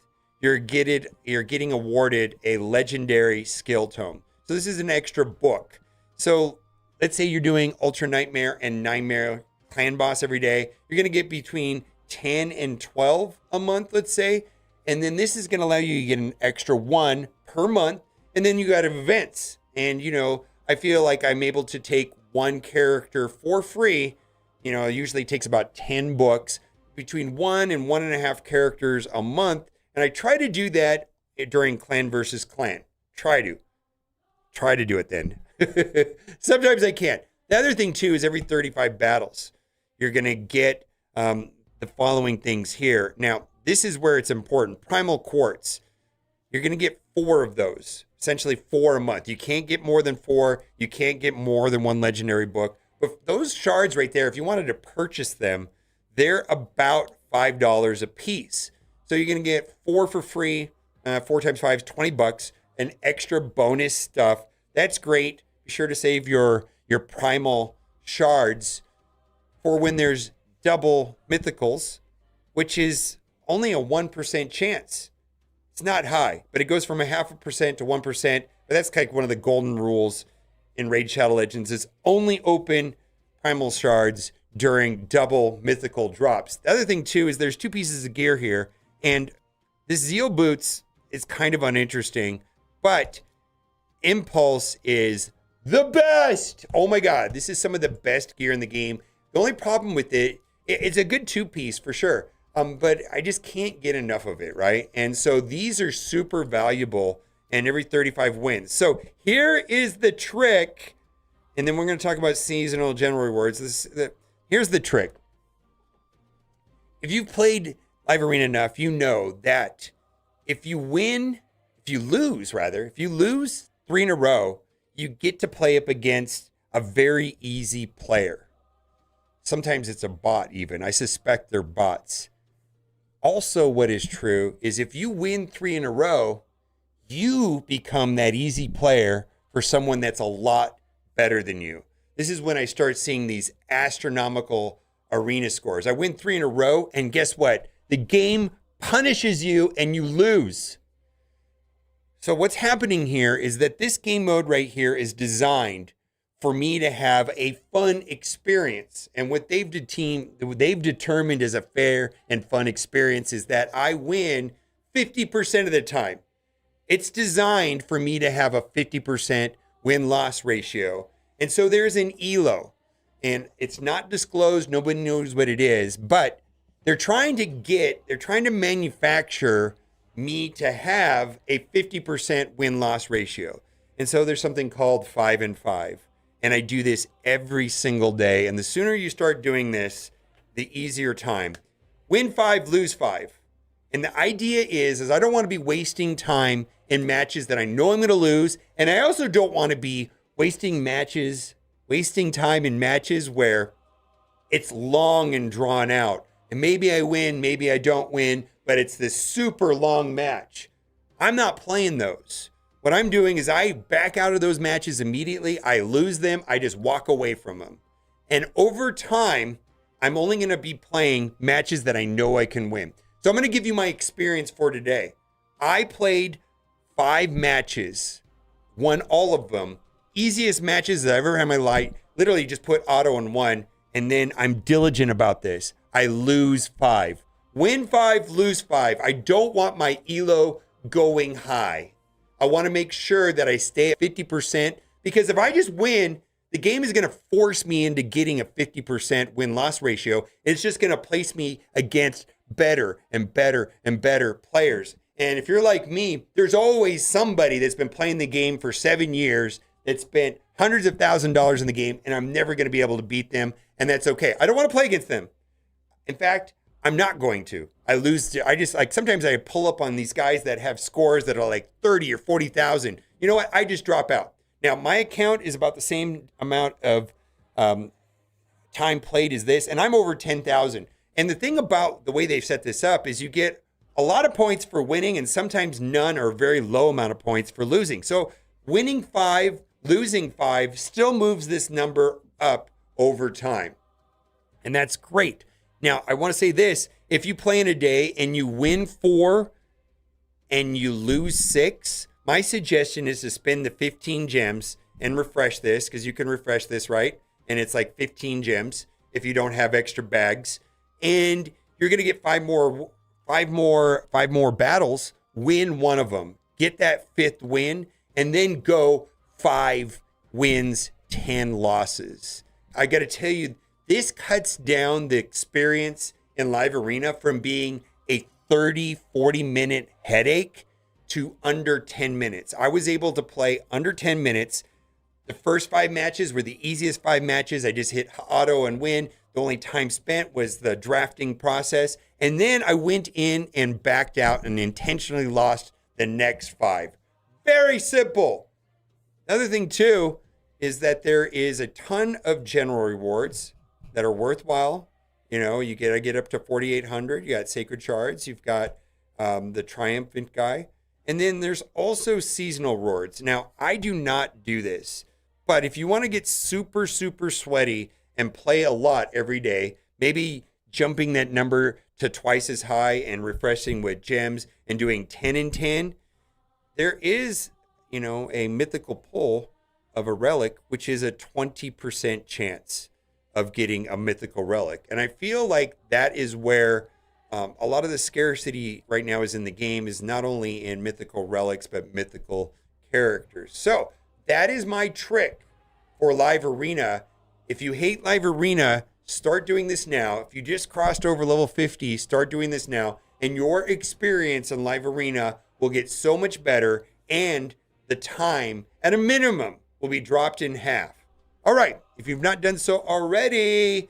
you're getting awarded a legendary skill tome. So this is an extra book. So let's say you're doing Ultra Nightmare and Nightmare Clan Boss every day. You're going to get between 10 and 12 a month, let's say. And then this is going to allow you to get an extra one per month. And then you got events. And, I feel like I'm able to take one character for free. It usually takes about 10 books, between 1 and 1.5 characters a month. And I try to do that during Clan versus Clan. Try to do it then. Sometimes I can't. The other thing too is every 35 battles, you're going to get the following things here. Now, this is where it's important. Primal Quartz. You're going to get 4 of those. Essentially 4 a month. You can't get more than 4. You can't get more than 1 legendary book. But those shards right there, if you wanted to purchase them, they're about $5 a piece. So you're going to get 4 for free. 4 times 5 is $20. And extra bonus stuff. That's great. Be sure to save your primal shards for when there's double mythicals, which is only a 1% chance. It's not high, but it goes from 0.5% to 1%. But that's kind of one of the golden rules in Raid Shadow Legends is only open primal shards during double mythical drops. The other thing too is there's 2 pieces of gear here, and this Zeal Boots is kind of uninteresting, but Impulse is the best. Oh my God, this is some of the best gear in the game. The only problem with it's a good 2-piece for sure. But I just can't get enough of it, right? And so these are super valuable and every 35 wins. So here is the trick. And then we're going to talk about seasonal general rewards. Here's the trick. If you've played Live Arena enough, you know that if you lose 3 in a row, you get to play up against a very easy player. Sometimes it's a bot even. I suspect they're bots. Also, what is true is if you win 3 in a row, you become that easy player for someone that's a lot better than you. This is when I start seeing these astronomical arena scores. I win 3 in a row, and guess what? The game punishes you and you lose. So what's happening here is that this game mode right here is designed for me to have a fun experience. And what they've determined as a fair and fun experience is that I win 50% of the time. It's designed for me to have a 50% win-loss ratio. And so there's an ELO, and it's not disclosed. Nobody knows what it is, but they're trying to manufacture me to have a 50% win-loss ratio. And so there's something called 5 and 5. And I do this every single day. And the sooner you start doing this, the easier time. Win 5, lose 5. And the idea is I don't want to be wasting time in matches that I know I'm going to lose. And I also don't want to be wasting time in matches where it's long and drawn out. And maybe I win, maybe I don't win, but it's this super long match. I'm not playing those. What I'm doing is I back out of those matches immediately. I lose them. I just walk away from them. And over time, I'm only going to be playing matches that I know I can win. So I'm going to give you my experience for today. I played 5 matches, won all of them. Easiest matches that I've ever had in my life. Literally just put auto on 1, and then I'm diligent about this. I lose 5. Win 5, lose 5. I don't want my ELO going high. I want to make sure that I stay at 50%, because if I just win, the game is going to force me into getting a 50% win-loss ratio. It's just going to place me against better and better and better players. And if you're like me, there's always somebody that's been playing the game for 7 years that spent hundreds of $1,000s in the game, and I'm never going to be able to beat them, and that's okay. I don't want to play against them. In fact, I'm not going to. Sometimes I pull up on these guys that have scores that are like 30 or 40,000. You know what? I just drop out. Now, my account is about the same amount of time played as this, and I'm over 10,000. And the thing about the way they've set this up is you get a lot of points for winning and sometimes none or a very low amount of points for losing. So winning 5, losing 5 still moves this number up over time. And that's great. Now, I want to say this. If you play in a day and you win 4 and you lose 6, my suggestion is to spend the 15 gems and refresh this, because you can refresh this, right? And it's like 15 gems if you don't have extra bags. And you're going to get 5 more battles, win 1 of them, get that 5th win, and then go 5 wins, 10 losses. I got to tell you, this cuts down the experience in Live Arena from being a 30, 40-minute headache to under 10 minutes. I was able to play under 10 minutes. The first 5 matches were the easiest 5 matches. I just hit auto and win. The only time spent was the drafting process. And then I went in and backed out and intentionally lost the next 5. Very simple. Another thing, too, is that there is a ton of general rewards that are worthwhile. You know, you get up to 4,800. You got Sacred Shards. You've got the Triumphant guy. And then there's also seasonal rewards. Now, I do not do this. But if you want to get super, super sweaty and play a lot every day, maybe jumping that number to twice as high and refreshing with gems and doing 10 and 10, there is, a mythical pull of a relic, which is a 20% chance of getting a mythical relic. And I feel like that is where a lot of the scarcity right now is in the game, is not only in mythical relics, but mythical characters. So that is my trick for Live Arena. If you hate Live Arena, start doing this now. If you just crossed over level 50, start doing this now. And your experience in Live Arena will get so much better, and the time, at a minimum, will be dropped in half. All right, if you've not done so already,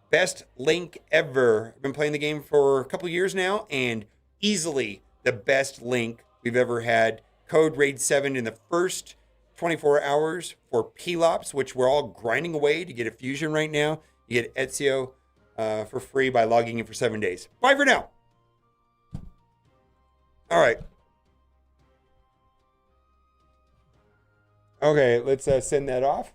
best link ever. I've been playing the game for a couple years now, and easily the best link we've ever had. Code RAID7 in the first 24 hours for Pelops, which we're all grinding away to get a fusion right now. You get Ezio for free by logging in for 7 days. Bye for now. All right. Okay, let's send that off.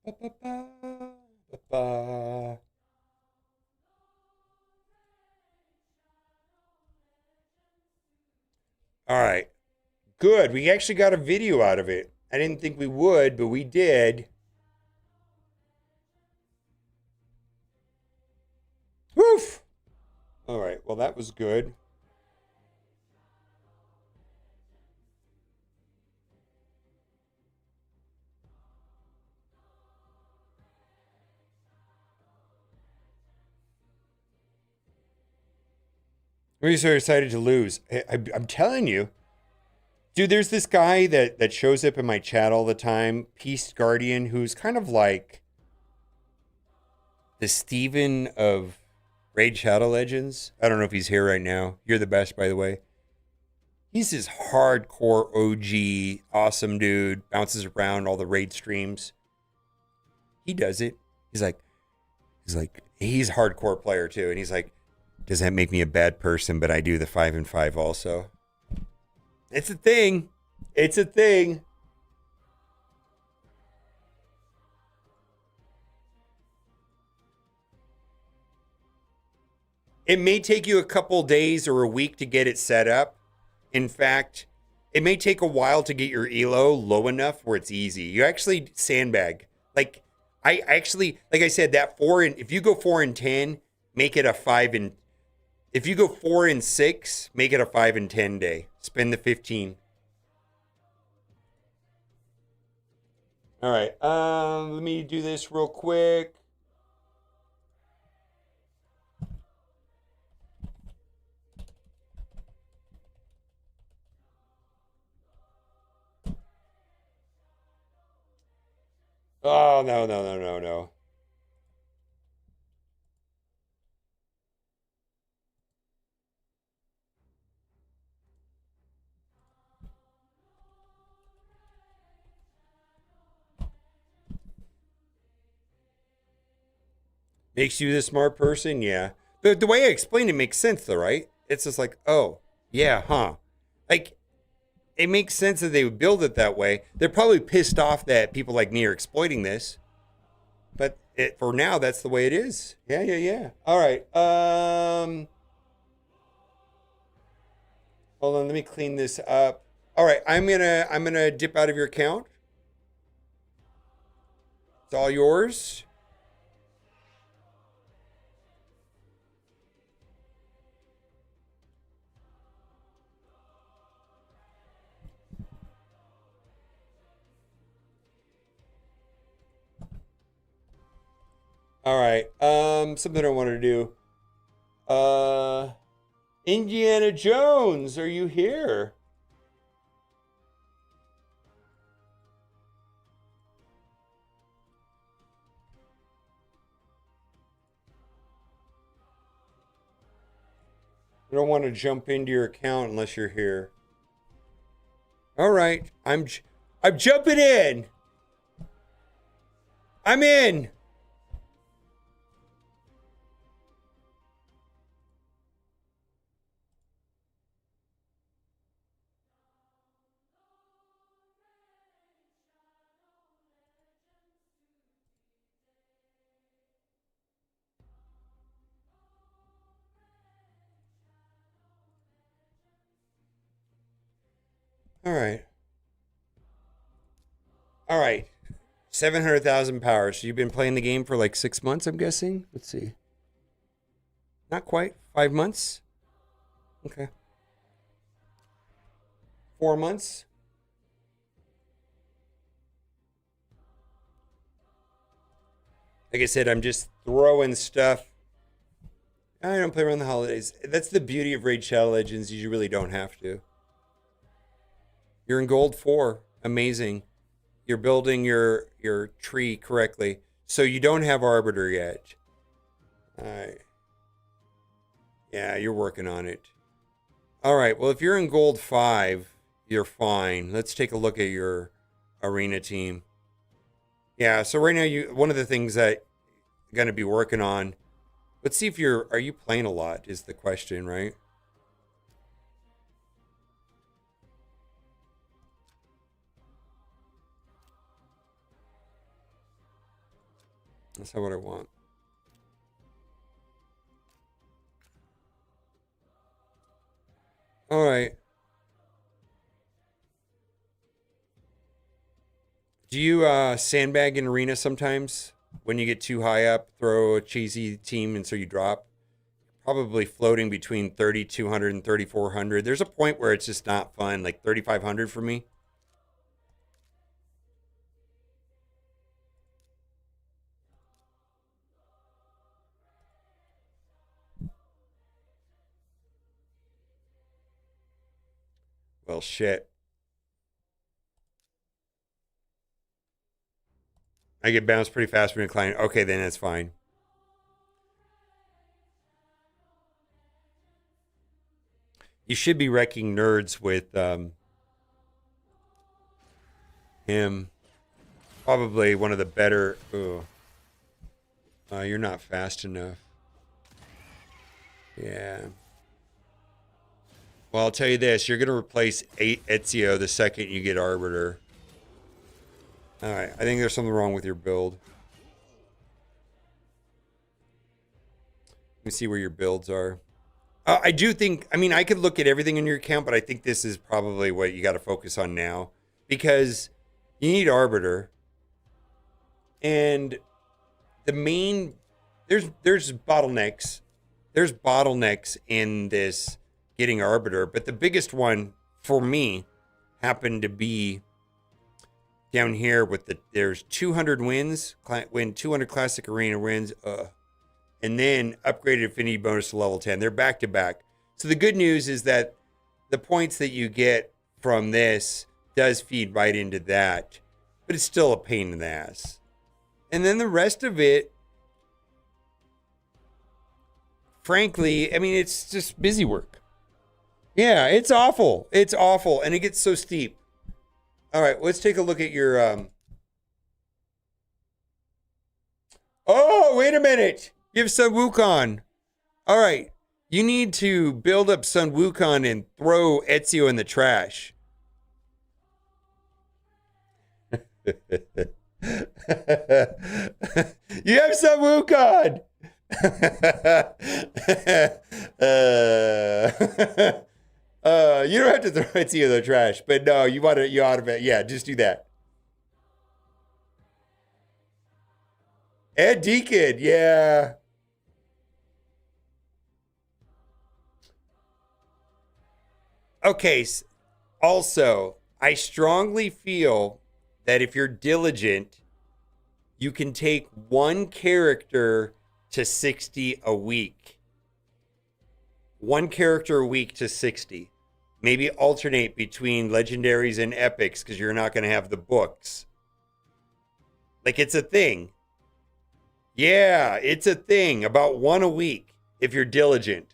Ba-ba-ba. All right. Good. We actually got a video out of it. I didn't think we would, but we did. Woof. All right. Well, that was good. We're so excited to lose. I'm telling you. Dude, there's this guy that shows up in my chat all the time, Peace Guardian, who's kind of like the Steven of Raid Shadow Legends. I don't know if he's here right now. You're the best, by the way. He's this hardcore OG, awesome dude, bounces around all the raid streams. He does it. He's a hardcore player too. And he's like, does that make me a bad person? But I do the 5 and 5 also. It's a thing. It's a thing. It may take you a couple days or a week to get it set up. In fact, it may take a while to get your elo low enough where it's easy. You actually sandbag. Like I said, that 4 and if you go 4 and 10, make it a 5 and if you go 4 and 6, make it a 5 and 10 day. Spend the 15. All right. Let me do this real quick. Oh, no. Makes you the smart person? Yeah. But the way I explained it makes sense though, right? It's just like, oh, yeah, huh? Like, it makes sense that they would build it that way. They're probably pissed off that people like me are exploiting this. But for now, that's the way it is. Yeah. All right. Hold on, let me clean this up. All right, I'm gonna dip out of your account. It's all yours. All right. Something I wanted to do. Indiana Jones, are you here? I don't want to jump into your account unless you're here. All right. I'm jumping in. I'm in. All right. All right. 700,000 power. So you've been playing the game for like 6 months, I'm guessing? Let's see. Not quite. 5 months? Okay. 4 months? Like I said, I'm just throwing stuff. I don't play around the holidays. That's the beauty of Raid Shadow Legends. You really don't have to. You're in gold 4. Amazing. You're building your tree correctly. So you don't have Arbiter yet. All right. Yeah, you're working on it. All right. Well, if you're in gold 5, you're fine. Let's take a look at your arena team. Yeah, so right now one of the things that you're going to be working on, let's see if are you playing a lot is the question, right? That's not what I want. All right. Do you sandbag in arena sometimes? When you get too high up, throw a cheesy team and so you drop? Probably floating between 3,200 and 3,400. There's a point where it's just not fun, like 3,500 for me. Well, shit. I get bounced pretty fast when declining. Okay, then that's fine. You should be wrecking nerds with him. Probably one of the better. You're not fast enough. Yeah. Well, I'll tell you this. You're going to replace 8 Ezio the second you get Arbiter. All right. I think there's something wrong with your build. Let me see where your builds are. I do think, I mean, I could look at everything in your account, but I think this is probably what you got to focus on now. Because you need Arbiter. And the main, there's bottlenecks. There's bottlenecks in this getting Arbiter. But the biggest one for me happened to be down here with there's 200 wins, win 200 Classic Arena wins, and then upgraded affinity bonus to level 10. They're back to back. So the good news is that the points that you get from this does feed right into that, but it's still a pain in the ass. And then the rest of it, frankly, I mean, it's just busy work. Yeah, it's awful. It's awful, and it gets so steep. All right, let's take a look at your... Oh, wait a minute. You have Sun Wukong. All right, you need to build up Sun Wukong and throw Ezio in the trash. You have Sun Wukong. You don't have to throw Ezio in the trash, but no, you ought to, yeah, just do that. Ed Deacon, yeah. Okay, also, I strongly feel that if you're diligent, you can take one character to 60 a week. One character a week to 60. Maybe alternate between legendaries and epics because you're not going to have the books. Like, it's a thing. Yeah, it's a thing. About one a week if you're diligent.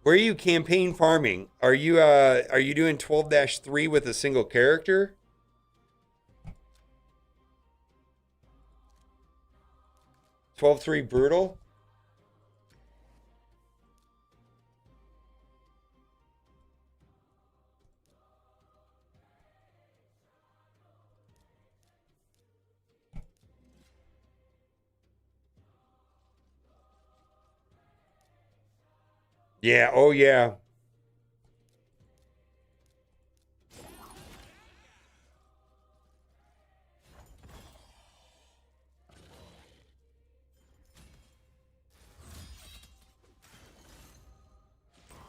Where are you campaign farming? Are you doing 12-3 with a single character? $12-3 brutal? Yeah, oh yeah.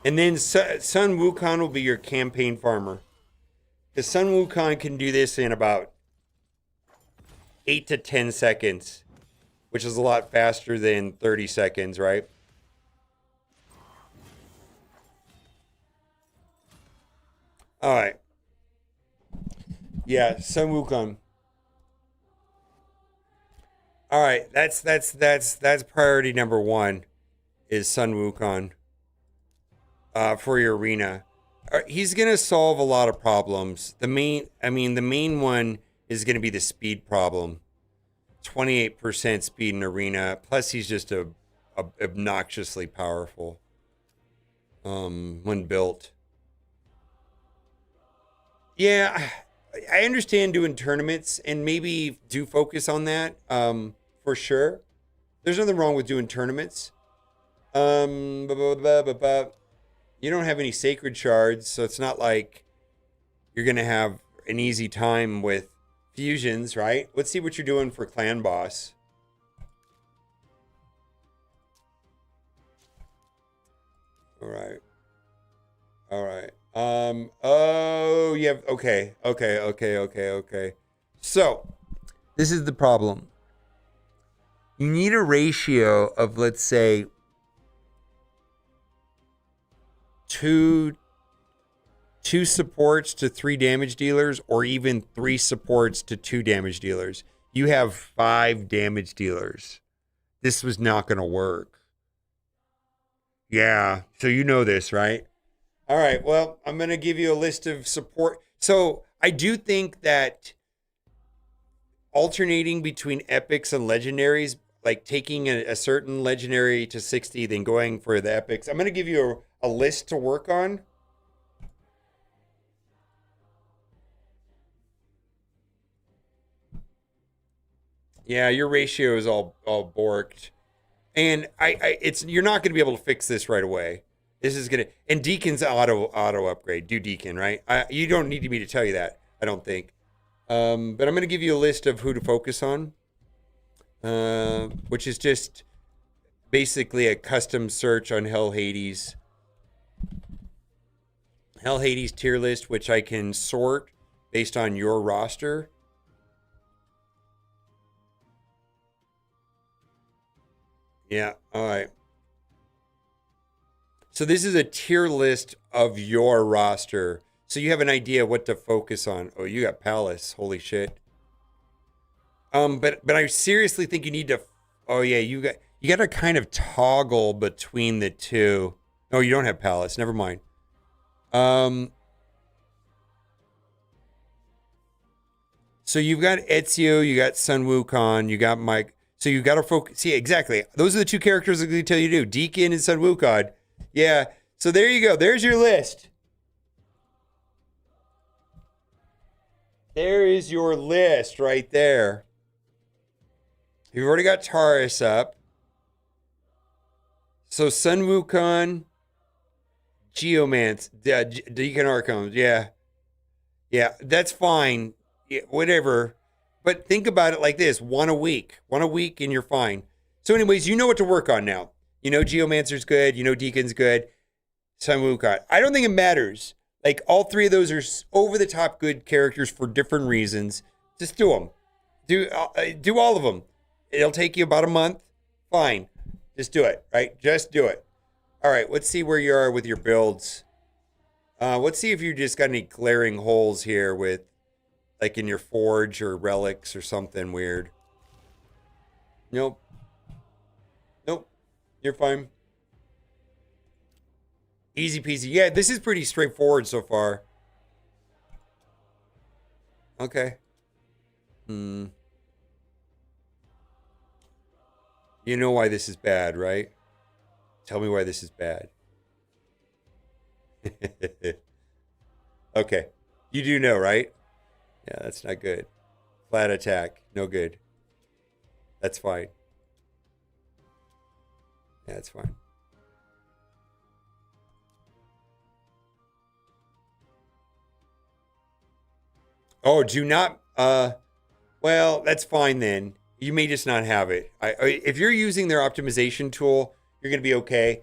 And then Sun Wukong will be your campaign farmer. Because Sun Wukong can do this in about 8 to 10 seconds, which is a lot faster than 30 seconds, right? All right. Yeah, Sun Wukong. All right, that's priority number one, is Sun Wukong for your arena. He's gonna solve a lot of problems. The main one is gonna be the speed problem. 28% speed in arena. Plus, he's just a obnoxiously powerful when built. Yeah, I understand doing tournaments and maybe do focus on that for sure. There's nothing wrong with doing tournaments. You don't have any sacred shards, so it's not like you're going to have an easy time with fusions, right? Let's see what you're doing for clan boss. All right. All right. Oh, yeah. Okay. So, this is the problem. You need a ratio of, let's say, two supports to 3 damage dealers, or even 3 supports to 2 damage dealers. You have 5 damage dealers. This was not going to work. Yeah, so you know this, right? All right, well, I'm going to give you a list of support. So I do think that alternating between epics and legendaries, like taking a certain legendary to 60, then going for the epics. I'm going to give you a list to work on. Yeah, your ratio is all borked. And you're not going to be able to fix this right away. This is going to, and Deacon's auto upgrade. Do Deacon, right? You don't need me to tell you that, I don't think. But I'm going to give you a list of who to focus on, which is just basically a custom search on Hell Hades. Hell Hades tier list, which I can sort based on your roster. Yeah, all right. So this is a tier list of your roster. So you have an idea what to focus on. Oh, you got Palace. Holy shit. But I seriously think you need to, oh yeah, you got to kind of toggle between the two. Oh, you don't have Palace. Never mind. So you've got Ezio, you got Sun Wukong, you got Mike. So you got to focus. See, exactly. Those are the two characters that they tell you to do. Deacon and Sun Wukong. Yeah. So there you go. There's your list. There is your list right there. You've already got Taurus up. So Sun Wukong, Geomance, Deacon Archon. Yeah. Yeah, that's fine. Yeah, whatever. But think about it like this. One a week and you're fine. So anyways, you know what to work on now. You know Geomancer's good. You know Deacon's good. Sun Wukong. I don't think it matters. Like, all 3 of those are over-the-top good characters for different reasons. Just do them. Do all of them. It'll take you about a month. Fine. Just do it, right? Just do it. All right, let's see where you are with your builds. Let's see if you just got any glaring holes here with, like, in your forge or relics or something weird. Nope. Nope. You're fine. Easy peasy. Yeah, this is pretty straightforward so far. Okay. You know why this is bad, right? Tell me why this is bad. Okay. You do know, right? Yeah, that's not good. Flat attack. No good. That's fine. Yeah, that's fine. Oh, do not. Well, that's fine then. You may just not have it. If you're using their optimization tool, you're going to be okay.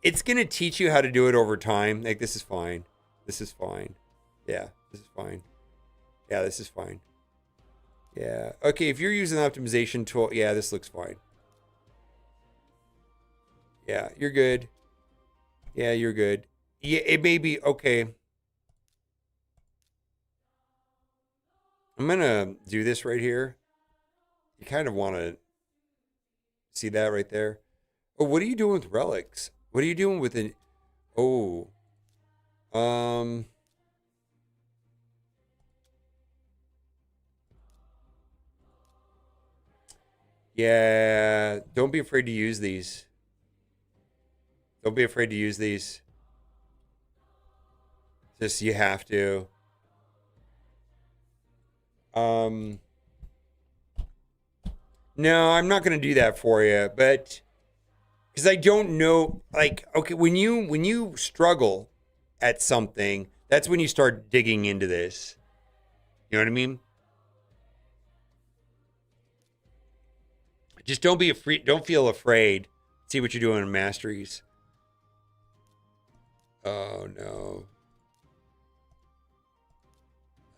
It's going to teach you how to do it over time. Like, this is fine. This is fine. Yeah, this is fine. Yeah, this is fine. Yeah. Okay, if you're using the optimization tool, yeah, this looks fine. Yeah, you're good. Yeah, you're good. Yeah, it may be okay. I'm going to do this right here. You kind of want to see that right there. Oh, what are you doing with relics? What are you doing with it? Oh. Yeah, don't be afraid to use these. Don't be afraid to use these. Just you have to. No, I'm not going to do that for you, but because I don't know, like, okay, when you struggle at something, that's when you start digging into this. You know what I mean? Just don't be afraid. Don't feel afraid. See what you're doing in masteries. Oh no.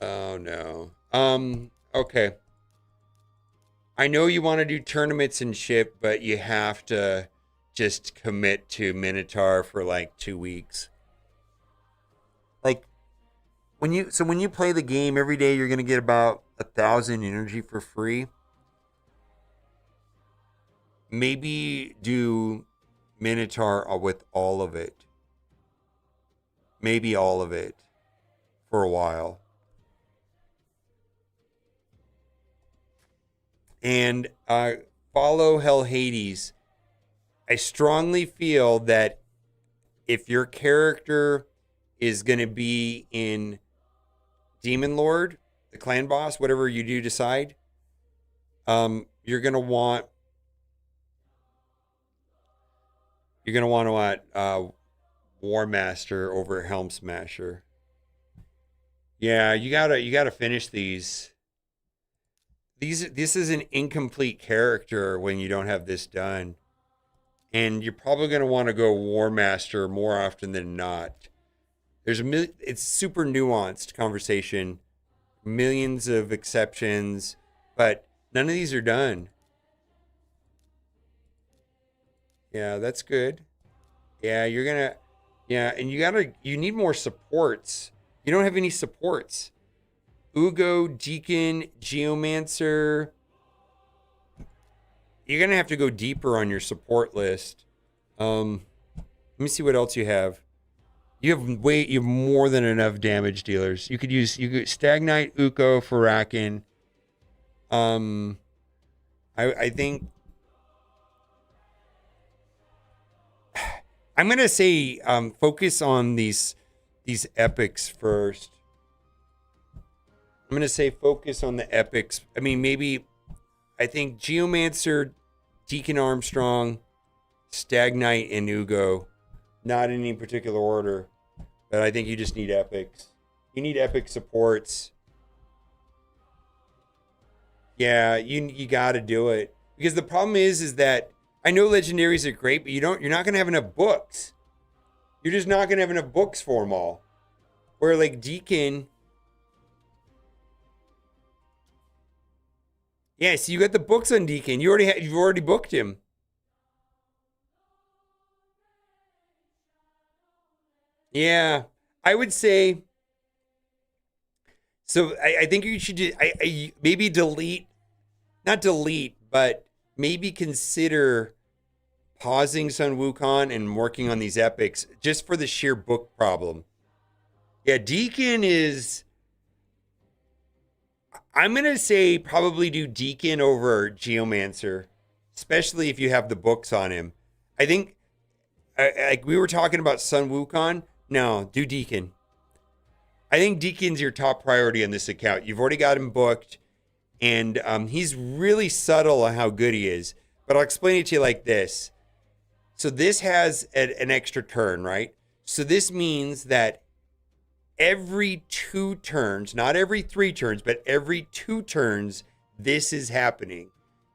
Oh no. Okay. I know you want to do tournaments and shit, but you have to just commit to Minotaur for like 2 weeks. Like when you play the game every day, you're gonna get about 1,000 energy for free. Maybe do Minotaur with all of it. Maybe all of it for a while. And follow Hell Hades. I strongly feel that if your character is going to be in Demon Lord, the clan boss, whatever you do decide, you're going to want War Master over Helm Smasher. Yeah, you gotta finish these. This is an incomplete character when you don't have this done. And you're probably going to want to go War Master more often than not. It's super nuanced conversation. Millions of exceptions, but none of these are done. Yeah, that's good. Yeah, and you need more supports. You don't have any supports. Ugo, Deacon, Geomancer. You're going to have to go deeper on your support list. Let me see what else you have. You have more than enough damage dealers. You could Stagnite, Uko, Farakin. I think I'm going to say focus on these epics first. I'm going to say focus on the epics. I mean, maybe I think Geomancer, Deacon Armstrong, Stagnite, and Ugo. Not in any particular order, but I think you just need epics. You need epic supports. Yeah, you got to do it. Because the problem is that I know legendaries are great, but you're not going to have enough books. You're just not going to have enough books for them all. Where like Deacon... Yeah, so you got the books on Deacon. You've already booked him. Yeah, I would say. So I think you should maybe not delete, but maybe consider pausing Sun Wukong and working on these epics just for the sheer book problem. Yeah, Deacon is. I'm going to say probably do Deacon over Geomancer, especially if you have the books on him. I think, like we were talking about Sun Wukong. No, do Deacon. I think Deacon's your top priority on this account. You've already got him booked, and he's really subtle on how good he is. But I'll explain it to you like this. So this has an extra turn, right? So this means that every 2 turns, not every 3 turns, but every 2 turns, this is happening.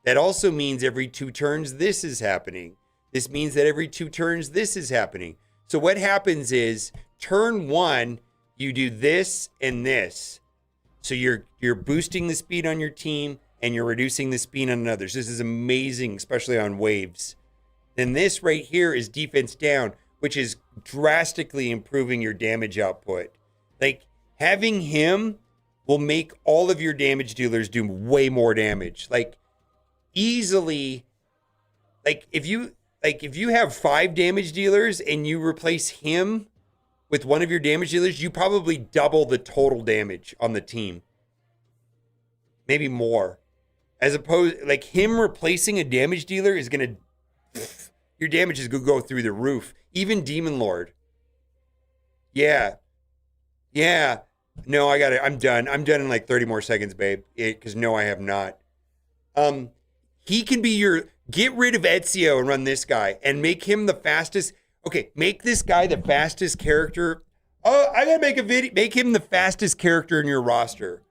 That also means every 2 turns, this is happening. This means that every 2 turns, this is happening. So what happens is, turn 1, you do this and this. So you're boosting the speed on your team, and you're reducing the speed on others. This is amazing, especially on waves. Then this right here is defense down, which is drastically improving your damage output. Like, having him will make all of your damage dealers do way more damage. Like easily, if you have 5 damage dealers and you replace him with one of your damage dealers, you probably double the total damage on the team. Maybe more. As opposed, like him replacing a damage dealer is gonna, your damage is gonna go through the roof. Even Demon Lord. Yeah. No, I got it. I'm done. I'm done in like 30 more seconds, babe. Because no, I have not. He can be your, get rid of Ezio and run this guy and make him the fastest. Okay, make this guy the fastest character. Oh, I gotta make a video. Make him the fastest character in your roster.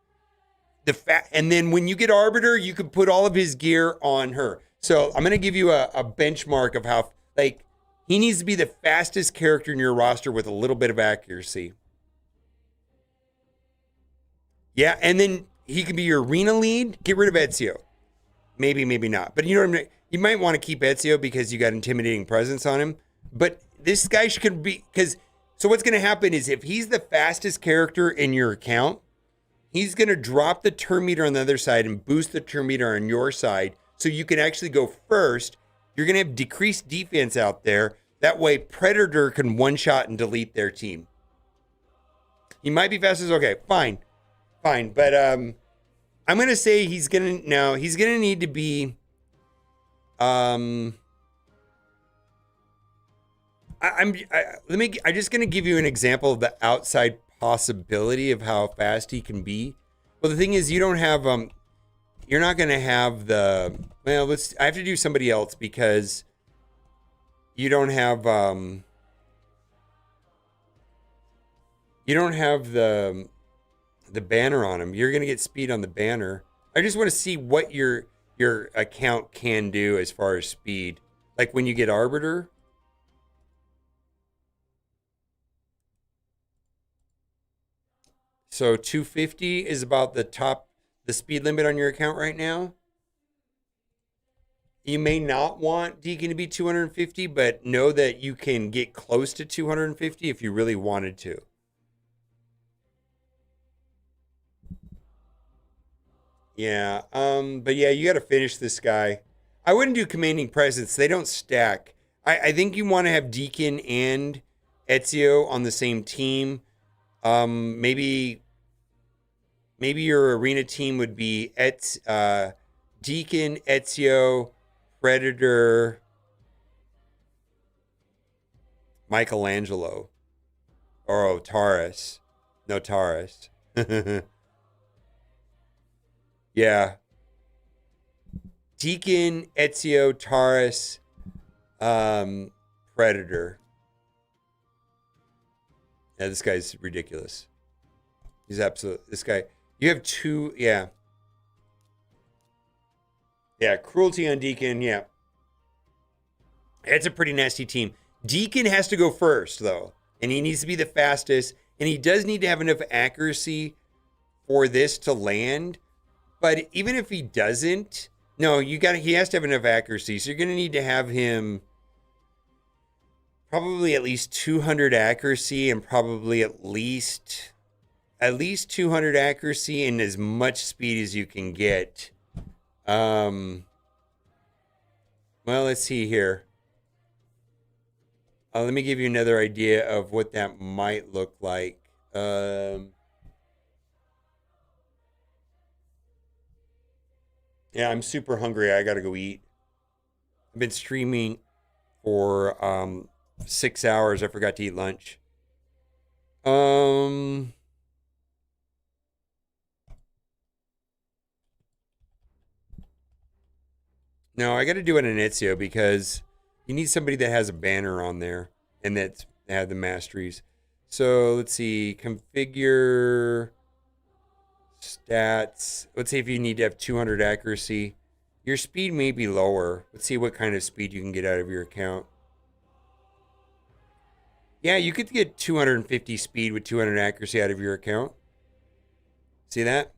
And then when you get Arbiter, you can put all of his gear on her. So I'm gonna give you a benchmark of how, like, he needs to be the fastest character in your roster with a little bit of accuracy. Yeah, and then he can be your arena lead. Get rid of Ezio. Maybe, maybe not. But you know what I mean? You might want to keep Ezio because you got intimidating presence on him. But this guy should be, because, so what's going to happen is if he's the fastest character in your account, he's going to drop the turn meter on the other side and boost the turn meter on your side. So you can actually go first. You're going to have decreased defense out there. That way Predator can one-shot and delete their team. He might be fastest. Okay, fine. But I'm going to say he's going to need to be, I'm just going to give you an example of the outside possibility of how fast he can be. Well, the thing is, you don't have, you're not going to have the, well, I have to do somebody else because you don't have the banner on him. You're going to get speed on the banner. I just want to see what your account can do as far as speed. Like when you get Arbiter. So 250 is about the speed limit on your account right now. You may not want Deacon to be 250, but know that you can get close to 250 if you really wanted to. Yeah, but yeah, you got to finish this guy. I wouldn't do Commanding Presence. They don't stack. I think you want to have Deacon and Ezio on the same team. Maybe your arena team would be Deacon, Ezio, Predator, Michelangelo, or Taurus. No, Taurus. Yeah. Deacon, Ezio, Taurus, Predator. Yeah, this guy's ridiculous. He's this guy. You have two, yeah. Yeah, cruelty on Deacon, yeah. It's a pretty nasty team. Deacon has to go first, though. And he needs to be the fastest. And he does need to have enough accuracy for this to land. But even if he doesn't, no, he has to have enough accuracy. So you're going to need to have him probably at least 200 accuracy and probably at least 200 accuracy and as much speed as you can get. Well, let's see here. Let me give you another idea of what that might look like. Yeah, I'm super hungry. I gotta go eat. I've been streaming for 6 hours. I forgot to eat lunch. No, I got to do it in Ezio because you need somebody that has a banner on there and that have the masteries. So let's see, configure stats. Let's see if you need to have 200 accuracy. Your speed may be lower. Let's see what kind of speed you can get out of your account. Yeah, you could get 250 speed with 200 accuracy out of your account. See that?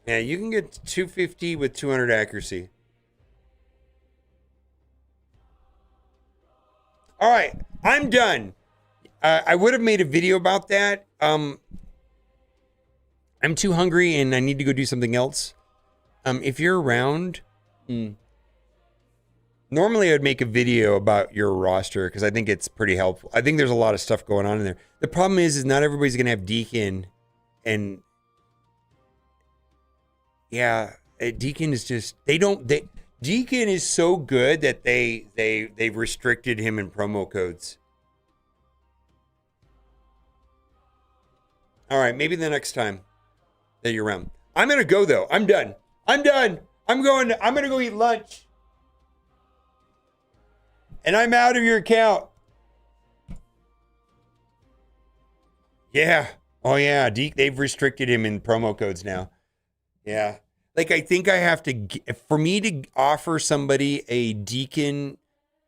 Yeah, you can get 250 with 200 accuracy. All right, I'm done. I would have made a video about that. I'm too hungry and I need to go do something else. If you're around, normally I would make a video about your roster because I think it's pretty helpful. I think there's a lot of stuff going on in there. The problem is not everybody's gonna have Deacon, and yeah, Deacon is just Deacon is so good that they've restricted him in promo codes. All right, maybe the next time that you're around. I'm gonna go though. I'm done. I'm gonna go eat lunch. And I'm out of your account. Yeah. Oh yeah. They've restricted him in promo codes now. Yeah. Like I think I have to, for me to offer somebody a Deacon,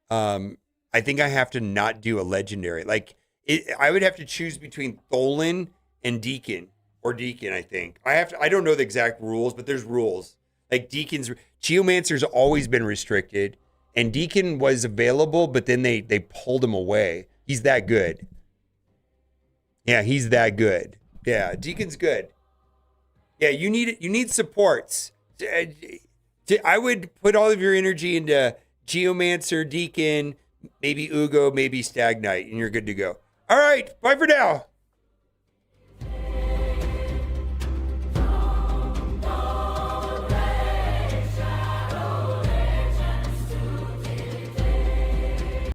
I think I have to not do a legendary. Like I would have to choose between Tholen and Deacon. Or Deacon, I think. I don't know the exact rules, but there's rules. Like Deacon's, Geomancer's always been restricted. And Deacon was available, but then they pulled him away. He's that good. Yeah, he's that good. Yeah, Deacon's good. Yeah, you need supports. I would put all of your energy into Geomancer, Deacon, maybe Ugo, maybe Stag Knight, and you're good to go. All right, bye for now.